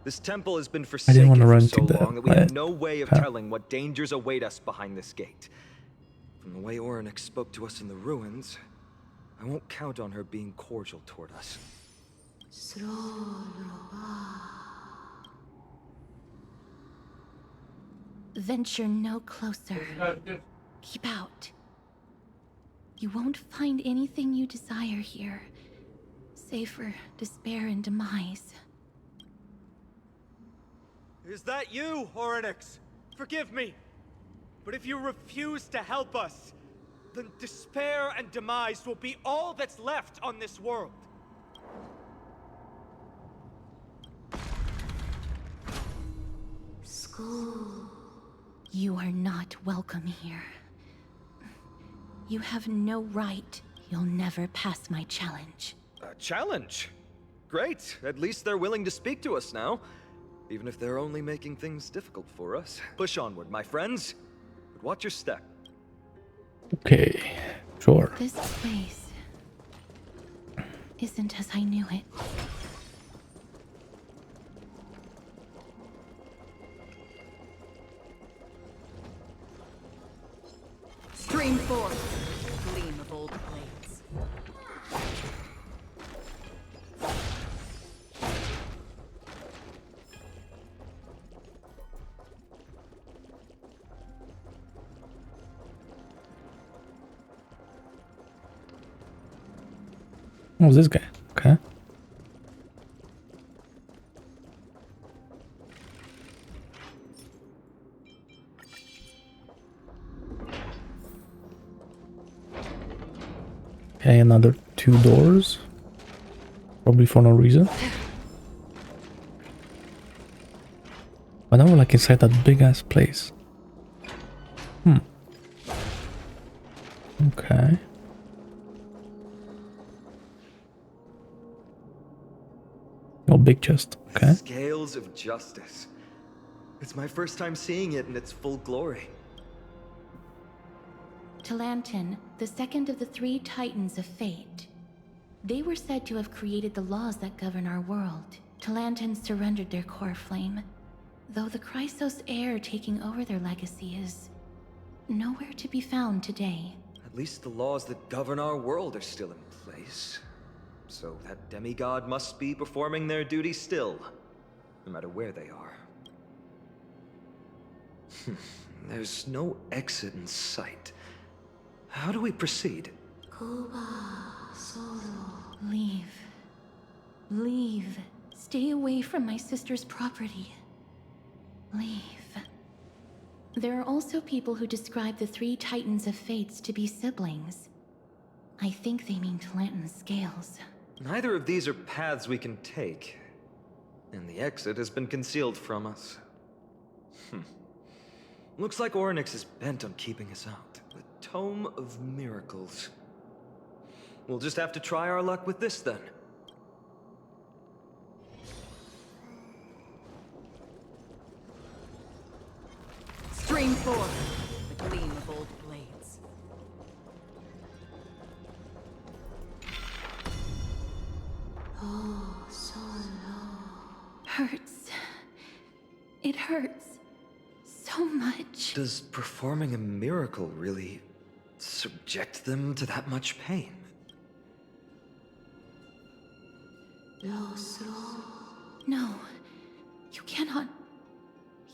This temple has been forsaken for so long that we have no way of telling what dangers await us behind this gate. From the way Oronyx spoke to us in the ruins, I won't count on her being cordial toward us. Venture no closer. Keep out. You won't find anything you desire here, save for despair and demise. Is that you, Oronyx? Forgive me. But if you refuse to help us, then despair and demise will be all that's left on this world. School. You are not welcome here. You have no right. You'll never pass my challenge. A challenge? Great. At least they're willing to speak to us now. Even if they're only making things difficult for us. Push onward, my friends. But watch your step. Okay, sure. This place isn't as I knew it. Stream forth, the gleam of old blades. Oh, this guy. Okay. Okay, another 2 doors. Probably for no reason. But now we're like inside that big ass place. Okay. Oh, big chest. Okay. Scales of justice. It's my first time seeing it in its full glory. Talantin, the second of the 3 Titans of Fate. They were said to have created the laws that govern our world. Talantin surrendered their Coreflame, though the Chrysos Heirs taking over their legacy is nowhere to be found today. At least the laws that govern our world are still in place. So that demigod must be performing their duty still, no matter where they are. There's no exit in sight. How do we proceed? Leave. Leave. Stay away from my sister's property. Leave. There are also people who describe the 3 Titans of Fates to be siblings. I think they mean Talantin's scales. Neither of these are paths we can take, and the exit has been concealed from us. Looks like Oronyx is bent on keeping us out. The Tome of Miracles. We'll just have to try our luck with this then. Stream forth, the gleam of old blades. Oh, so low. Hurts. It hurts. So much. Does performing a miracle really subject them to that much pain? No. You cannot.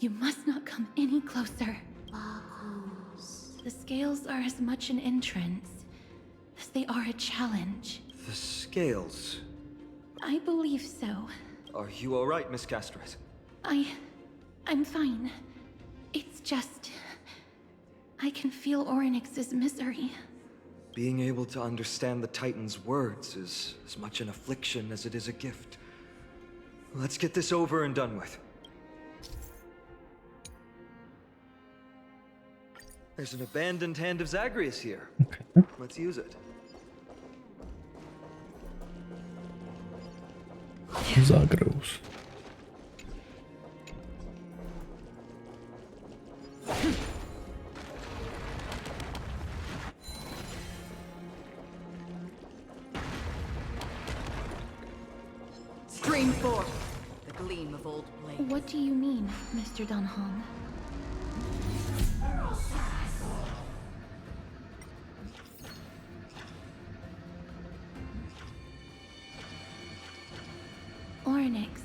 You must not come any closer. The scales are as much an entrance as they are a challenge. The scales? I believe so. Are you alright, Miss Castres? I'm fine. It's just... I can feel Oronyx's misery. Being able to understand the Titan's words is as much an affliction as it is a gift. Let's get this over and done with. There's an abandoned hand of Zagreus here. Okay. Let's use it. Zagros. Stream forth, the gleam of old blades. What do you mean, Mr. Dunham? Oronyx,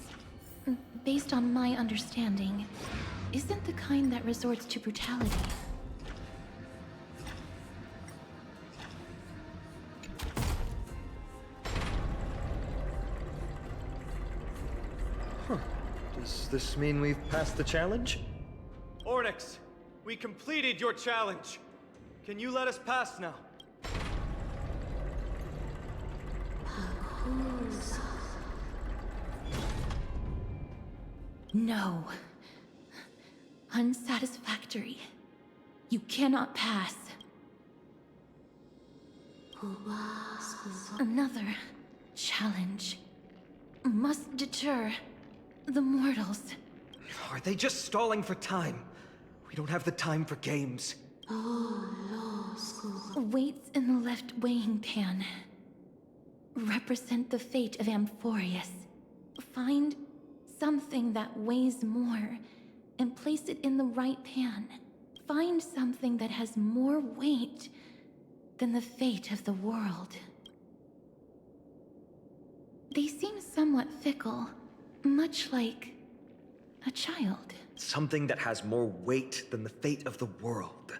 based on my understanding, isn't the kind that resorts to brutality. Huh. Does this mean we've passed the challenge? Oronyx, we completed your challenge. Can you let us pass now? No. Unsatisfactory. You cannot pass. Another challenge must deter the mortals. Are they just stalling for time? We don't have the time for games. Weights in the left weighing pan represent the fate of Amphoreus. Find something that weighs more and place it in the right pan. Find something that has more weight than the fate of the world. They seem somewhat fickle, much like a child. Something that has more weight than the fate of the world.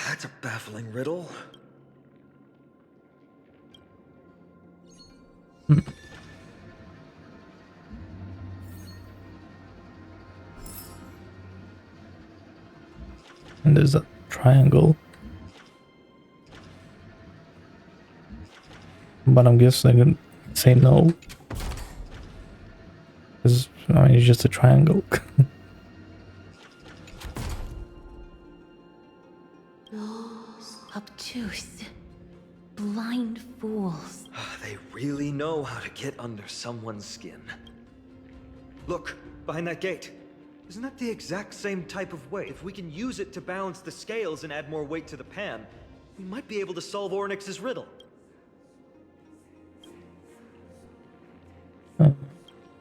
That's a baffling riddle. And there's a triangle. But I'm guessing I can say no. Because, I mean, it's just a triangle. Obtuse. Blind fools. They really know how to get under someone's skin. Look, behind that gate. Isn't that the exact same type of weight? If we can use it to balance the scales and add more weight to the pan, we might be able to solve Oronyx's riddle.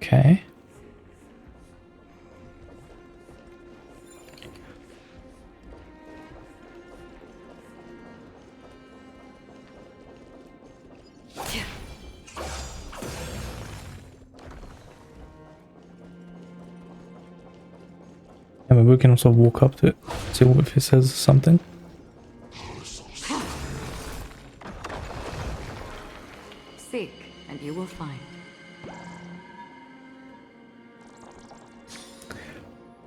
Okay. Yeah, maybe we can also walk up to it, see if it says something. Seek, and you will find.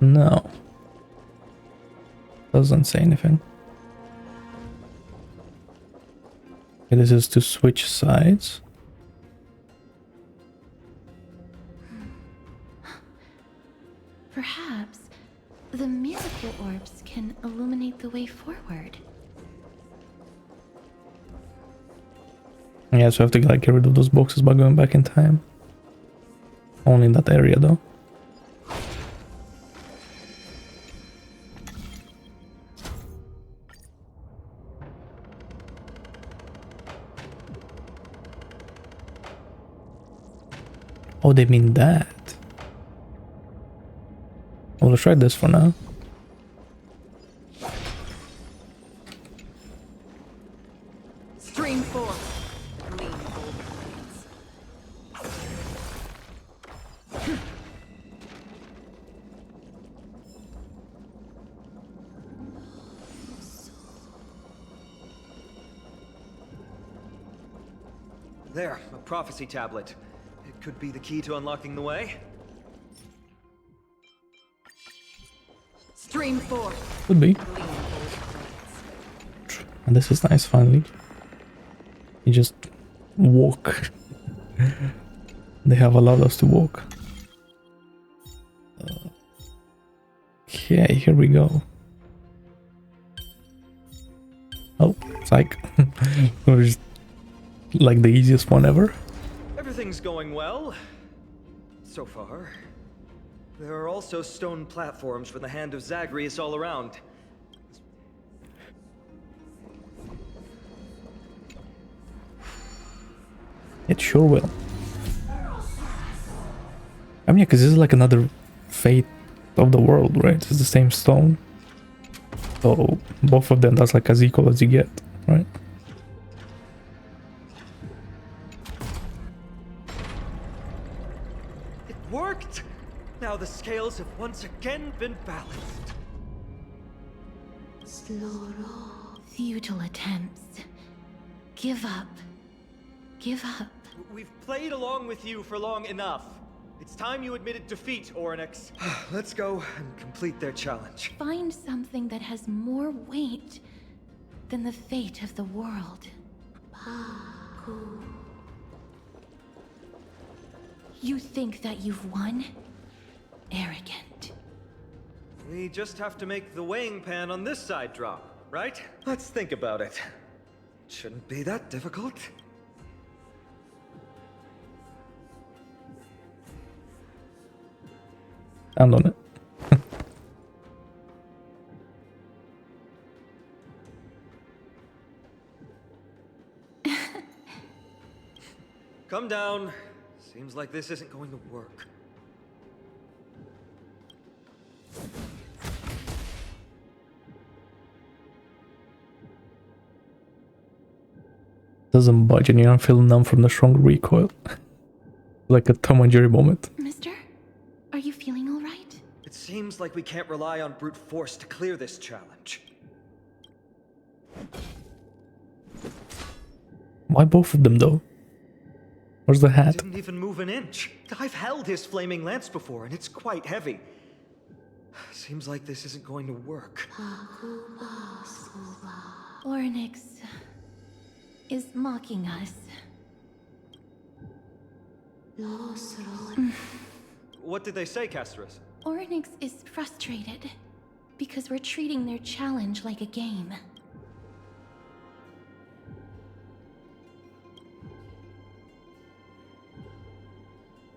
No. Doesn't say anything. Okay, this is to switch sides. Perhaps the miracle orbs can illuminate the way forward. Yeah, so I have to like get rid of those boxes by going back in time. Only in that area though. Oh, they mean that. Well, let's try this for now. Stream forth, the gleam of old blades. There, a prophecy tablet. It could be the key to unlocking the way. Stream forth. Could be. And this is nice, finally. You just walk. They have allowed us to walk. Okay, here we go. Oh, psych. It was like the easiest one ever. Everything's going well. So far. There are also stone platforms for the hand of Zagreus all around. It sure will. I mean, yeah, because this is like another fate of the world, right? It's the same stone. So both of them, that's like as equal as you get, right? It worked! Now the scales have once again been balanced. Futile attempts. Give up. Give up. We've played along with you for long enough. It's time you admitted defeat, Oronyx. Let's go and complete their challenge. Find something that has more weight than the fate of the world. You think that you've won? Arrogant. We just have to make the weighing pan on this side drop, right? Let's think about it. Shouldn't be that difficult. Stand on it. Come down. Seems like this isn't going to work. Doesn't budge and you don't feel numb from the strong recoil. Like a Tom and Jerry moment. Mister? Are you feeling all right? It seems like we can't rely on brute force to clear this challenge. Why both of them though? Where's the hat? Didn't even move an inch. I've held his flaming lance before, and it's quite heavy. Seems like this isn't going to work. Oronyx is mocking us. What did they say, Castrum? Oronyx is frustrated because we're treating their challenge like a game.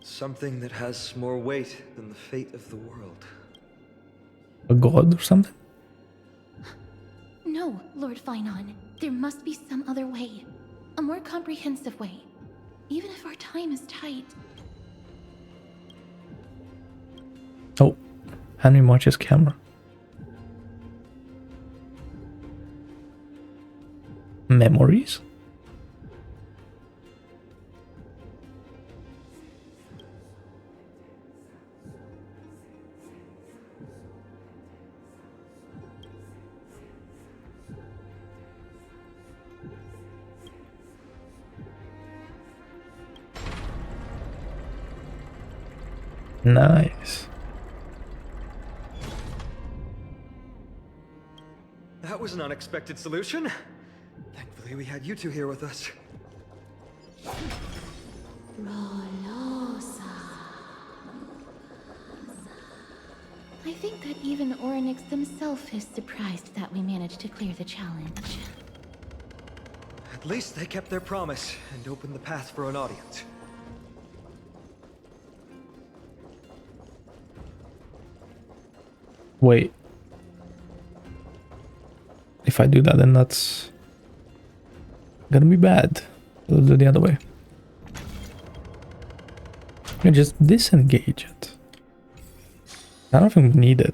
Something that has more weight than the fate of the world. A god or something? No, Lord Phainon. There must be some other way. A more comprehensive way. Even if our time is tight. Oh, hand me March's camera. Memories? Nice. That was an unexpected solution. Thankfully, we had you two here with us. I think that even Oronyx himself is surprised that we managed to clear the challenge. At least they kept their promise and opened the path for an audience. Wait. If I do that, then that's gonna be bad. Let's do the other way. You just disengage it. I don't think we need it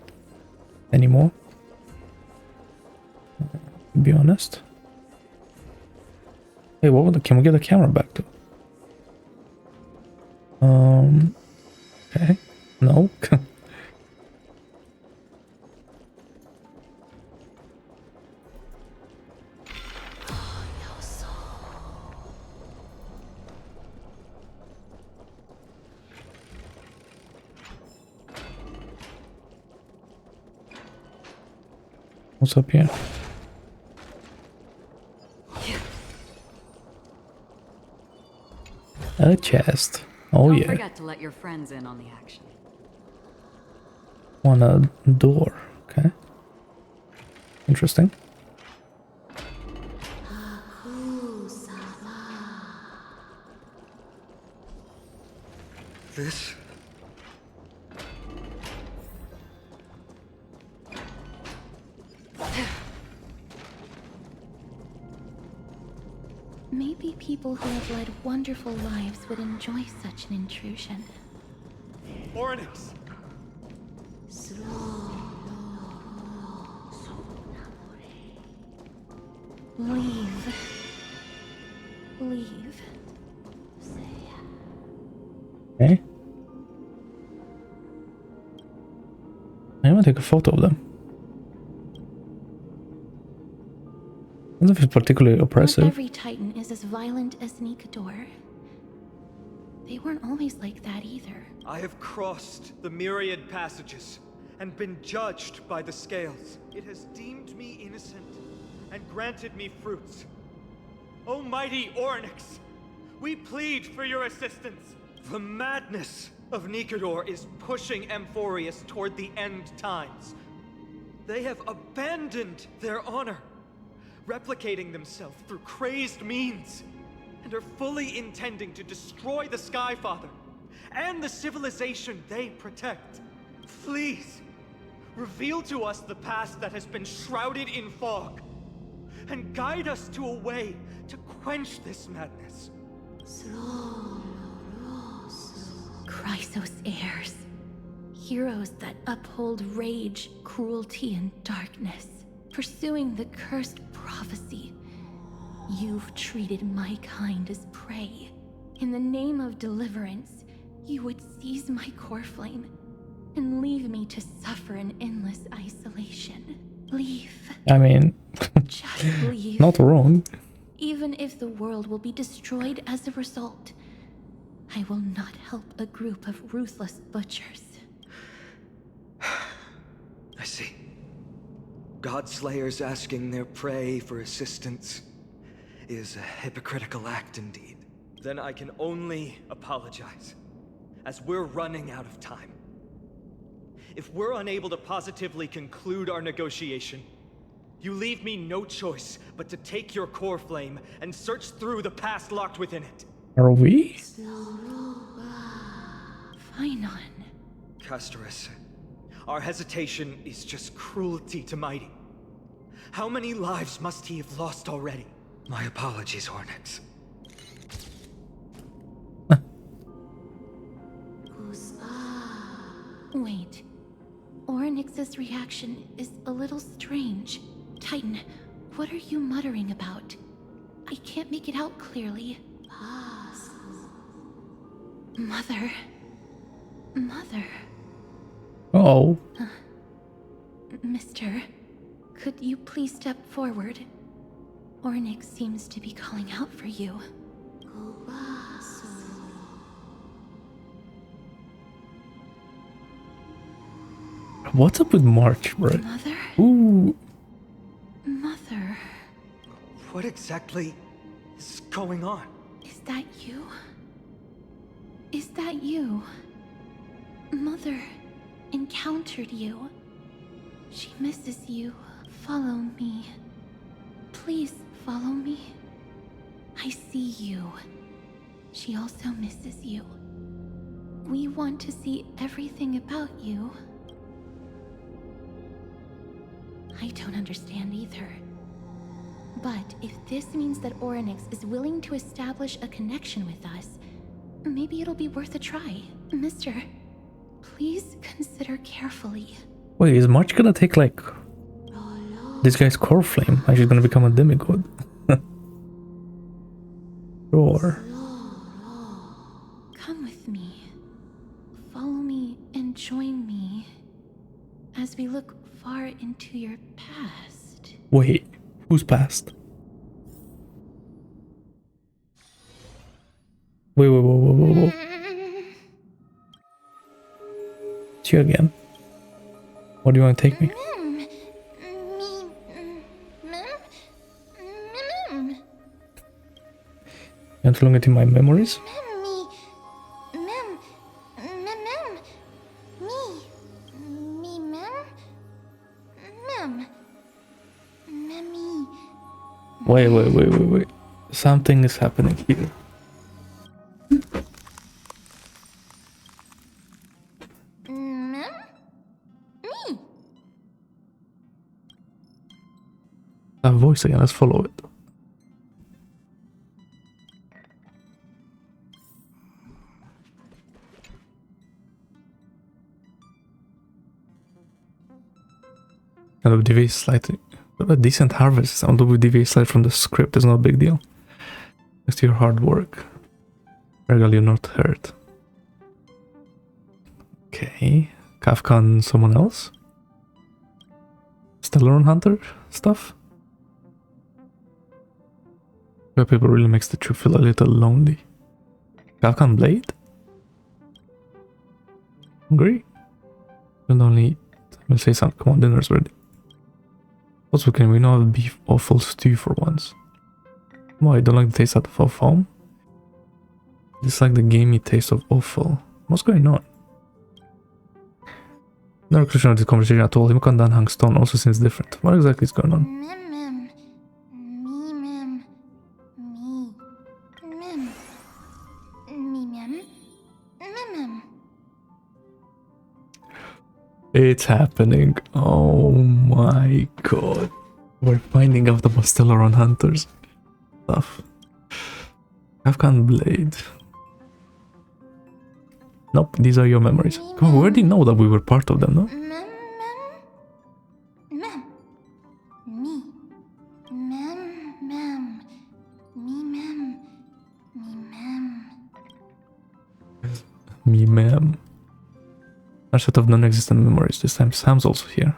anymore. To be honest. Hey, what would can we get the camera back to? Okay. No. What's up here? A chest. Oh Don't yeah. forget to let your friends in on the action. On a door. Okay. Interesting. This? Maybe people who have led wonderful lives would enjoy such an intrusion. Oronyx! Leave. Leave. Okay. I'm gonna take a photo of them. I don't know if it's particularly oppressive. Not every Titan is as violent as Nikador. They weren't always like that either. I have crossed the myriad passages and been judged by the scales. It has deemed me innocent and granted me fruits. O mighty Oronyx, we plead for your assistance. The madness of Nikador is pushing Amphoreus toward the end times. They have abandoned their honor, replicating themselves through crazed means, and are fully intending to destroy the Skyfather and the civilization they protect. Please, reveal to us the past that has been shrouded in fog, and guide us to a way to quench this madness. Chrysos Heirs. Heroes that uphold rage, cruelty, and darkness. Pursuing the cursed prophecy. You've treated my kind as prey. In the name of deliverance, you would seize my Coreflame and leave me to suffer in endless isolation. Leave. I mean, Just leave. not wrong. Even if the world will be destroyed as a result, I will not help a group of ruthless butchers. I see. Godslayers asking their prey for assistance is a hypocritical act indeed. Then I can only apologize, as we're running out of time. If we're unable to positively conclude our negotiation, you leave me no choice but to take your Coreflame and search through the past locked within it. Are we? Phainon. Castrum, our hesitation is just cruelty to Mighty. How many lives must he have lost already? My apologies, Oronyx. Wait. Oronyx's reaction is a little strange. Titan, what are you muttering about? I can't make it out clearly. Mother. Mother. Oh. Mister, could you please step forward? Oronyx seems to be calling out for you. What's up with March, bro? Mother? Ooh. Mother. What exactly is going on? Is that you? Is that you? Mother encountered you. She misses you. Follow me. Please follow me. I see you. She also misses you. We want to see everything about you. I don't understand either. But if this means that Oronyx is willing to establish a connection with us, maybe it'll be worth a try. Mister, please consider carefully. Wait, is March gonna take like this guy's Coreflame? Like she's gonna become a demigod? Sure. Come with me. Follow me and join me as we look far into your past. Wait, who's past? Whoa. It's you again. Where do you want to take me? You want to look into my memories? Wait. Something is happening here. That voice again, let's follow it. And we deviate slightly. A decent harvest, although we deviate slightly from the script is not a big deal. Thanks to your hard work. Regal, you're not hurt. Okay. Kafka and someone else? Stellaron Hunter stuff? Where people really makes the trip feel a little lonely. Kafka and Blade? Hungry? You'll only eat. We'll say something. Come on, dinner's ready. Also, can we not have beef offal stew for once? Why, I don't like the taste of foam? Dislike the gamey taste of offal. What's going on? No conclusion of this conversation at all. Himiko and Dan hung stone also seems different. What exactly is going on? It's happening. Oh my god. We're finding out about Stellaron Hunters stuff. Afghan Blade. Nope, these are your memories. Come on, we already know that we were part of them, no? Me ma'am. A set of non-existent memories. This time Sam's also here.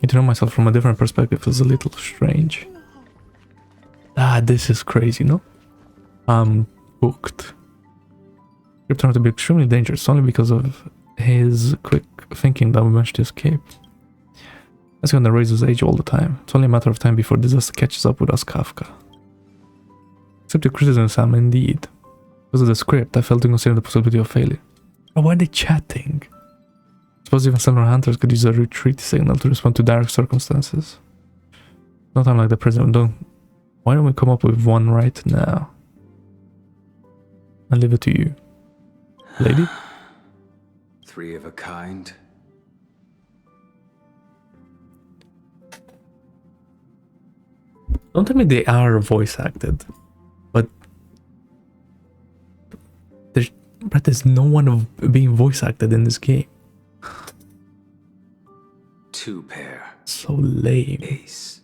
Need to know myself from a different perspective feels a little strange. Ah, this is crazy, no? I'm hooked. It turned out to be extremely dangerous, only because of his quick thinking that we managed to escape. That's gonna raise his age all the time. It's only a matter of time before disaster catches up with us, Kafka. Except your criticism, Sam, indeed. Because of the script, I failed to consider the possibility of failure. Oh, why are they chatting? Suppose even Stellaron Hunters could use a retreat signal to respond to direct circumstances. No time like the present. Why don't we come up with one right now? I'll leave it to you. Lady? Three of a kind. Don't tell me they are voice acted, but there's no one being voice acted in this game. Two pair. So lame. Ace.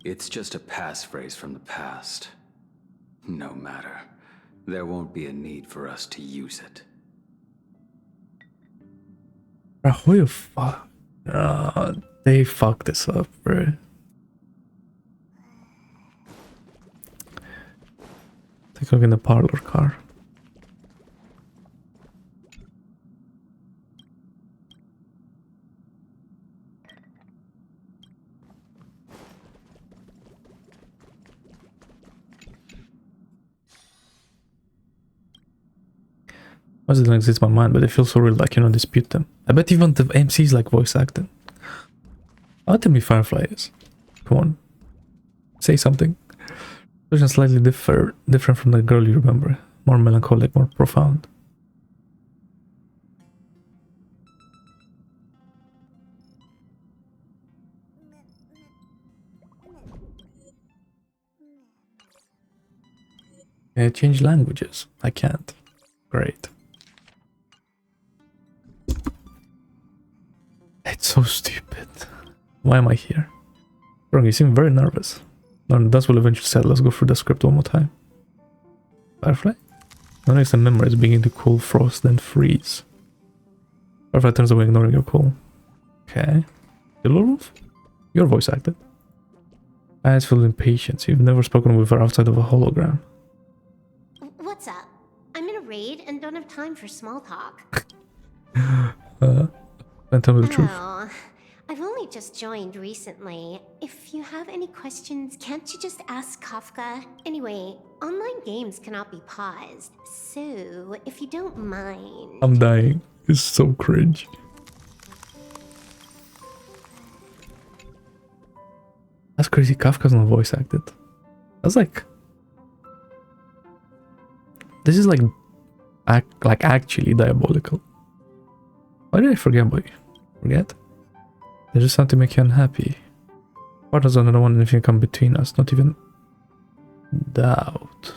It's just a passphrase from the past. No matter. There won't be a need for us to use it. Bro, who you fuck? They fucked this up, bro. Take a look in the parlor car. Why does it not exist in my mind, but they feel so real, like, you know, dispute them. I bet even the MCs like voice acting. How tell me Firefly is? Come on. Say something. Version slightly different from the girl you remember. More melancholic, more profound. Can I change languages? I can't. Great. It's so stupid. Why am I here? Wrong, you seem very nervous. No, that's what eventually said. Let's go through the script one more time. Firefly? Notice the memories begin to cool, frost, then freeze. Firefly turns away, ignoring your call. Okay. Yellow Roof? You're voice acted. Eyes filled with impatience. You've never spoken with her outside of a hologram. What's up? I'm in a raid and don't have time for small talk. And tell me the truth. Oh, I've only just joined recently. If you have any questions, can't you just ask Kafka? Anyway, online games cannot be paused, so if you don't mind... I'm dying. It's so cringe. That's crazy. Kafka's not voice acted. That's like... This is like actually diabolical. Why did I forget about you? Forget? They just have to make you unhappy. Partners don't want anything come between us, not even doubt.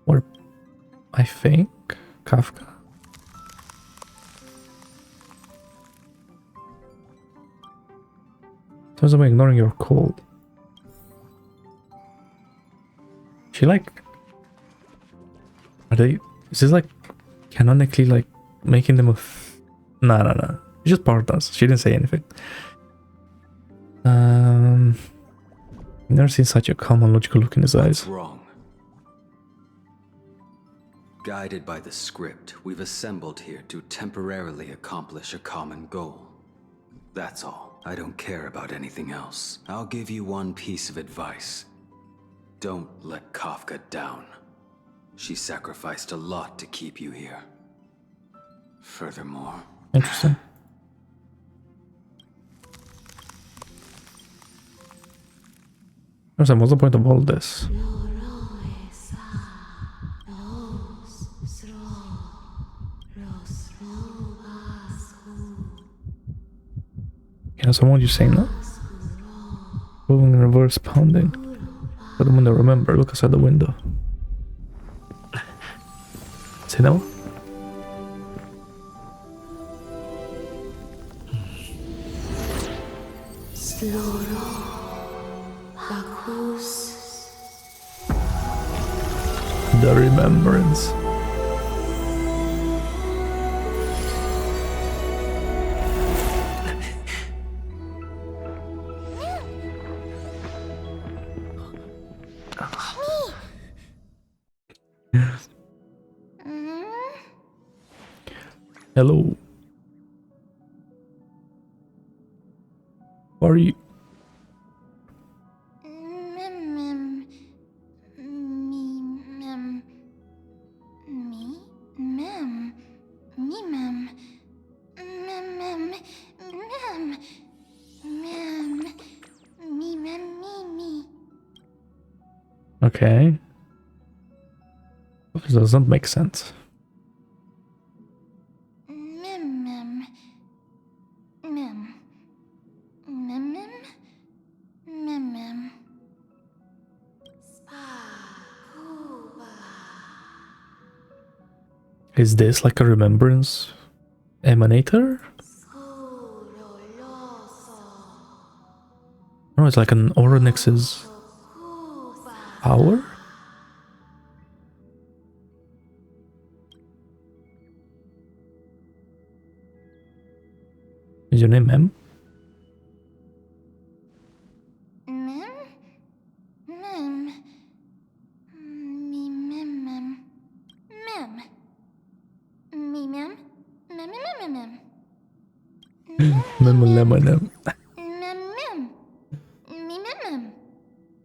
Or I think Kafka. Turns out I'm ignoring your call. She like... Are they... Is this like canonically like making them a... No. Just partners. She didn't say anything. I've never seen such a calm and logical look in his eyes. What's wrong? Guided by the script, we've assembled here to temporarily accomplish a common goal. That's all. I don't care about anything else. I'll give you one piece of advice. Don't let Kafka down. She sacrificed a lot to keep you here. Furthermore... Interesting. What's the point of all this? Can someone you saying that? Moving in reverse pounding. For the window, remember, look outside the window. Say no? The Remembrance. Hello. How are you? Okay. This doesn't make sense. Is this like a remembrance emanator? No, it's like an Oronyx's power? Is your name Mem?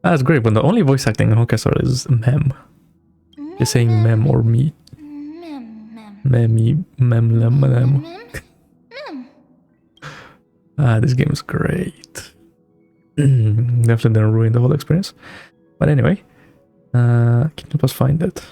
That's great, but the only voice acting in Honkai is Mem. You're saying Mem or me. Memmy, Mem. This game is great. Definitely didn't ruin the whole experience. But anyway, can you help us find it?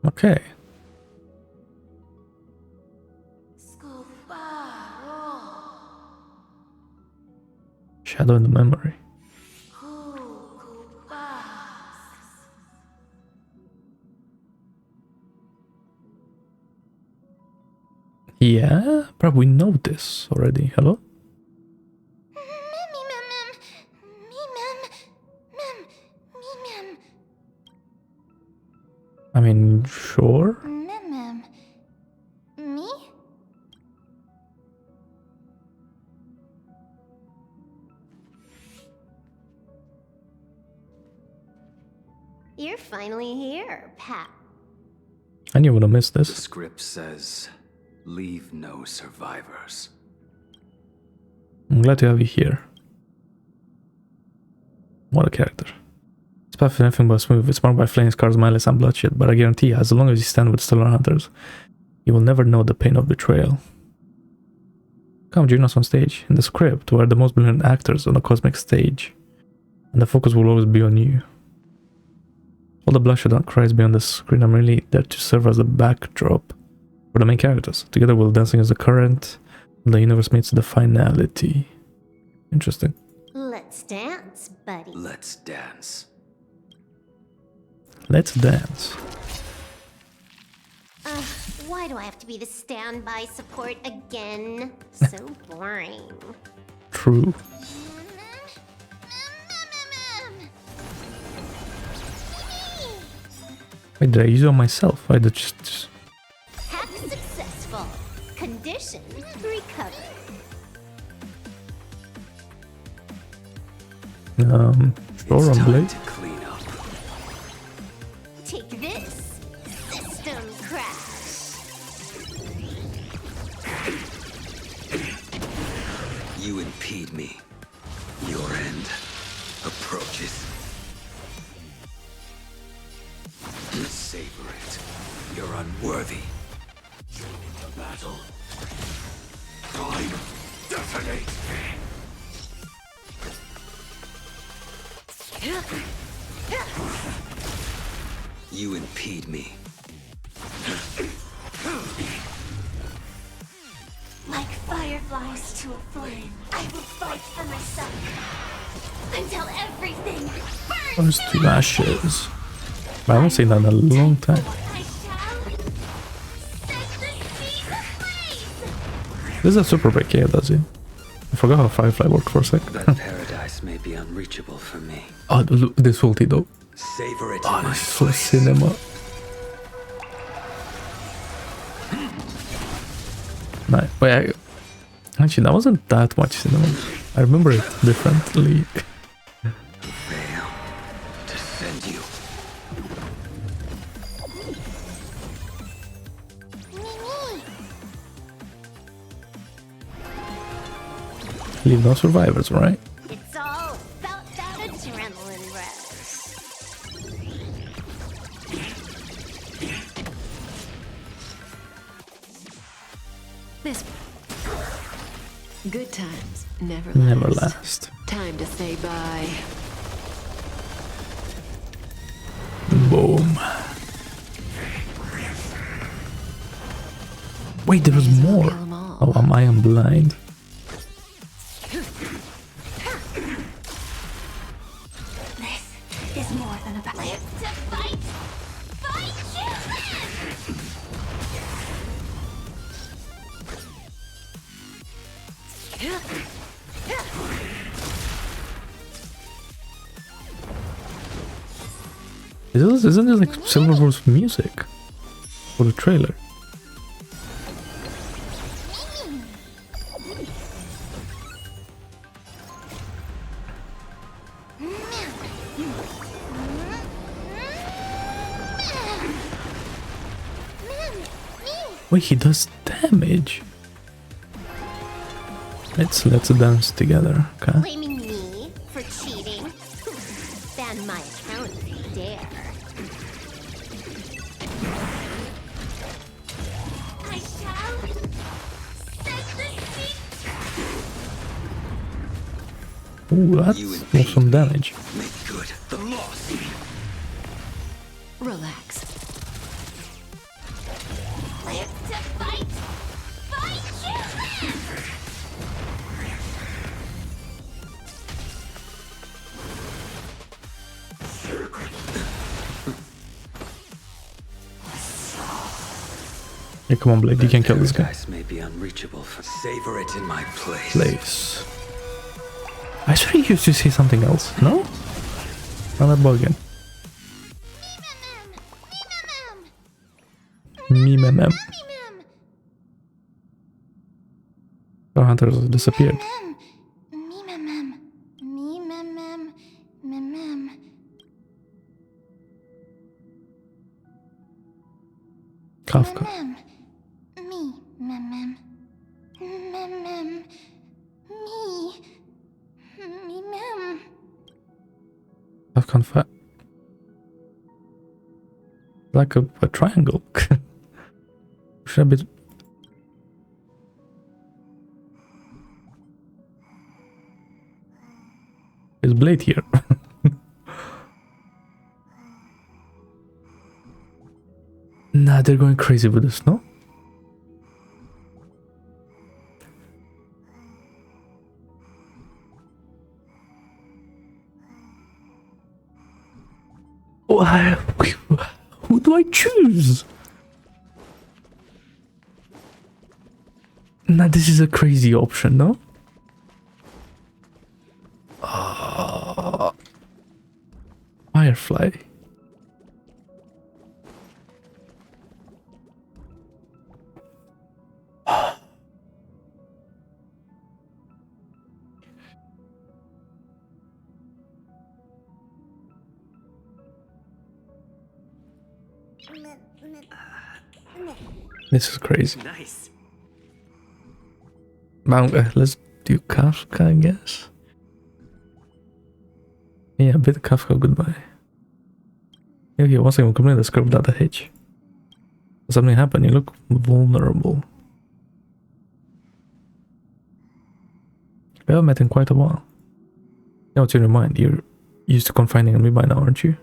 Okay. Shadow in the memory. Yeah, probably know this already. Hello? I mean, sure. Me? You're finally here, Pat. I knew I would have missed this. The script says, leave no survivors. I'm glad to have you here. What a character. This path is anything but smooth. It's marked by flames, scars, malice, and bloodshed, but I guarantee you, as long as you stand with Stellaron Hunters, you will never know the pain of betrayal. Come join us on stage. In the script, we're the most brilliant actors on the cosmic stage. And the focus will always be on you. All the bloodshed and cries beyond the screen, I'm really there to serve as a backdrop for the main characters. Together we'll dancing as the current, and the universe meets the finality. Interesting. Let's dance, buddy. Let's dance. Let's dance. Why do I have to be the standby support again? So boring. True. Wait, did I use it on myself? I did just... Hack successful. Condition recovered. Sure on Blade. Take this. System crash. You impede me. Your end approaches. Savor it. You're unworthy. The battle. Time detonate. You impede me. Like fireflies to a flame, I will fight for myself until everything burns. Burns to ashes. I haven't seen that in a long time. This is a super break, yeah, does it? I forgot how Firefly worked for a sec. That paradise may be unreachable for me. Oh, look, this ulti though. Savor it. Oh, this is so cinema. Nice. Wait, actually, that wasn't that much cinema. I remember it differently. Fail to send you. Leave no survivors, right? It's all about that adrenaline rush. This good times never last. Time to say bye. Boom. Wait, there was more. Oh, I am blind. Is more than a battle. Live to fight! Fight Isn't this like Silverwood's music for the trailer? Wait, he does damage. Let's dance together, okay? Blaming me for cheating? Ban my account if you dare. I shall set the sea. Ooh, that's some damage. Make good the loss. Relax. Live to fight! Fight you! Yeah, come on, Blade, you can kill this guy. May be unreachable. Savor it in my place. I swear you used to say something else, no? I'm not bugging. Mem. Our hunters disappeared. Kafka. Kafka fat. Like a triangle. Should I be... Is Blade here? Nah, they're going crazy with this, no? Who do I choose? Nah, this is a crazy option, no? Firefly. This is crazy. Nice. Let's do Kafka, I guess. Yeah, bit Kafka, goodbye. Yeah, once again, we'll complete the script without a hitch. Something happened, you look vulnerable. We haven't met in quite a while. Yeah, what's in your mind? You're used to confiding in me by now, aren't you?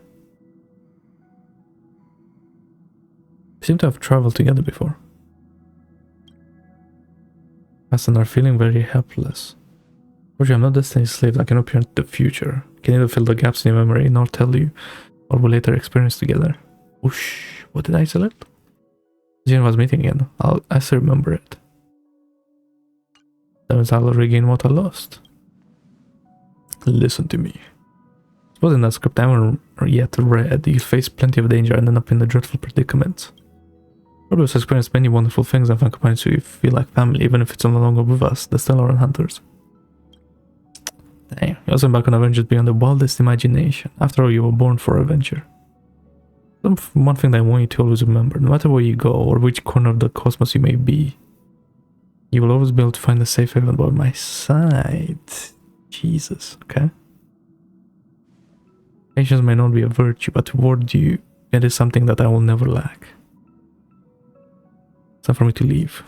We seem to have traveled together before. Past and are feeling very helpless. Fortunately, I'm not Destiny's slave. I cannot prevent the future. I can neither fill the gaps in your memory nor tell you what we'll later experience together. Whoosh! What did I select? Jane was meeting again. I still remember it. That means I'll regain what I lost. Listen to me. Suppose in that script I haven't yet read, you face plenty of danger and end up in a dreadful predicament. Probably has experienced many wonderful things and find companions who feel like family, even if it's no longer with us, the Stellaron Hunters. Dang, you also embark on adventures beyond the wildest imagination. After all, you were born for adventure. One thing that I want you to always remember, no matter where you go or which corner of the cosmos you may be, you will always be able to find a safe haven by my side. Jesus, okay? Patience may not be a virtue, but toward you, it is something that I will never lack. It's time for me to leave.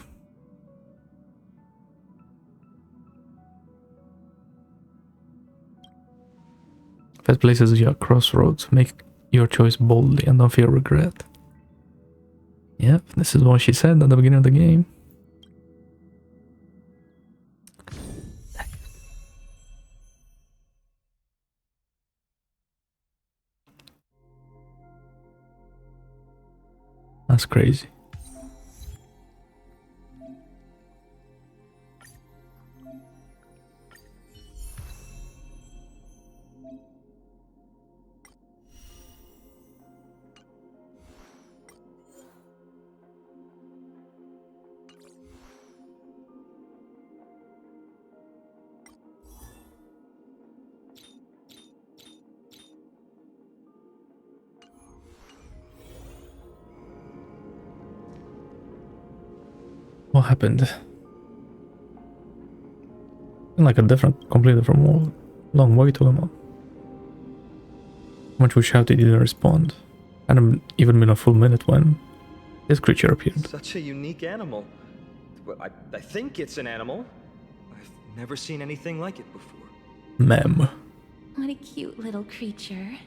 First places you are crossroads. Make your choice boldly and don't fear regret. Yep, this is what she said at the beginning of the game. That's crazy. What happened? Like a completely different world. Long way to them. Much we shouted, he didn't respond. Hadn't even been a full minute when this creature appeared. Such a unique animal. I think it's an animal. I've never seen anything like it before. Mem. What a cute little creature.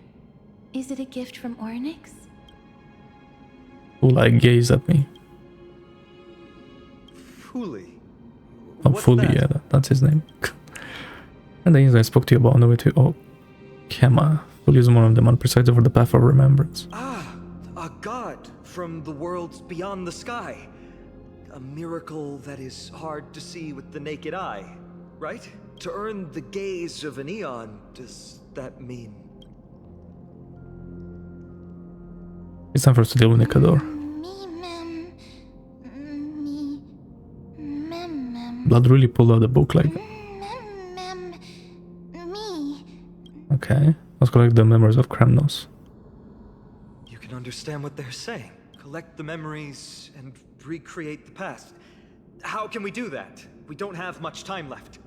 Is it a gift from Oronyx? Who like gaze at me? Fully. Oh, Fully, yeah, that's his name. And then I spoke to you about on the way to Okhema. Fully is one of them and presides over the path of remembrance. Ah, a god from the worlds beyond the sky. A miracle that is hard to see with the naked eye, right? To earn the gaze of an eon, does that mean? It's time for us to deal with Nikador. Blood really pulled out the book like that. Okay, let's collect the memories of Kremnos. You can understand what they're saying. Collect the memories and recreate the past. How can we do that? We don't have much time left.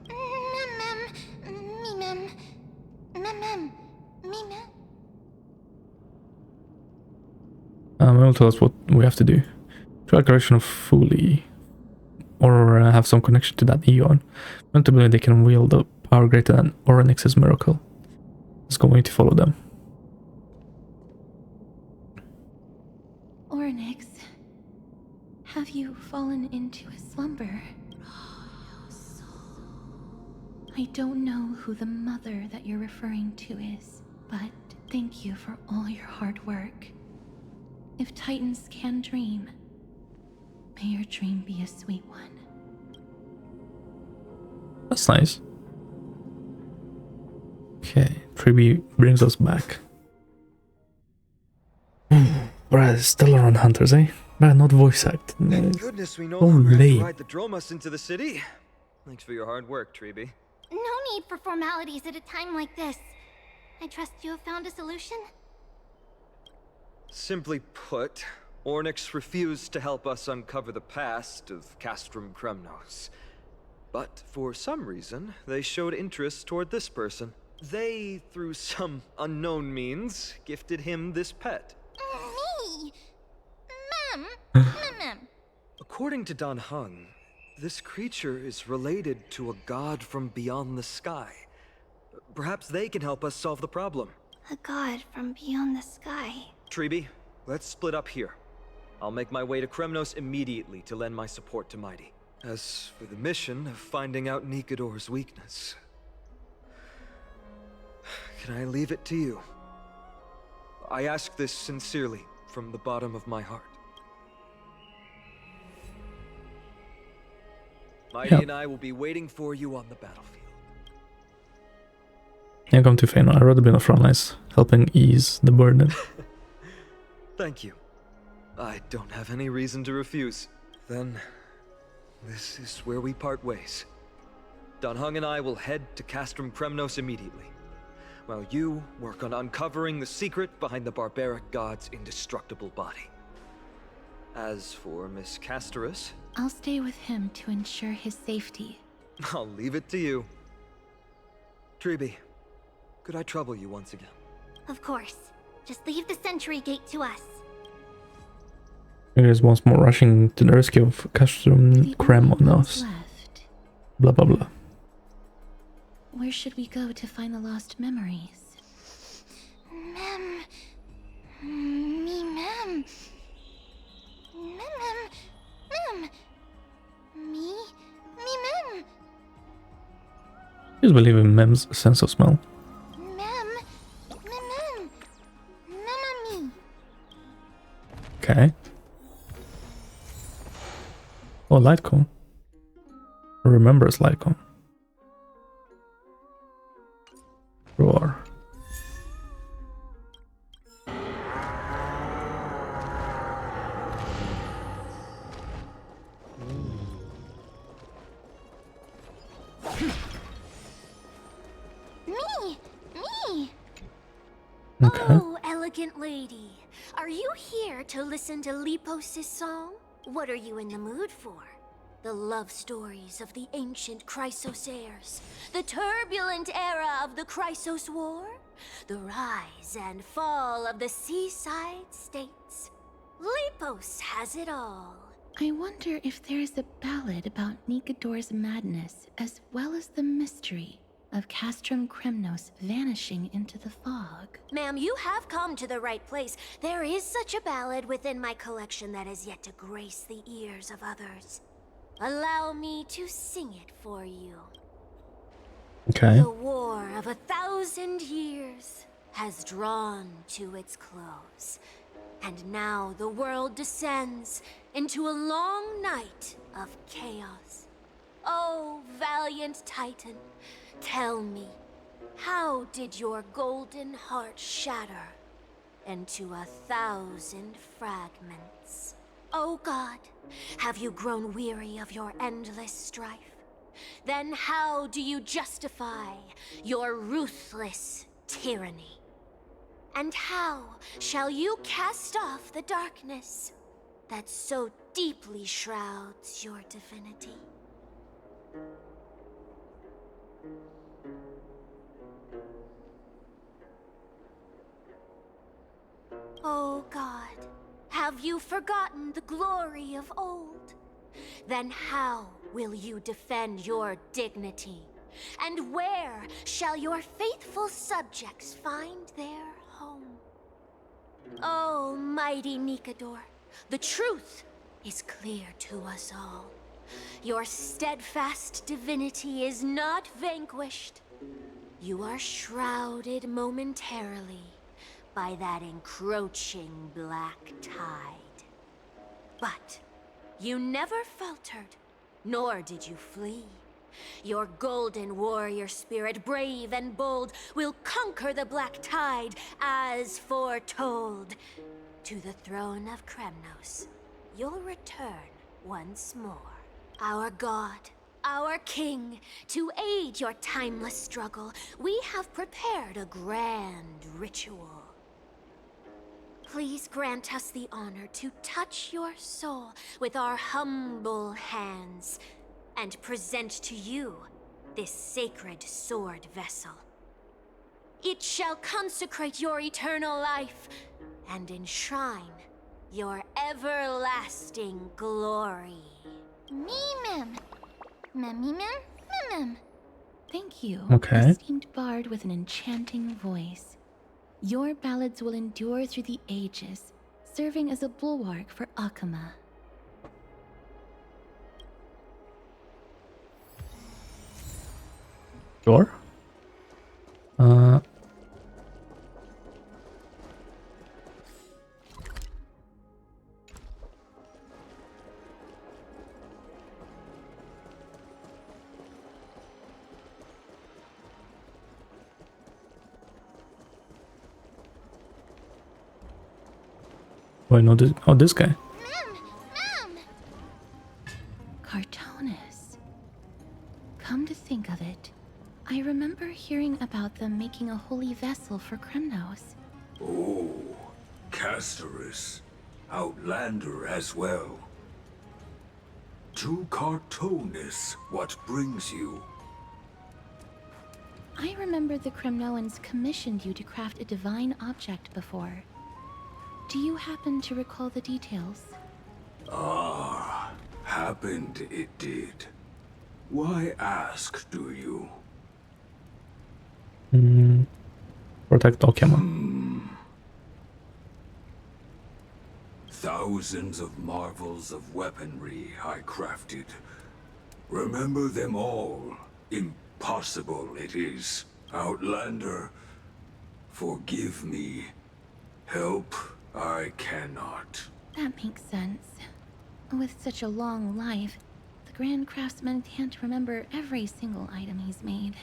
It will tell us what we have to do. Try a correction of Fully. Or have some connection to that Eon. Want to believe they can wield a power greater than Oronyx's miracle. is going to follow them. Oronyx, have you fallen into a slumber? I don't know who the mother that you're referring to is, but thank you for all your hard work. If Titans can dream, may your dream be a sweet one. That's nice. Okay, Tribbie brings us back. Bruh, Stellaron Hunters, eh? Bruh, not voice act. Thank goodness we no so longer have to lame. ride the Dromus into the city. Thanks for your hard work, Tribbie. No need for formalities at a time like this. I trust you have found a solution? Simply put, Oronyx refused to help us uncover the past of Castrum Kremnos. But for some reason, they showed interest toward this person. They, through some unknown means, gifted him this pet. Me? Ma'am? According to Dan Heng, this creature is related to a god from beyond the sky. Perhaps they can help us solve the problem. A god from beyond the sky. Tribbie, let's split up here. I'll make my way to Kremnos immediately to lend my support to Mighty. As for the mission of finding out Nikador's weakness, can I leave it to you? I ask this sincerely, from the bottom of my heart. Mighty and I will be waiting for you on the battlefield. Yeah, come to Phainon. I'd rather be on the front lines, helping ease the burden. Thank you. I don't have any reason to refuse. Then, this is where we part ways. Dan Heng and I will head to Castrum Kremnos immediately, while you work on uncovering the secret behind the barbaric god's indestructible body. As for Miss Castorus, I'll stay with him to ensure his safety. I'll leave it to you. Tribbie, could I trouble you once again? Of course. Just leave the sentry gate to us. Here's once more rushing to the rescue of Castrum Kremnos. Blah blah blah. Where should we go to find the lost memories? Ma'am. Just believe in Mem's sense of smell. Okay. Oh, light cone. Remembrance light cone. Roar. Me! Okay. Oh, elegant lady. Are you here to listen to Lepos' song? What are you in the mood for? The love stories of the ancient Chrysos Heirs, the turbulent era of the Chrysos War, the rise and fall of the seaside states. Lepos has it all. I wonder if there is a ballad about Nikador's madness, as well as the mystery of Castrum Kremnos vanishing into the fog. Ma'am, you have come to the right place. There is such a ballad within my collection that has yet to grace the ears of others. Allow me to sing it for you. Okay. The war of 1,000 years has drawn to its close, and now the world descends into a long night of chaos. Oh, valiant Titan, tell me, how did your golden heart shatter into 1,000 fragments? Oh God, have you grown weary of your endless strife? Then how do you justify your ruthless tyranny? And how shall you cast off the darkness that so deeply shrouds your divinity? Oh God, have you forgotten the glory of old? Then how will you defend your dignity And where shall your faithful subjects find their home? Oh, mighty Nikador, the truth is clear to us all. Your steadfast divinity is not vanquished. You are shrouded momentarily by that encroaching black tide. But you never faltered, nor did you flee. Your golden warrior spirit, brave and bold, will conquer the black tide as foretold. To the throne of Kremnos, you'll return once more. Our god, our king, to aid your timeless struggle, we have prepared a grand ritual. Please grant us the honor to touch your soul with our humble hands and present to you this sacred sword vessel. It shall consecrate your eternal life and enshrine your everlasting glory. Thank you, Okay. esteemed bard with an enchanting voice. Your ballads will endure through the ages, serving as a bulwark for Okhema. Sure. Oh, I know this. Oh, this guy. Cartonus. Come to think of it, I remember hearing about them making a holy vessel for Kremnos. Oh, Casterus. Outlander as well. To Cartonus, what brings you? I remember the Kremnoans commissioned you to craft a divine object before. Do you happen to recall the details? Ah, happened it did. Why ask, do you? Protect Okhema. Thousands of marvels of weaponry I crafted. Remember them all. Impossible it is. Outlander, forgive me. Help I cannot. That makes sense. With such a long life, the Grand Craftsman can't remember every single item he's made.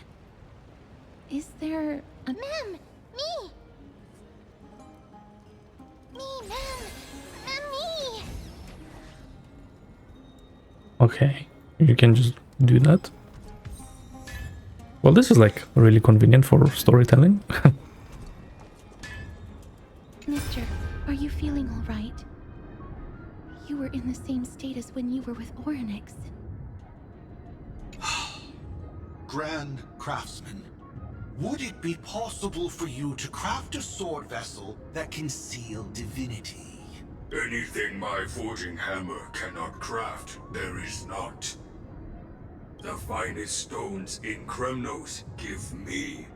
Is there a... Me! Me! Okay, you can just do that. Well, this is like really convenient for storytelling. Mister, are you feeling all right? You were in the same state as when you were with Oronyx. Grand Craftsman, would it be possible for you to craft a sword vessel that can seal divinity? Anything my forging hammer cannot craft, there is not. The finest stones in Kremnos give me.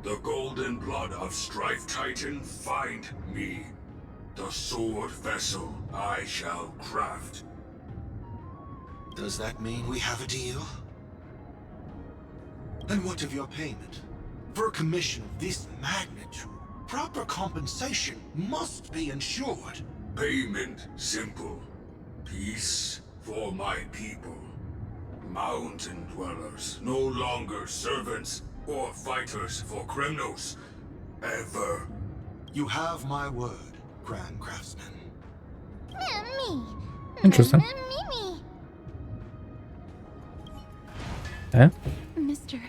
The golden blood of Strife Titan find me. The sword vessel I shall craft. Does that mean we have a deal? And what of your payment? For a commission of this magnitude, proper compensation must be ensured. Payment simple. Peace for my people. Mountain dwellers, no longer servants or fighters for Kremnos. Ever. You have my word, Grand Craftsman. Me! Interesting. Me! Yeah. Mister,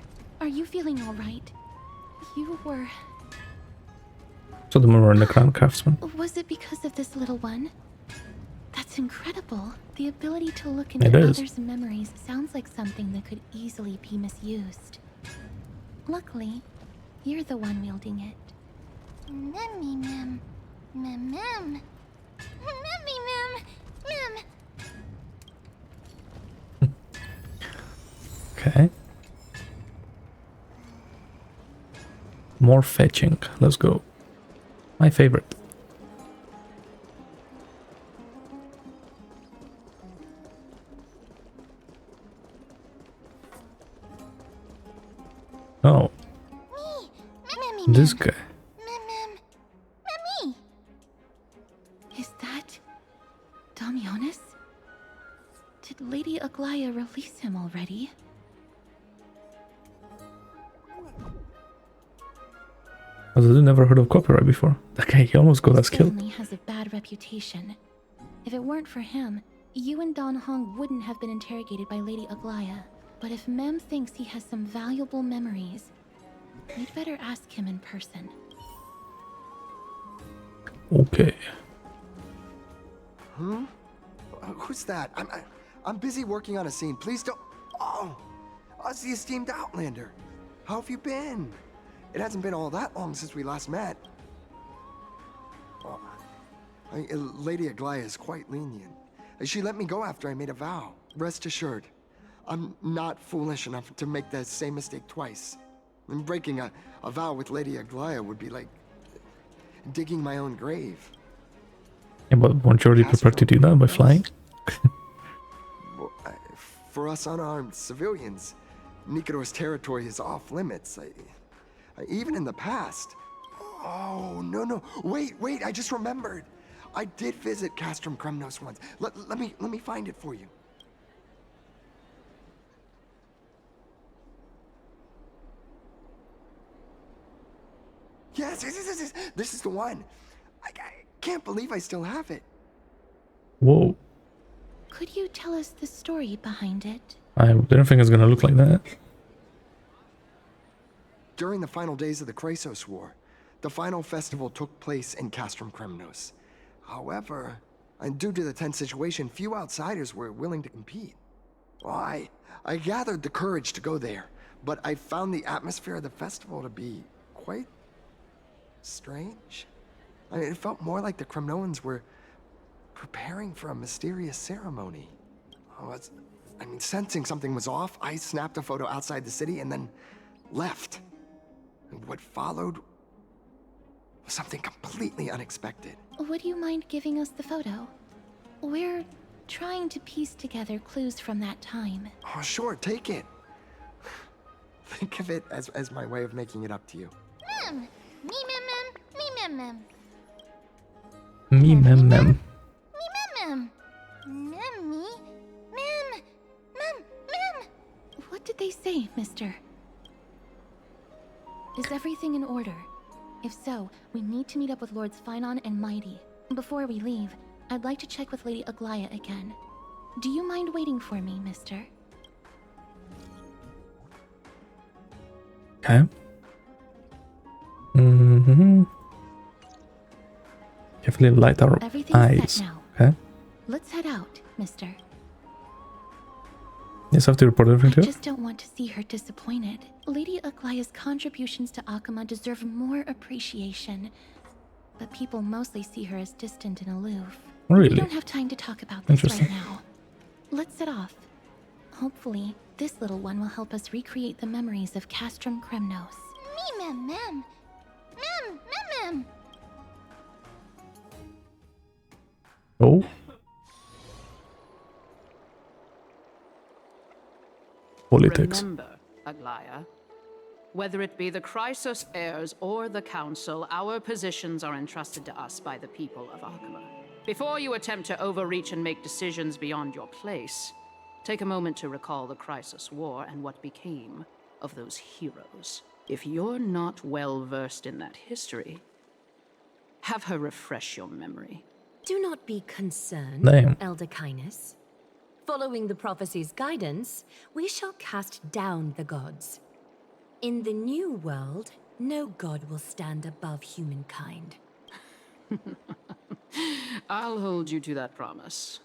are you feeling all right? You were... So the more in the Grand Craftsman. Was it because of this little one? That's incredible. The ability to look into It is. others' memories sounds like something that could easily be misused. Luckily, you're the one wielding it. Mem. Okay. More fetching. Let's go. My favorite. Oh. This guy. Is that Damionis? Did Lady Aglaea release him already? I never heard of copyright before. That guy, he almost got us killed. He has a bad reputation. If it weren't for him, you and Don Hong wouldn't have been interrogated by Lady Aglaea. But if Mem thinks he has some valuable memories, we'd better ask him in person. Okay. Hmm? Who's that? I'm busy working on a scene. Please don't. Oh, Us the esteemed Outlander. How have you been? It hasn't been all that long since we last met. Oh, Lady Aglaea is quite lenient. She let me go after I made a vow. Rest assured, I'm not foolish enough to make the same mistake twice. And breaking a vow with Lady Aglaea would be like digging my own grave. Yeah, but weren't you already prepared to do that by flying? For us unarmed civilians, Nikador's territory is off limits. Even in the past. Oh, no. Wait, I just remembered. I did visit Castrum Kremnos once. Let me find it for you. Yes, this is the one. I can't believe I still have it. Whoa. Could you tell us the story behind it? I didn't think it was gonna look like that. During the final days of the Chrysos War, the final festival took place in Castrum Kremnos. However, due to the tense situation, few outsiders were willing to compete. Well, I gathered the courage to go there, but I found the atmosphere of the festival to be quite strange. It felt more like the Kremnoans were preparing for a mysterious ceremony. Sensing something was off, I snapped a photo outside the city and then left. What followed was something completely unexpected. Would you mind giving us the photo? We're trying to piece together clues from that time. Oh, sure, take it. Think of it as my way of making it up to you. Mem! Me mem. Me mem. Mem. What did they say, mister? Is everything in order? If so, we need to meet up with Lords Phainon and Mighty. Before we leave, I'd like to check with Lady Aglaea again. Do you mind waiting for me, mister? Okay. Carefully light our eyes. Set now. Okay. Let's head out, mister. Yes, I have to report everything to I her. just don't want to see her disappointed. Lady Aglaea's contributions to Okhema deserve more appreciation, but people mostly see her as distant and aloof. Really? We don't have time to talk about this right now. Let's set off. Hopefully, this little one will help us recreate the memories of Castrum Kremnos. Me mem. Oh. Politics. Remember, Aglaea, whether it be the Chrysos Heirs or the Council, our positions are entrusted to us by the people of Okhema. Before you attempt to overreach and make decisions beyond your place, take a moment to recall the Chrysos War and what became of those heroes. If you're not well versed in that history, have her refresh your memory. Do not be concerned, Damn. Elder Kindness. Following the prophecy's guidance, we shall cast down the gods. In the new world, no god will stand above humankind. I'll hold you to that promise.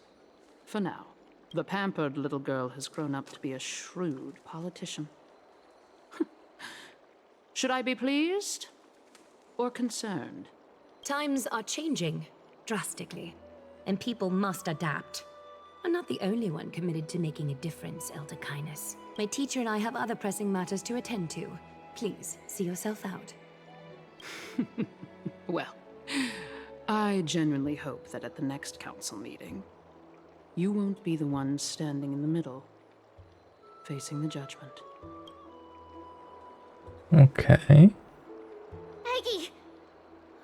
For now, the pampered little girl has grown up to be a shrewd politician. Should I be pleased or concerned? Times are changing drastically, and people must adapt. I'm not the only one committed to making a difference, Elder Kindness. My teacher and I have other pressing matters to attend to. Please, see yourself out. Well, I genuinely hope that at the next council meeting, you won't be the one standing in the middle, facing the judgment. Okay. Aggie,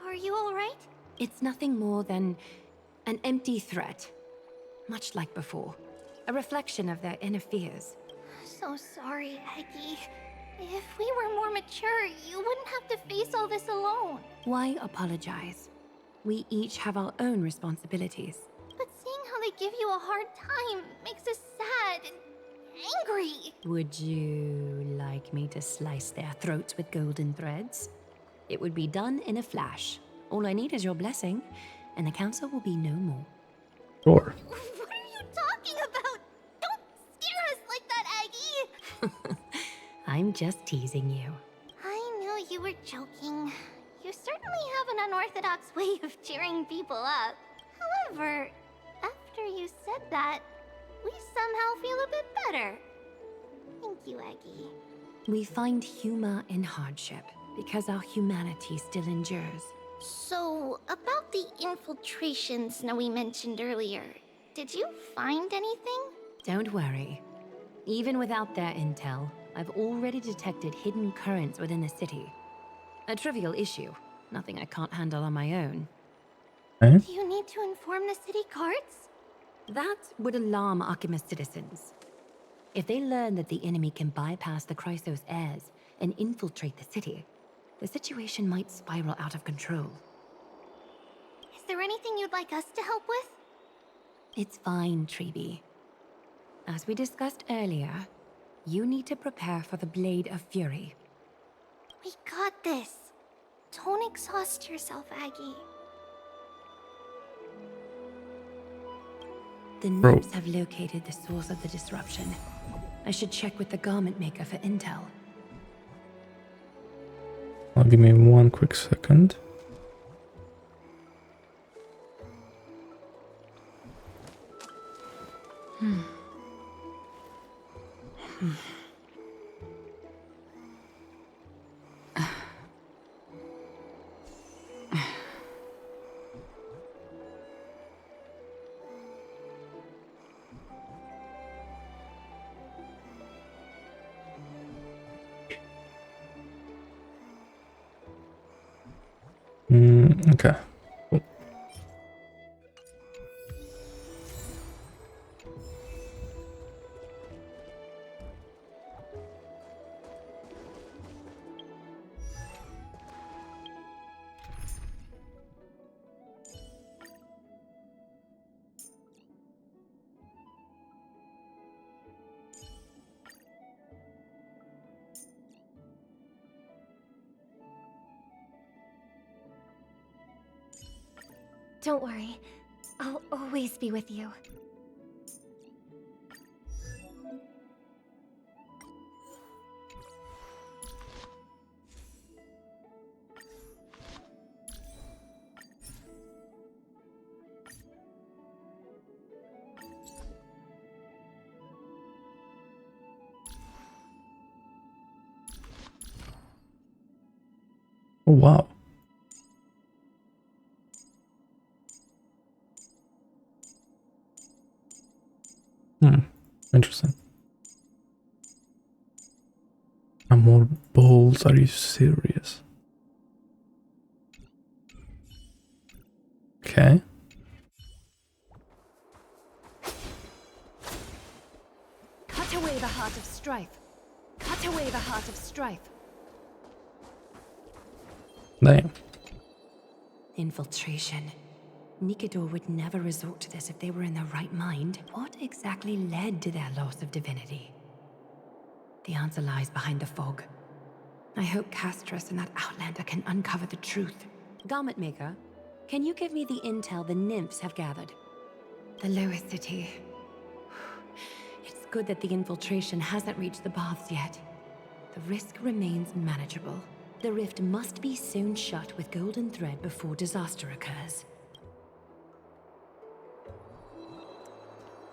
are you alright? It's nothing more than an empty threat, much like before. A reflection of their inner fears. So sorry, Aggie. If we were more mature, you wouldn't have to face all this alone. Why apologize? We each have our own responsibilities. But seeing how they give you a hard time makes us sad and angry. Would you like me to slice their throats with golden threads? It would be done in a flash. All I need is your blessing, and the council will be no more. Sure. What are you talking about? Don't scare us like that, Aggie! I'm just teasing you. I knew you were joking. You certainly have an unorthodox way of cheering people up. However, after you said that, we somehow feel a bit better. Thank you, Aggie. We find humor in hardship because our humanity still endures. So, about the infiltration Snowy mentioned earlier, did you find anything? Don't worry. Even without their intel, I've already detected hidden currents within the city. A trivial issue, nothing I can't handle on my own. Okay. Do you need to inform the city guards? That would alarm Okhema citizens. If they learn that the enemy can bypass the Chrysos Heirs and infiltrate the city, the situation might spiral out of control. Is there anything you'd like us to help with? It's fine, Tribbie. As we discussed earlier, you need to prepare for the Blade of Fury. We got this. Don't exhaust yourself, Aggie. The Nous have located the source of the disruption. I should check with the garment maker for intel. Give me one quick second. Okay. Cool. Don't worry. I'll always be with you. Oh, wow. Interesting. And more bowls? Are you serious? Okay. Cut away the heart of strife. Cut away the heart of strife. Damn. Infiltration. Nikador would never resort to this if they were in their right mind. What exactly led to their loss of divinity? The answer lies behind the fog. I hope Castrum and that Outlander can uncover the truth. Garment Maker, can you give me the intel the nymphs have gathered? The lower city. It's good that the infiltration hasn't reached the baths yet. The risk remains manageable. The rift must be sewn shut with golden thread before disaster occurs.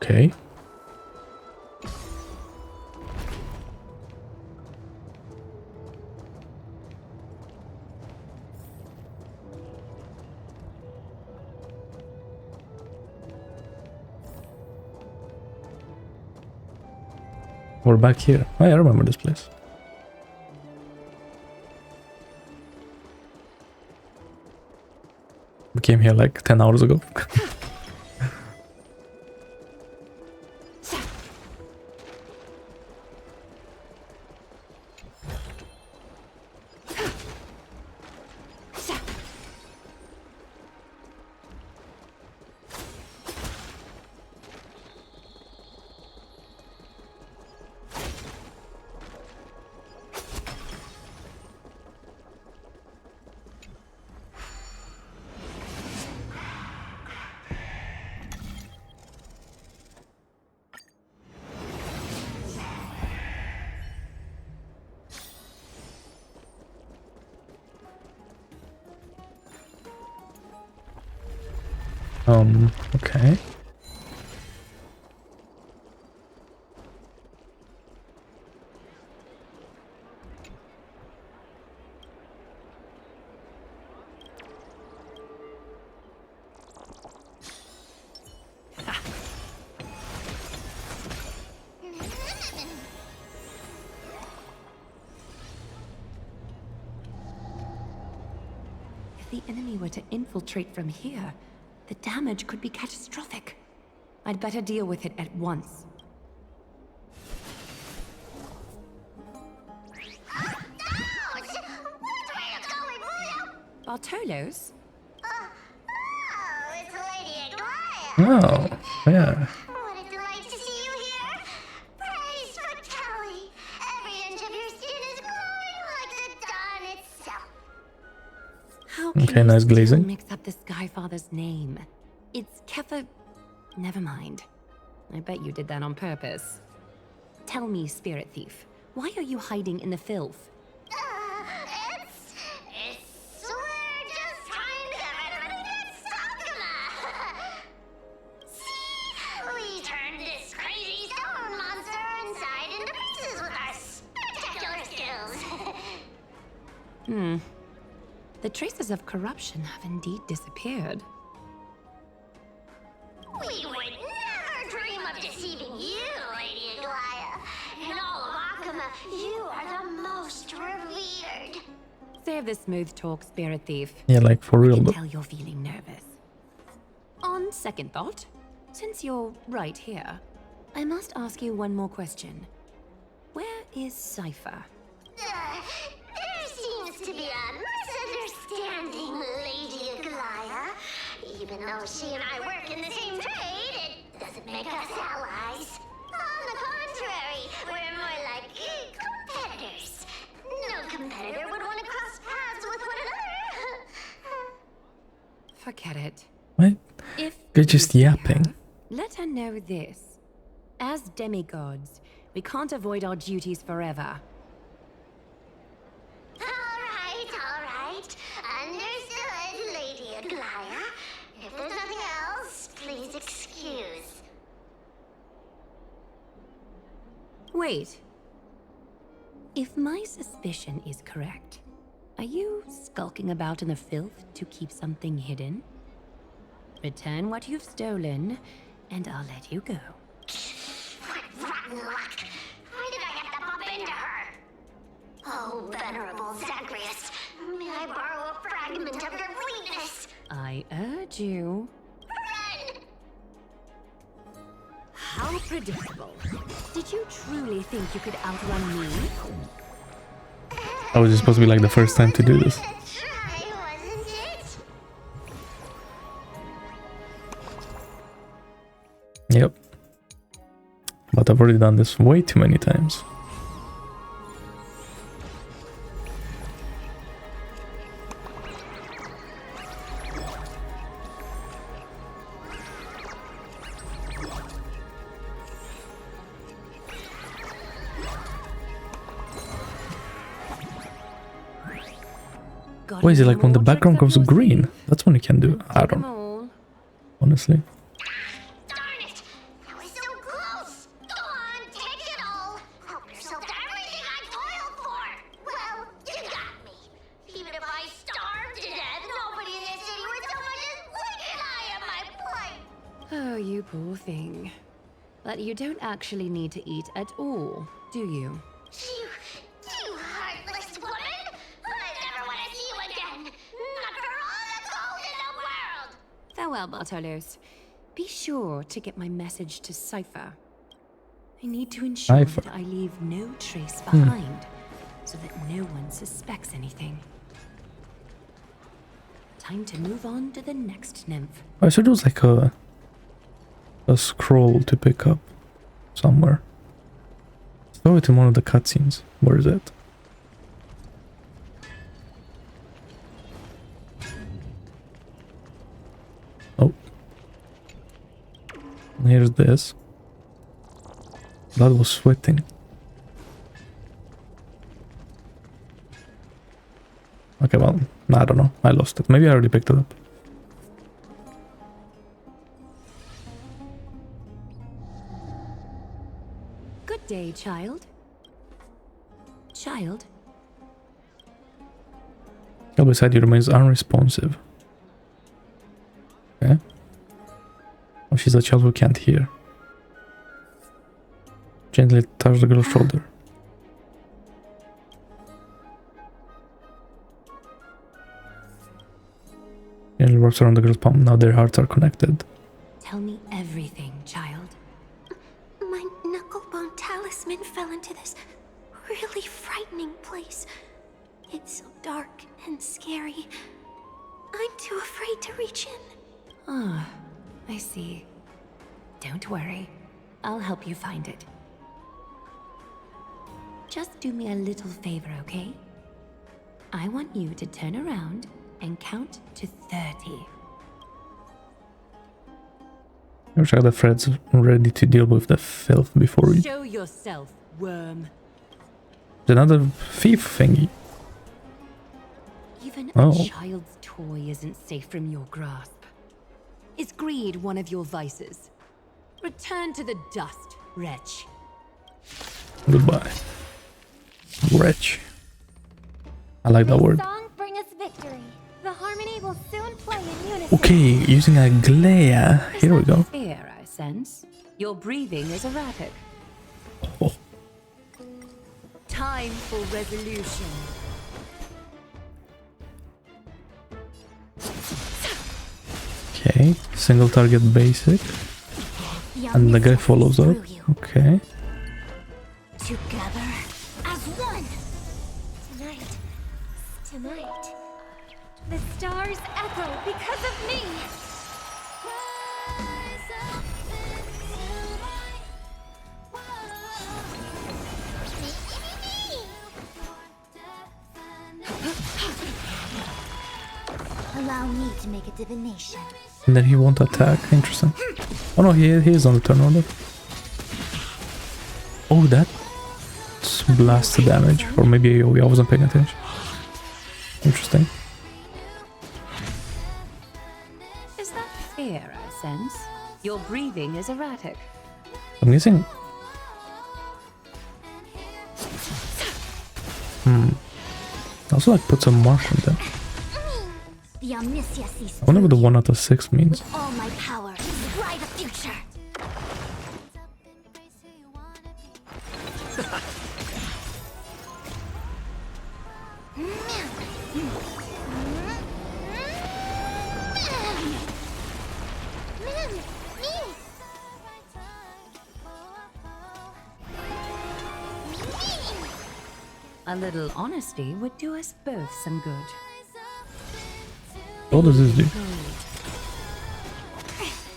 Okay. We're back here. Oh, yeah, I remember this place. We came here like 10 hours ago. Okay. If the enemy were to infiltrate from here, the damage could be catastrophic. I'd better deal with it at once. Bartolos? It's Lady Aglaea. Oh, yeah. What a delight to see you here. Praise for Kelly. Every inch of your skin is glowing like the dawn itself. How can Okay, you nice still glazing. mix up the Skyfather's name? It's Kefa... Never mind. I bet you did that on purpose. Tell me, Spirit Thief, why are you hiding in the filth? We're just trying to get rid of an Okhema. See? We turned this crazy stone monster inside into pieces with our spectacular skills. The traces of corruption have indeed disappeared. We would never dream of deceiving you, Lady Aglaea. In all of Okhema, you are the most revered. Save the smooth talk, Spirit Thief. Yeah, like for real I can though. tell you're feeling nervous. On second thought, since you're right here, I must ask you one more question. Where is Cypher? There seems to be a misunderstanding, Lady Aglaea. Even though she and I work in the same trade, it doesn't make us allies. On the contrary, we're more like competitors. No competitor would want to cross paths with one another. Forget it. What? If You're just yapping. let her know this. As demigods, we can't avoid our duties forever. All right. Understood, Lady Aglaea. If there's nothing else, please excuse. Wait. If my suspicion is correct, are you skulking about in the filth to keep something hidden? Return what you've stolen, and I'll let you go. What rotten luck! Why did I have to bump into her? Oh, venerable Zagreus, may I borrow a fragment of your weakness? I urge you. Run! How predictable. Did you truly think you could outrun me? Oh, is this supposed to be like the first time to do this? Try, wasn't it? Yep. But I've already done this way too many times. Why is it like when the background goes green? That's when you can do. I don't know. Honestly. Darn it! I was so close! Go on, take it all! Help yourself to everything I toiled for! Well, you got me! Even if I starved to death, nobody in this city would so much as blink an eye at my plight! Oh, you poor thing. But you don't actually need to eat at all, do you? You heartless woman! I never want to see you again! Not for all the gold in the world! Farewell, Bartolos. Be sure to get my message to Cypher. I need to ensure Cypher. that I leave no trace behind, so that no one suspects anything. Time to move on to the next nymph. I said it was like a scroll to pick up somewhere. Throw it in one of the cutscenes. Where is it? Oh. Here's this. Blood was sweating. Okay, well, I don't know. I lost it. Maybe I already picked it up. Good day, child. Child? Oh, beside you remains unresponsive. Okay. Oh, she's a child who can't hear. Gently touch the girl's shoulder. Gently works around the girl's palm. Now their hearts are connected. Tell me everything, child. My knucklebone talisman fell into this really frightening place. It's so dark and scary. I'm too afraid to reach in. Ah, I see. Don't worry. I'll help you find it. Just do me a little favor, okay? I want you to turn around and count to 30. I'll check the Fred's ready to deal with the filth before we... Show yourself, worm. There's another thief thingy. Even Oh. a child's toy isn't safe from your grasp. Is greed one of your vices? Return to the dust, wretch. Goodbye. Wretch. I like that word. Song bring us victory. The harmony will soon play in unison. Okay, using Aglaea. Here we go. Fear, I sense. Your breathing is erratic. Oh. Time for resolution. Okay, single target basic. And the guy follows up. Okay. Together as one. Tonight, the stars echo because of me. Allow me to make a divination. And then he won't attack. Interesting. Oh no, he is on the turn order. Oh, that's blast damage. Or maybe I wasn't paying attention. Interesting. Is that fear, I sense? Your breathing is erratic. I'm guessing. Also, like, put some mark on them. The omniscia sees I wonder what the 1 out of 6 means. all my power. Write the future. A little honesty would do us both some good. What does this do?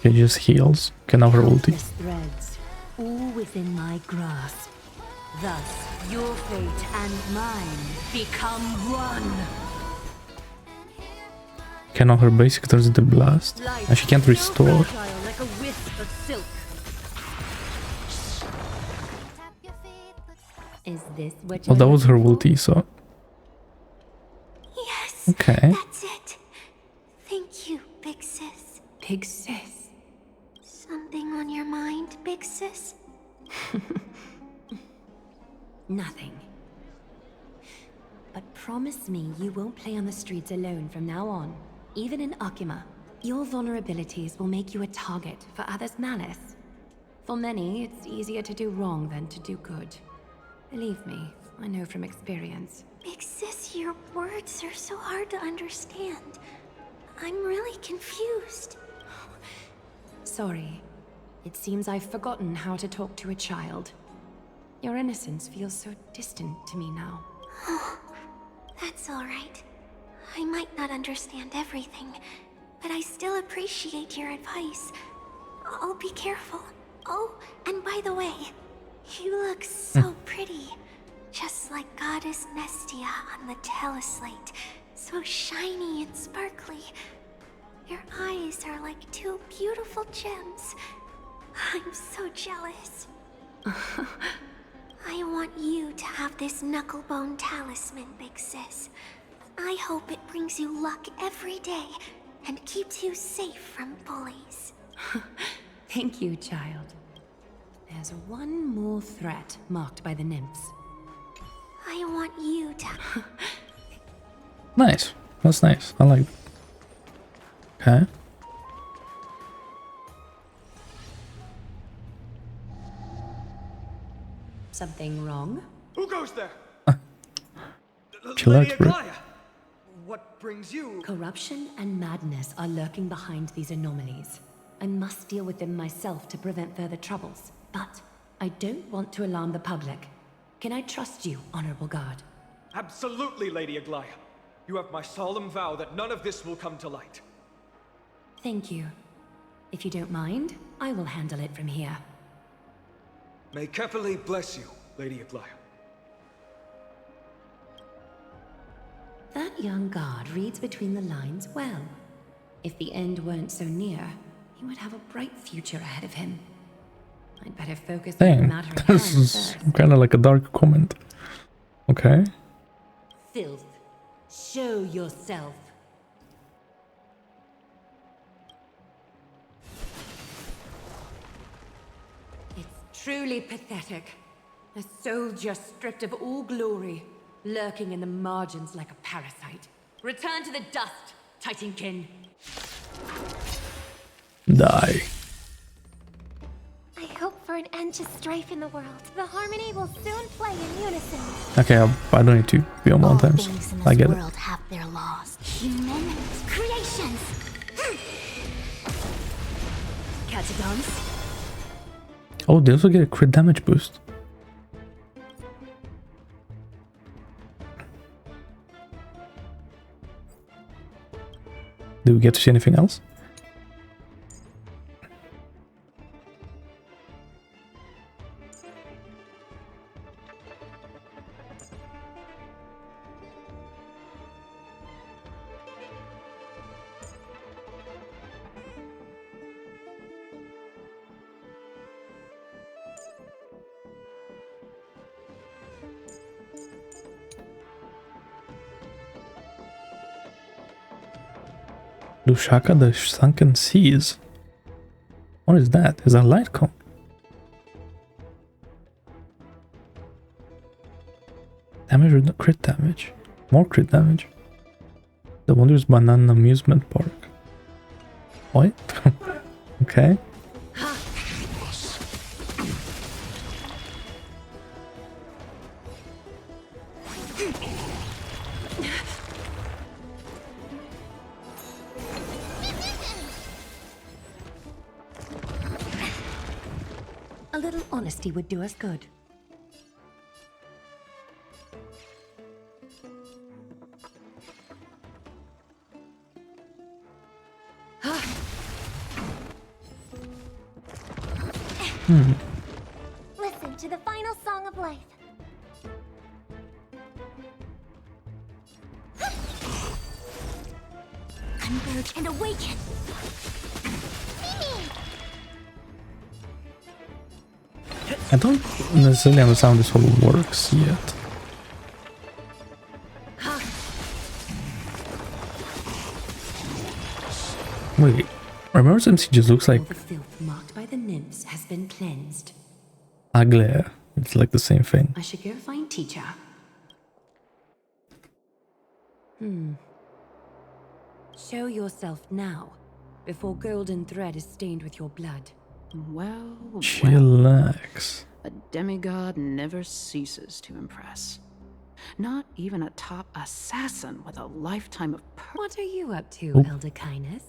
It just heals. Can now her ulti. Countless threads, all within my grasp. Thus, your fate and mine become one. Can now her basic turns into blast. And she can't restore. Like a wisp of silk. Is this what Well, that was her ulti, so... Yes. Okay. That's it. Thank you, big sis. Big sis. Something on your mind, big sis? Nothing. But promise me you won't play on the streets alone from now on. Even in Okhema, your vulnerabilities will make you a target for others' malice. For many, it's easier to do wrong than to do good. Believe me, I know from experience. Big Sis, your words are so hard to understand. I'm really confused. Sorry. It seems I've forgotten how to talk to a child. Your innocence feels so distant to me now. That's all right. I might not understand everything, but I still appreciate your advice. I'll be careful. Oh, and by the way, you look so pretty. Just like Goddess Nestia on the teleslate. So shiny and sparkly. Your eyes are like two beautiful gems. I'm so jealous. I want you to have this knucklebone talisman, Big Sis. I hope it brings you luck every day and keeps you safe from bullies. Thank you, child. There's one more threat marked by the nymphs. I want you to... Nice. That's nice. I like it. Okay. Something wrong? Who goes there? Chill out, bro. What brings you? Corruption and madness are lurking behind these anomalies. I must deal with them myself to prevent further troubles. But I don't want to alarm the public. Can I trust you, Honorable Guard? Absolutely, Lady Aglaea. You have my solemn vow that none of this will come to light. Thank you. If you don't mind, I will handle it from here. May Kepali bless you, Lady Aglaea. That young guard reads between the lines well. If the end weren't so near, he would have a bright future ahead of him. I'd better focus on the Dang, matter at this hand is first. kind of like a dark comment. Okay. Filth. Show yourself. It's truly pathetic. A soldier stripped of all glory, lurking in the margins like a parasite. Return to the dust, Titankin. Die. I hope for an end to strife in the world. The harmony will soon play in unison. Okay, I don't need to be on one times. Things in I this get it. world have their laws. Human creations. Catagons. Oh, they also get a crit damage boost. Do we get to see anything else? Lushaka, the Sunken Seas. What is that? Is that a light cone? Damage or crit damage? More crit damage. The Wondrous Banana Amusement Park. What? Okay. A little honesty would do us good. Listen to the final song of life. Converge and awaken. I don't necessarily understand how this all works yet. Wait, Remembrance MC just looks like All the filth marked by the nymphs has been cleansed. Aglaea. It's like the same thing. I should go find teacher. Show yourself now, before golden thread is stained with your blood. Well, Chillax. a demigod never ceases to impress. Not even a top assassin with a lifetime of What are you up to, Elder Kindness?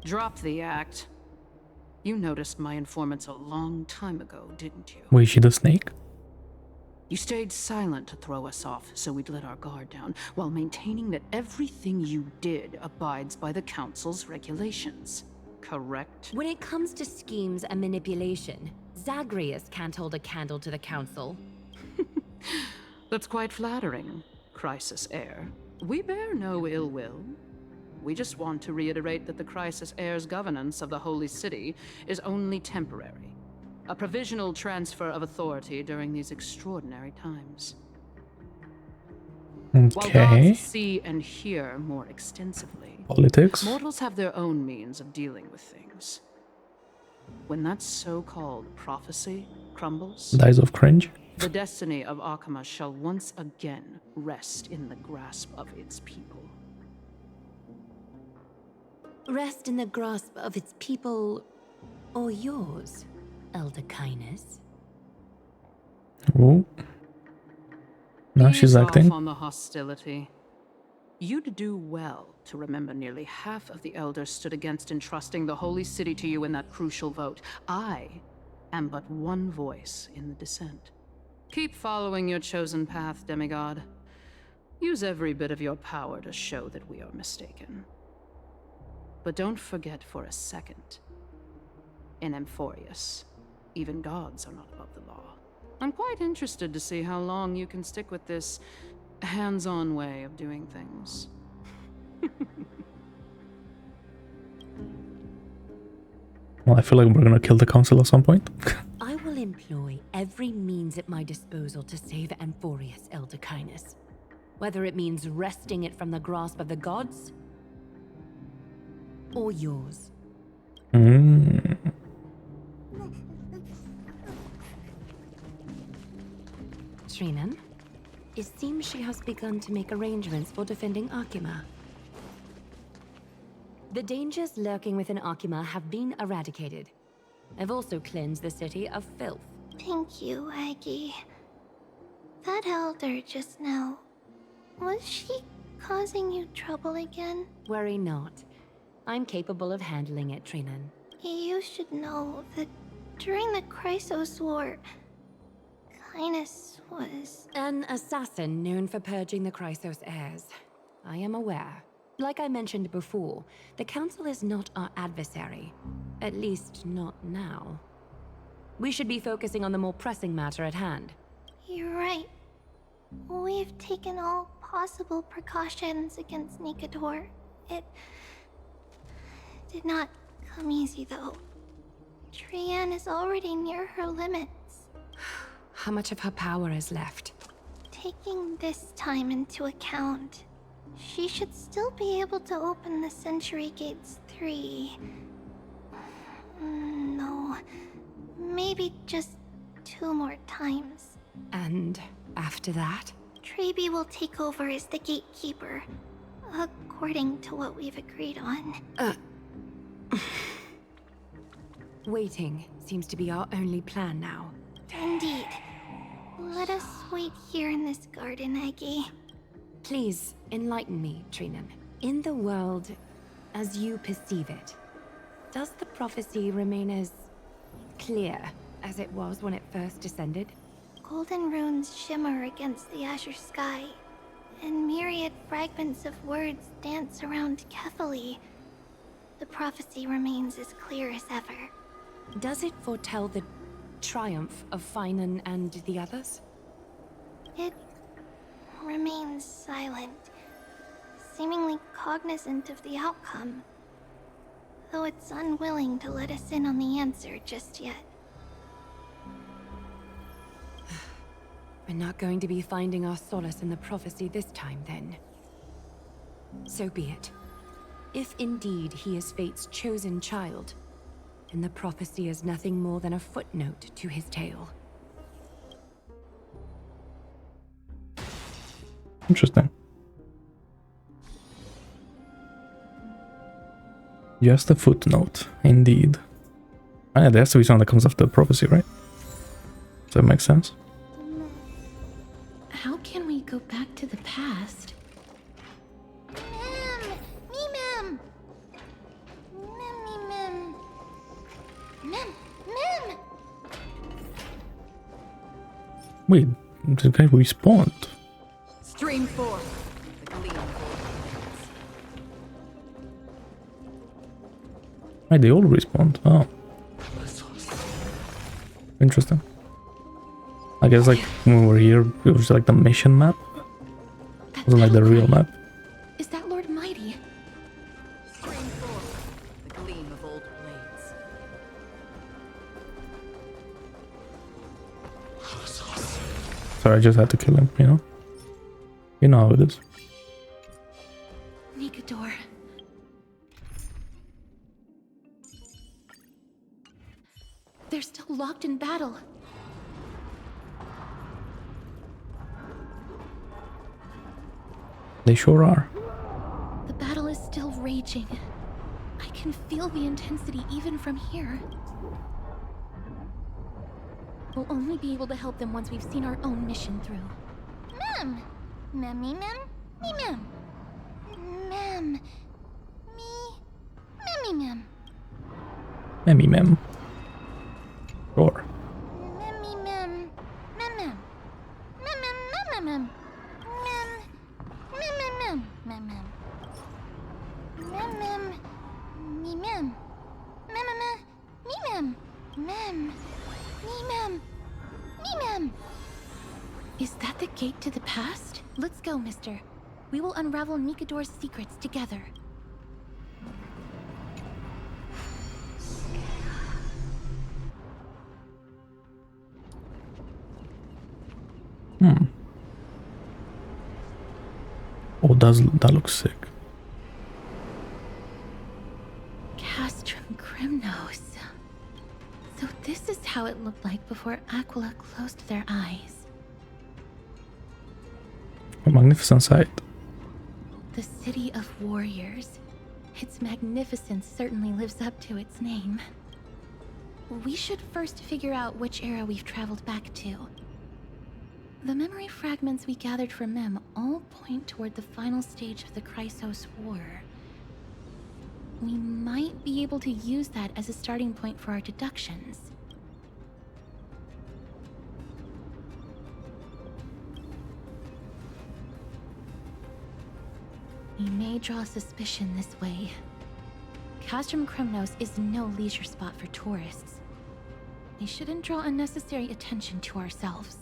Drop the act. You noticed my informants a long time ago, didn't you? Wait, she the snake? You stayed silent to throw us off, so we'd let our guard down, while maintaining that everything you did abides by the Council's regulations. Correct? When it comes to schemes and manipulation, Zagreus can't hold a candle to the Council. That's quite flattering, Chrysos Heir. We bear no ill will. We just want to reiterate that the Chrysos Heirs' governance of the Holy City is only temporary. A provisional transfer of authority during these extraordinary times. While Okay. gods see and hear more extensively, Politics. mortals have their own means of dealing with things. When that so-called prophecy crumbles, Dies of cringe. the destiny of Okhema shall once again rest in the grasp of its people. Rest in the grasp of its people, or yours, Elder Kindness. Oh. Now she's Ease acting. off on the hostility. You'd do well to remember nearly half of the elders stood against entrusting the Holy City to you in that crucial vote. I am but one voice in the dissent. Keep following your chosen path, demigod. Use every bit of your power to show that we are mistaken. But don't forget for a second, in Amphoreus, even gods are not above the law. I'm quite interested to see how long you can stick with this hands-on way of doing things. Well, I feel like we're gonna kill the council at some point. I will employ every means at my disposal to save Amphoreus, Elder Kindness. Whether it means wresting it from the grasp of the gods, or yours. Trinan, it seems she has begun to make arrangements for defending Okhema. The dangers lurking within Okhema have been eradicated. I've also cleansed the city of filth. Thank you, Aggie. That elder just now, was she causing you trouble again? Worry not. I'm capable of handling it, Trinan. You should know that during the Chrysos War, Kindness was... An assassin known for purging the Chrysos Heirs. I am aware. Like I mentioned before, the Council is not our adversary. At least, not now. We should be focusing on the more pressing matter at hand. You're right. We've taken all possible precautions against Nikador. It did not come easy, though. Trian is already near her limits. How much of her power is left? Taking this time into account, she should still be able to open the Century Gates 3. No, maybe just 2 more times. And after that? Tribbie will take over as the gatekeeper, according to what we've agreed on. Waiting seems to be our only plan now. Indeed. Let us wait here in this garden, Aggie. Please, enlighten me, Trinan. In the world, as you perceive it, does the prophecy remain as clear as it was when it first descended? Golden runes shimmer against the azure sky, and myriad fragments of words dance around Kefali. The prophecy remains as clear as ever. Does it foretell the triumph of Phainon and the others? It remains silent, seemingly cognizant of the outcome, though it's unwilling to let us in on the answer just yet. We're not going to be finding our solace in the prophecy this time, then. So be it. If indeed he is Fate's chosen child, then the prophecy is nothing more than a footnote to his tale. Interesting. Just a footnote, indeed. yeah, there has to be something that comes after the prophecy, right? Does that make sense? How can we go back to the past? Mem! Wait, the guy respawned. Stream 4. The gleam. Right, they all respawned. Oh. Interesting. I guess like when we were here, it was like the mission map. It wasn't like the real map. Is that Lord Mighty? Stream 4. The gleam of old blades. Sorry, I just had to kill him, you know? You know how it is. Nikador. They're still locked in battle. They sure are. The battle is still raging. I can feel the intensity even from here. We'll only be able to help them once we've seen our own mission through. Mem! Mem. Memmy mem. Sure. Is that the gate to the past? Let's go, mister. We will unravel Nikador's secrets together. Oh, that looks sick. Castrum Kremnos. So this is how it looked like before Aglaea closed their eyes. A magnificent sight. The city of warriors. Its magnificence certainly lives up to its name. We should first figure out which era we've traveled back to. The memory fragments we gathered from Mem all point toward the final stage of the Chrysos War. We might be able to use that as a starting point for our deductions. We may draw suspicion this way. Castrum Kremnos is no leisure spot for tourists. We shouldn't draw unnecessary attention to ourselves.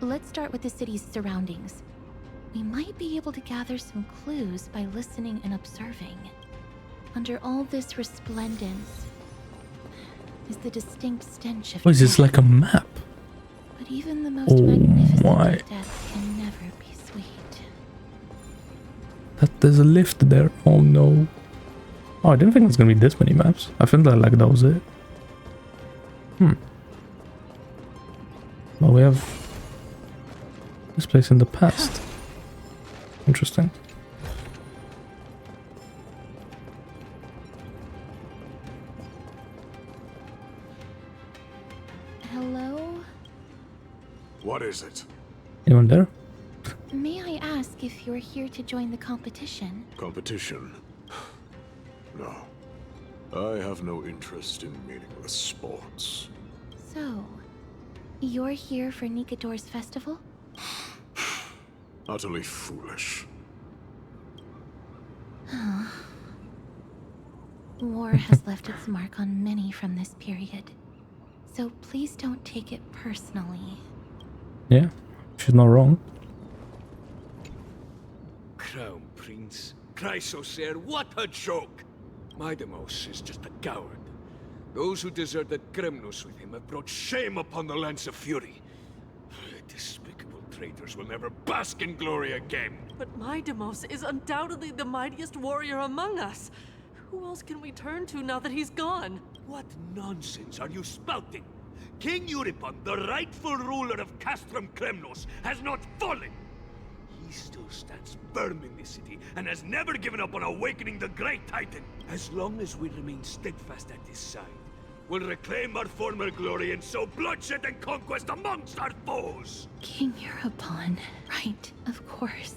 Let's start with the city's surroundings. We might be able to gather some clues by listening and observing. Under all this resplendence is the distinct stench of What is this, death. like a map? But even the most magnificent my. of deaths can never be sweet. There's a lift there. Oh no. Oh, I didn't think it was gonna be this many maps. I felt like that was it. Well, we have this place in the past. Interesting. Hello? What is it? Anyone there? May I ask if you're here to join the competition? Competition? No. I have no interest in meaningless sports. So, you're here for Nikador's festival? Utterly foolish. War has left its mark on many from this period. So please don't take it personally. Yeah, she's not wrong. Crown Prince, Chrysos Heirs, what a joke! Midamos is just a coward. Those who deserted Kremnos with him have brought shame upon the lands of Fury. Despicable traitors will never bask in glory again. But Midamos is undoubtedly the mightiest warrior among us. Who else can we turn to now that he's gone? What nonsense are you spouting? King Euripon, the rightful ruler of Castrum Kremnos, has not fallen. he still stands firm in this city and has never given up on awakening the Great Titan. As long as we remain steadfast at his side, we'll reclaim our former glory and sow bloodshed and conquest amongst our foes. King Europon, right, of course.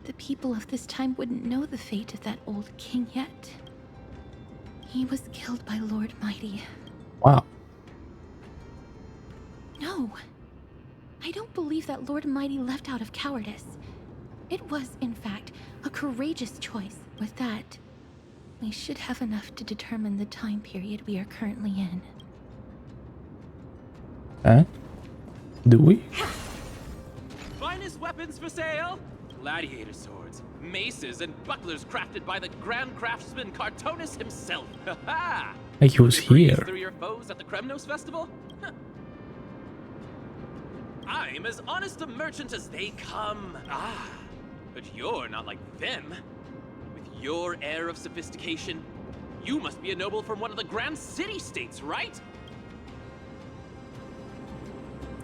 The people of this time wouldn't know the fate of that old king yet. He was killed by Lord Mighty. Wow. No. I don't believe that Lord Mighty left out of cowardice. It was, in fact, a courageous choice. With that, we should have enough to determine the time period we are currently in. Do we? Finest weapons for sale? Gladiator swords, maces, and bucklers crafted by the Grand Craftsman Cartonus himself. Ha ha! Like he was here. Through your foes at the Kremnos festival? I'm as honest a merchant as they come. Ah, but you're not like them. With your air of sophistication, you must be a noble from one of the grand city-states, right?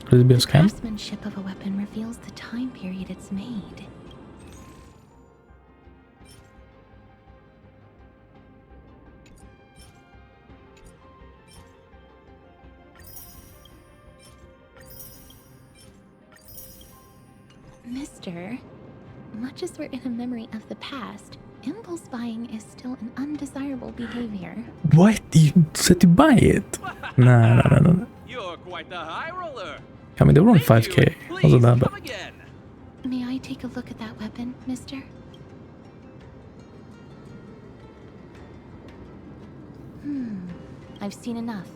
Could it be a scam? The craftsmanship of a weapon reveals the time period it's made. Mister, much as we're in a memory of the past, impulse buying is still an undesirable behavior. What? You said to buy it? No. You're quite the high roller. I mean, they were on 5k. Wasn't that bad. May I take a look at that weapon, mister? I've seen enough.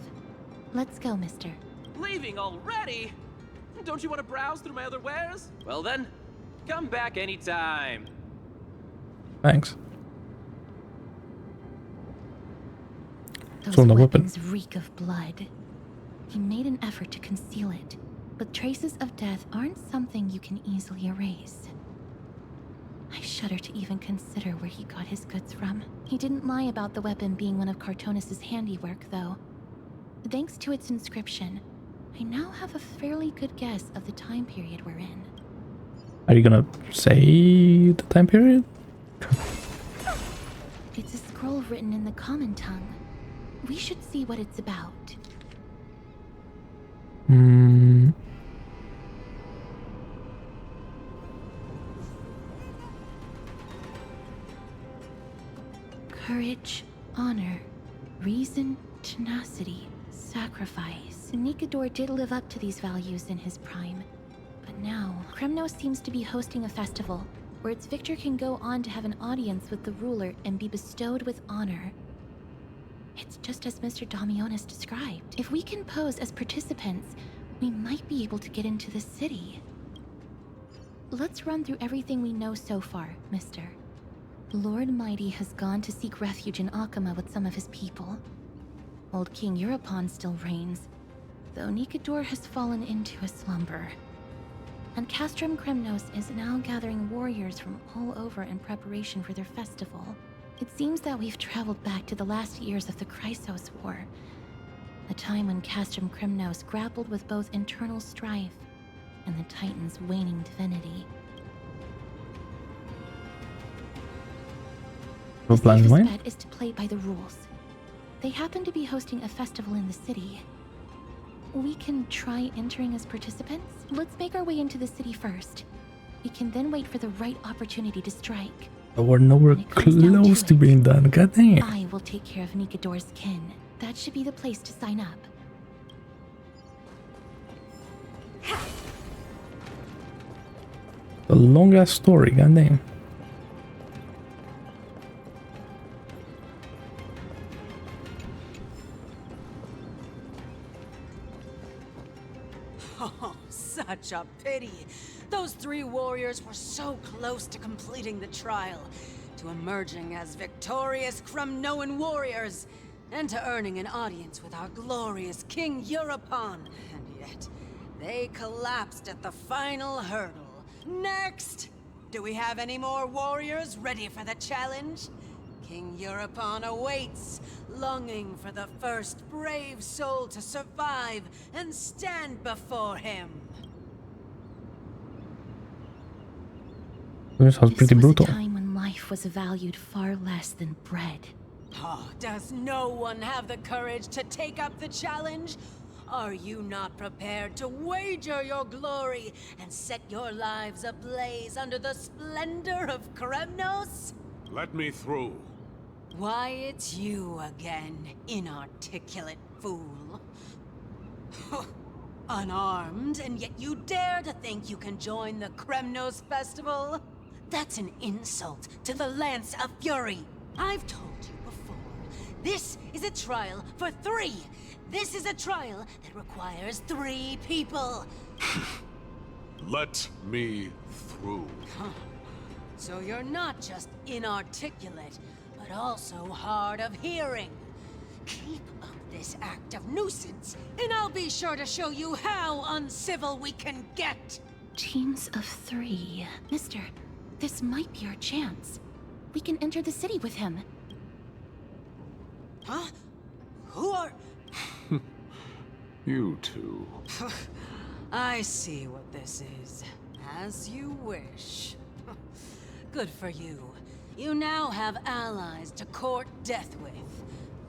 Let's go, mister. Leaving already? Don't you want to browse through my other wares? Well then, come back anytime. Thanks. Those So the weapon. weapons reek of blood. He made an effort to conceal it, but traces of death aren't something you can easily erase. I shudder to even consider where he got his goods from. He didn't lie about the weapon being one of Cartonus' handiwork, though. Thanks to its inscription, I now have a fairly good guess of the time period we're in. Are you gonna say the time period? It's a scroll written in the common tongue. We should see what it's about. Courage, honor, reason, tenacity, sacrifice. Nikador did live up to these values in his prime. But now, Kremnos seems to be hosting a festival where its victor can go on to have an audience with the ruler and be bestowed with honor. It's just as Mr. Damionis described. If we can pose as participants, we might be able to get into the city. Let's run through everything we know so far, mister. Lord Mighty has gone to seek refuge in Okhema with some of his people. Old King Europon still reigns, though Nikador has fallen into a slumber. And Castrum Kremnos is now gathering warriors from all over in preparation for their festival. It seems that we've traveled back to the last years of the Chrysos War, a time when Castrum Kremnos grappled with both internal strife and the Titan's waning divinity. The safest bet is to play by the rules. They happen to be hosting a festival in the city. We can try entering as participants. Let's make our way into the city first. We can then wait for the right opportunity to strike. We're nowhere close to being done. God damn. I will take care of Nikador's kin. That should be the place to sign up. A long ass story, goddamn. Oh, such a pity. Those three warriors were so close to completing the trial, to emerging as victorious Kremnoan warriors, and to earning an audience with our glorious King Europon. And yet, they collapsed at the final hurdle. Next! Do we have any more warriors ready for the challenge? King Europon awaits, longing for the first brave soul to survive and stand before him. This sounds pretty was brutal. a time when life was valued far less than bread. Oh, does no one have the courage to take up the challenge? Are you not prepared to wager your glory and set your lives ablaze under the splendor of Kremnos? Let me through. Why, it's you again, inarticulate fool. Unarmed, and yet you dare to think you can join the Kremnos festival? That's an insult to the Lance of Fury. I've told you before, this is a trial for 3. This is a trial that requires 3 people. Let me through. So you're not just inarticulate, but also hard of hearing. Keep up this act of nuisance, and I'll be sure to show you how uncivil we can get. Teams of 3. Mister, this might be our chance. We can enter the city with him. Huh? Who are... You two. I see what this is. As you wish. Good for you. You now have allies to court death with.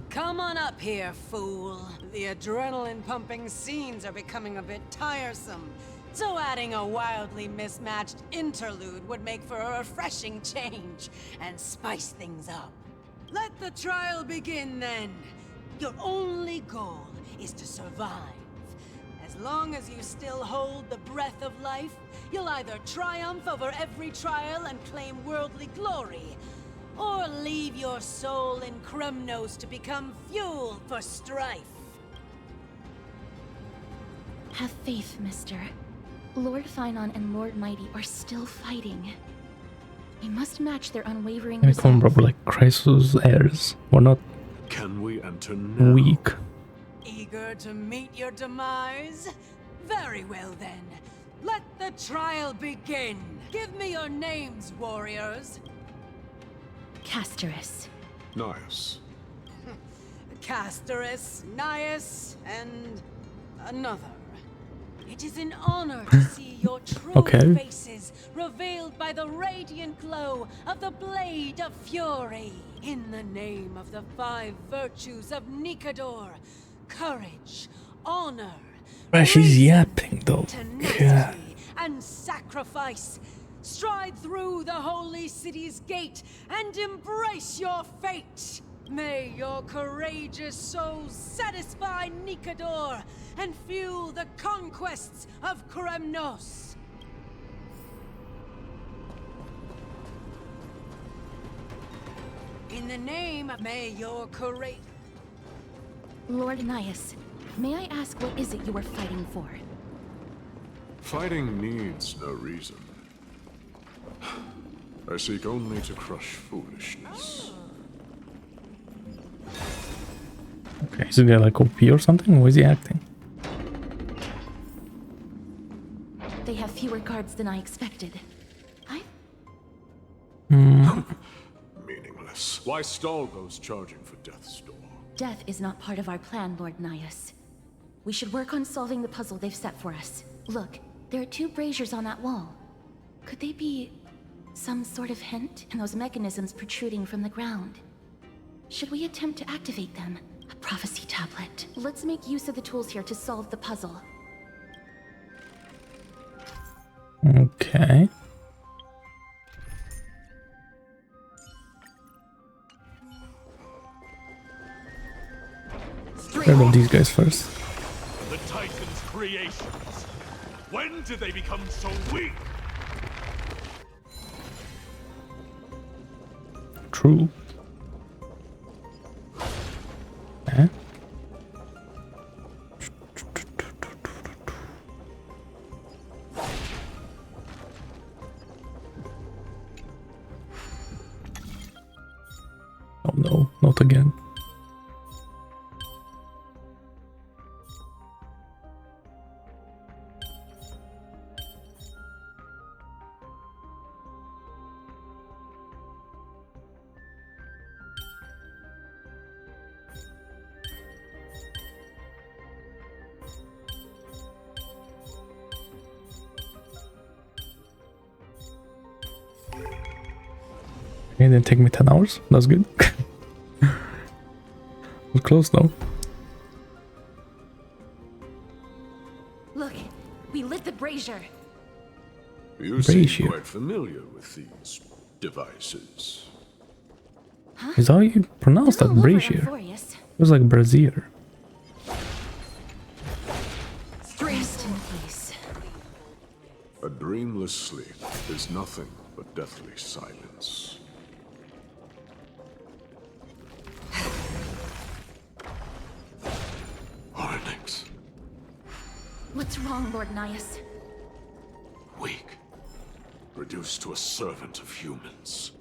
Come on up here, fool. The adrenaline-pumping scenes are becoming a bit tiresome, so adding a wildly mismatched interlude would make for a refreshing change and spice things up. Let the trial begin, then. Your only goal is to survive. As long as you still hold the breath of life, you'll either triumph over every trial and claim worldly glory, or leave your soul in Kremnos to become fuel for strife. Have faith, mister. Lord Phainon and Lord Mighty are still fighting. We must match their unwavering I call them probably like Chrysos Heirs. We're not Can we enter now? weak. Eager to meet your demise? Very well then. Let the trial begin. Give me your names, warriors. Castorus. Nice. Castorus, Nias, and another. It is an honor to see your true Okay. faces revealed by the radiant glow of the Blade of Fury. In the name of the 5 virtues of Nikador, courage, honor, She's yapping though. God. tenacity, and sacrifice. Stride through the holy city's gate and embrace your fate. May your courageous souls satisfy Nikador and fuel the conquests of Kremnos. In the name of may your courage... Lord Nias, may I ask what is it you are fighting for? Fighting needs no reason. I seek only to crush foolishness. Okay, is it like OP or something? Or is he acting? They have fewer guards than I expected. Meaningless. Why stall those charging for death's door? Death is not part of our plan, Lord Nias. We should work on solving the puzzle they've set for us. Look, there are 2 braziers on that wall. Could they be some sort of hint in those mechanisms protruding from the ground? Should we attempt to activate them? A prophecy tablet. Let's make use of the tools here to solve the puzzle. Okay. Rid of these guys first. The Titan's creations. When did they become so weak? True. Eh? Oh no, not again. It didn't take me 10 hours. That's good. We're close though. Look, we lit the brazier. You seem quite familiar with these devices. Is that how you pronounce that? Brazier? It was like brazier. Rest in peace. A dreamless sleep is nothing but deathly silence. Oronyx. What's wrong, Lord Nias? Weak. Reduced to a servant of humans.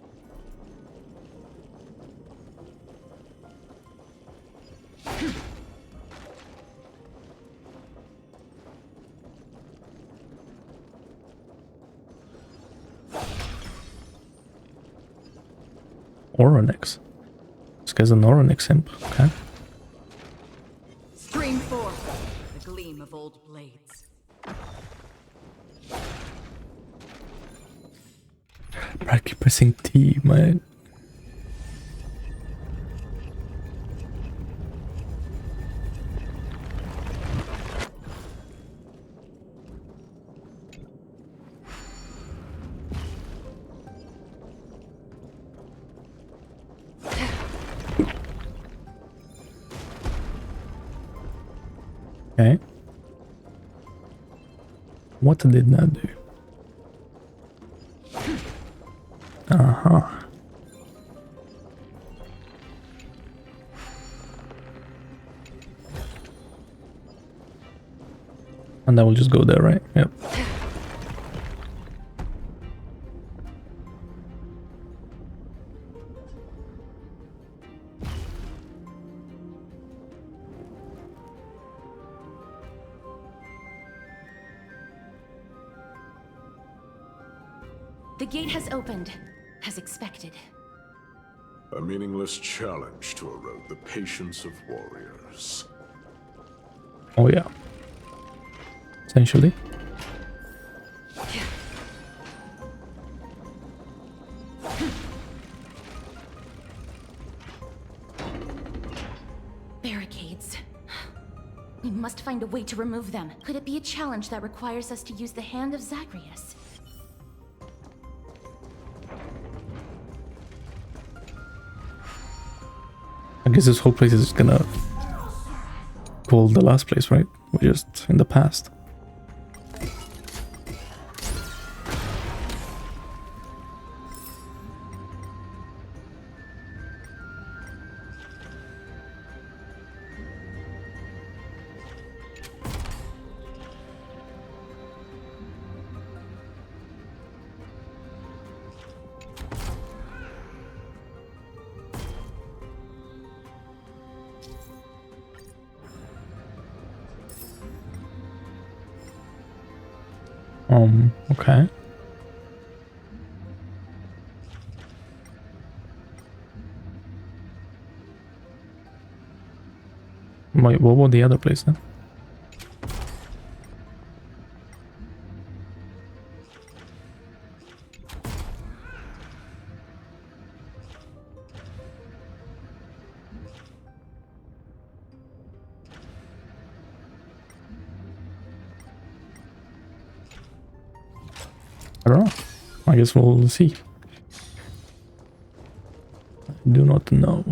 Oronyx. This guy's an Oronyx imp. Okay. Stream forth the gleam of old blades. I keep pressing T, man. Okay. What did that do? Uh-huh. And that will just go there, right? Yep. The gate has opened, as expected. A meaningless challenge to erode the patience of warriors. Oh yeah. Essentially. Barricades. We must find a way to remove them. Could it be a challenge that requires us to use the hand of Zagreus? I guess this whole place is gonna call the last place, right? We're just in the past. Okay. Wait, what about the other place then? I don't know. I guess we'll see. I do not know.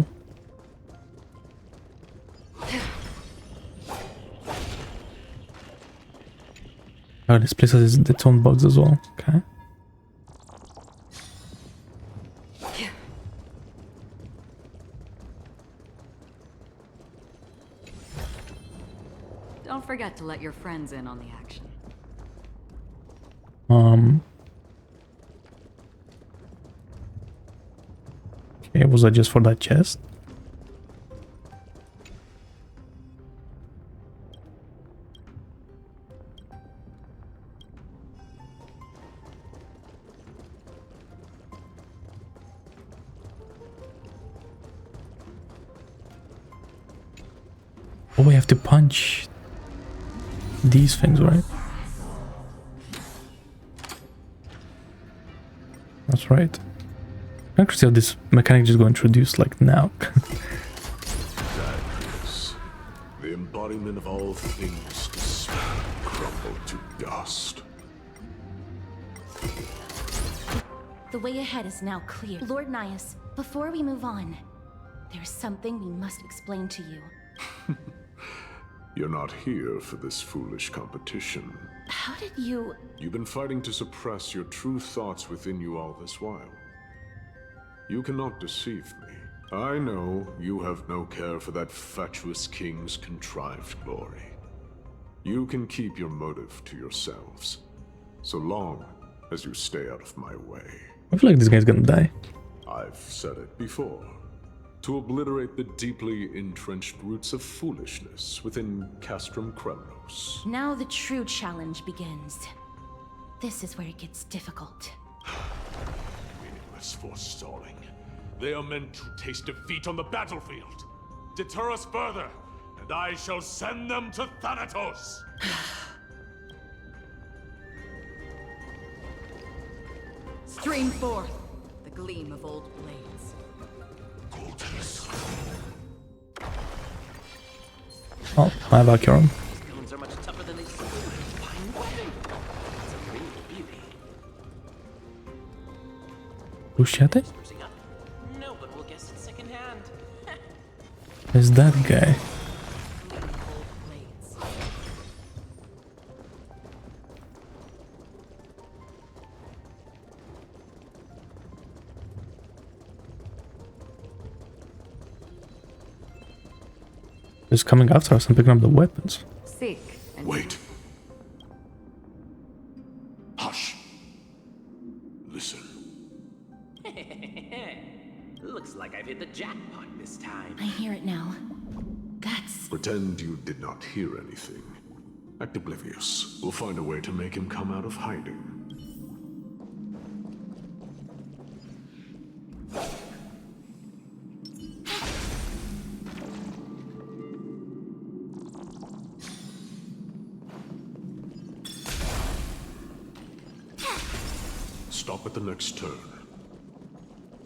Oh, this place has its own bugs as well. Okay. Don't forget to let your friends in on the action. Okay, was that just for that chest? Oh, we have to punch these things, right? That's right. I can see how this mechanic just got introduced like now. Darkness, the embodiment of all things despair, crumbled to dust. The way ahead is now clear. Lord Nous, before we move on, there is something we must explain to you. You're not here for this foolish competition. How did you... You've been fighting to suppress your true thoughts within you all this while. You cannot deceive me. I know you have no care for that fatuous king's contrived glory. You can keep your motive to yourselves, so long as you stay out of my way. I feel like this guy's gonna die. I've said it before. To obliterate the deeply entrenched roots of foolishness within Castrum Kremnos. Now the true challenge begins. This is where it gets difficult. Meaningless forestalling. They are meant to taste defeat on the battlefield. Deter us further, and I shall send them to Thanatos! Stream forth the gleam of old blades. Oh, my Valkyrie. Stones are much tougher than they seem. Fine webbing. It's a ring of beauty. Luciate? No, but we'll guess it secondhand. Is that guy? He's coming after us and picking up the weapons. Seek. Wait. Hush. Listen. Looks like I've hit the jackpot this time. I hear it now. That's... Pretend you did not hear anything. Act oblivious. We'll find a way to make him come out of hiding. Stop at the next turn.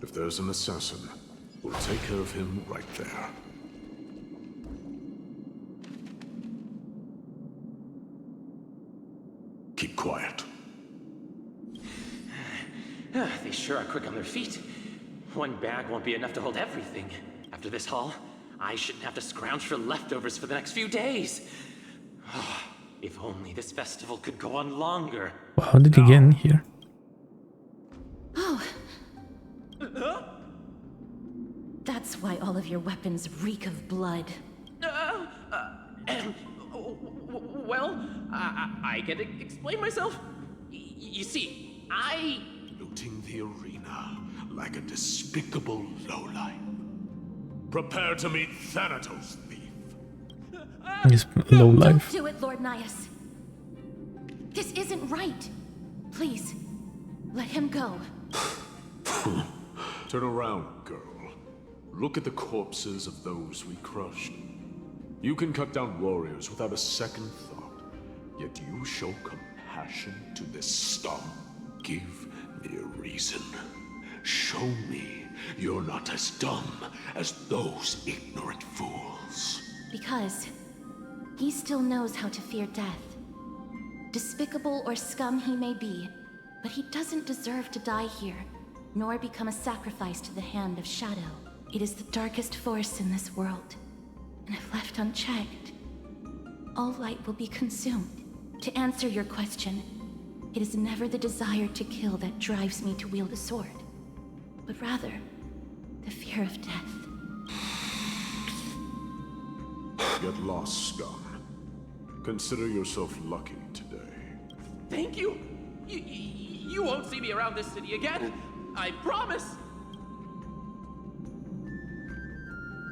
If there's an assassin, we'll take care of him right there. Keep quiet. They sure are quick on their feet. One bag won't be enough to hold everything. After this haul, I shouldn't have to scrounge for leftovers for the next few days. If only this festival could go on longer. Well, how did he get in here? Oh. That's why all of your weapons reek of blood. Well, I can explain myself. You see, looting the arena like a despicable lowlife. Prepare to meet Thanatos, thief. He's low life. Don't do it, Lord Nous. This isn't right. Please, let him go. Turn around, girl. Look at the corpses of those we crushed. You can cut down warriors without a second thought, yet you show compassion to this scum. Give me a reason. Show me you're not as dumb as those ignorant fools. Because he still knows how to fear death. Despicable or scum he may be, but he doesn't deserve to die here, nor become a sacrifice to the hand of Shadow. It is the darkest force in this world, and if left unchecked, all light will be consumed. To answer your question, it is never the desire to kill that drives me to wield a sword, but rather the fear of death. Get lost, scum. Consider yourself lucky today. Thank you. You won't see me around this city again. I promise.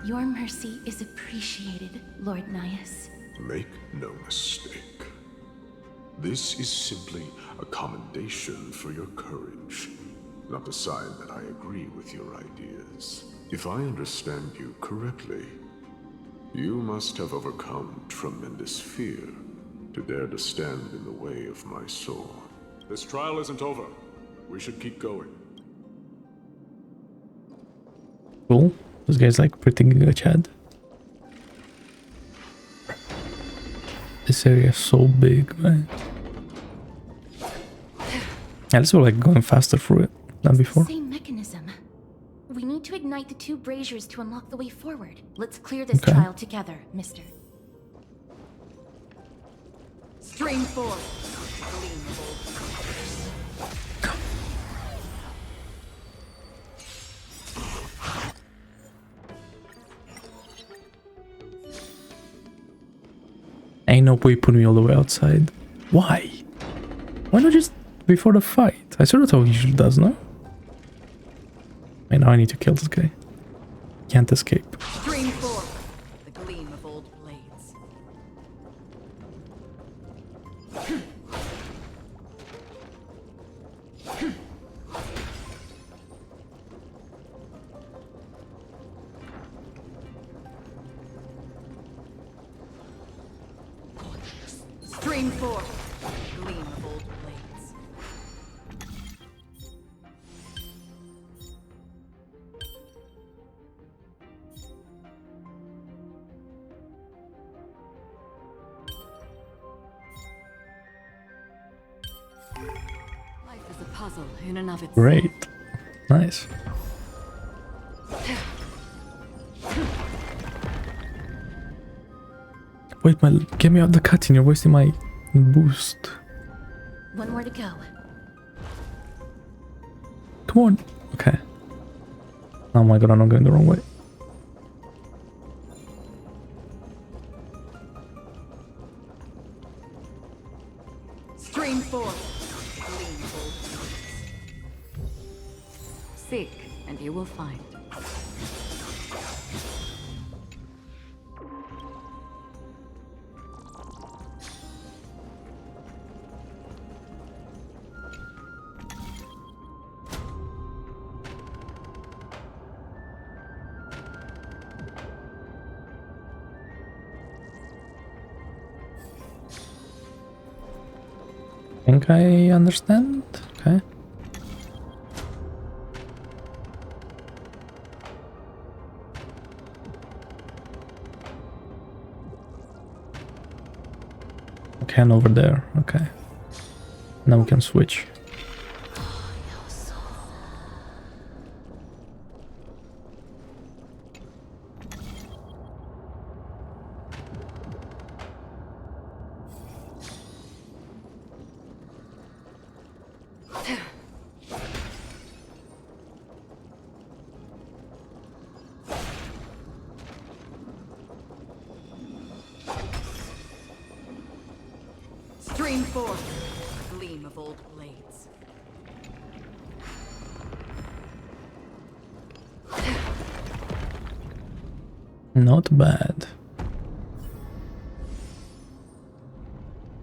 Your mercy is appreciated, Lord Nous. Make no mistake. This is simply a commendation for your courage, not a sign that I agree with your ideas. If I understand you correctly, you must have overcome tremendous fear to dare to stand in the way of my sword. This trial isn't over. We should keep going. Cool. This guy's like pretty giga Chad. This area is so big, man. At least we're like going faster through it than before. Same mechanism. We need to ignite the 2 braziers to unlock the way forward. Let's clear this Okay. trial together, mister. Stream 4. Ain't no point putting me all the way outside. Why? Why not just before the fight? I sort of thought he usually does, no? Wait, now I need to kill this guy. Can't escape. Stream 4. The gleam of old blades. Stream 4. Gleam of old blades. Life is a puzzle in and of itself. Great. Nice. Wait, get me out the cutscene. You're wasting my boost. One more to go. Come on. Okay. Oh my god, I'm not going the wrong way. Stream 4. Seek, and you will find. I think I understand. Okay. Okay, and over there. Okay. Now we can switch. Stream 4. Gleam of old blades. Not bad.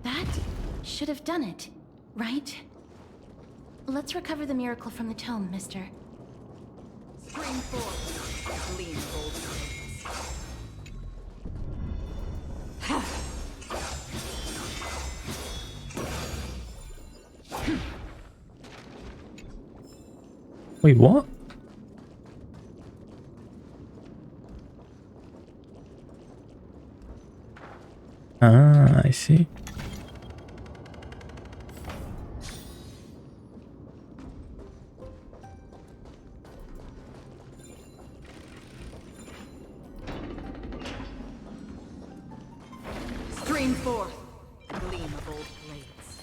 That should have done it, right? Let's recover the miracle from the tome, mister. Stream 4. Gleam of old blades. Wait, what? Ah, I see. Stream 4. Gleam of old blades.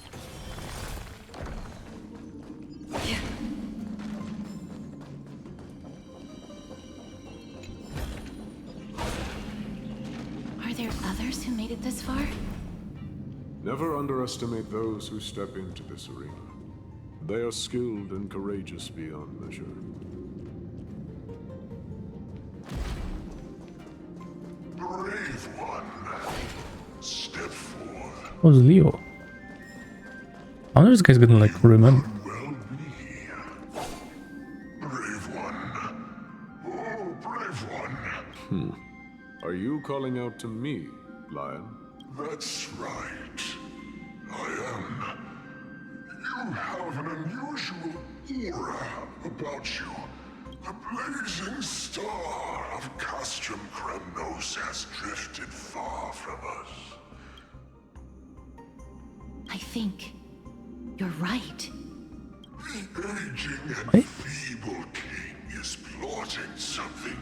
Are there others who made it this far? Never underestimate those who step into this arena. They are skilled and courageous beyond measure. Brave one. Step forward. Who's Leo? I wonder if this guy's gonna like remember. Brave one. Oh, brave one. Are you calling out to me, Lion? That's right. I am. You have an unusual aura about you. The blazing star of Castrum Kremnos has drifted far from us. I think you're right. The aging and feeble king is plotting something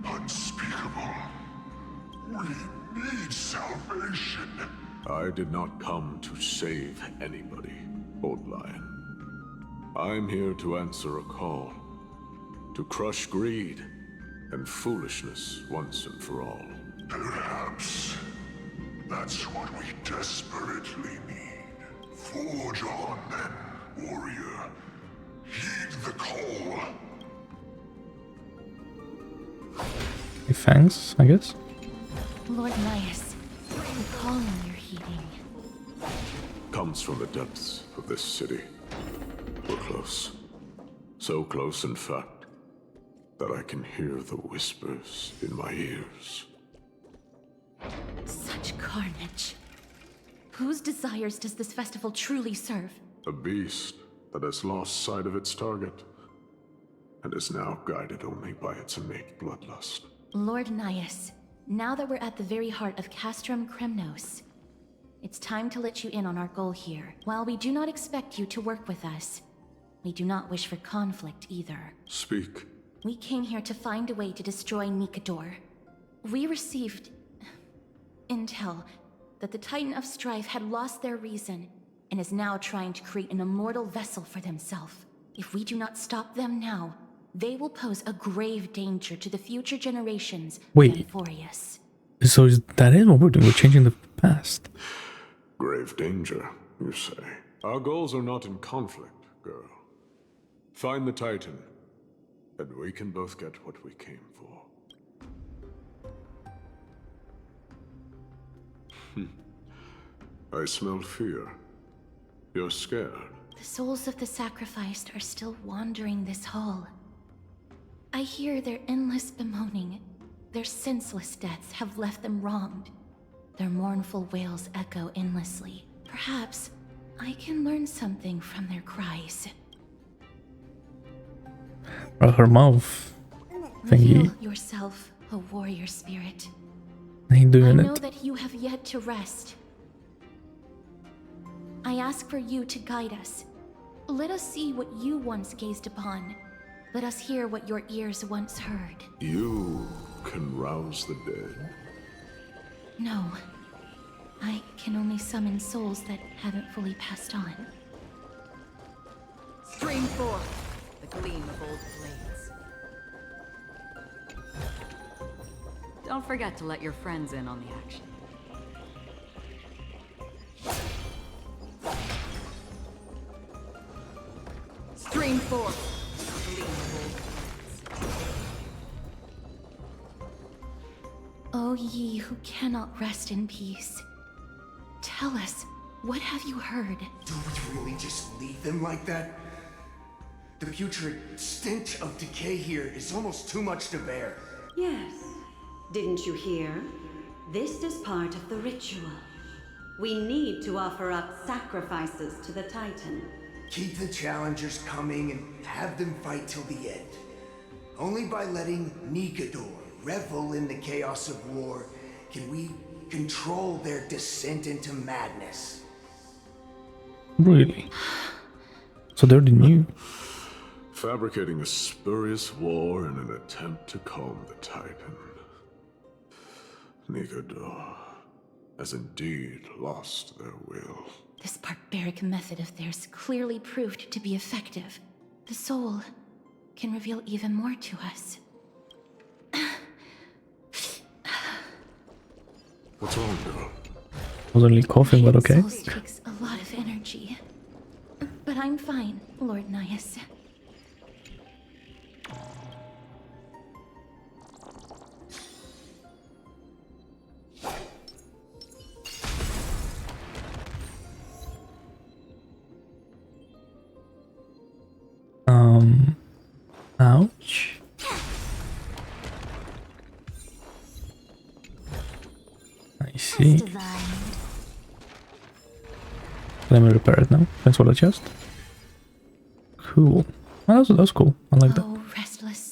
unspeakable. We need salvation. I did not come to save anybody, Old Lion. I'm here to answer a call. To crush greed and foolishness once and for all. Perhaps that's what we desperately need. Forge on then, warrior. Heed the call. Thanks, I guess. Lord Naius, the calling you're heeding Comes from the depths of this city. We're close. So close, in fact, that I can hear the whispers in my ears. Such carnage. Whose desires does this festival truly serve? A beast that has lost sight of its target, and is now guided only by its innate bloodlust. Lord Naius, now that we're at the very heart of Castrum Kremnos, it's time to let you in on our goal here. While we do not expect you to work with us, we do not wish for conflict either. Speak. We came here to find a way to destroy Nikador. We received intel that the Titan of Strife had lost their reason and is now trying to create an immortal vessel for themselves. If we do not stop them now, they will pose a grave danger to the future generations of Amphoreus. So that is what we're doing, we're changing the past. Grave danger, you say? Our goals are not in conflict, girl. Find the Titan, and we can both get what we came for. I smell fear. You're scared. The souls of the sacrificed are still wandering this hall. I hear their endless bemoaning. Their senseless deaths have left them wronged. Their mournful wails echo endlessly. Perhaps I can learn something from their cries. Her mouth thingy. Reveal yourself, a warrior spirit. Ain't doing I know it. that you have yet to rest. I ask for you to guide us. Let us see what you once gazed upon. Let us hear what your ears once heard. You can rouse the dead. No. I can only summon souls that haven't fully passed on. Stream forth the gleam of old blades. Don't forget to let your friends in on the action. Stream forth the gleam of old blades. O ye who cannot rest in peace, tell us, what have you heard? Do we really just leave them like that? The putrid stench of decay here is almost too much to bear. Yes. Didn't you hear? This is part of the ritual. We need to offer up sacrifices to the Titan. Keep the challengers coming and have them fight till the end. Only by letting Nikador revel in the chaos of war can we control their descent into madness. Really? So they already knew. Fabricating a spurious war in an attempt to calm the Titan. Nikador has indeed lost their will. This barbaric method of theirs clearly proved to be effective. The soul can reveal even more to us. What's wrong, girl? I was only coughing, but okay. Soul takes a lot of energy. But I'm fine, Lord Naius. Ouch. I see. Let me repair it now. Thanks for the chest. Cool. Oh, that's cool. I like that. Oh, restless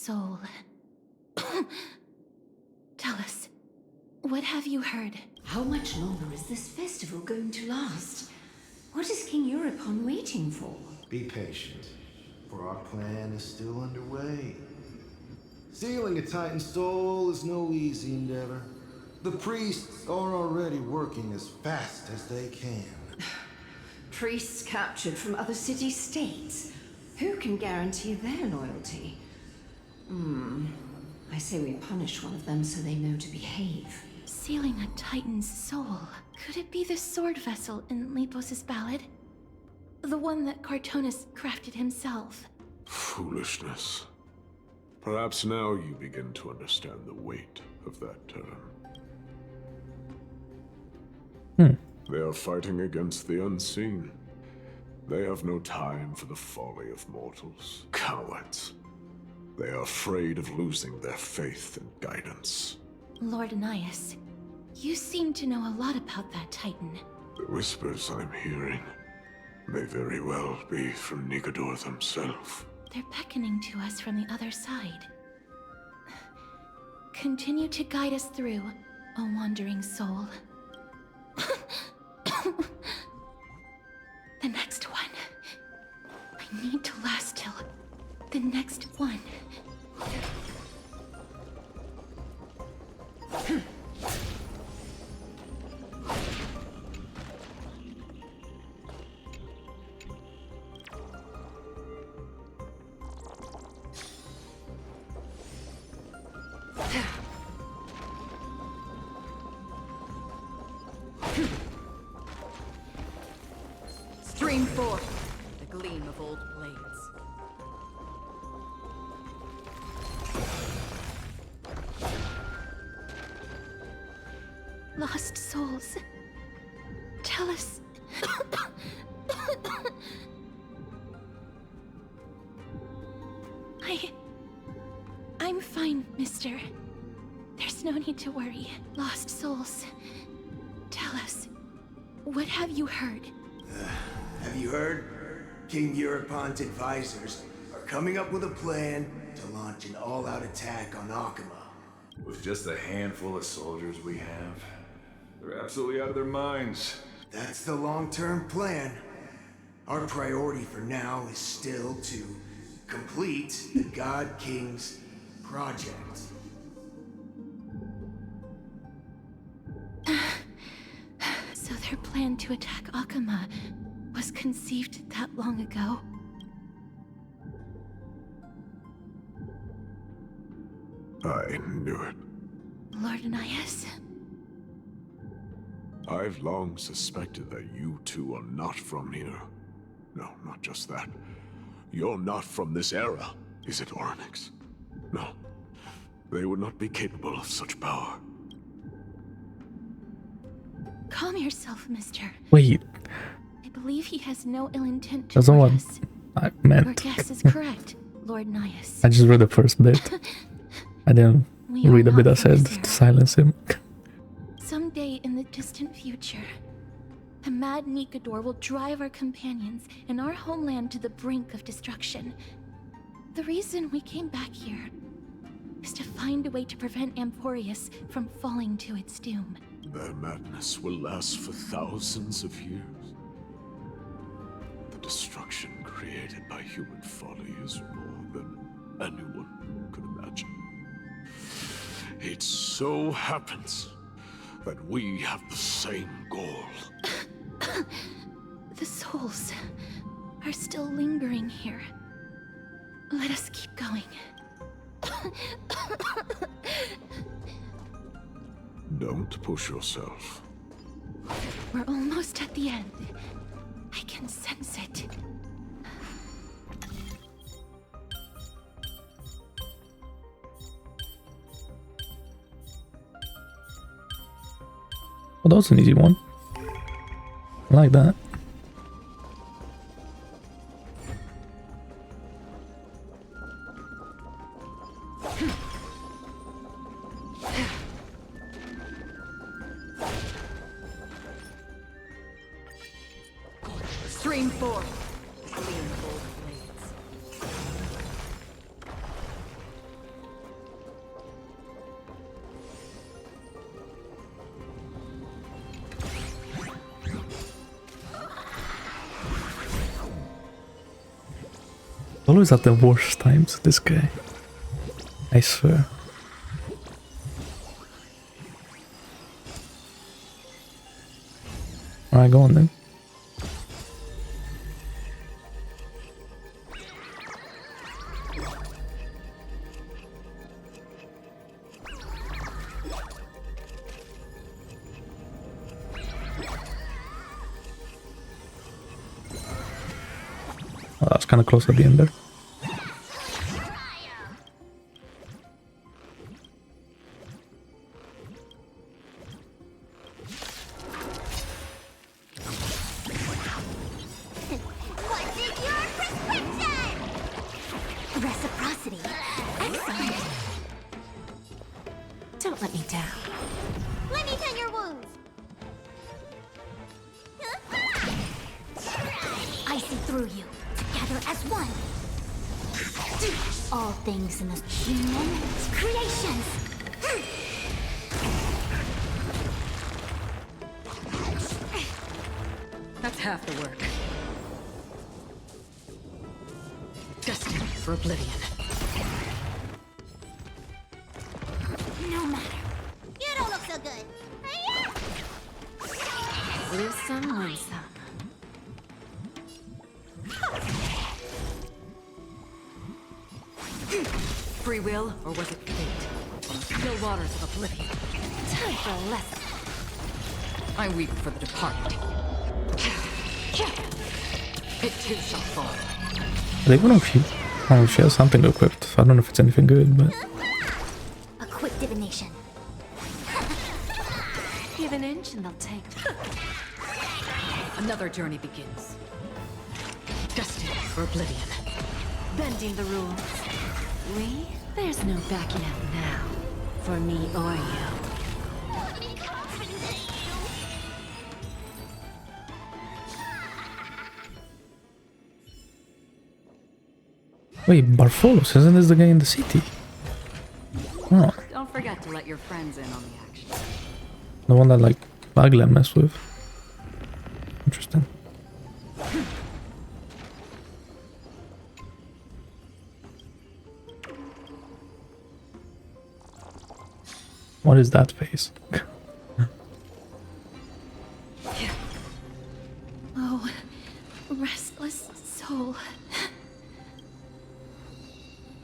have you heard? How much longer is this festival going to last? What is King Euripon waiting for? Be patient, for our plan is still underway. Sealing a Titan soul is no easy endeavor. The priests are already working as fast as they can. Priests captured from other city-states. Who can guarantee their loyalty? I say we punish one of them so they know to behave. Sealing a Titan's soul. Could it be the sword vessel in Lepos' ballad? The one that Cartonus crafted himself? Foolishness. Perhaps now you begin to understand the weight of that term. They are fighting against the unseen. They have no time for the folly of mortals. Cowards. They are afraid of losing their faith and guidance. Lord Anais, you seem to know a lot about that Titan. The whispers I'm hearing may very well be from Nikador himself. They're beckoning to us from the other side. Continue to guide us through, O wandering soul. The next one. I need to last till the next one. Stream forth, the gleam of old blades. Lost souls. Tell us. I'm fine, mister. There's no need to worry. Lost souls. Tell us. What have you heard? Have you heard? King Eurypon's advisors are coming up with a plan to launch an all-out attack on Okhema. With just a handful of soldiers we have, they're absolutely out of their minds. That's the long-term plan. Our priority for now is still to complete the God King's project. So their plan to attack Okhema was conceived that long ago? I knew it. Lord Anais? I've long suspected that you two are not from here. No, not just that. You're not from this era. Is it Oronyx? No. They would not be capable of such power. Calm yourself, mister. Wait. I believe he has no ill intent That's not toward what us. I meant. Your guess is correct, Lord Anais. I just read the first bit. I didn't We are read the bit I not from said this to silence him. Someday in the distant future, a mad Nikador will drive our companions and our homeland to the brink of destruction. The reason we came back here is to find a way to prevent Amphoreus from falling to its doom. Their madness will last for thousands of years. The destruction created by human folly is more than anyone could imagine. It so happens that we have the same goal. The souls are still lingering here. Let us keep going. Don't push yourself. We're almost at the end. I can sense it. Well, that was an easy one. I like that. Stream forth, the gleam of old blades. always at the worst times, this guy. I swear. Alright, go on then. Oh, that's kind of close at the end there. Reciprocity. Excellent. Don't let me down. Let me tend your wounds. I see through you. Together as one. All things in the human creations. That's half the work. Destined for oblivion. No matter. You don't look so good. Lose some, win some. Free will, or was it fate? On the still waters of oblivion. Time for a lesson. I weep for the departed. It too shall fall. I think one of you. Oh, she has something equipped. I don't know if it's anything good, but. A quick divination. Give an inch and they'll take. Another journey begins. Destined for oblivion. Bending the rules. We? There's no backing out now. For me or you. Wait, Barfolos, isn't this the guy in the city? Oh, Don't forget to let your friends in on the action. the one that like Aglaea messed with. Interesting. What is that face? Oh, restless soul.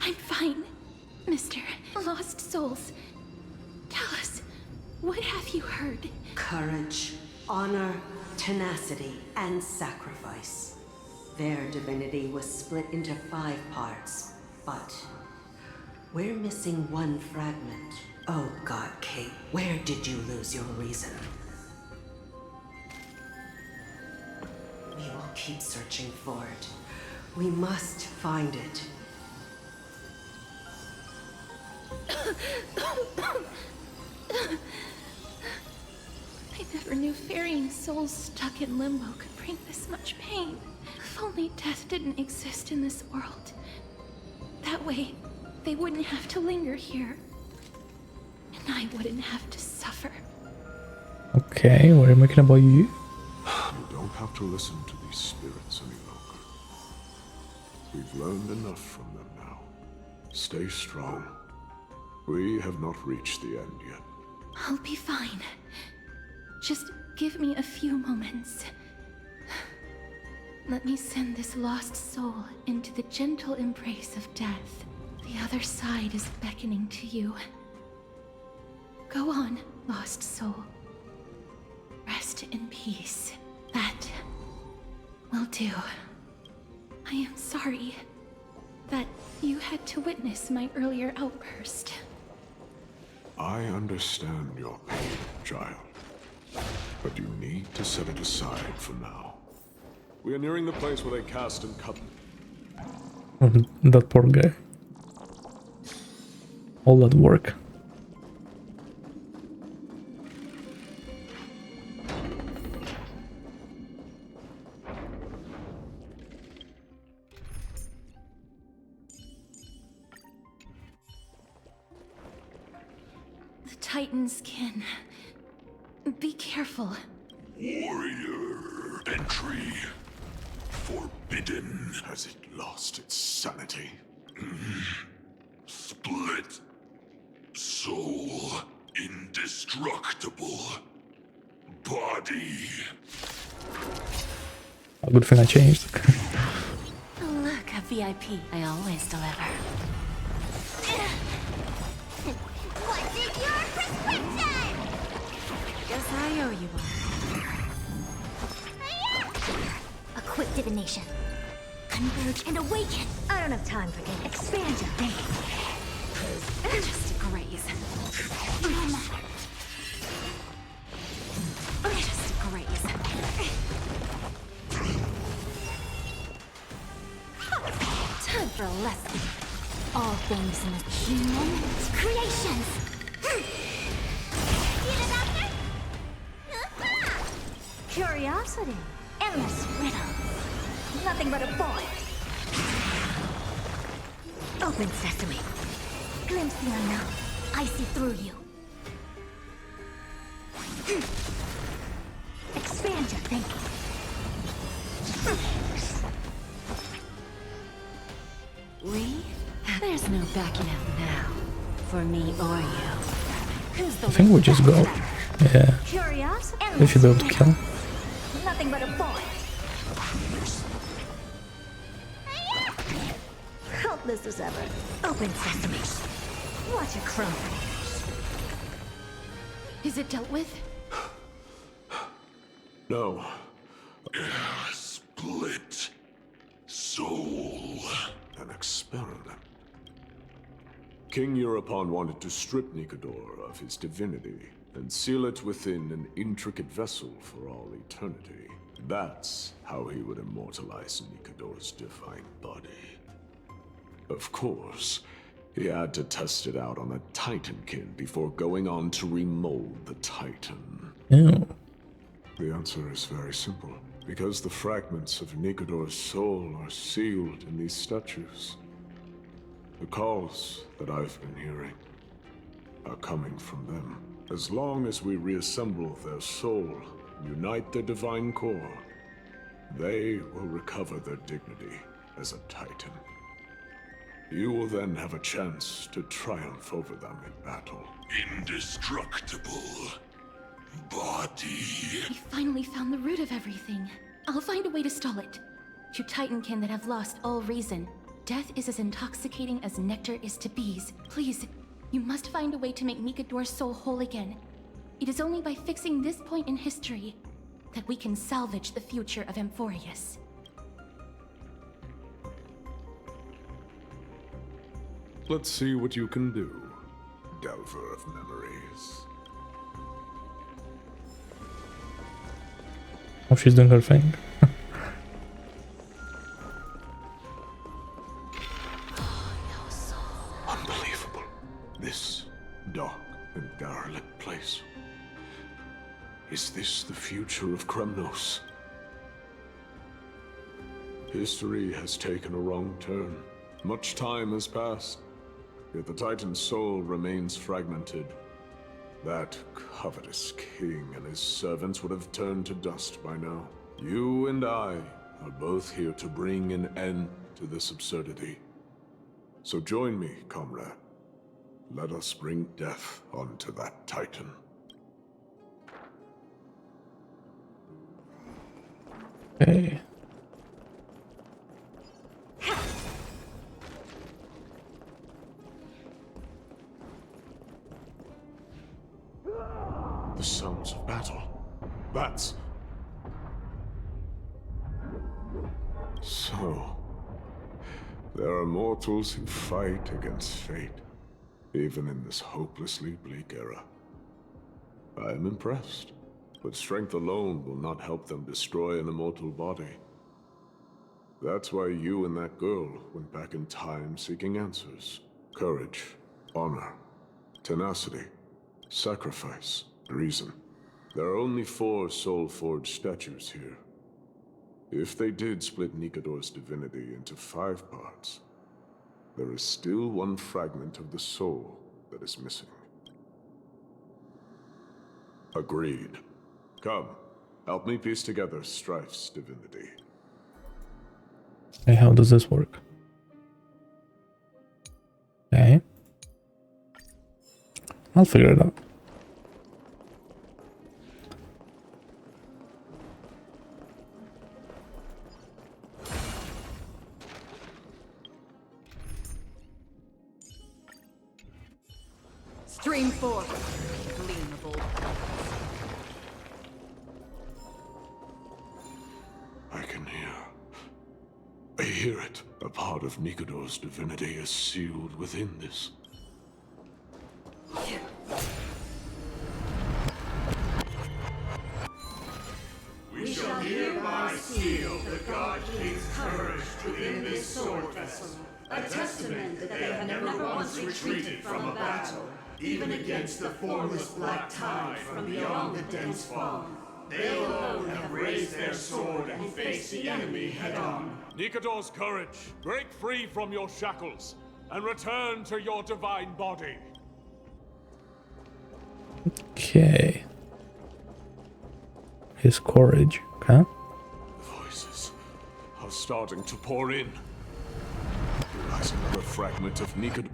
I'm fine, Mr. Lost Souls. Tell us, what have you heard? Courage, honor, tenacity, and sacrifice. Their divinity was split into 5 parts, but we're missing one fragment. Oh God, Kate, where did you lose your reason? We will keep searching for it. We must find it. I never knew ferrying souls stuck in limbo could bring this much pain. If only death didn't exist in this world. That way, they wouldn't have to linger here. And I wouldn't have to suffer. Okay, what are you making about you? You don't have to listen to these spirits any longer. We've learned enough from them now. Stay strong. We have not reached the end yet. I'll be fine. Just give me a few moments. Let me send this lost soul into the gentle embrace of death. The other side is beckoning to you. Go on, lost soul. Rest in peace. That will do. I am sorry that you had to witness my earlier outburst. I understand your pain, child. But you need to set it aside for now. We are nearing the place where they cast and cut. That poor guy. All that work. The Titans can... Be careful. Warrior entry. forbidden. Has it lost its sanity? Split. Soul. Indestructible. Body. A good thing I changed. Look, a VIP. I always deliver. What's in your prescription? Guess I owe you one. A quick divination. Converge and awaken. I don't have time for game. Expand your thinking. Just a graze. Just a graze. Time for a lesson. All things in the human creations. See the doctor? Curiosity. Endless riddles. Nothing but a void. Open sesame. Glimpse the unknown. I see through you. Expand your thinking. There's no backing out now. For me or you. Who's the I think we just go. Yeah. Curiosity. We should be able to kill. Nothing but a void. Helpless as ever. Open sesame. Watch it crumble. Is it dealt with? No. Split. Soul. An experiment. King Europon wanted to strip Nikador of his divinity and seal it within an intricate vessel for all eternity. That's how he would immortalize Nikador's divine body. Of course, he had to test it out on a Titankin before going on to remold the Titan. Ew. The answer is very simple. Because the fragments of Nikador's soul are sealed in these statues. The calls that I've been hearing are coming from them. As long as we reassemble their soul, unite their divine core, they will recover their dignity as a Titan. You will then have a chance to triumph over them in battle. Indestructible. Body. We finally found the root of everything. I'll find a way to stall it. You Titankin that have lost all reason. Death is as intoxicating as nectar is to bees. Please, you must find a way to make Nikador's soul whole again. It is only by fixing this point in history that we can salvage the future of Amphoreus. Let's see what you can do, Delver of Memories. Hope she's doing her thing. Unbelievable. This dark and derelict place. Is this the future of Kremnos? History has taken a wrong turn. Much time has passed, yet the Titan's soul remains fragmented. That covetous king and his servants would have turned to dust by now. You and I are both here to bring an end to this absurdity. So join me, comrade. Let us bring death onto that Titan. Okay. The sounds of battle. That's... So... there are mortals who fight against fate, even in this hopelessly bleak era. I am impressed, but strength alone will not help them destroy an immortal body. That's why you and that girl went back in time seeking answers. Courage, honor, tenacity, sacrifice, reason. There are only 4 soul-forged statues here. If they did split Nikador's divinity into 5 parts, there is still one fragment of the soul that is missing. Agreed. Come, help me piece together Strife's divinity. Okay, how does this work? Okay. I'll figure it out. Stream forth, gleam of old. I can hear. I hear it. A part of Nikador's divinity is sealed within this. We shall hereby seal the God King's courage within this sword vessel, a testament that they have never once retreated from a battle, even against the formless black tide from beyond the dense fog. They alone have raised their sword and faced the enemy head-on. Nikador's courage, break free from your shackles, and return to your divine body. Okay. His courage, okay? Voices are starting to pour in. Here lies another fragment of Nikador.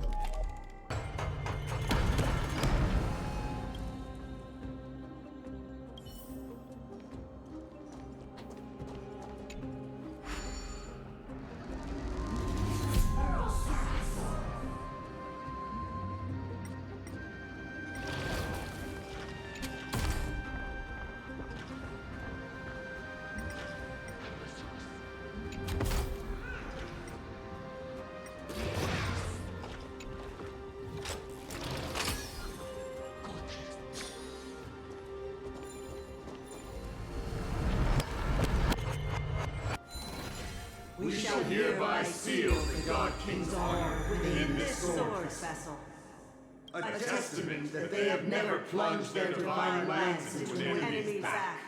We shall hereby seal the God King's honor within this sword vessel, a testament that they have never plunged their divine lance into an enemy's back.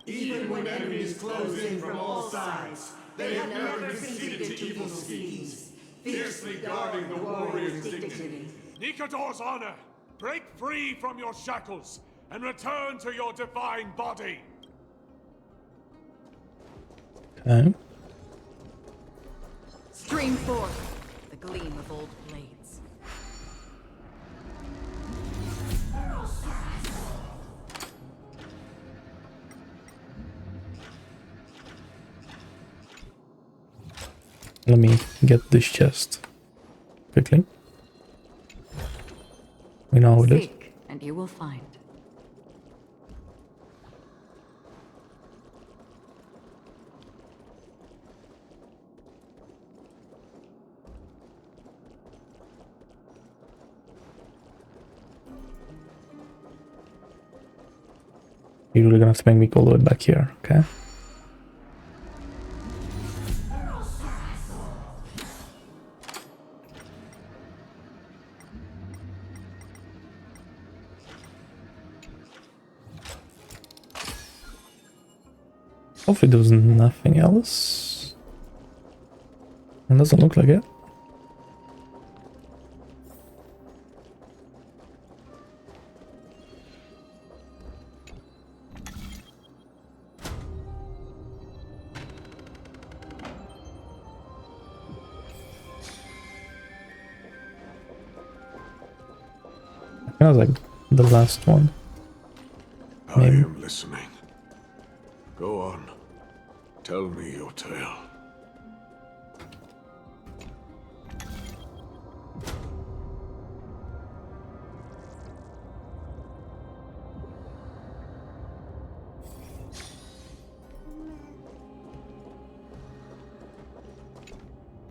Even when enemies close in from all sides, they have never conceded to evil schemes, fiercely guarding the warrior's dignity. Nikador's honor, break free from your shackles, and return to your divine body. Okay. Stream forth, the gleam of old blades. Let me get this chest quickly. We know how it is. Seek, and you will find. You're really gonna have to make me go all the way back here, okay? Hopefully there was nothing else. It doesn't look like it. That was like the last one. Maybe. I am listening. Go on. Tell me your tale.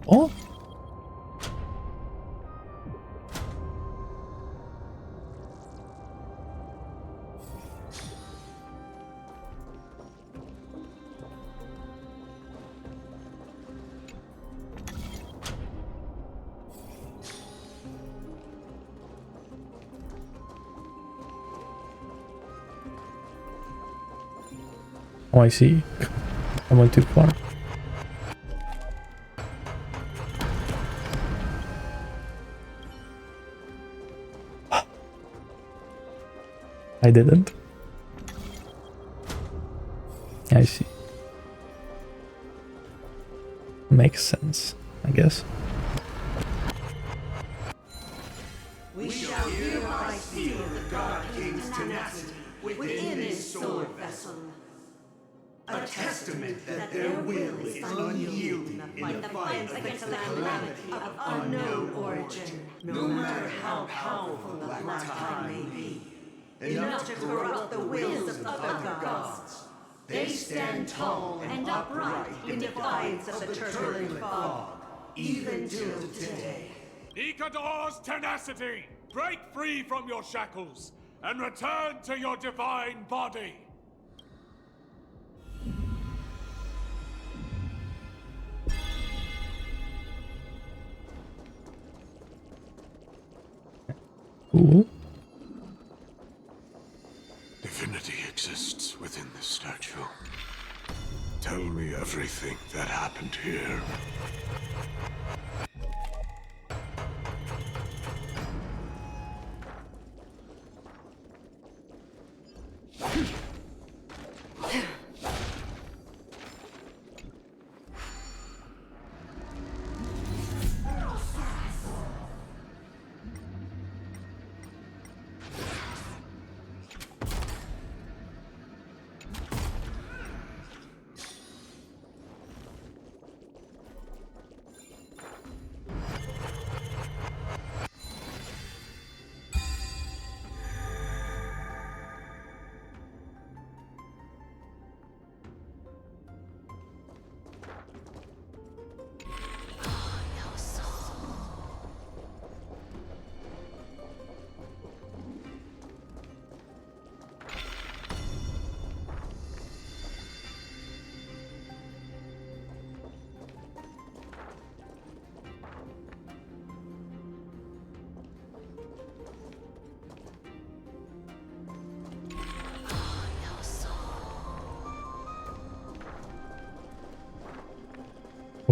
Oh. Oh, I see. I went too far. I didn't. I see. makes sense, I guess. We shall hereby seal the God King's tenacity within his sword vessel. A testament that their will is unyielding in the fight against the calamity of unknown origin, no matter how powerful the Black Tide may be. Enough to corrupt the wills of other gods. They stand tall and upright in defiance of the turbulent fog, even till today. Nikador's tenacity! Break free from your shackles and return to your divine body! Cool. Divinity exists within this statue. Tell me everything that happened here.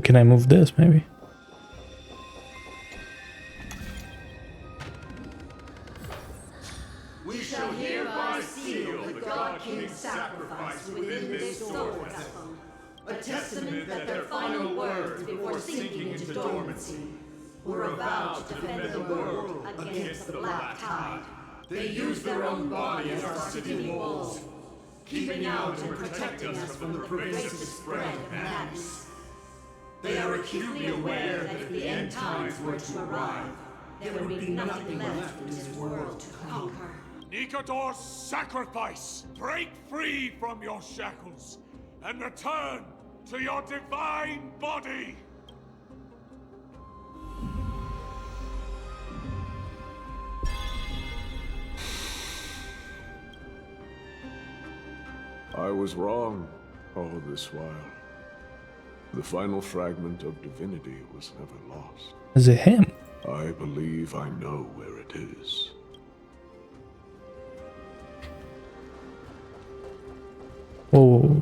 Can I move this, maybe? We shall hereby seal the God King's sacrifice within this sword vessel, a testament that their final words before sinking into dormancy were a vow to defend the world against the Black Tide. They used their own body as our city walls, keeping out and protecting us from the pervasive spread of madness. They are acutely aware that if the end times were to arrive, there would be nothing left in this world to conquer. Nikador's sacrifice! Break free from your shackles and return to your divine body! I was wrong all this while. The final fragment of divinity was never lost. Is it him? I believe I know where it is. Oh.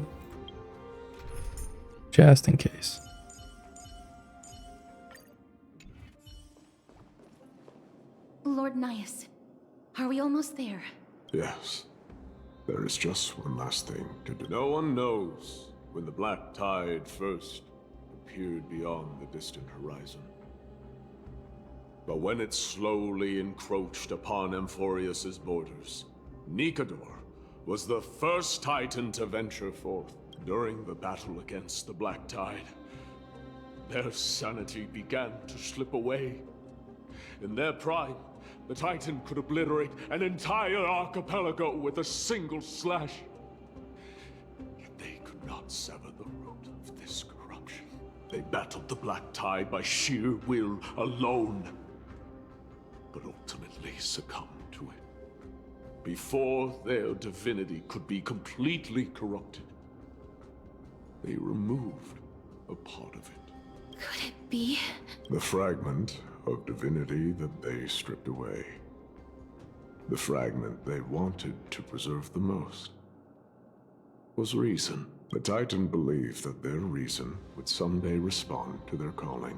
Just in case. Lord Nous, are we almost there? Yes. There is just one last thing to do. No one knows when the Black Tide first appeared beyond the distant horizon. But when it slowly encroached upon Amphoreus' borders, Nikador was the first Titan to venture forth. During the battle against the Black Tide, their sanity began to slip away. In their prime, the Titan could obliterate an entire archipelago with a single slash. Yet they could not sever the root of this corruption. They battled the Black Tide by sheer will alone, but ultimately succumbed to it. Before their divinity could be completely corrupted, they removed a part of it. Could it be? The fragment of divinity that they stripped away. The fragment they wanted to preserve the most was reason. The Titan believed that their reason would someday respond to their calling,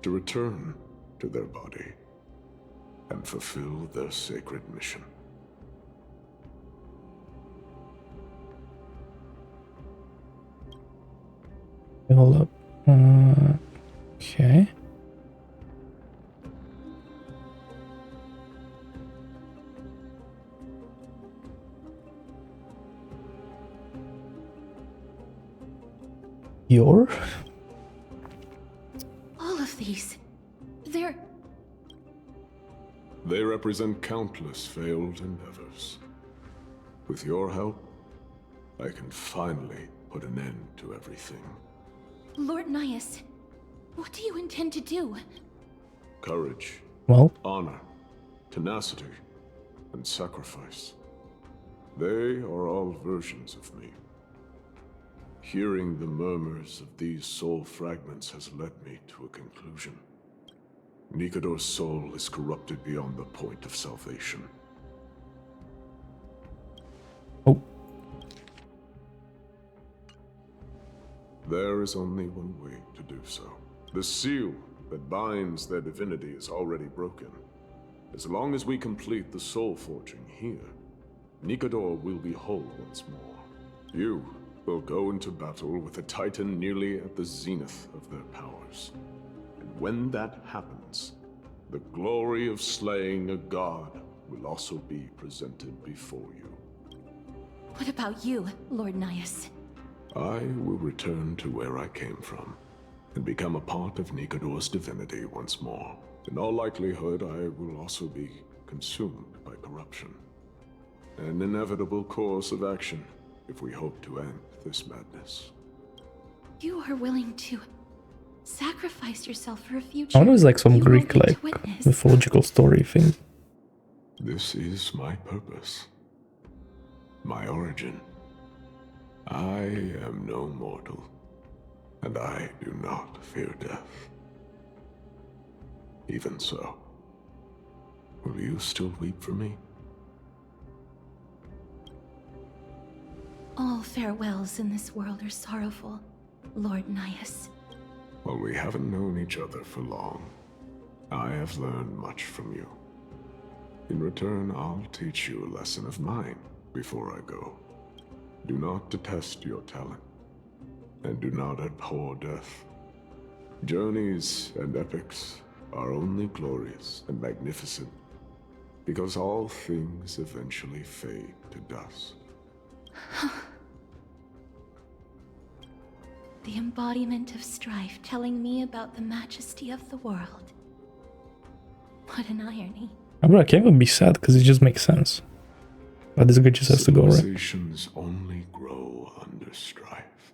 to return to their body, and fulfill their sacred mission. Hold up. Okay. Your? All of these. They're... They represent countless failed endeavors. With your help, I can finally put an end to everything. Lord Nous, what do you intend to do? Courage, well, honor, tenacity, and sacrifice. They are all versions of me. Hearing the murmurs of these soul fragments has led me to a conclusion. Nikador's soul is corrupted beyond the point of salvation. Oh. There is only one way to do so. The seal that binds their divinity is already broken. As long as we complete the soul forging here, Nikador will be whole once more. You will go into battle with a titan nearly at the zenith of their powers. And when that happens, the glory of slaying a god will also be presented before you. What about you, Lord Nous? I will return to where I came from, and become a part of Nikador's divinity once more. In all likelihood, I will also be consumed by corruption. An inevitable course of action, if we hope to end this madness. You are willing to sacrifice yourself for a future. I wonder if it's like some Greek, like, mythological story thing. This is my purpose. My origin. I am no mortal, and I do not fear death. Even so, will you still weep for me? All farewells in this world are sorrowful, Lord Nous. Well, we haven't known each other for long. I have learned much from you. In return, I'll teach you a lesson of mine before I go. Do not detest your talent, and do not abhor death. Journeys and epics are only glorious and magnificent, because all things eventually fade to dust. The embodiment of strife telling me about the majesty of the world. What an irony. I can't even be sad because it just makes sense. But this guy just has to go, right? Civilizations only grow under strife.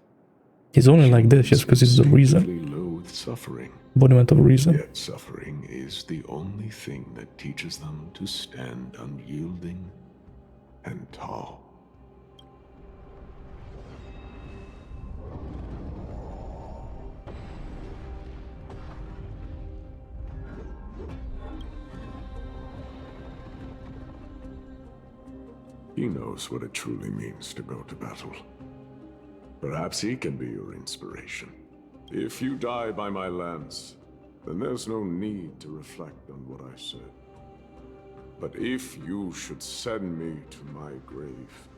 He's only like this just because it's the reason. Loathe suffering. Embodiment of reason. Yet suffering is the only thing that teaches them to stand unyielding and tall. He knows what it truly means to go to battle. Perhaps he can be your inspiration. If you die by my lance, then there's no need to reflect on what I said. But if you should send me to my grave,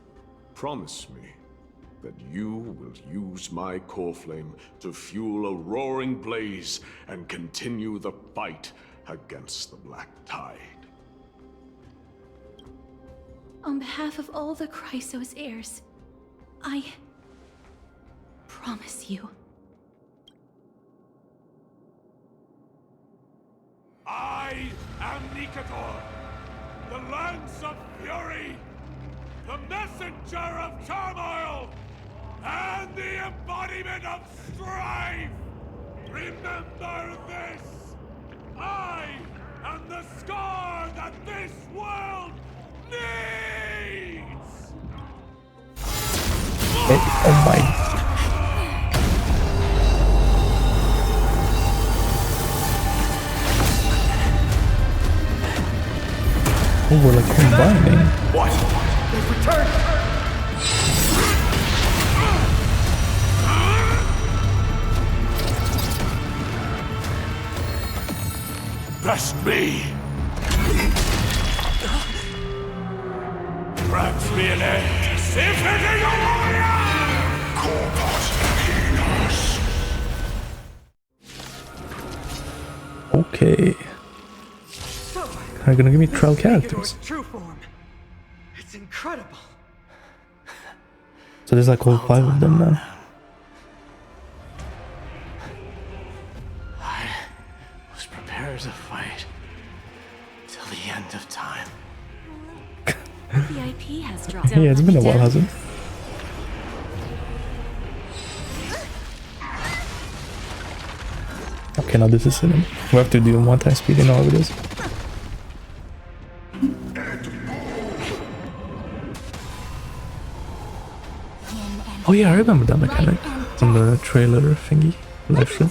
promise me that you will use my Coreflame to fuel a roaring blaze and continue the fight against the Black Tide. On behalf of all the Chrysos Heirs, I promise you. I am Nikador, the Lance of Fury, the messenger of turmoil, and the embodiment of strife! Remember this! I am the scar that this world needs! Oh my. Oh, we're like combining. What? They've returned! Best me! Grant me an end! If it is a warrior! Corpus Penis! Okay. Are you gonna give me trial characters? True form. It's incredible. So there's like all 5 of them now. I was prepared to fight till the end of time. VIP has dropped. Yeah, it's been a while, hasn't it? Okay, now this is cinema. We have to do 1 time speed in all of this. Oh yeah, I remember that mechanic from the trailer thingy, live stream.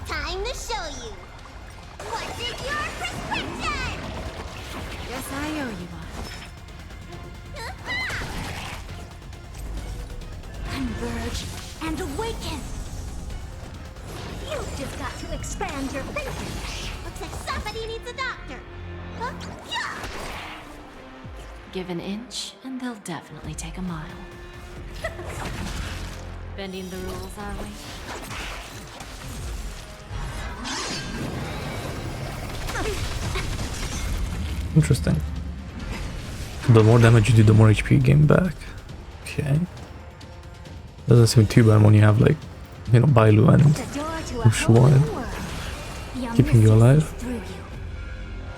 Time to show you. What's in your prescription? Yes, I owe you one. Converge and awaken. You've just got to expand your thinking. Looks like somebody needs a doctor. Huh? Yeah. Give an inch, and they'll definitely take a mile. Bending the rules, are we? Interesting. The more damage you do, the more HP you gain back. Okay. Doesn't seem too bad when you have like, you know, Bailu and Ushuain keeping you alive.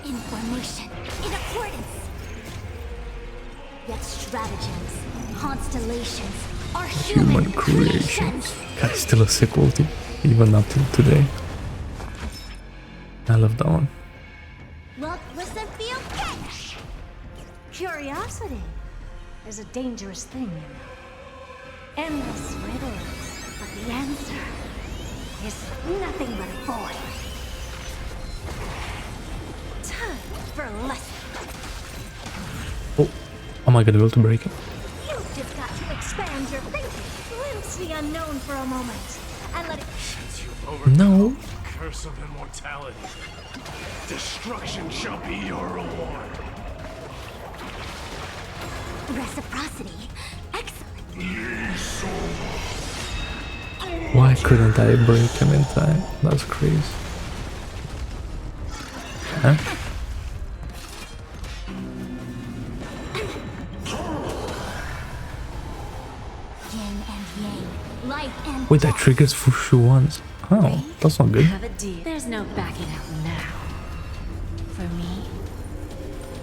Information in accordance. Yet stratagems, constellations are Human creations. God, it's still a sequel to even up till today. I love that one. Look, listen, feel, catch. Curiosity is a dangerous thing, you know. Endless riddles, but the answer is nothing but a void. Time for a lesson. Oh, am I gonna be able to break it? You've just got to expand your thinking. Glimpse the unknown for a moment, and let it. Since you've No. overcome the curse of immortality, destruction shall be your reward. Reciprocity. Excellent. Why couldn't I break him in time? That's crazy. Huh? Yin and yang, life and Wait, that triggers Fushu once. Oh, that's not good. Have a deal. There's no backing out now. For me,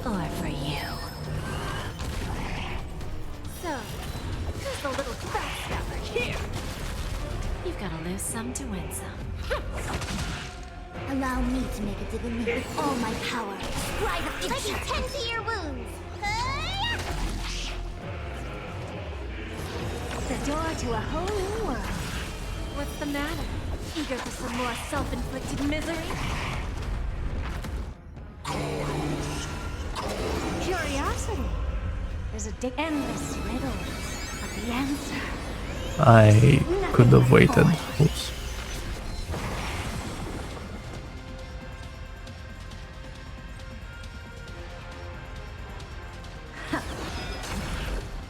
or for you. So, who's the little backstabber here? You've got to lose some to win some. Allow me to make a dig with all my power. Strive, let me tend to your wounds. The door to a whole new world. What's the matter? Eager for some more self-inflicted misery? Curiosity. There's a endless riddles, but the answer. I could have waited. Oops.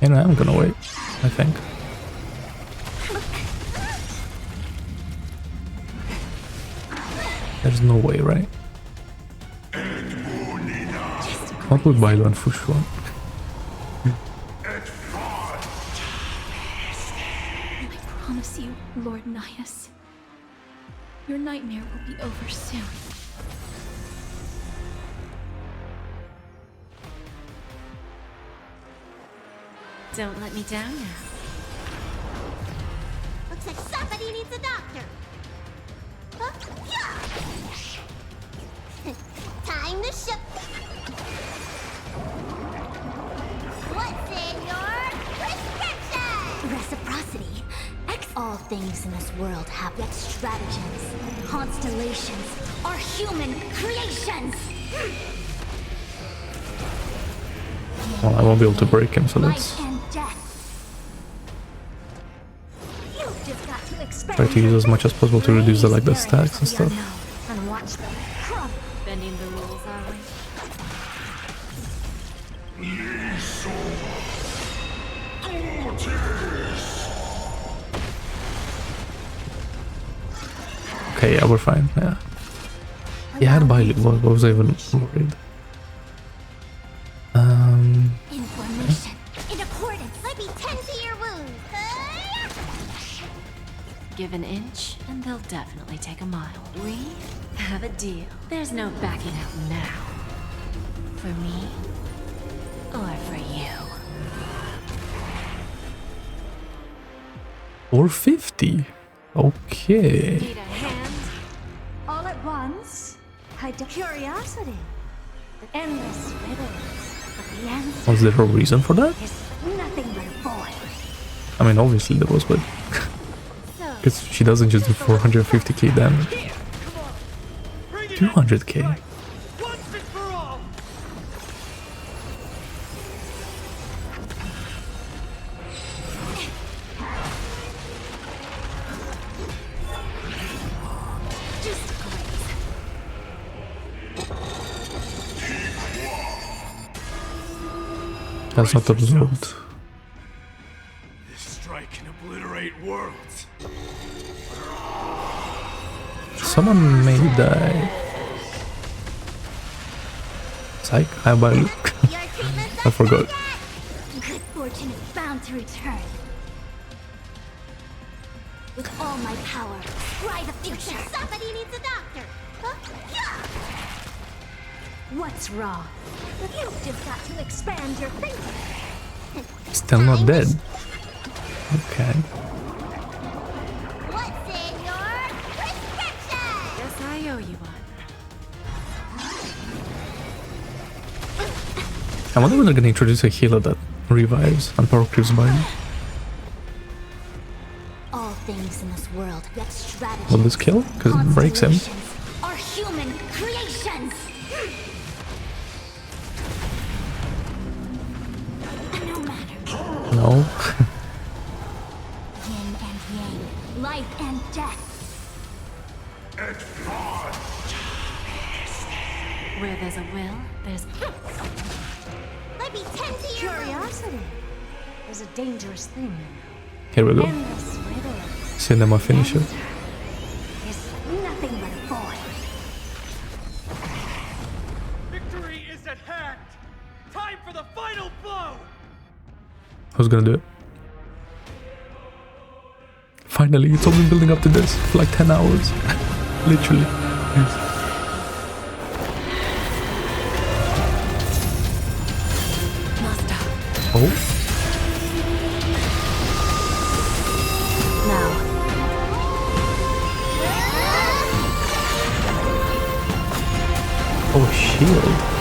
And I'm gonna wait, I think. There's no way, right? What would Bailu and Fush want? I promise you, Lord Nias, your nightmare will be over soon. Don't let me down now. Looks like somebody needs a doctor. Huh? Yeah. Time to show. What's in your prescription? Reciprocity. All things in this world have yet stratagems. Constellations are human creations. Well, I won't be able to break him, so let's Life and death. You've just got to expand try to use as much as possible to reduce the the stacks and stuff. and watch them crumble. Bending the rules, are we? Okay, yeah, we're fine. Yeah. He had Bailu. What was I even worried? Information. In accordance. Let me tend to your wounds. Give an inch, and they'll definitely take a mile. We have a deal. There's no backing out now. For me, or for you. Or 50. Okay. Need a hand? All at once? Hide the curiosity. The endless riddles. But the answer Was there a reason for that? is nothing but a void. I mean, obviously there was, but because she doesn't just do 450k damage. 200k. That's not absorbed. This strike can obliterate worlds. Someone may die. Psych, I buy Luke. I forgot. Good fortune is bound to return. With all my power, scry the future. Somebody needs a doctor. What's wrong? You've just got to expand your thinking. Still not dead. Okay. What's in your prescription? Guess I owe you one. I wonder when they're gonna introduce a healer that revives and power creeps by. All things in this world, yet strategy. Will this kill? Because it breaks him. Are human creations. No. Yin and yang, life and death. Where there's a will, there's... Let me tend to your Curiosity is a dangerous thing. Here we go. Endless riddles. Cinema finisher. Is nothing but a void. Victory is at hand! Time for the final blow! Who's gonna do it? Finally, it's all been building up to this for like 10 hours. Literally. Oh? Oh, shield.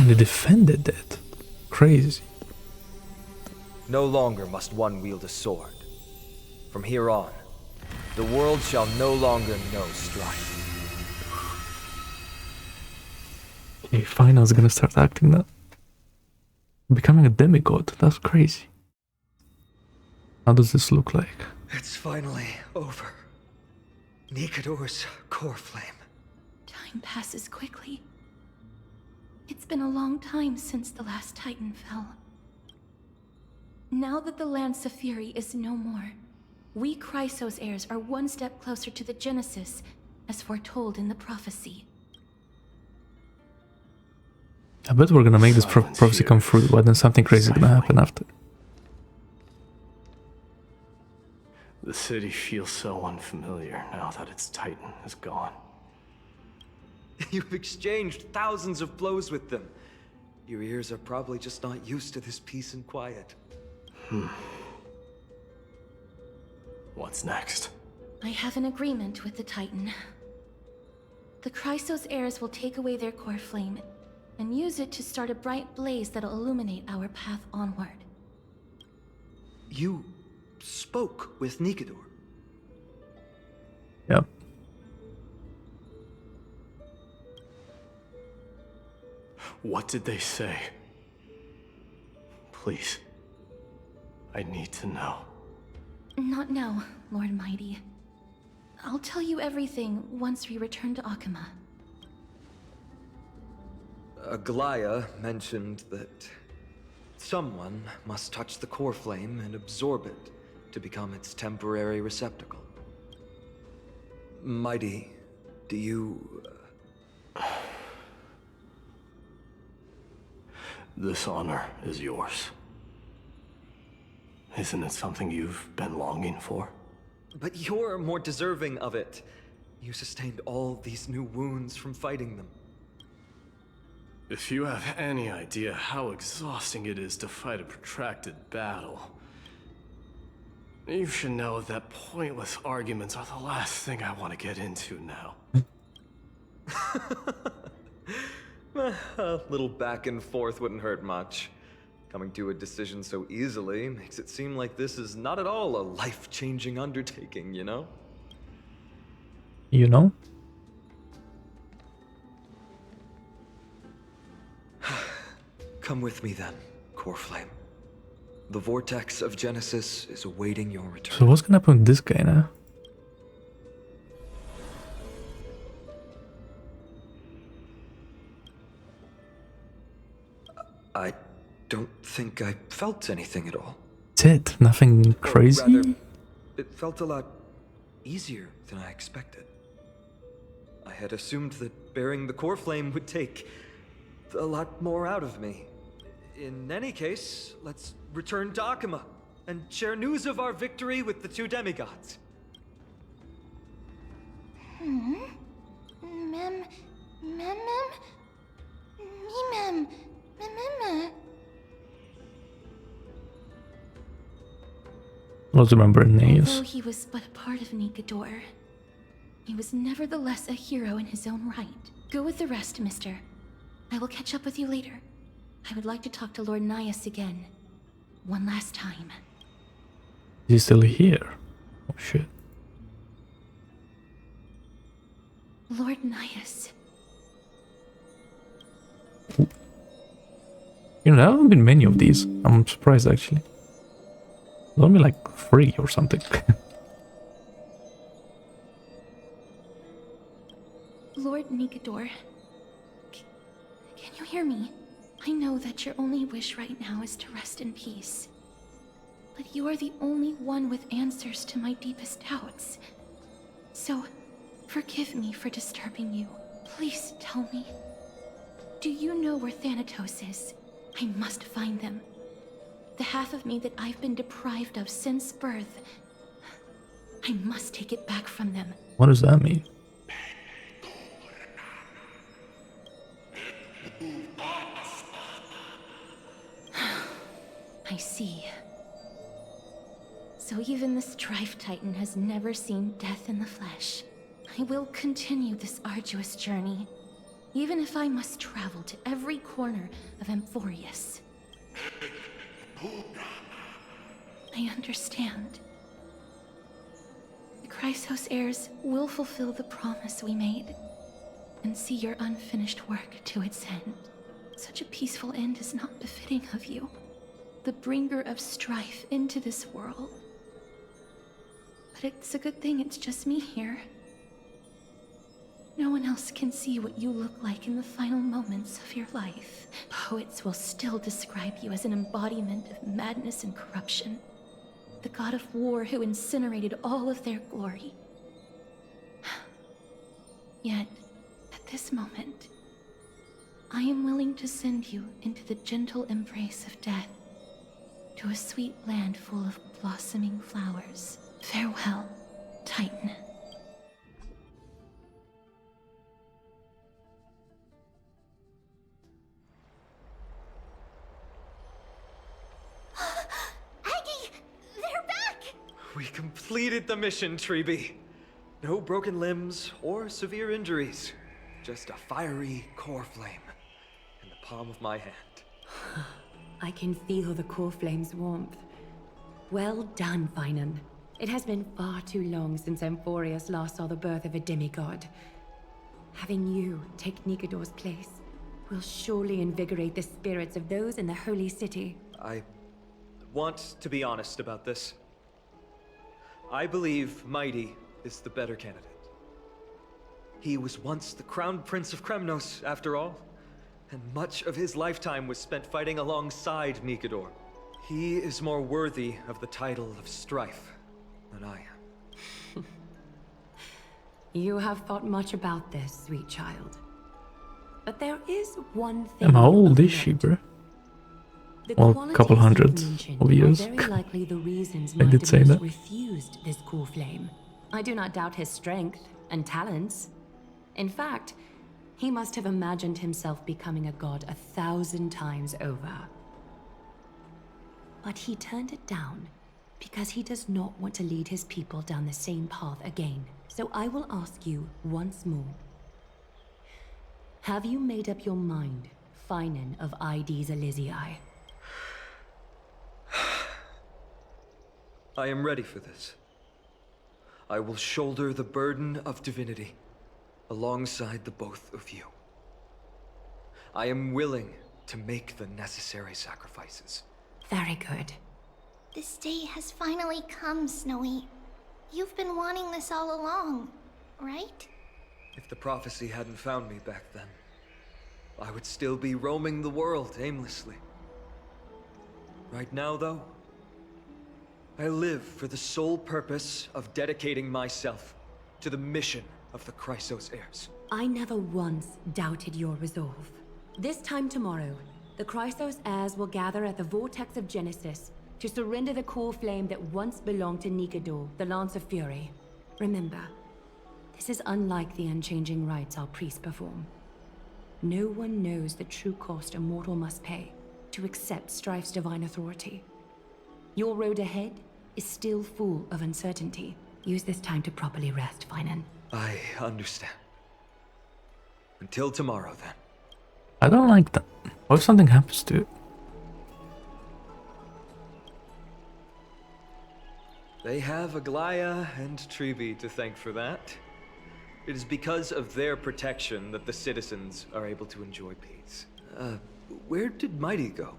They defended it. Crazy. No longer must one wield a sword. From here on, the world shall no longer know strife. Okay, Phainon's gonna start acting now. Becoming a demigod. That's crazy. How does this look like? It's finally over. Nikador's Coreflame. Time passes quickly. It's been a long time since the last Titan fell. Now that the Lance of Fury is no more, we Chrysos Heirs are one step closer to the Genesis, as foretold in the prophecy. I bet we're gonna make this prophecy come true, but then something crazy is gonna happen after. The city feels so unfamiliar now that its Titan is gone. You've exchanged thousands of blows with them. Your ears are probably just not used to this peace and quiet. What's next? I have an agreement with the Titan. The Chrysos Heirs will take away their Coreflame and use it to start a bright blaze that'll illuminate our path onward. You spoke with Nikador? Yep. What did they say? Please. I need to know. Not now, Lord Mighty. I'll tell you everything once we return to Okhema. Aglaea mentioned that someone must touch the Coreflame and absorb it to become its temporary receptacle. Mighty, do you... This honor is yours. Isn't it something you've been longing for? But you're more deserving of it. You sustained all these new wounds from fighting them. If you have any idea how exhausting it is to fight a protracted battle, you should know that pointless arguments are the last thing I want to get into now. A little back and forth wouldn't hurt much. Coming to a decision so easily makes it seem like this is not at all a life-changing undertaking, you know? You know? Come with me then, Coreflame. The vortex of Genesis is awaiting your return. So what's gonna happen with this guy now? I don't think I felt anything at all. That's it? Nothing crazy? Or rather, it felt a lot easier than I expected. I had assumed that bearing the Coreflame would take a lot more out of me. In any case, let's return to Okhema and share news of our victory with the two demigods. Let's remember Nous. Although he was but a part of Nikador, he was nevertheless a hero in his own right. Go with the rest, mister. I will catch up with you later. I would like to talk to Lord Nias again. One last time. Is he still here? Oh shit. Lord Nias. You know, there haven't been many of these. I'm surprised actually. There's only like 3 or something. Lord Nikador. Can you hear me? I know that your only wish right now is to rest in peace. But you are the only one with answers to my deepest doubts. So, forgive me for disturbing you. Please tell me. Do you know where Thanatos is? I must find them. The half of me that I've been deprived of since birth. I must take it back from them. What does that mean? I see. So even the Strife Titan has never seen death in the flesh. I will continue this arduous journey, even if I must travel to every corner of Amphoreus. I understand. The Chrysos Heirs will fulfill the promise we made, and see your unfinished work to its end. Such a peaceful end is not befitting of you, the bringer of strife into this world. But it's a good thing it's just me here. No one else can see what you look like in the final moments of your life. Poets will still describe you as an embodiment of madness and corruption. The god of war who incinerated all of their glory. Yet, at this moment, I am willing to send you into the gentle embrace of death, to a sweet land full of blossoming flowers. Farewell, Titan. Aggie! They're back! We completed the mission, Tribbie. No broken limbs or severe injuries. Just a fiery Coreflame in the palm of my hand. I can feel the Coreflame's warmth. Well done, Phainon. It has been far too long since Amphoreus last saw the birth of a demigod. Having you take Nikador's place will surely invigorate the spirits of those in the holy city. I want to be honest about this. I believe Mighty is the better candidate. He was once the Crown Prince of Kremnos, after all, and much of his lifetime was spent fighting alongside Nikador. He is more worthy of the title of Strife than I am. You have thought much about this, sweet child. But there is one thing. How old is she, bro? Well, a couple hundred of years. Very likely the reasons I did say that. refused this Coreflame. I do not doubt his strength and talents. In fact, he must have imagined himself becoming a god 1,000 times over. But he turned it down because he does not want to lead his people down the same path again. So I will ask you once more. Have you made up your mind, Phainon of Ides Elysiae? I am ready for this. I will shoulder the burden of divinity alongside the both of you. I am willing to make the necessary sacrifices. Very good. This day has finally come, Snowy. You've been wanting this all along, right? If the prophecy hadn't found me back then, I would still be roaming the world aimlessly. Right now, though, I live for the sole purpose of dedicating myself to the mission of the Chrysos Heirs. I never once doubted your resolve. This time tomorrow, the Chrysos Heirs will gather at the Vortex of Genesis to surrender the Coreflame that once belonged to Nikador, the Lance of Fury. Remember, this is unlike the unchanging rites our priests perform. No one knows the true cost a mortal must pay to accept Strife's divine authority. Your road ahead is still full of uncertainty. Use this time to properly rest, Phainon. I understand. Until tomorrow, then. I don't like that. What if something happens to it? They have Aglaea and Tribbie to thank for that. It is because of their protection that the citizens are able to enjoy peace. Where did Mighty go?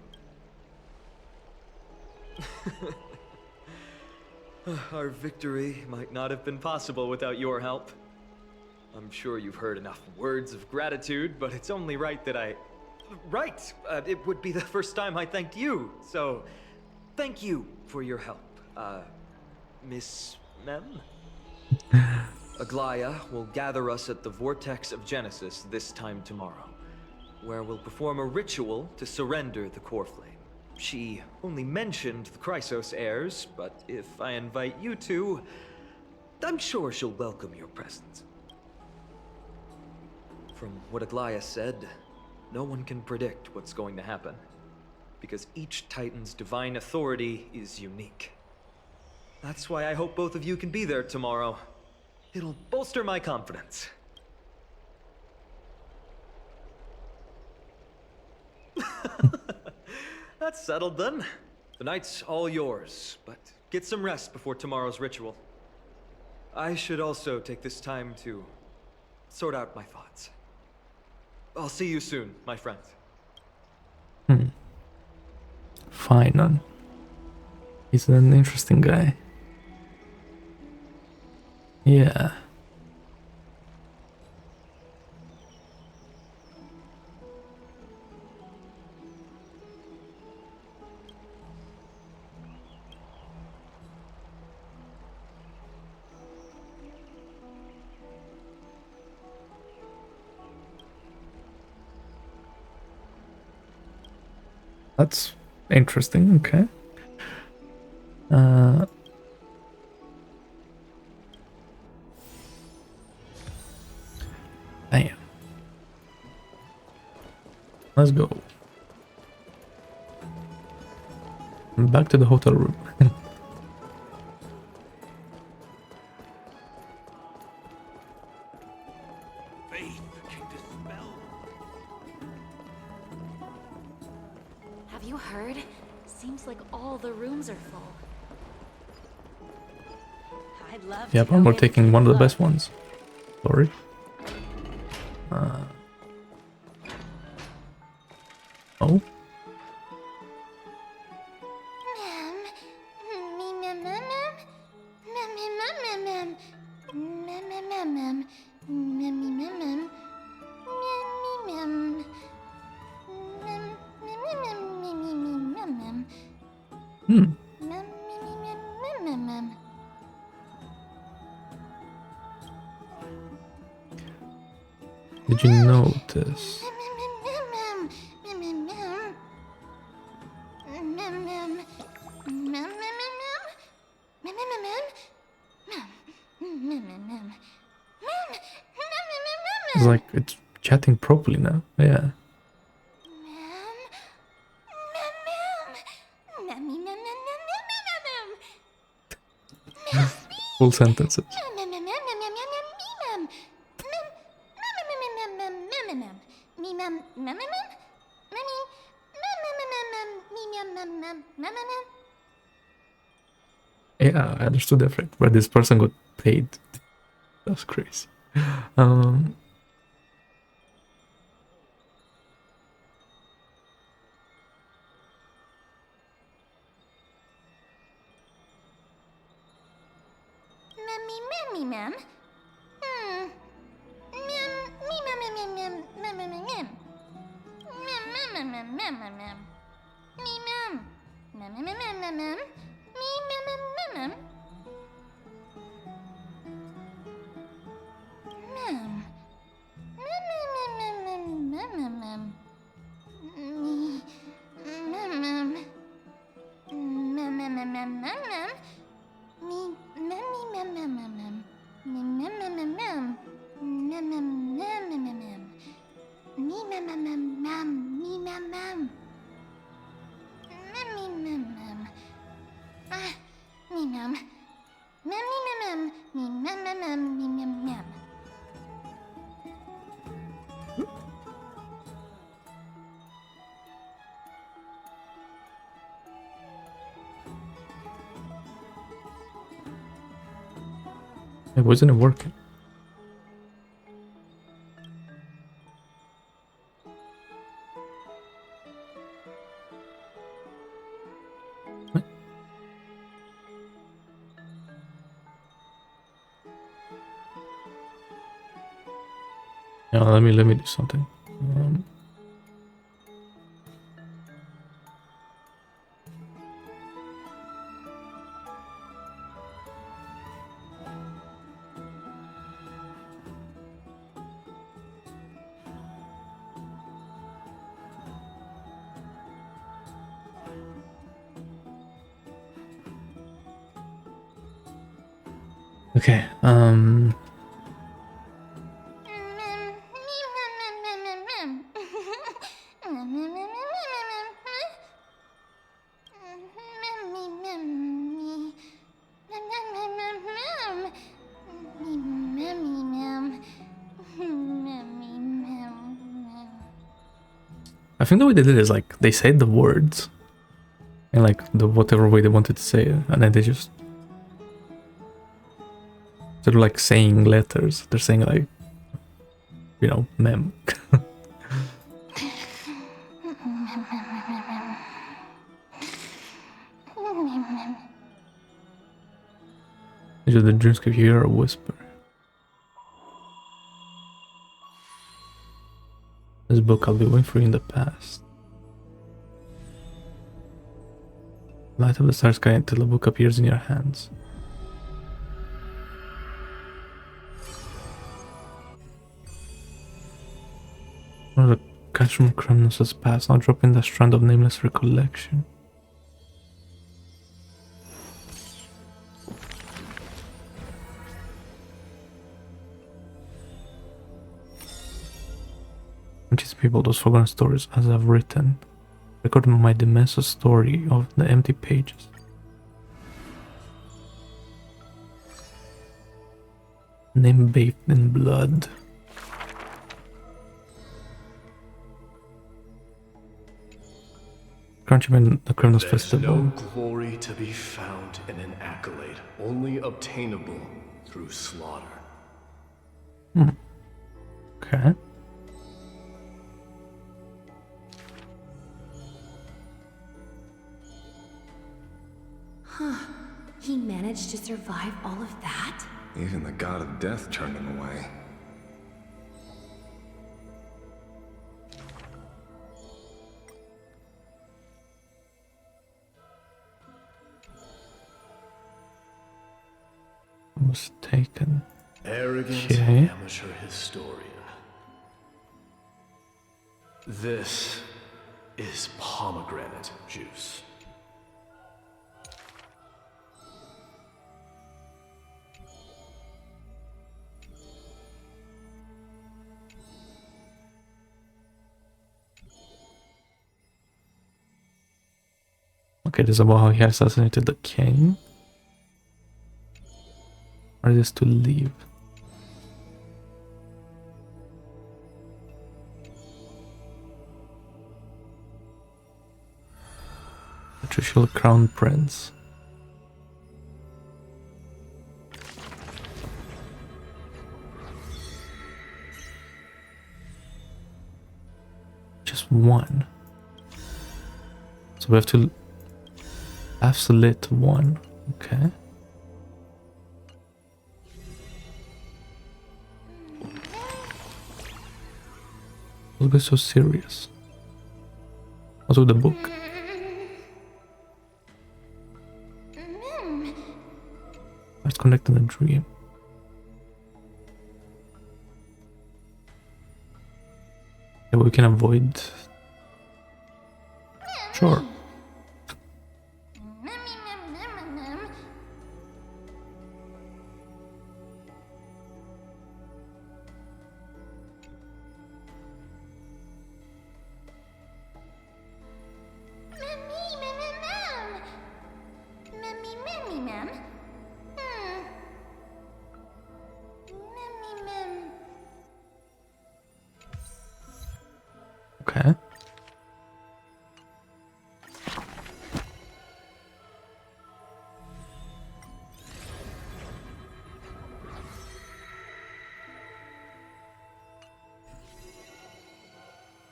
Our victory might not have been possible without your help. I'm sure you've heard enough words of gratitude, but it's only right that I... Right! It would be the first time I thanked you, so... Thank you for your help, Miss Mem? Aglaea will gather us at the Vortex of Genesis this time tomorrow, where we'll perform a ritual to surrender the Coreflame. She only mentioned the Chrysos Heirs, but if I invite you to, I'm sure she'll welcome your presence. From what Aglaea said, no one can predict what's going to happen, because each Titan's divine authority is unique. That's why I hope both of you can be there tomorrow. It'll bolster my confidence. That's settled then. The night's all yours, but get some rest before tomorrow's ritual. I should also take this time to sort out my thoughts. I'll see you soon, my friend. Phainon. He's an interesting guy. Yeah. That's interesting, okay. Damn. Let's go. Back to the hotel room. Have you heard? Seems like all the rooms are full. I'd love Yeah, but we're taking one of the best ones. Sorry. Man, Did you notice? It's like it's chatting properly now. Yeah. Full sentences. Yeah, I understood that right, but this person got paid. That's crazy. It wasn't working. What? Yeah, let me do something. Okay, I think the way they did it is like they said the words in like the whatever way they wanted to say it, and then they just instead of like saying letters, they're saying like, you know, mem. Is it the dreamscape here or a whisper? This book I'll be waiting for you in the past. Light up the star sky until the book appears in your hands. One of the Castrum Kremnos has passed, now dropping the strand of nameless recollection. These people, those forgotten stories, as I've written, record my dementia story of the empty pages. Name bathed in blood. Crunchyman, the Kremnos Festival. No glory to be found in an accolade, only obtainable through slaughter. Okay. Huh. He managed to survive all of that? Even the god of death turned him away. Was taken. Arrogant Okay. amateur historian. This is pomegranate juice. Okay, this is about how he assassinated the king. Or is this to leave? Patricial Crown Prince. Just one. So we have to isolate one. Okay. What's going so serious? What's with the book? Let's connect in a dream. Yeah, we can avoid. Sure. Okay.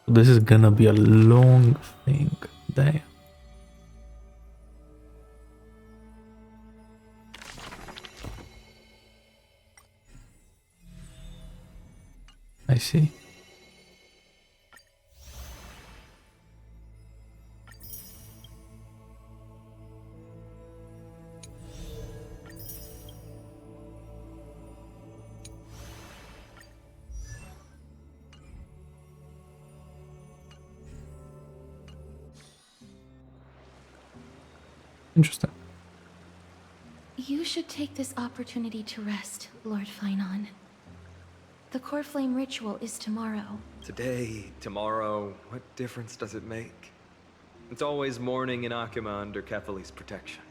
This is gonna be a long thing. Damn. I see. Interesting. You should take this opportunity to rest, Lord Phainon. The Coreflame ritual is tomorrow. Today, tomorrow, what difference does it make? It's always morning in Okhema under Kefali's protection.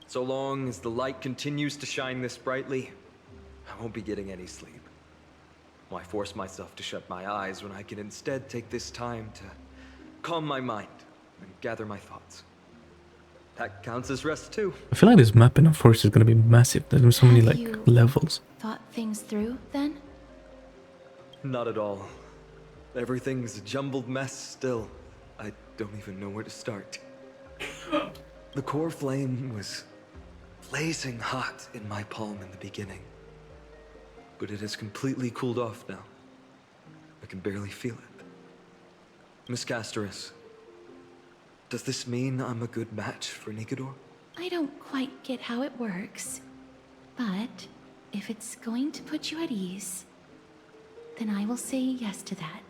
So long as the light continues to shine this brightly, I won't be getting any sleep. Why force myself to shut my eyes when I can instead take this time to calm my mind and gather my thoughts? That counts as rest too. I feel like this map in Amphoreus is gonna be massive. There's so many like levels. Thought things through, then? Not at all. Everything's a jumbled mess still. I don't even know where to start. The Coreflame was blazing hot in my palm in the beginning. But it has completely cooled off now. I can barely feel it. Miss Castrum, does this mean I'm a good match for Nigador? I don't quite get how it works. But if it's going to put you at ease, then I will say yes to that.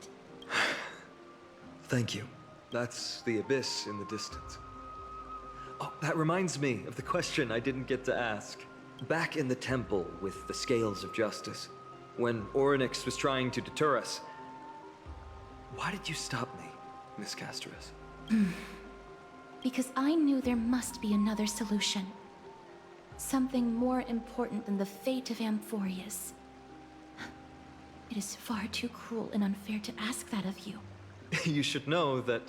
Thank you. That's the abyss in the distance. Oh, that reminds me of the question I didn't get to ask. Back in the temple with the scales of justice, when Oronyx was trying to deter us, why did you stop me, Miss Castrum? Because I knew there must be another solution. Something more important than the fate of Amphoreus. It is far too cruel and unfair to ask that of you. You should know that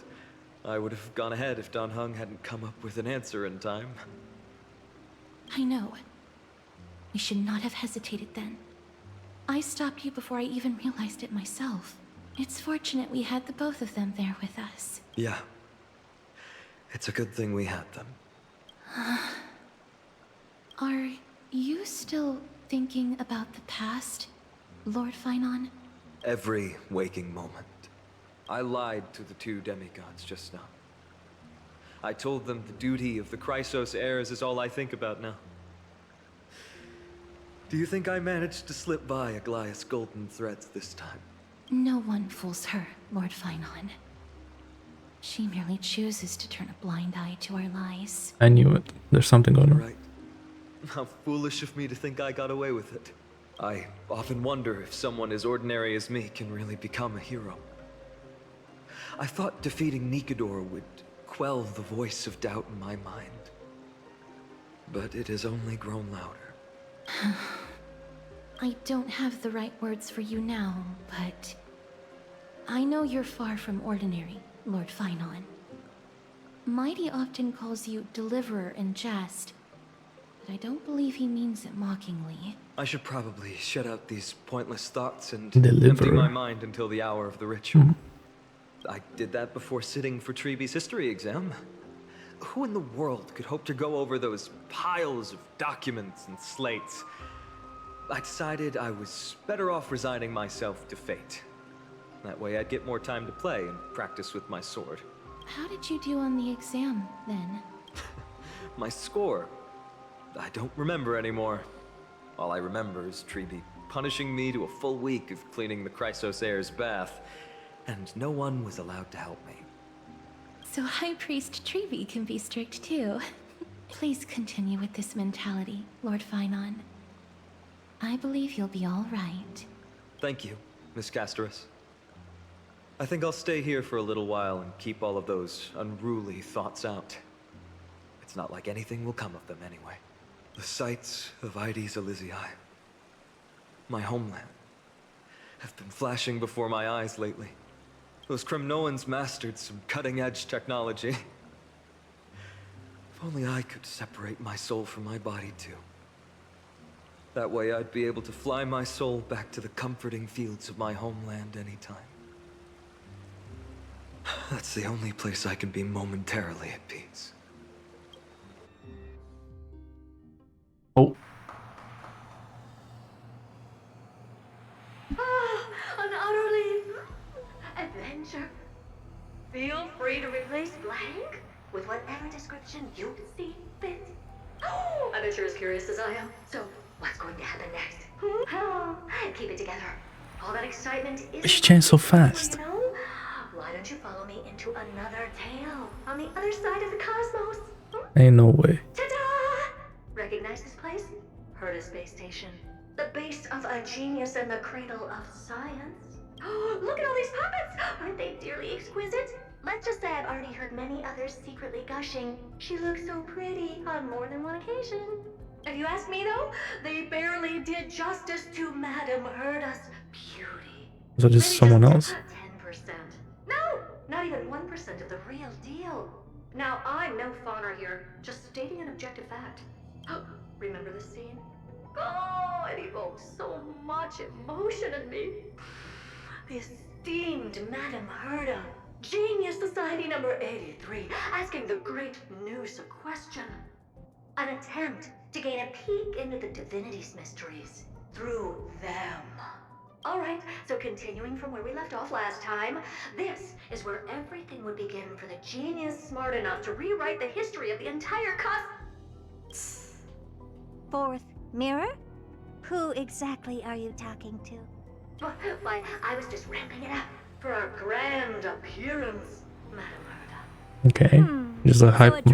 I would have gone ahead if Don Hung hadn't come up with an answer in time. I know. We should not have hesitated then. I stopped you before I even realized it myself. It's fortunate we had the both of them there with us. Yeah. It's a good thing we had them. Are you still thinking about the past, Lord Phainon? Every waking moment. I lied to the two demigods just now. I told them the duty of the Chrysos Heirs is all I think about now. Do you think I managed to slip by Aglaea's golden threads this time? No one fools her, Lord Phainon. She merely chooses to turn a blind eye to our lies. I knew it. There's something going on. Right. How foolish of me to think I got away with it. I often wonder if someone as ordinary as me can really become a hero. I thought defeating Nikador would quell the voice of doubt in my mind. But it has only grown louder. I don't have the right words for you now, but I know you're far from ordinary, Lord Phainon. Mighty often calls you Deliverer in jest, but I don't believe he means it mockingly. I should probably shut out these pointless thoughts and Deliverer. empty my mind until the hour of the ritual. I did that before sitting for Tribbie's history exam. Who in the world could hope to go over those piles of documents and slates? I decided I was better off resigning myself to fate. That way I'd get more time to play and practice with my sword. How did you do on the exam, then? My score? I don't remember anymore. All I remember is Tribbie punishing me to a full week of cleaning the Chrysos Heirs' bath, and no one was allowed to help me. So High Priest Tribbie can be strict too. Please continue with this mentality, Lord Phainon. I believe you'll be all right. Thank you, Miss Castorus. I think I'll stay here for a little while and keep all of those unruly thoughts out. It's not like anything will come of them anyway. The sights of Ides Elysiae, my homeland, have been flashing before my eyes lately. Those Kremnoans mastered some cutting-edge technology. If only I could separate my soul from my body too. That way I'd be able to fly my soul back to the comforting fields of my homeland anytime. That's the only place I can be momentarily at peace. Oh. An utterly adventure. Feel free to replace blank with whatever description you see fit. I bet you're as curious as I am. So, what's going to happen next? Keep it together. All that excitement is. She changed so fast. You know? Why don't you follow me into another tale on the other side of the cosmos? Ain't no way. Ta-da! Recognize this place? Herta Space Station. The base of a genius and the cradle of science. Look at all these puppets! Aren't they dearly exquisite? Let's just say I've already heard many others secretly gushing. She looks so pretty on more than one occasion. If you ask me though, they barely did justice to Madame Herta's beauty. Is that just someone else? 10%. No, not even 1% of the real deal. Now, I'm no fawner here, just stating an objective fact. Remember this scene? Oh, it evokes so much emotion in me. The esteemed Madame Herta, Genius Society number 83, asking the great Nous a question. An attempt to gain a peek into the divinity's mysteries through them. Alright, so continuing from where we left off last time, this is where everything would begin for the genius smart enough to rewrite the history of the entire Fourth mirror? Who exactly are you talking to? Why, I was just ramping it up for our grand appearance, Madame Herta. Okay. Just a hype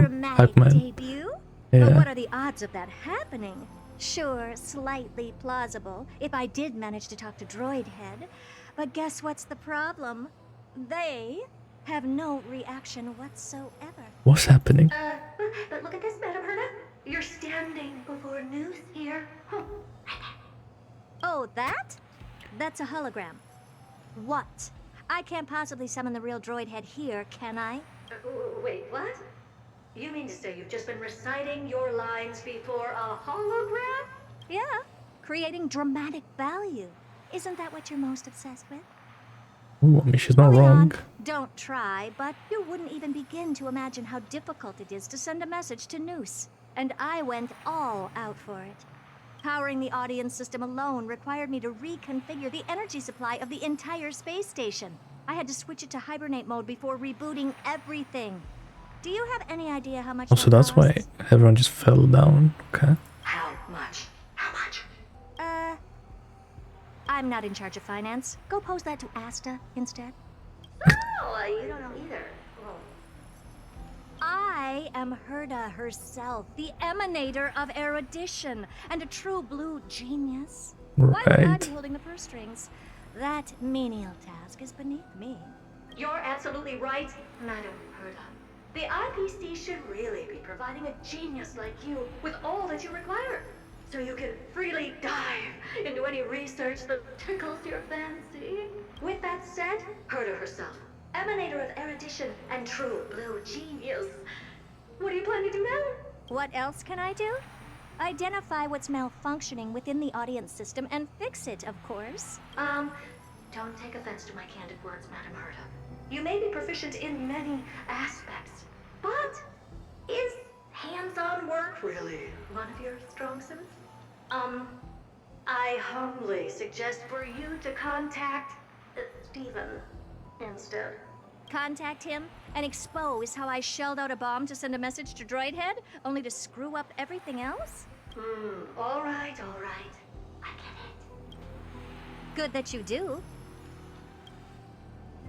man. Debut? Yeah. But what are the odds of that happening? Sure, slightly plausible if I did manage to talk to Droid Head. But guess what's the problem? They have no reaction whatsoever. What's happening? But look at this, Madame Herta. You're standing before Nous here. Oh, that? That's a hologram. What? I can't possibly summon the real Droid Head here, can I? Wait, what? You mean to say you've just been reciting your lines before a hologram? Yeah, creating dramatic value. Isn't that what you're most obsessed with? Ooh, I mean, she's not wrong. Don't try, but you wouldn't even begin to imagine how difficult it is to send a message to Nous. And I went all out for it. Powering the audience system alone required me to reconfigure the energy supply of the entire space station. I had to switch it to hibernate mode before rebooting everything. Do you have any idea how much? Oh, so that's why everyone just fell down. Okay. How much? How much? I'm not in charge of finance. Go pose that to Asta instead. Oh, you don't know either. Oh. I am Herta herself, the emanator of erudition, and a true blue genius. Why would I be holding the purse strings? That menial task is beneath me. You're absolutely right, Madam Herta. The IPC should really be providing a genius like you with all that you require, so you can freely dive into any research that tickles your fancy. With that said, Herta herself, emanator of erudition and true blue genius. What do you plan to do now? What else can I do? Identify what's malfunctioning within the audience system and fix it, of course. Don't take offense to my candid words, Madam Herta. You may be proficient in many aspects, but is hands-on work really one of your strong suits? I humbly suggest for you to contact Steven instead. Contact him and expose how I shelled out a bomb to send a message to Droidhead, only to screw up everything else? All right. I get it. Good that you do.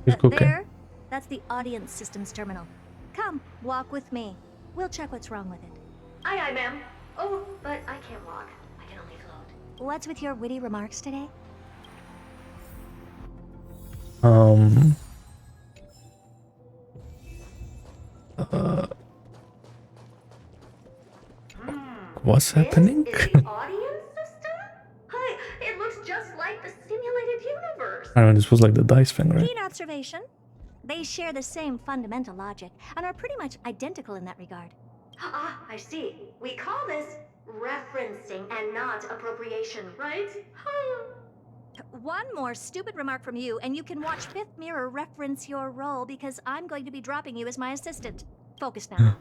Okay. There, that's the audience systems terminal. Come, walk with me. We'll check what's wrong with it. Aye, ma'am. Oh, but I can't walk. I can only float. What's with your witty remarks today? What's happening? This is the audience system? Hi, it looks just like the simulated universe. I don't know, this was like the dice thing, right? Keen observation. They share the same fundamental logic and are pretty much identical in that regard. Ah, I see. We call this referencing and not appropriation, right? One more stupid remark from you, and you can watch Fifth Mirror reference your role because I'm going to be dropping you as my assistant. Focus now.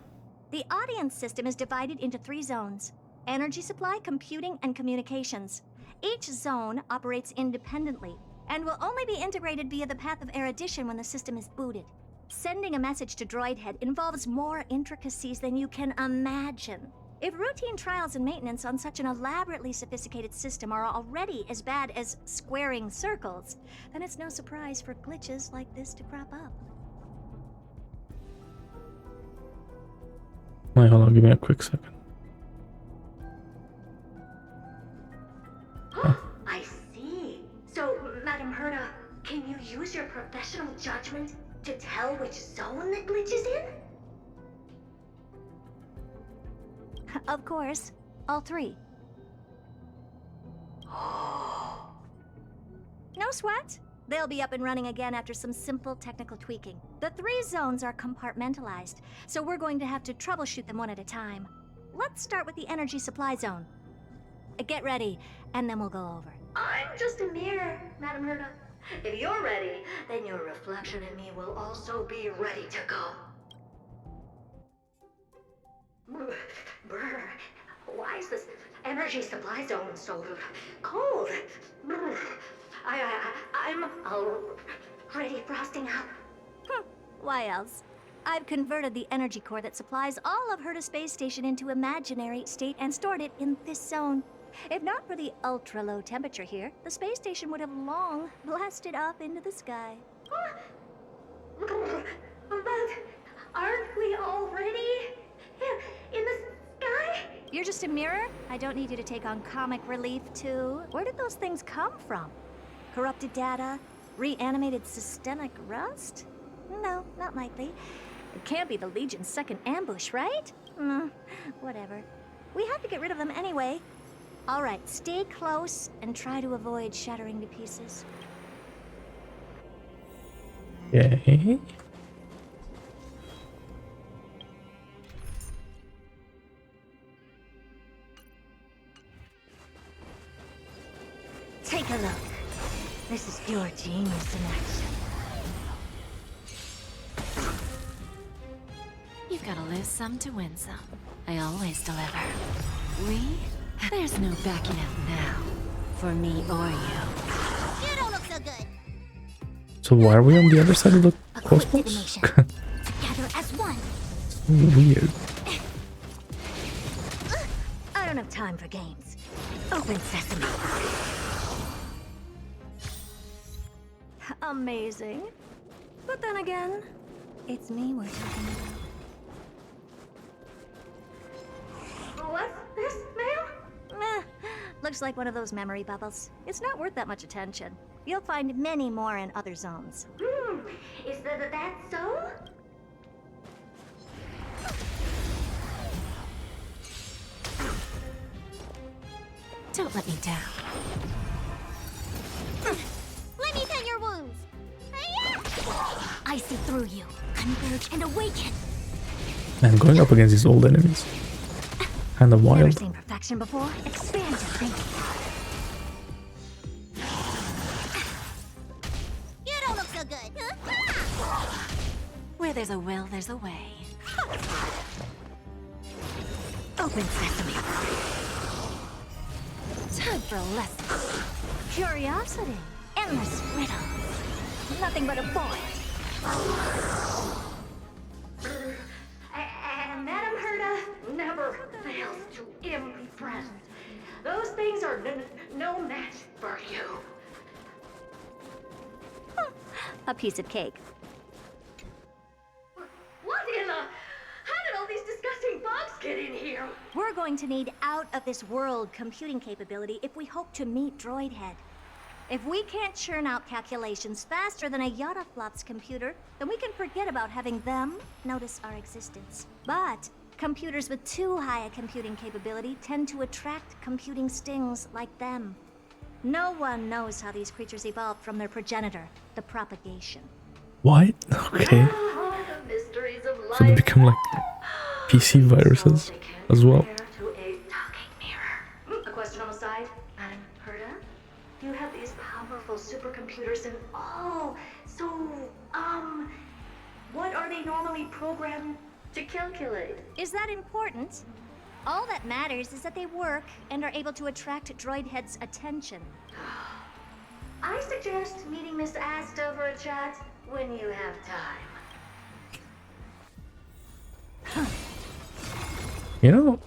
The audience system is divided into 3 zones: energy supply, computing, and communications. Each zone operates independently and will only be integrated via the path of erudition when the system is booted. Sending a message to Droidhead involves more intricacies than you can imagine. If routine trials and maintenance on such an elaborately sophisticated system are already as bad as squaring circles, then it's no surprise for glitches like this to crop up. Wait, hold on, give me a quick second. I see. So, Madam Herta, can you use your professional judgment to tell which zone the glitch is in? Of course, all 3. No sweat. They'll be up and running again after some simple technical tweaking. The 3 zones are compartmentalized, so we're going to have to troubleshoot them one at a time. Let's start with the energy supply zone. Get ready, and then we'll go over. I'm just a mirror, Madam Herta. If you're ready, then your reflection in me will also be ready to go. Brr, why is this energy supply zone so cold? Brr, I'm already frosting up. Why else? I've converted the energy core that supplies all of Herta Space Station into imaginary state and stored it in this zone. If not for the ultra-low temperature here, the space station would have long blasted up into the sky. But aren't we already in the sky? You're just a mirror? I don't need you to take on comic relief, too. Where did those things come from? Corrupted data? Reanimated systemic rust? No, not likely. It can't be the Legion's second ambush, right? Whatever. We have to get rid of them anyway. All right, stay close and try to avoid shattering to pieces. Okay. Take a look. This is pure genius in action. You've got to lose some to win some. I always deliver. There's no backing out now. For me or you. You don't look so good. So why are we on the other side of the cosmos? Together as one. So weird. I don't have time for games. Open sesame. Amazing. But then again, it's me we're talking about. What's this, ma'am? Looks like one of those memory bubbles. It's not worth that much attention. You'll find many more in other zones. Is that so? Don't let me down. Let me tend your wounds. I see through you. Converge and awaken. Man, going up against these old enemies. Kinda Never wild. seen perfection before. Expand your thinking. You don't look so good. Where there's a will, there's a way. Open sesame. Time for a lesson. Curiosity. Endless riddles. Nothing but a void. And Madam Herta never fails to impress. Those things are no match for you. A piece of cake. What in the... How did all these disgusting bugs get in here? We're going to need out-of-this-world computing capability if we hope to meet Droidhead. If we can't churn out calculations faster than a Yataflop's computer, then we can forget about having them notice our existence. But computers with too high a computing capability tend to attract computing stings like them. No one knows how these creatures evolved from their progenitor, the propagation. What? Okay. The mysteries of life. So they become like PC viruses as well. To a talking mirror. A question on the side, Madam Herta? You have these powerful supercomputers and what are they normally programmed to calculate? Is that important? All that matters is that they work and are able to attract Droidhead's attention. I suggest meeting Miss Asta for a chat when you have time. You know,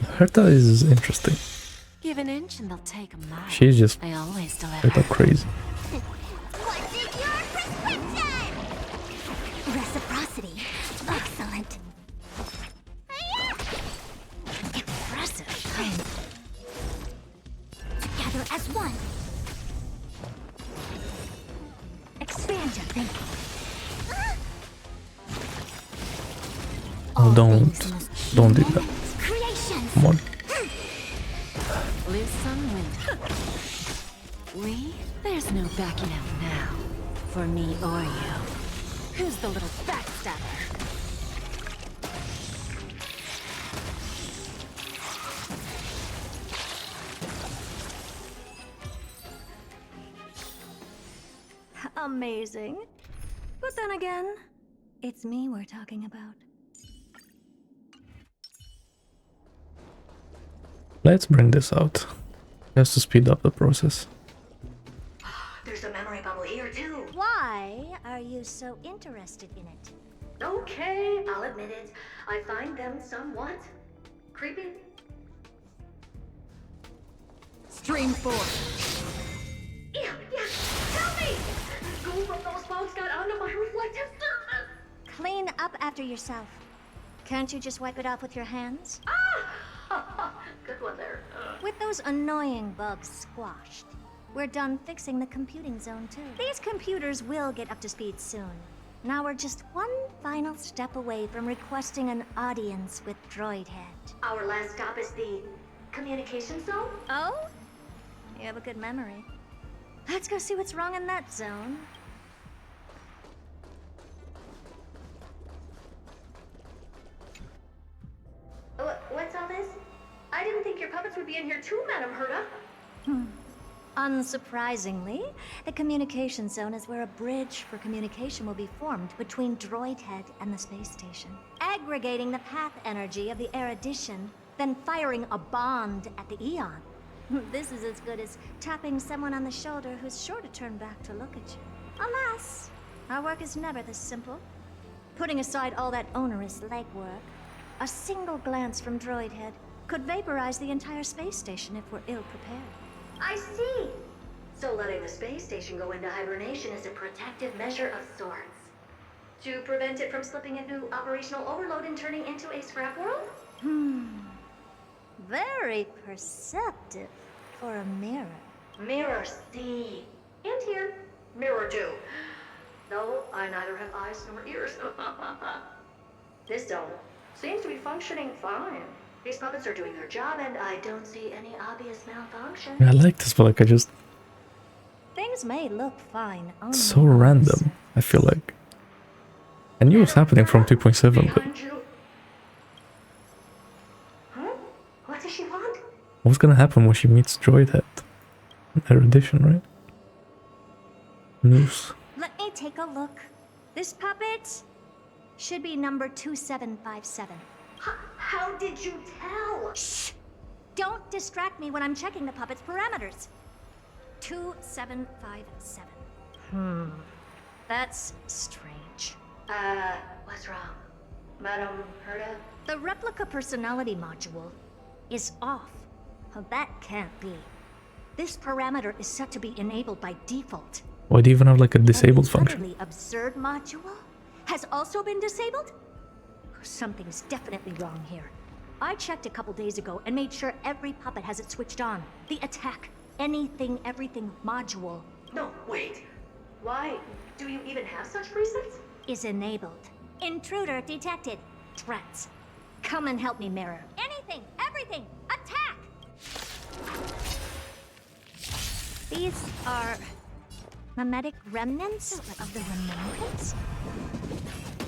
Herta is interesting. Give an inch and they'll take a mile. She's just I always deliver. Herta crazy. What is your prescription? Reciprocity. Excellent. Impressive. Together as one. Expand your thinking. Oh, don't do that. Creations. Come on. Loose some wind. There's no backing out now. For me or you. Who's the little backstabber? Amazing. But then again, it's me we're talking about. Let's bring this out. Just to speed up the process. There's a memory bubble here too. Why are you so interested in it? Okay, I'll admit it. I find them somewhat creepy. Stream 4. Yeah, tell me! Goo from those bugs got onto my reflective surface! Clean up after yourself. Can't you just wipe it off with your hands? Good one there. With those annoying bugs squashed, we're done fixing the computing zone too. These computers will get up to speed soon. Now we're just one final step away from requesting an audience with Droidhead. Our last stop is the communication zone? Oh? You have a good memory. Let's go see what's wrong in that zone. What's all this? I didn't think your puppets would be in here too, Madam Herta. Unsurprisingly, the communication zone is where a bridge for communication will be formed between Droidhead and the space station, aggregating the path energy of the erudition, then firing a bond at the Eon. This is as good as tapping someone on the shoulder who's sure to turn back to look at you. Alas, our work is never this simple. Putting aside all that onerous legwork, a single glance from Droidhead could vaporize the entire space station if we're ill-prepared. I see. So letting the space station go into hibernation is a protective measure of sorts. To prevent it from slipping into operational overload and turning into a scrap world? Very perceptive for a mirror. Mirror C. And here, mirror 2. Though I neither have eyes nor ears. This dome seems to be functioning fine. These puppets are doing their job and I don't see any obvious malfunction. I like this, but like I just... Things may look fine on It's so random, I feel like. I knew it was happening from 2.7, but... Huh? What does she want? What's gonna happen when she meets Droidhead? Erudition, right? Nous. Let me take a look. This puppet should be number 2757. How did you tell? Shh! Don't distract me when I'm checking the puppet's parameters. 2757. That's strange. What's wrong? Madam Herta? The replica personality module is off. Well, that can't be. This parameter is set to be enabled by default. Why do you even have like a disabled function? The absurd module has also been disabled? Something's definitely wrong here. I checked a couple days ago and made sure every puppet has it switched on. The attack, anything, everything module. No, wait. Why do you even have such presets? Is enabled. Intruder detected. Threats. Come and help me, Mirror. Anything, everything, attack! These are mimetic remnants of the Remembrance?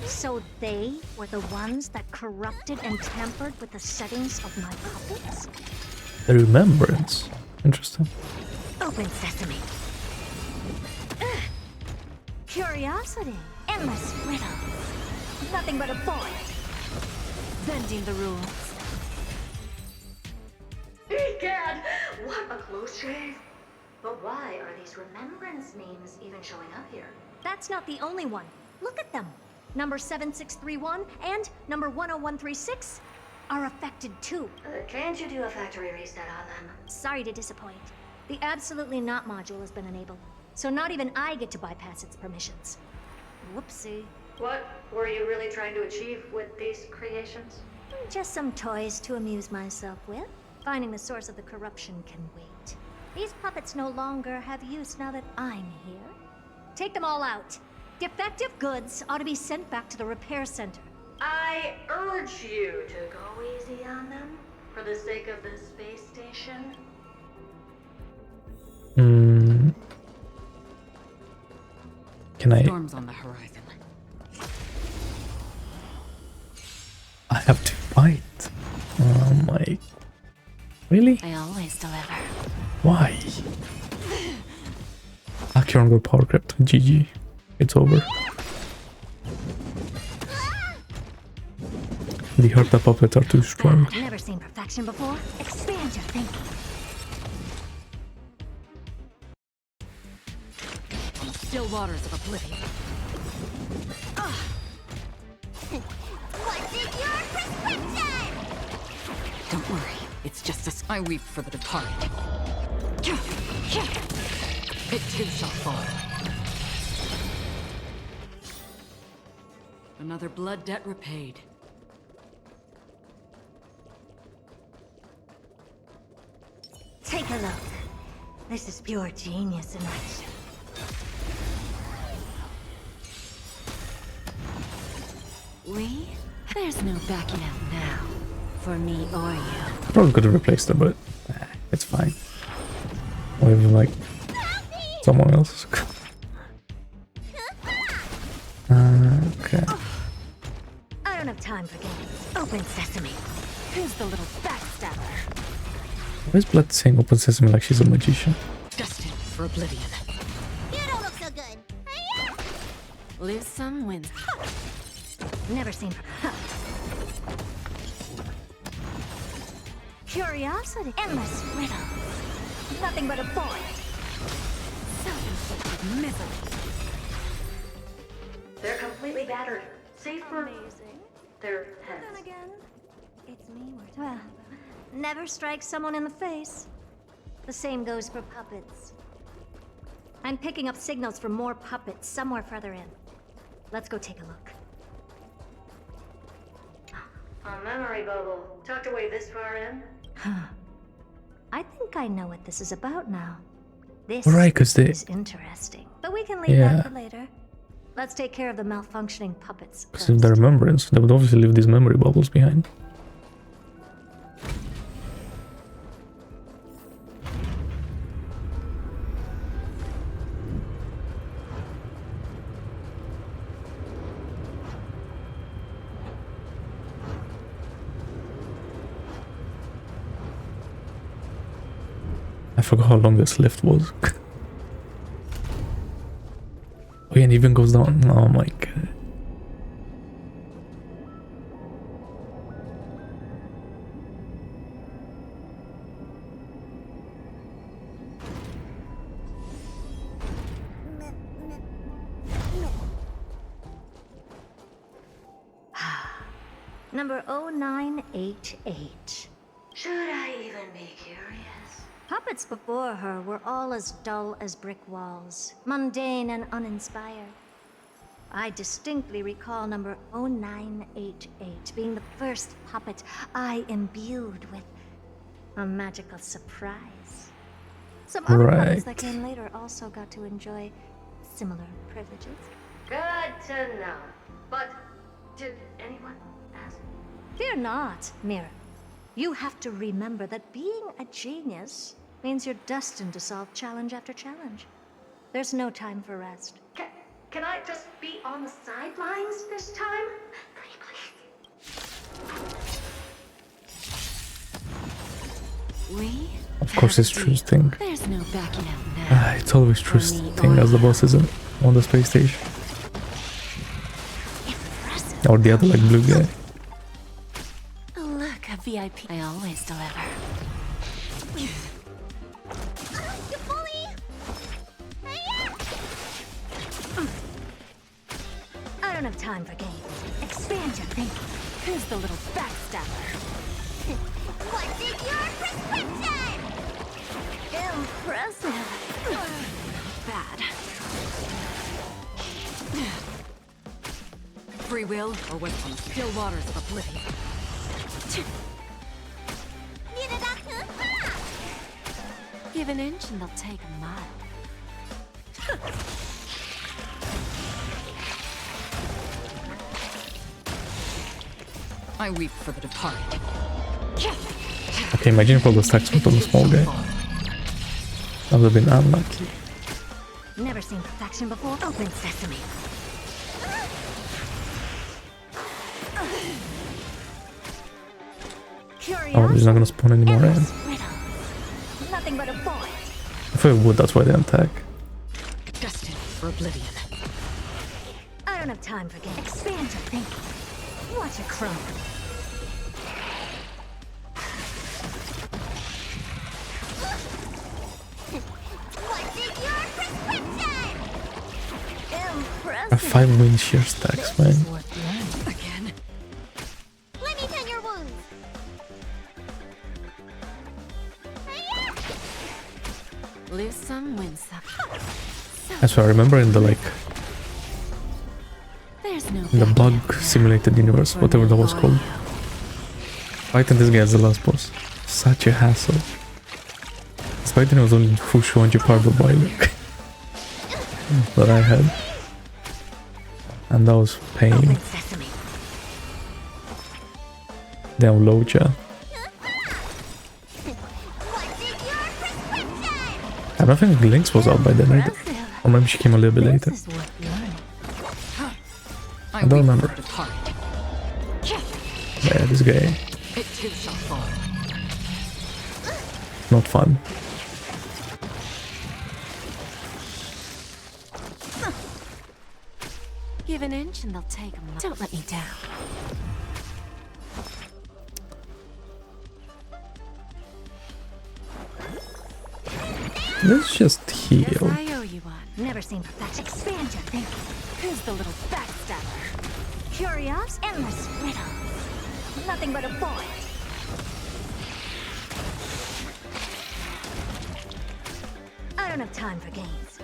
So they were the ones that corrupted and tampered with the settings of my puppets? The Remembrance. Interesting. Open sesame. Curiosity. Endless riddles. Nothing but a void. Bending the rules. Egad! What a close shave! But why are these Remembrance memes even showing up here? That's not the only one. Look at them. Number 7631 and number 10136 are affected too. Can't you do a factory reset on them? Sorry to disappoint. The Absolutely Not module has been enabled, so not even I get to bypass its permissions. Whoopsie. What were you really trying to achieve with these creations? Just some toys to amuse myself with. Finding the source of the corruption can wait. These puppets no longer have use now that I'm here. Take them all out. Defective goods ought to be sent back to the repair center. I urge you to go easy on them, for the sake of the space station. Can I... Storms on the horizon. I have to fight. Oh my... Really? I always deliver. Why? Acheron got power crept. GG. It's over. The Herta puppets are too strong. Never seen perfection before. Expand your thinking. On the still waters of oblivion. What's in your prescription? Don't worry, it's just as I weep for the departed. It too shall fall. Another blood debt repaid. Take a look. This is pure genius in action. We? There's no backing out now. For me or you. Probably could have replaced her, but it's fine. Or even like someone else. Okay. I don't have time for games. Open sesame. Who's the little backstabber? Why is Blood saying open sesame like she's a magician? Destined for oblivion. You don't look so good. Lose some, wins. Never seen. Curiosity. Endless riddles. Nothing but a void. Self-inflicted misery. They're completely battered, save for their heads. Then again, it's me we're talking about. Never strike someone in the face. The same goes for puppets. I'm picking up signals from more puppets somewhere further in. Let's go take a look. A memory bubble. Tucked away this far in? Huh. I think I know what this is about now. This Right, 'cause they... is interesting, but we can leave that for later. Let's take care of the malfunctioning puppets. Because of the remembrance, they would obviously leave these memory bubbles behind. I forgot how long this lift was. Oh yeah, and it even goes down. Oh my god. Number 0988. Should I even be curious? Puppets before her were all as dull as brick walls, mundane and uninspired. I distinctly recall number 0988 being the first puppet I imbued with a magical surprise. Some other puppets that came later also got to enjoy similar privileges. Good to know. But did anyone ask? Fear not, Mira. You have to remember that being a genius means you're destined to solve challenge after challenge. There's no time for rest. Can I just be on the sidelines this time? Pretty please. Of course it's True's thing. There's no backing out now. It's always True's thing as the boss isn't on the space station. Or the other like blue guy. Look, a VIP. I always deliver. I don't have time for games. Expand your thinking. Who's the little backstabber? What's in your prescription? Impressive. Bad. Free will or what's on the still waters of oblivion? Give an inch and they'll take a mile. I weep for the departed. Okay, imagine if all the stacks went on the small guy. That would have been unlucky. Never seen perfection before. Open sesame. Oh, he's not gonna spawn anymore, eh? Nothing but a point. I thought it would, that's why they attack. Destined for oblivion. I don't have time for games. Expand your thinking. Watch it crumble. What's in your prescription? Impressive. I have 5 wind shear stacks, man. Again. Let me tend your wounds. Lose some, win some. That's what I remember in the like There's no in the bug simulated universe, whatever that was called. Fighting this guy as the last boss. Such a hassle. This fighting was only Fushu and Gepardo Boiler that I had. And that was pain. Damn Loja. I don't think Lynx was out by then either. Or maybe she came a little bit later. I don't remember. Yeah, this guy. Not fun. Give an inch and they'll take a mile. Don't let me down. Let's just heal. Yes, I owe you one. Never seen perfection. Expand your thinking. Who's the little backstabber? Curious, endless riddle. Nothing but a point. don't have time for games.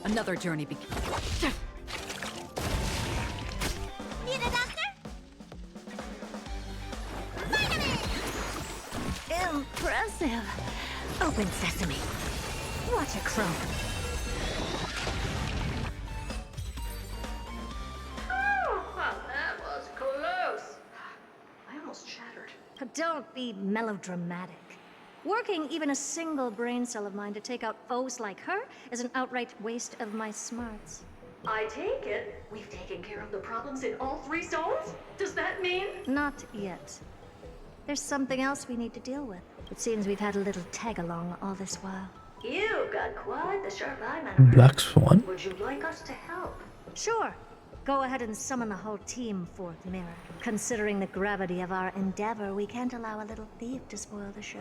Another journey begins. Need a doctor? Impressive. Open sesame. Watch it chrome. That was close. I almost shattered. Don't be melodramatic. Working even a single brain cell of mine to take out foes like her is an outright waste of my smarts. I take it we've taken care of the problems in all 3 zones? Does that mean? Not yet. There's something else we need to deal with. It seems we've had a little tag-along all this while. You've got quite the sharp eye, man. Black Swan? Would you like us to help? Sure. Go ahead and summon the whole team, Fourth Mirror. Considering the gravity of our endeavor, we can't allow a little thief to spoil the show.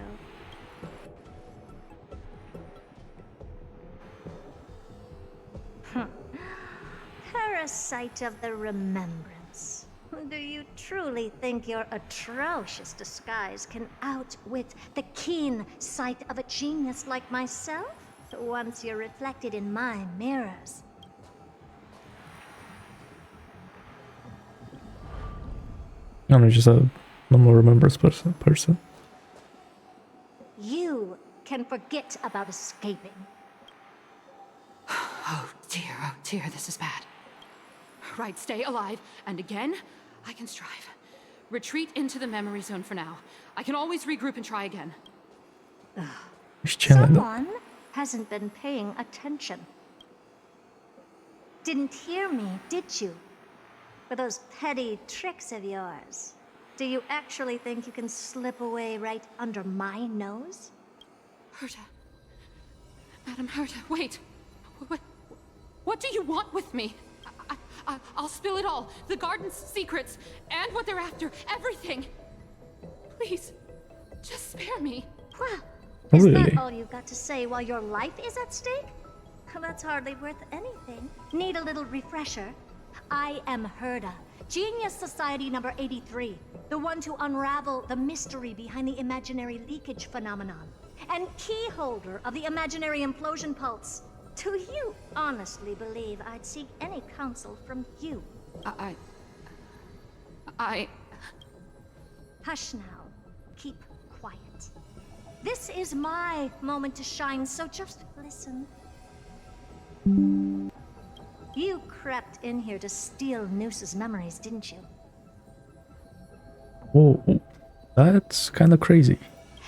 Parasite of the Remembrance. Do you truly think your atrocious disguise can outwit the keen sight of a genius like myself? Once you're reflected in my mirrors. I'm just a normal Remembrance person. You can forget about escaping. Oh dear, this is bad. Right, stay alive, and again, I can strive. Retreat into the memory zone for now. I can always regroup and try again. Someone hasn't been paying attention. Didn't hear me, did you? For those petty tricks of yours. Do you actually think you can slip away right under my nose? Herta. Madam Herta, wait. What do you want with me? I'll spill it all. The garden's secrets, and what they're after. Everything. Please, just spare me. Well, is that all you've got to say while your life is at stake? That's hardly worth anything. Need a little refresher? I am Herta, Genius Society number 83, the one to unravel the mystery behind the imaginary leakage phenomenon, and key holder of the imaginary implosion pulse. Do you honestly believe I'd seek any counsel from you? Hush now. Keep quiet. This is my moment to shine, so just listen. You crept in here to steal Nous's memories, didn't you? Whoa, that's kind of crazy.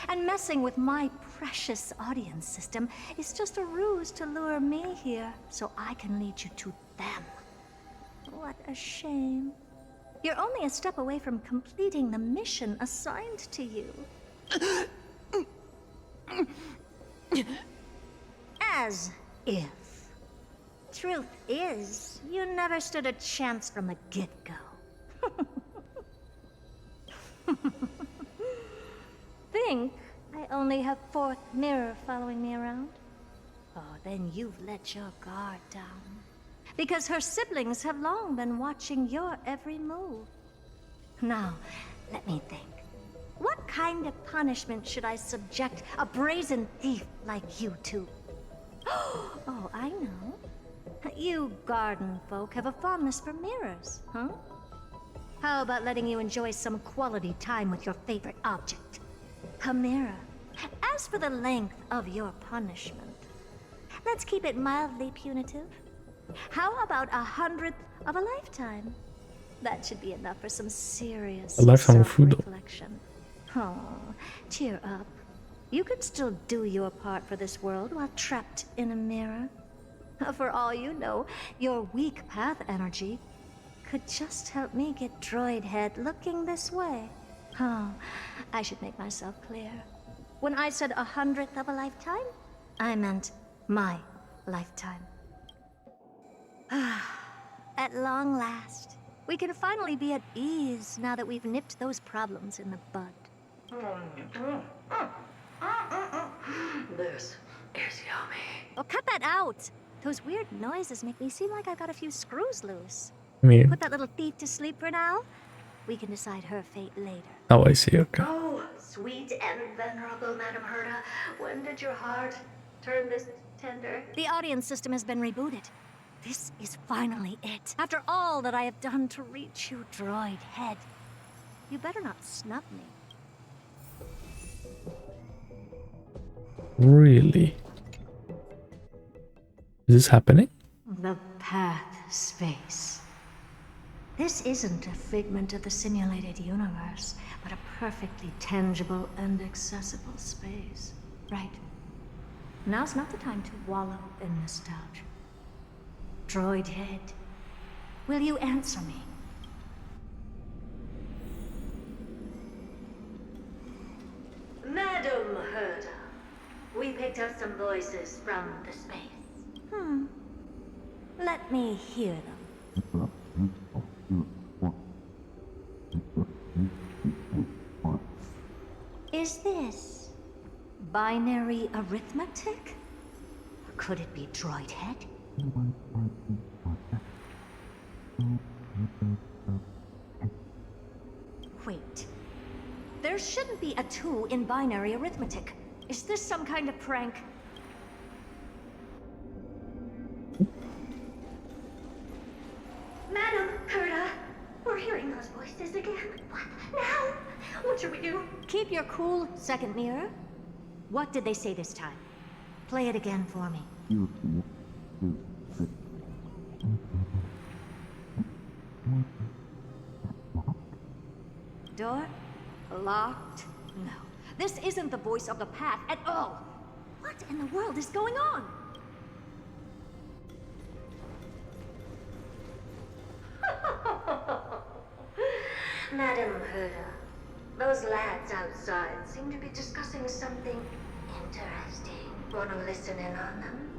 And messing with my precious audience system is just a ruse to lure me here so I can lead you to them. What a shame. You're only a step away from completing the mission assigned to you. As if. Truth is, you never stood a chance from the get-go. Think I only have Fourth Mirror following me around? Oh, then you've let your guard down. Because her siblings have long been watching your every move. Now, let me think. What kind of punishment should I subject a brazen thief like you to? Oh, I know. You garden folk have a fondness for mirrors, huh? How about letting you enjoy some quality time with your favorite object? A mirror. As for the length of your punishment, let's keep it mildly punitive. How about 100th of a lifetime? That should be enough for some serious self-reflection. Oh, cheer up. You can still do your part for this world while trapped in a mirror. For all you know, your weak path energy could just help me get droid head looking this way. Oh, I should make myself clear. When I said 100th of a lifetime, I meant my lifetime. At long last, we can finally be at ease now that we've nipped those problems in the bud. This is yummy. Oh, cut that out! Those weird noises make me seem like I've got a few screws loose. I mean, Put that little thief to sleep for now. We can decide her fate later. Oh, I see, okay. Oh, sweet and venerable Madam Herta, when did your heart turn this tender? The audience system has been rebooted. This is finally it. After all that I have done to reach you, droid head. You better not snub me. Really? Is this happening? The path space. This isn't a figment of the simulated universe, but a perfectly tangible and accessible space. Right. Now's not the time to wallow in nostalgia. Droid head, will you answer me? Madam Herta, we picked up some voices from the space. Let me hear them. Is this binary arithmetic? Or could it be droid head? Wait. There shouldn't be a 2 in binary arithmetic. Is this some kind of prank? Madam Herta, we're hearing those voices again. What now? What should we do? Keep your cool, second mirror. What did they say this time? Play it again for me. Door? Locked? No. This isn't the voice of the path at all. What in the world is going on? Madam Herta, those lads outside seem to be discussing something interesting. Wanna listen in on them?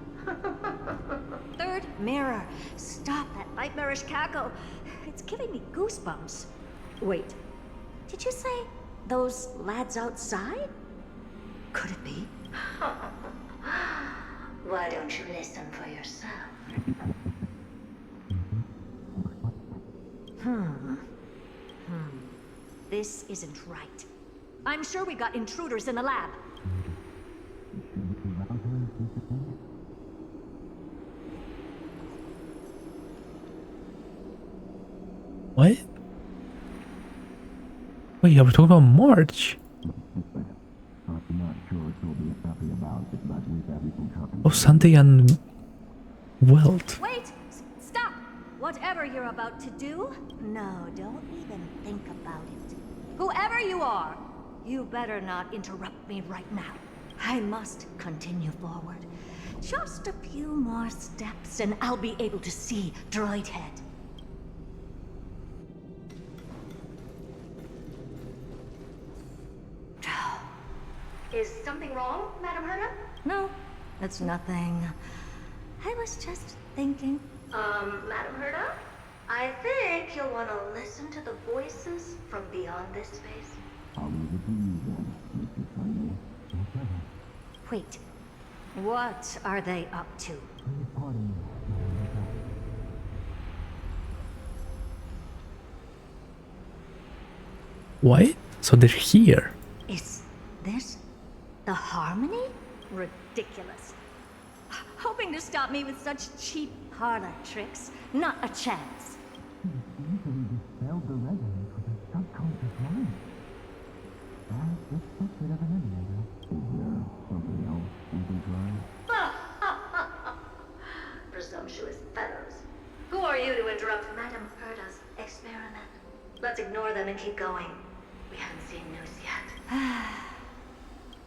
Third mirror. Stop that nightmarish cackle. It's giving me goosebumps. Wait. Did you say those lads outside? Could it be? Why don't you listen for yourself? This isn't right. I'm sure we got intruders in the lab. What? Wait, yeah, we're talking about March. Oh, Sunday and Welt. Wait! Stop! Whatever you're about to do, no, don't even think about it. Whoever you are, you better not interrupt me right now. I must continue forward. Just a few more steps and I'll be able to see Droid Head. Is something wrong, Madam Herta? No, it's nothing. I was just thinking. Madam Herta? I think you'll want to listen to the voices from beyond this space. Wait, what are they up to? What? So they're here. Is this the Harmony? Ridiculous. Hoping to stop me with such cheap parlor tricks. Not a chance. Presumptuous fellows. Who are you to interrupt Madam Herta's experiment? Let's ignore them and keep going. We haven't seen Nous yet.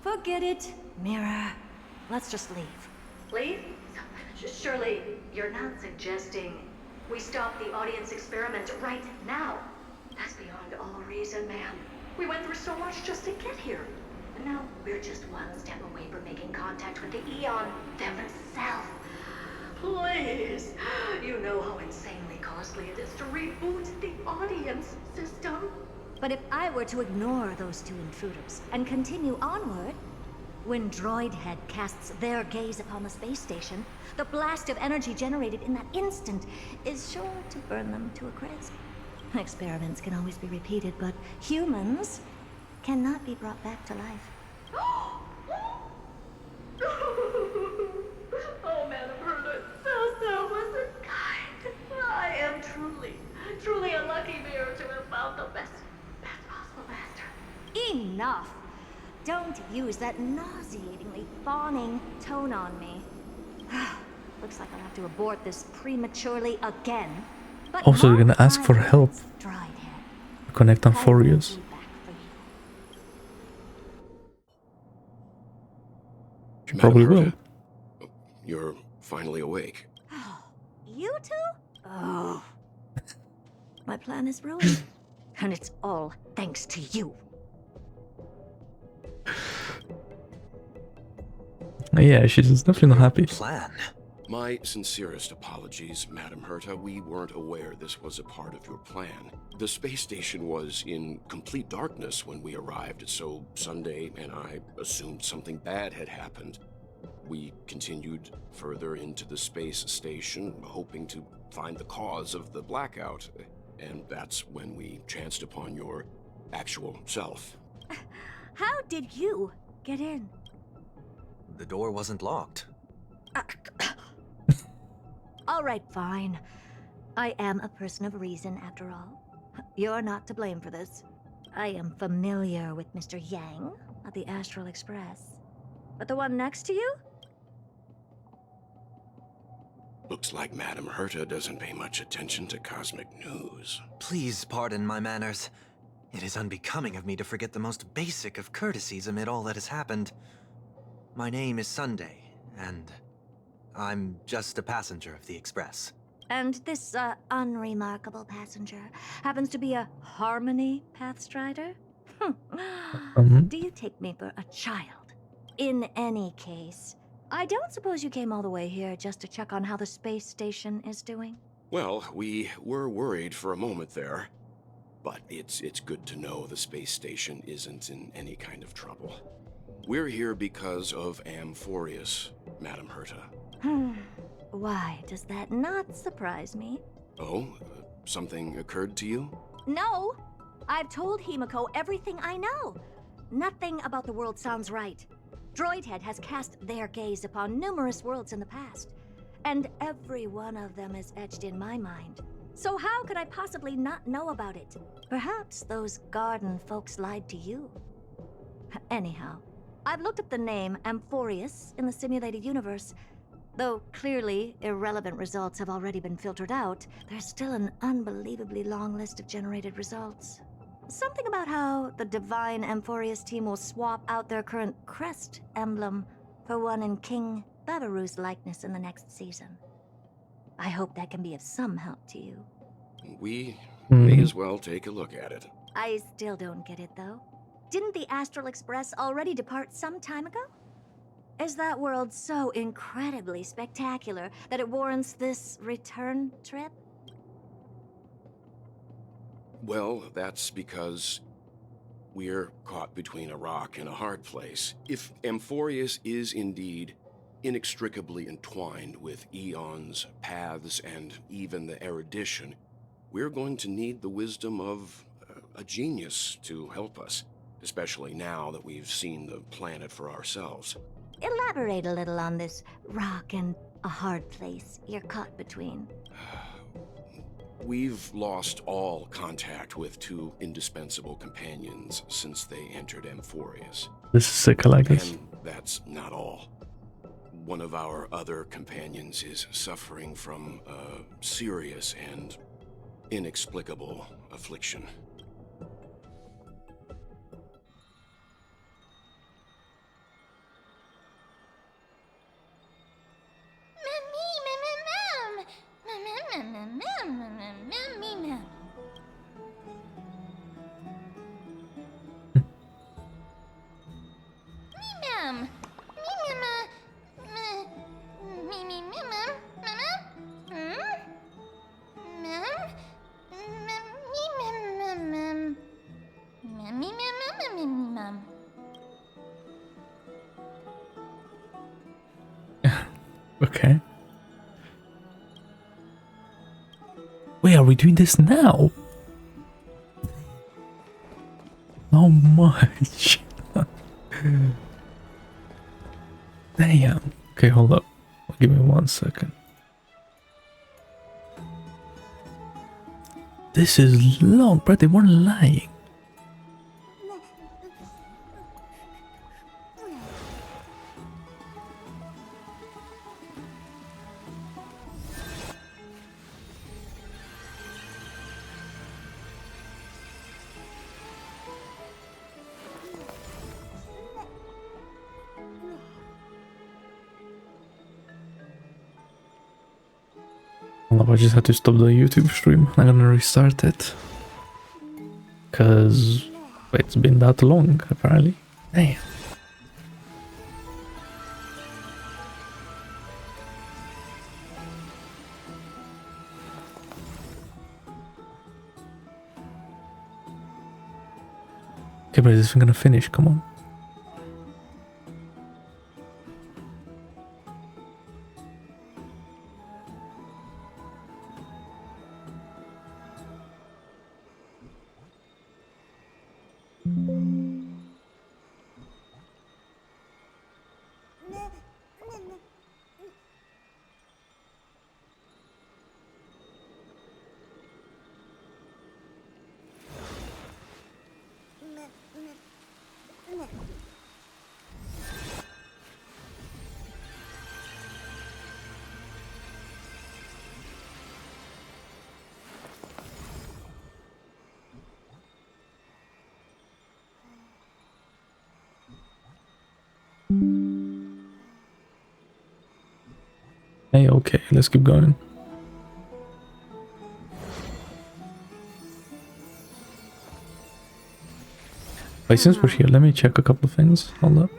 Forget it, Mirror. Let's just leave. Leave? Surely you're not suggesting we stop the audience experiment right now? That's beyond all reason, ma'am. We went through so much just to get here. And now we're just one step away from making contact with the Eon themselves. Please! You know how insanely costly it is to reboot the audience system. But if I were to ignore those two intruders and continue onward, when Droid Head casts their gaze upon the space station, the blast of energy generated in that instant is sure to burn them to a crisp. Experiments can always be repeated, but humans cannot be brought back to life. Oh, Madam Herta, so was it kind. I am truly a lucky bear to have found the best possible master. Enough! Don't use that nauseatingly fawning tone on me. Looks like I'll have to abort this prematurely again. But Also, you're gonna ask for help. Connect Amphoreus. She probably will. You're finally awake. You two? Oh. My plan is ruined. And it's all thanks to you. Yeah, she's definitely not happy. Plan? My sincerest apologies, Madam Herta. We weren't aware this was a part of your plan. The space station was in complete darkness when we arrived, so Sunday and I assumed something bad had happened. We continued further into the space station, hoping to find the cause of the blackout, and that's when we chanced upon your actual self. How did you get in? The door wasn't locked. All right, fine. I am a person of reason, after all. You're not to blame for this. I am familiar with Mr. Yang of the Astral Express. But the one next to you? Looks like Madam Herta doesn't pay much attention to cosmic news. Please pardon my manners. It is unbecoming of me to forget the most basic of courtesies amid all that has happened. My name is Sunday, and I'm just a passenger of the Express. And this, unremarkable passenger happens to be a Harmony Pathstrider? Do you take me for a child? In any case, I don't suppose you came all the way here just to check on how the space station is doing? Well, we were worried for a moment there, but it's good to know the space station isn't in any kind of trouble. We're here because of Amphoreus, Madam Herta. Why does that not surprise me? Oh, something occurred to you? No! I've told Himiko everything I know. Nothing about the world sounds right. Droidhead has cast their gaze upon numerous worlds in the past, and every one of them is etched in my mind. So how could I possibly not know about it? Perhaps those garden folks lied to you. Anyhow, I've looked up the name Amphoreus in the simulated universe. Though clearly irrelevant results have already been filtered out, there's still an unbelievably long list of generated results. Something about how the Divine Amphoreus team will swap out their current crest emblem for one in King Babaru's likeness in the next season. I hope that can be of some help to you. We may as well take a look at it. I still don't get it, though. Didn't the Astral Express already depart some time ago? Is that world so incredibly spectacular that it warrants this return trip? Well, that's because we're caught between a rock and a hard place. If Amphoreus is indeed inextricably entwined with eons, paths, and even the erudition, we're going to need the wisdom of a genius to help us, especially now that we've seen the planet for ourselves. Elaborate a little on this rock and a hard place you're caught between. We've lost all contact with two indispensable companions since they entered Amphoreus. This is sick, I like this. And that's not all. One of our other companions is suffering from a serious and inexplicable affliction. Okay. Wait, are we doing this now? how much? Damn. Okay, hold up. Give me 1 second. This is long, but they weren't lying. I just had to stop the YouTube stream. I'm gonna restart it. Cause it's been that long, apparently. Damn. Okay, but is this gonna finish? Come on. Hey, okay, let's keep going. Wait, since we're here, let me check a couple of things. Hold up.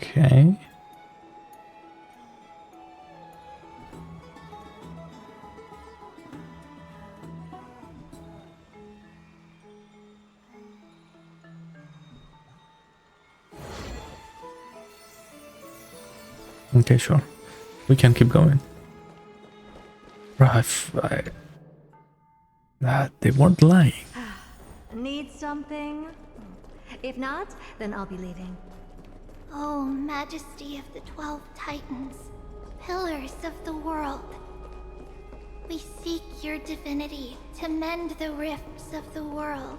Okay. Okay, sure. We can keep going. Right. They weren't lying. Need something? If not, then I'll be leaving. Oh, Majesty of the 12 Titans, pillars of the world. We seek your divinity to mend the rifts of the world.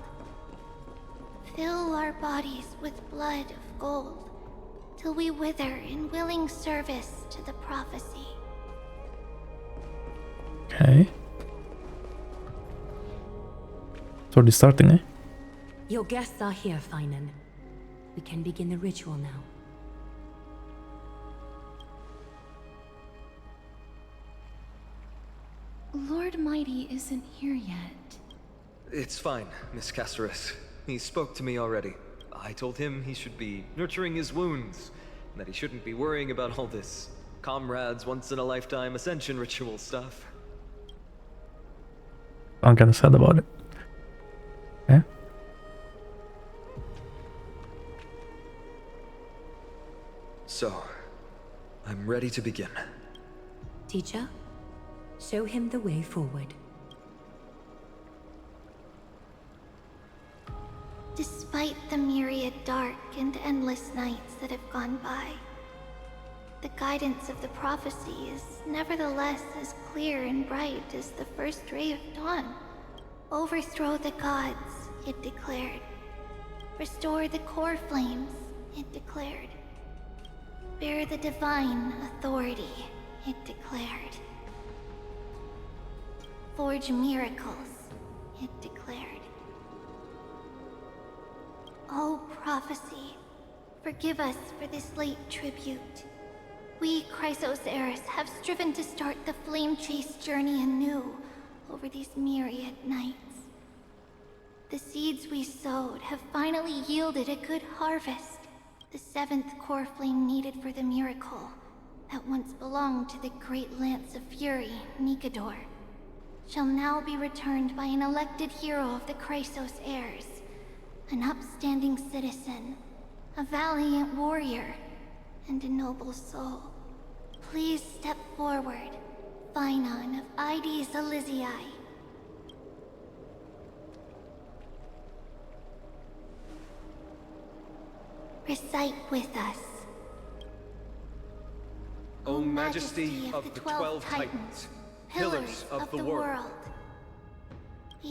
Fill our bodies with blood of gold, till we wither in willing service to the prophecy. Okay. It's already starting, eh? Your guests are here, Phainon. We can begin the ritual now. Lord Mighty isn't here yet. It's fine, Miss Castrum. He spoke to me already. I told him he should be nurturing his wounds, and that he shouldn't be worrying about all this comrades once-in-a-lifetime ascension ritual stuff. I'm kinda sad about it. Yeah? So, I'm ready to begin. Teacher, show him the way forward. Despite the myriad dark and endless nights that have gone by, the guidance of the prophecy is nevertheless as clear and bright as the first ray of dawn. Overthrow the gods, it declared. Restore the Coreflames, it declared. Bear the divine authority, it declared. Forge miracles, it declared. Oh, prophecy, forgive us for this late tribute. We Chrysos Heirs have striven to start the flame chase journey anew over these myriad nights. The seeds we sowed have finally yielded a good harvest. The 7th Coreflame needed for the miracle that once belonged to the great Lance of Fury, Nikador, shall now be returned by an elected hero of the Chrysos Heirs, an upstanding citizen, a valiant warrior, and a noble soul. Please step forward, Phainon of Ides Elysiae. Recite with us. O Majesty of the 12 Titans, pillars of the world,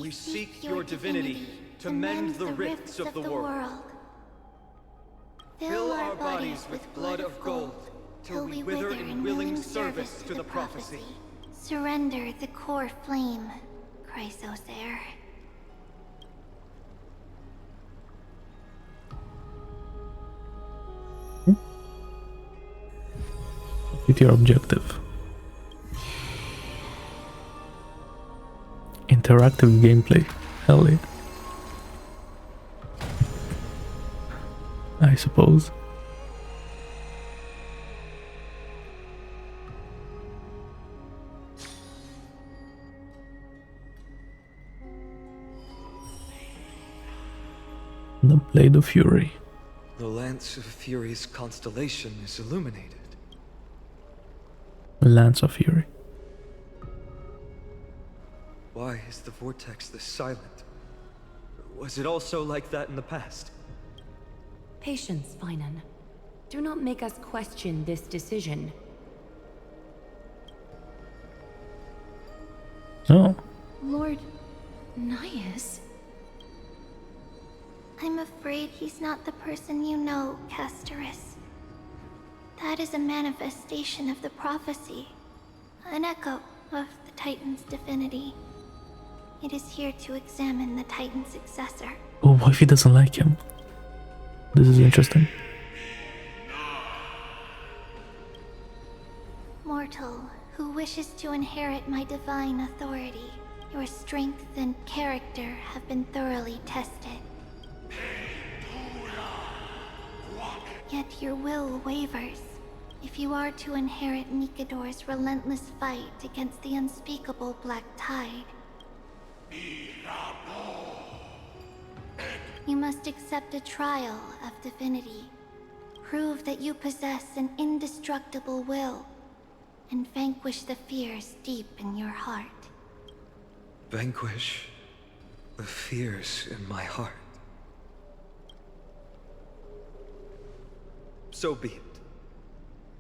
we seek your divinity to mend the rifts of the world. Fill our bodies with blood of gold, till we wither in willing service to the prophecy. Surrender the Coreflame, Chrysos Heir. With your objective. Interactive gameplay. Hell yeah. I suppose. The Blade of Fury. The Lance of Fury's constellation is illuminated. Lance of Fury. Why is the vortex this silent? Was it also like that in the past? Patience, Phainon. Do not make us question this decision. No. Lord Nous? I'm afraid he's not the person you know, Castorus. That is a manifestation of the prophecy, an echo of the Titan's divinity. It is here to examine the Titan's successor. Oh, what if he doesn't like him? This is interesting. Mortal, who wishes to inherit my divine authority, your strength and character have been thoroughly tested. Yet your will wavers. If you are to inherit Nikador's relentless fight against the unspeakable Black Tide, you must accept a trial of divinity. Prove that you possess an indestructible will, and vanquish the fears deep in your heart. Vanquish the fears in my heart. So be it.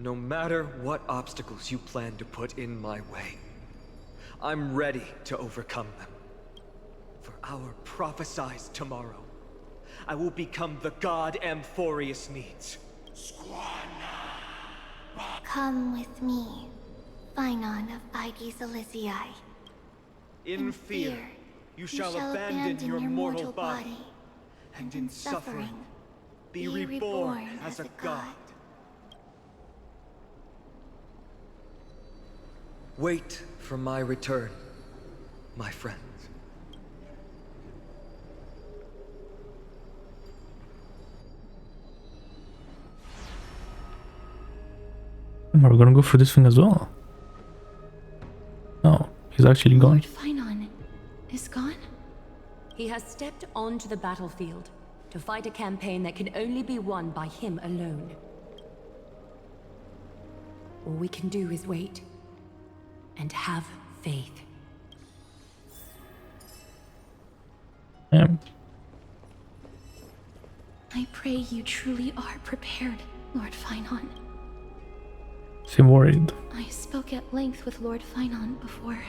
No matter what obstacles you plan to put in my way, I'm ready to overcome them. For our prophesized tomorrow, I will become the god Amphoreus needs. Come with me, Phainon of Ides Elysiae. In fear, you shall abandon your mortal body, and in suffering, be reborn as a god. Wait for my return, my friends. We're gonna go for this thing as well. Oh, he's actually gone. Lord Phainon is gone? He has stepped onto the battlefield to fight a campaign that can only be won by him alone. All we can do is wait. And have faith. I pray you truly are prepared, Lord Phainon. Seem worried. I spoke at length with Lord Phainon before.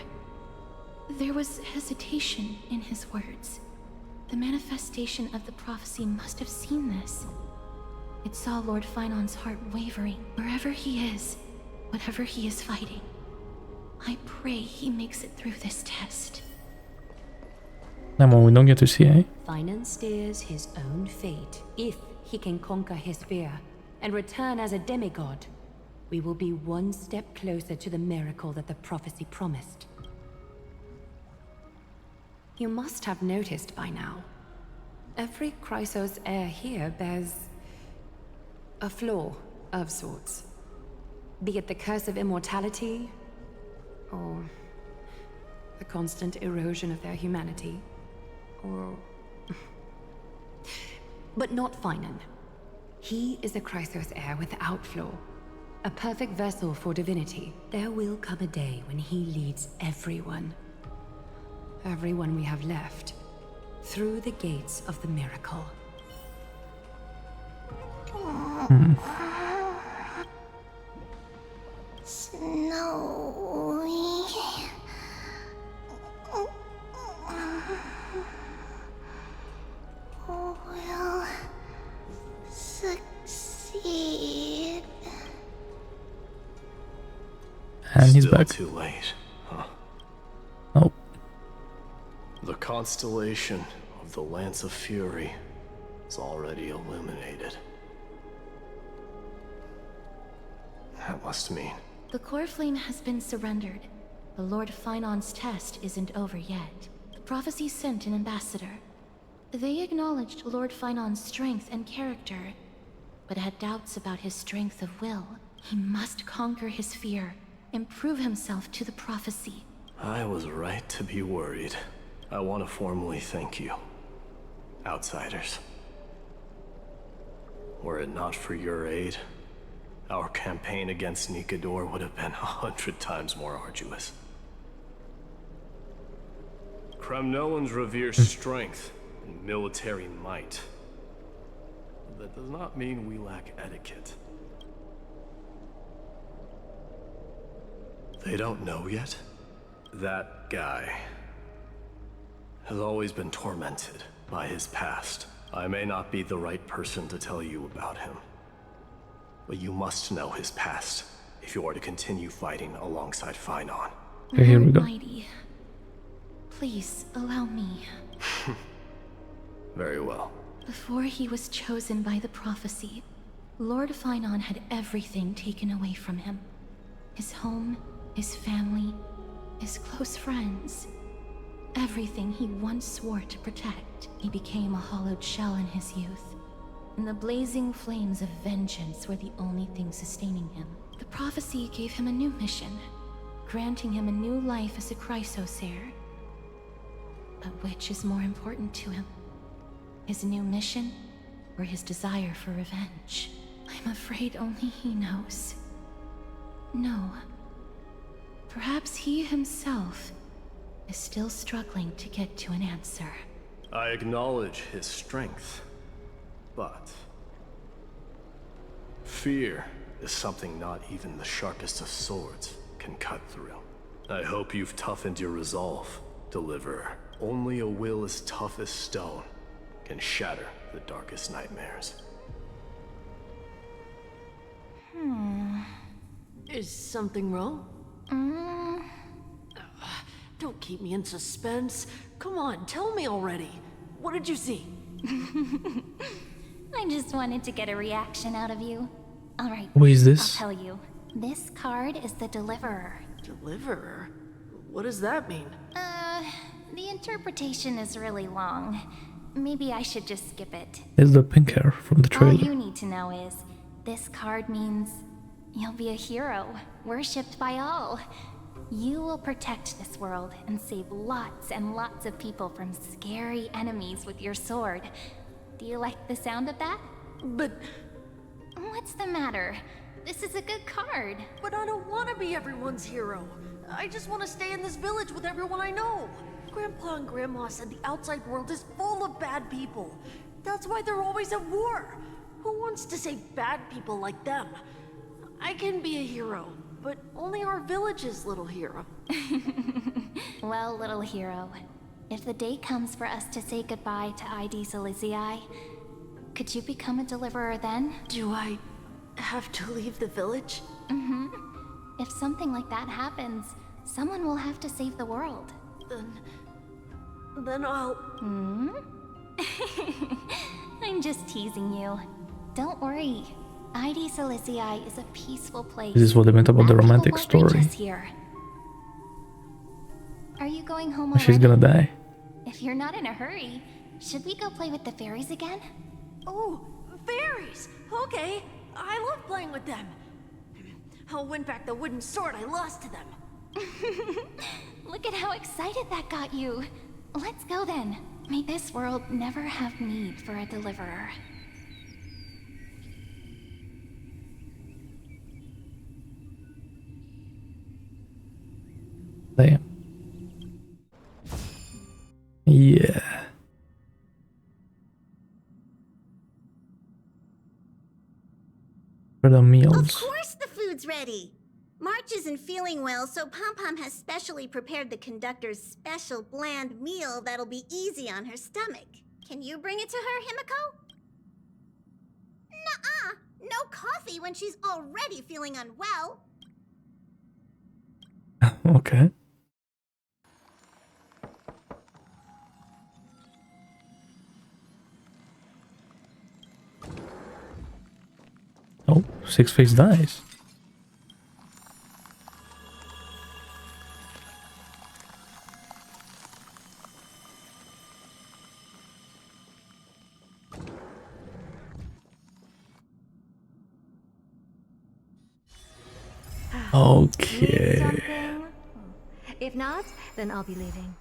There was hesitation in his words. The manifestation of the prophecy must have seen this. It saw Lord Phainon's heart wavering wherever he is, whatever he is fighting. I pray he makes it through this test. That one we don't get to see, eh? Phainon steers his own fate if he can conquer his fear and return as a demigod. we will be one step closer to the miracle that the prophecy promised. You must have noticed by now, every Chrysos heir here bears a flaw of sorts. Be it the curse of immortality, or the constant erosion of their humanity, or... But not Phainon. He is a Chrysos heir without flaw. A perfect vessel for divinity. There will come a day when he leads everyone we have left, through the gates of the miracle. Snowy. Will succeed. And he's Still back. Too late, huh? Oh. The constellation of the Lance of Fury is already illuminated. That must mean... The Coreflame has been surrendered. The Lord Phainon's test isn't over yet. The prophecy sent an ambassador. They acknowledged Lord Phainon's strength and character, but had doubts about his strength of will. He must conquer his fear and prove himself to the prophecy. I was right to be worried. I want to formally thank you, outsiders. Were it not for your aid, our campaign against Nikador would have been 100 times more arduous. Kremnoans revere strength and military might. That does not mean we lack etiquette. They don't know yet? That guy has always been tormented by his past. I may not be the right person to tell you about him, but you must know his past if you are to continue fighting alongside Phainon. Okay, here we go. Almighty, please allow me. Very well. Before he was chosen by the prophecy, Lord Phainon had everything taken away from him. His home, his family, his close friends. Everything he once swore to protect. He became a hollowed shell in his youth, and the blazing flames of vengeance were the only thing sustaining him. The prophecy gave him a new mission, granting him a new life as a Chrysos heir. But which is more important to him? His new mission, or his desire for revenge? I'm afraid only he knows. No. Perhaps he himself is still struggling to get to an answer. I acknowledge his strength, but fear is something not even the sharpest of swords can cut through. I hope you've toughened your resolve, Deliverer. Only a will as tough as stone can shatter the darkest nightmares. Is something wrong? Don't keep me in suspense. Come on, tell me already. What did you see? I just wanted to get a reaction out of you. All right. Who is this? I'll tell you. This card is the Deliverer. Deliverer? What does that mean? The interpretation is really long. Maybe I should just skip it. It's the pink hair from the All trailer. you need to know is, this card means you'll be a hero, worshipped by all. You will protect this world and save lots and lots of people from scary enemies with your sword. Do you like the sound of that? But... What's the matter? This is a good card. But I don't want to be everyone's hero. I just want to stay in this village with everyone I know. Grandpa and Grandma said the outside world is full of bad people. That's why they're always at war. Who wants to save bad people like them? I can be a hero, but only our village's little hero. Well, little hero, if the day comes for us to say goodbye to ID Silizii, could you become a deliverer then? Do I have to leave the village? If something like that happens, someone will have to save the world. Then I'll... I'm just teasing you. Don't worry. ID Silicii is a peaceful place. This is what they meant about the Bad romantic people won't reach story. us here. Are you going home She's already? gonna die. If you're not in a hurry, should we go play with the fairies again? Oh, fairies! Okay, I love playing with them. I'll win back the wooden sword I lost to them. Look at how excited that got you. Let's go then. May this world never have need for a deliverer. Damn. Yeah. For the meals. Of course the food's ready. March isn't feeling well, so Pom-Pom has specially prepared the conductor's special bland meal that'll be easy on her stomach. Can you bring it to her, Himiko? Nuh-uh. No coffee when she's already feeling unwell. Okay. Oh, 6-face dice. Okay. Something? If not, then I'll be leaving.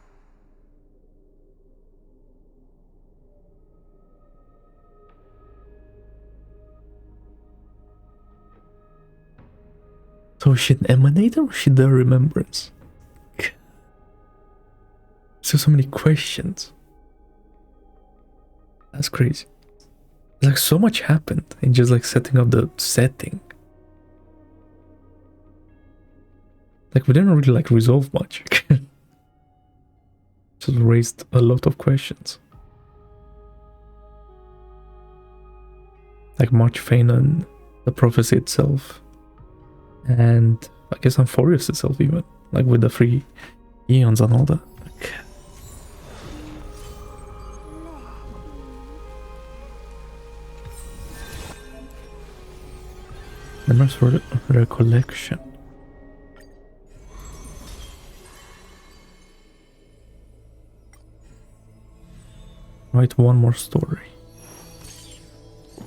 So is she an emanator or is she the remembrance? So many questions. That's crazy. Like so much happened in just like setting up the setting. Like we didn't really like resolve much. Just raised a lot of questions. Like March Phainon, the prophecy itself, and I guess Amphoreus itself even, like with the 3 eons and all that. Like, Numbers for recollection. Write one more story.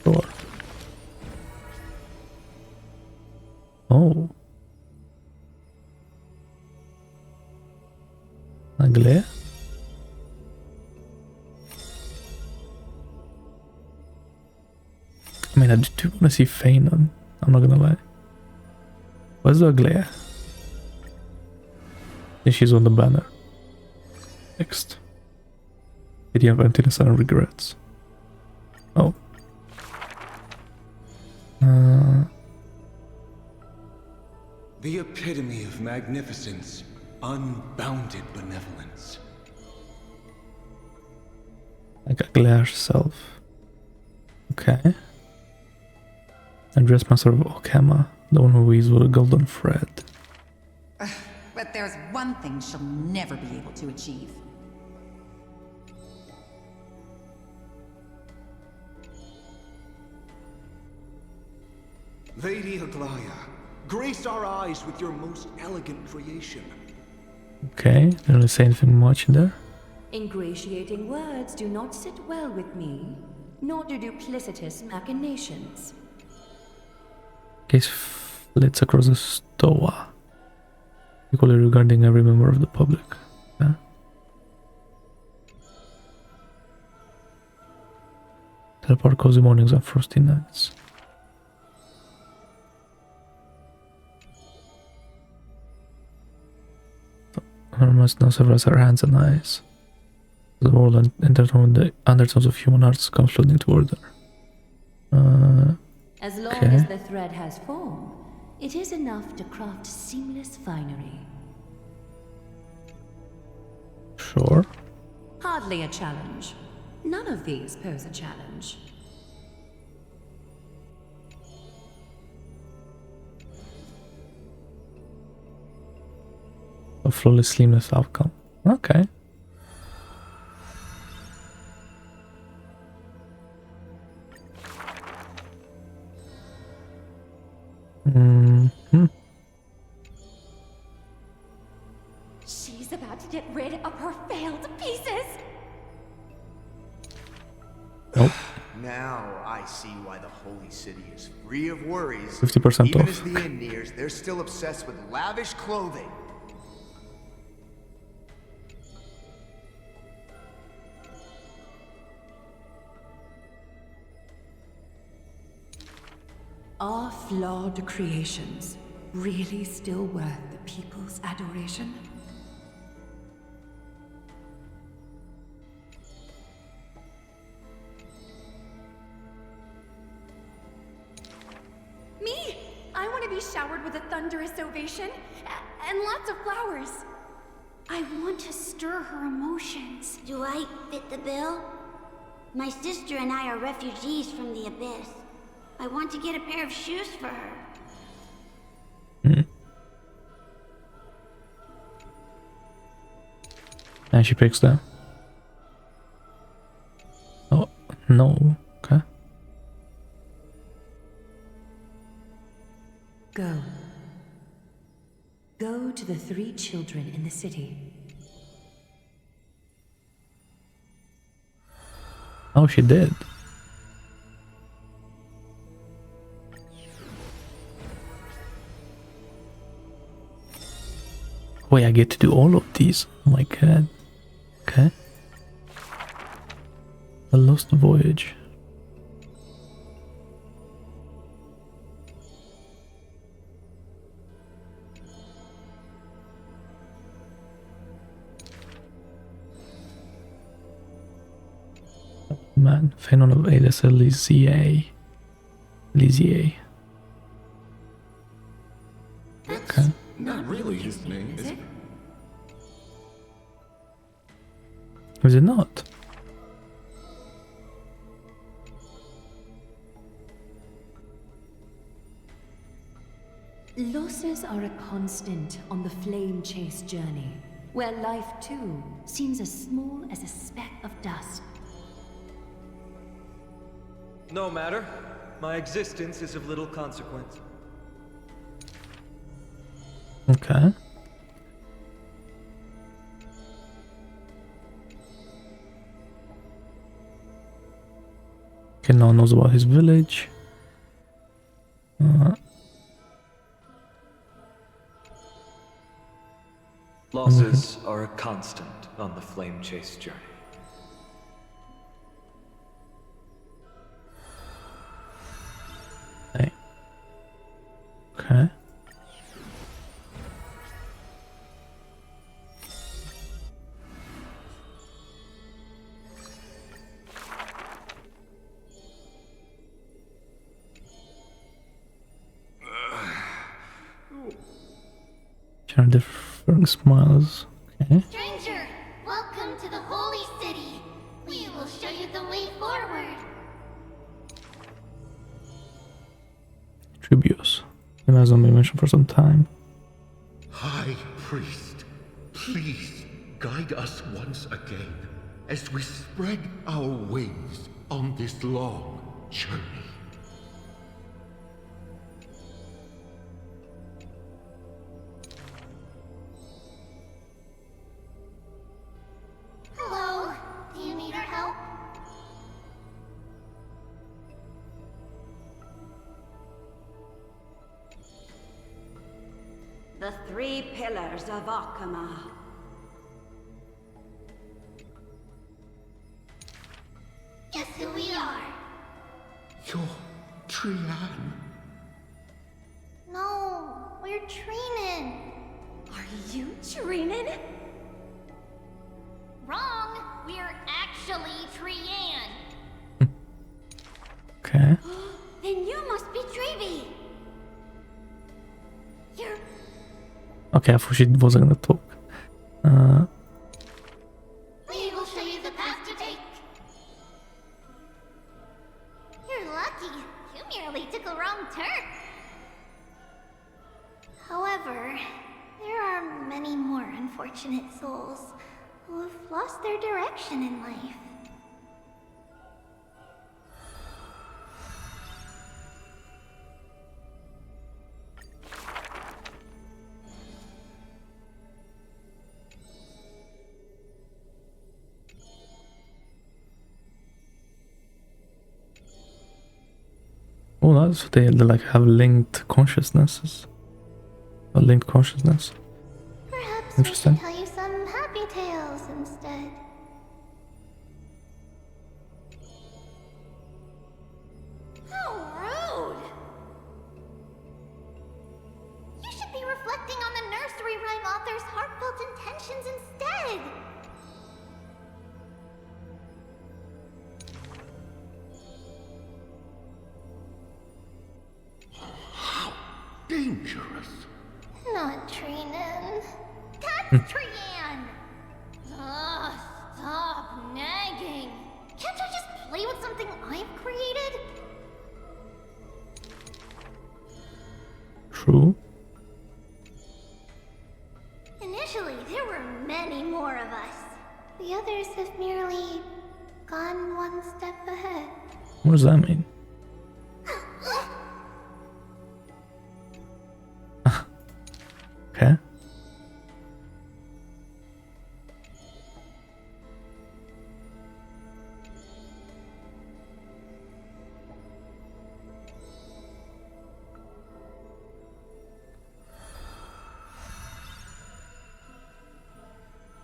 Sure. Oh. Aglaea? I mean, I do want to see Phainon. I'm not gonna lie. Where's the Aglaea? And she's on the banner. Next. Did you have emptiness and regrets? Oh. The epitome of magnificence, unbounded benevolence. Like Aglaea herself. Okay. And Dressmaster of Okhema, the one who weaves with a golden thread. But there's one thing she'll never be able to achieve. Lady Aglaea, grace our eyes with your most elegant creation. Okay, didn't really say anything much there. Ingratiating words do not sit well with me, nor do duplicitous machinations. Case flits across the stoa. Equally regarding every member of the public. Yeah. Teleport cozy mornings and frosty nights. Her must now severance her hands and eyes. The world and the undertones of human arts come flooding toward her. As long okay. as the thread has form, it is enough to craft seamless finery. Sure. Hardly a challenge. None of these pose a challenge. A flawless, seamless outcome. Okay. get rid of her failed pieces! Nope. Now I see why the Holy City is free of worries. 50% Even off. as the Enquiries, they're still obsessed with lavish clothing. Are flawed creations really still worth the people's adoration? Me? I want to be showered with a thunderous ovation and lots of flowers. I want to stir her emotions. Do I fit the bill? My sister and I are refugees from the Abyss. I want to get a pair of shoes for her. And she picks them. Oh, no. Okay. Go. Go to the 3 children in the city. Oh, she did. Wait, I get to do all of these. Oh my god. Okay. The Lost Voyage. Oh, man, Phainon of Lisier. Okay. Not really his name, is it? Is it not? Losses are a constant on the flame chase journey, where life too seems as small as a speck of dust. No matter. My existence is of little consequence. Okay. Okay, no one knows about his village. Losses are a constant on the flame chase journey. Hey. Okay. Share differing smiles. Okay. Stranger, welcome to the Holy City. We will show you the way forward. Tribios. It hasn't been mentioned for some time. High Priest, please guide us once again as we spread our wings on this long journey. Hello, do you need our help? The 3 pillars of Okhema. Guess who we are? You're Trian. No, we're Treenin. Are you Treenin? Wrong. We're actually Trian. Okay. Then you must be Tribbie. You're... Okay, I thought she wasn't gonna talk. We will show you the path to take. You're lucky. You merely took a wrong turn. However, there are many more unfortunate souls who have lost their direction in life. Oh, that's they like have linked consciousnesses. A linked consciousness. Perhaps Interesting. we should tell you some happy tales instead. How rude! You should be reflecting on the nursery rhyme author's heartfelt intentions instead. Dangerous. Not Trinan. That's Trian! Ugh, stop nagging. Can't you just play with something I've created? True. Initially, there were many more of us. The others have merely gone one step ahead. What does that mean? Okay.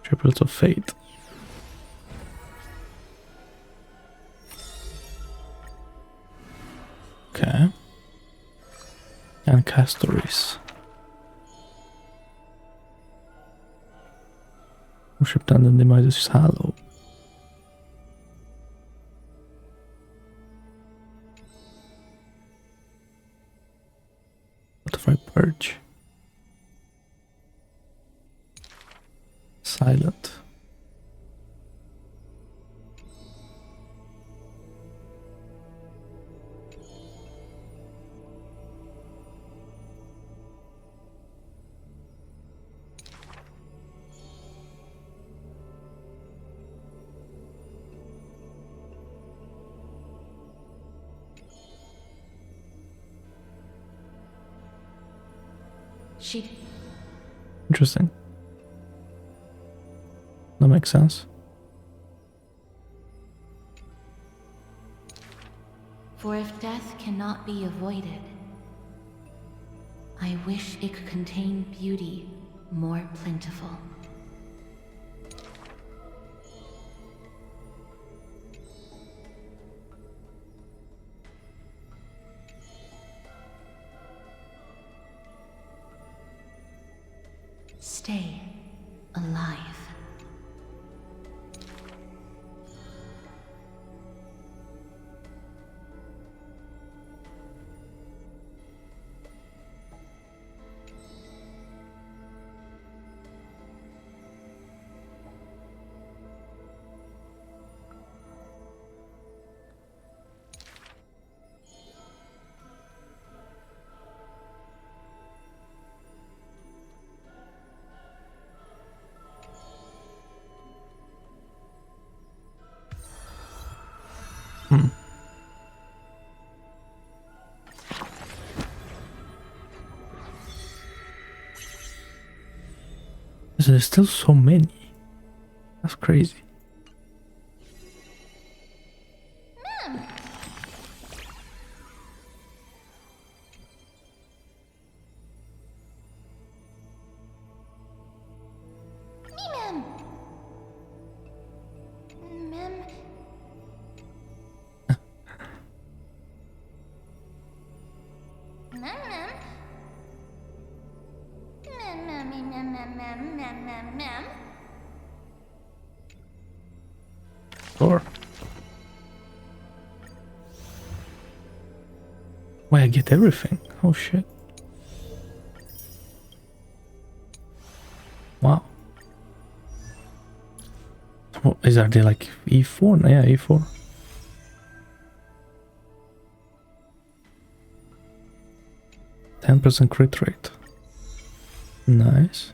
Triplets of Fate. Okay. And Enquiries. Worship Tandem Demise is hollow. Butterfly Purge. Silent. Interesting. That makes sense. For if death cannot be avoided, I wish it could contain beauty more plentiful. Stay alive. There's still so many. That's crazy. Sure. Wait, I get everything. Oh shit. Wow. What is that? They like E4? No, yeah, E4. %10 crit rate. Nice.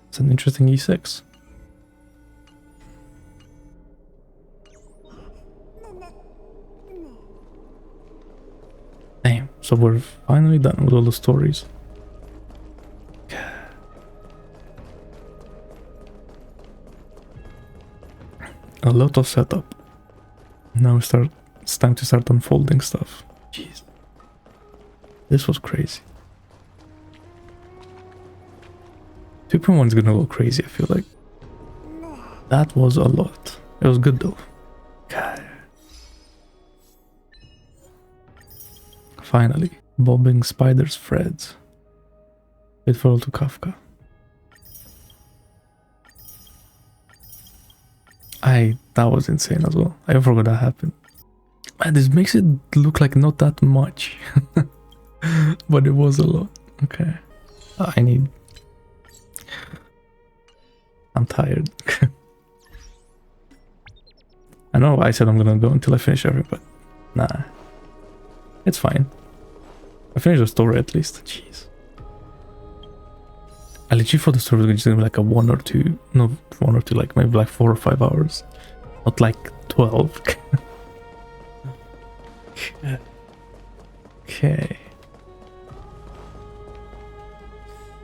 It's an interesting E6. So we're finally done with all the stories. A lot of setup. Now it's time to start unfolding stuff. Jeez. This was crazy. 2.1 is gonna go crazy, I feel like. That was a lot. It was good though. God. Finally. Bobbing spiders threads. Faithful to Kafka. That was insane as well. I forgot that happened. Man, this makes it look like not that much. But it was a lot. Okay. I'm tired. I know I said I'm gonna go until I finish everything, but nah. It's fine. I finished the story at least. Jeez. I literally thought the story was gonna be like a 1 or 2, no, 1 or 2, like maybe like 4 or 5 hours. Not like 12. Okay.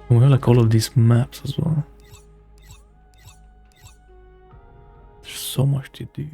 We have like all of these maps as well. There's so much to do.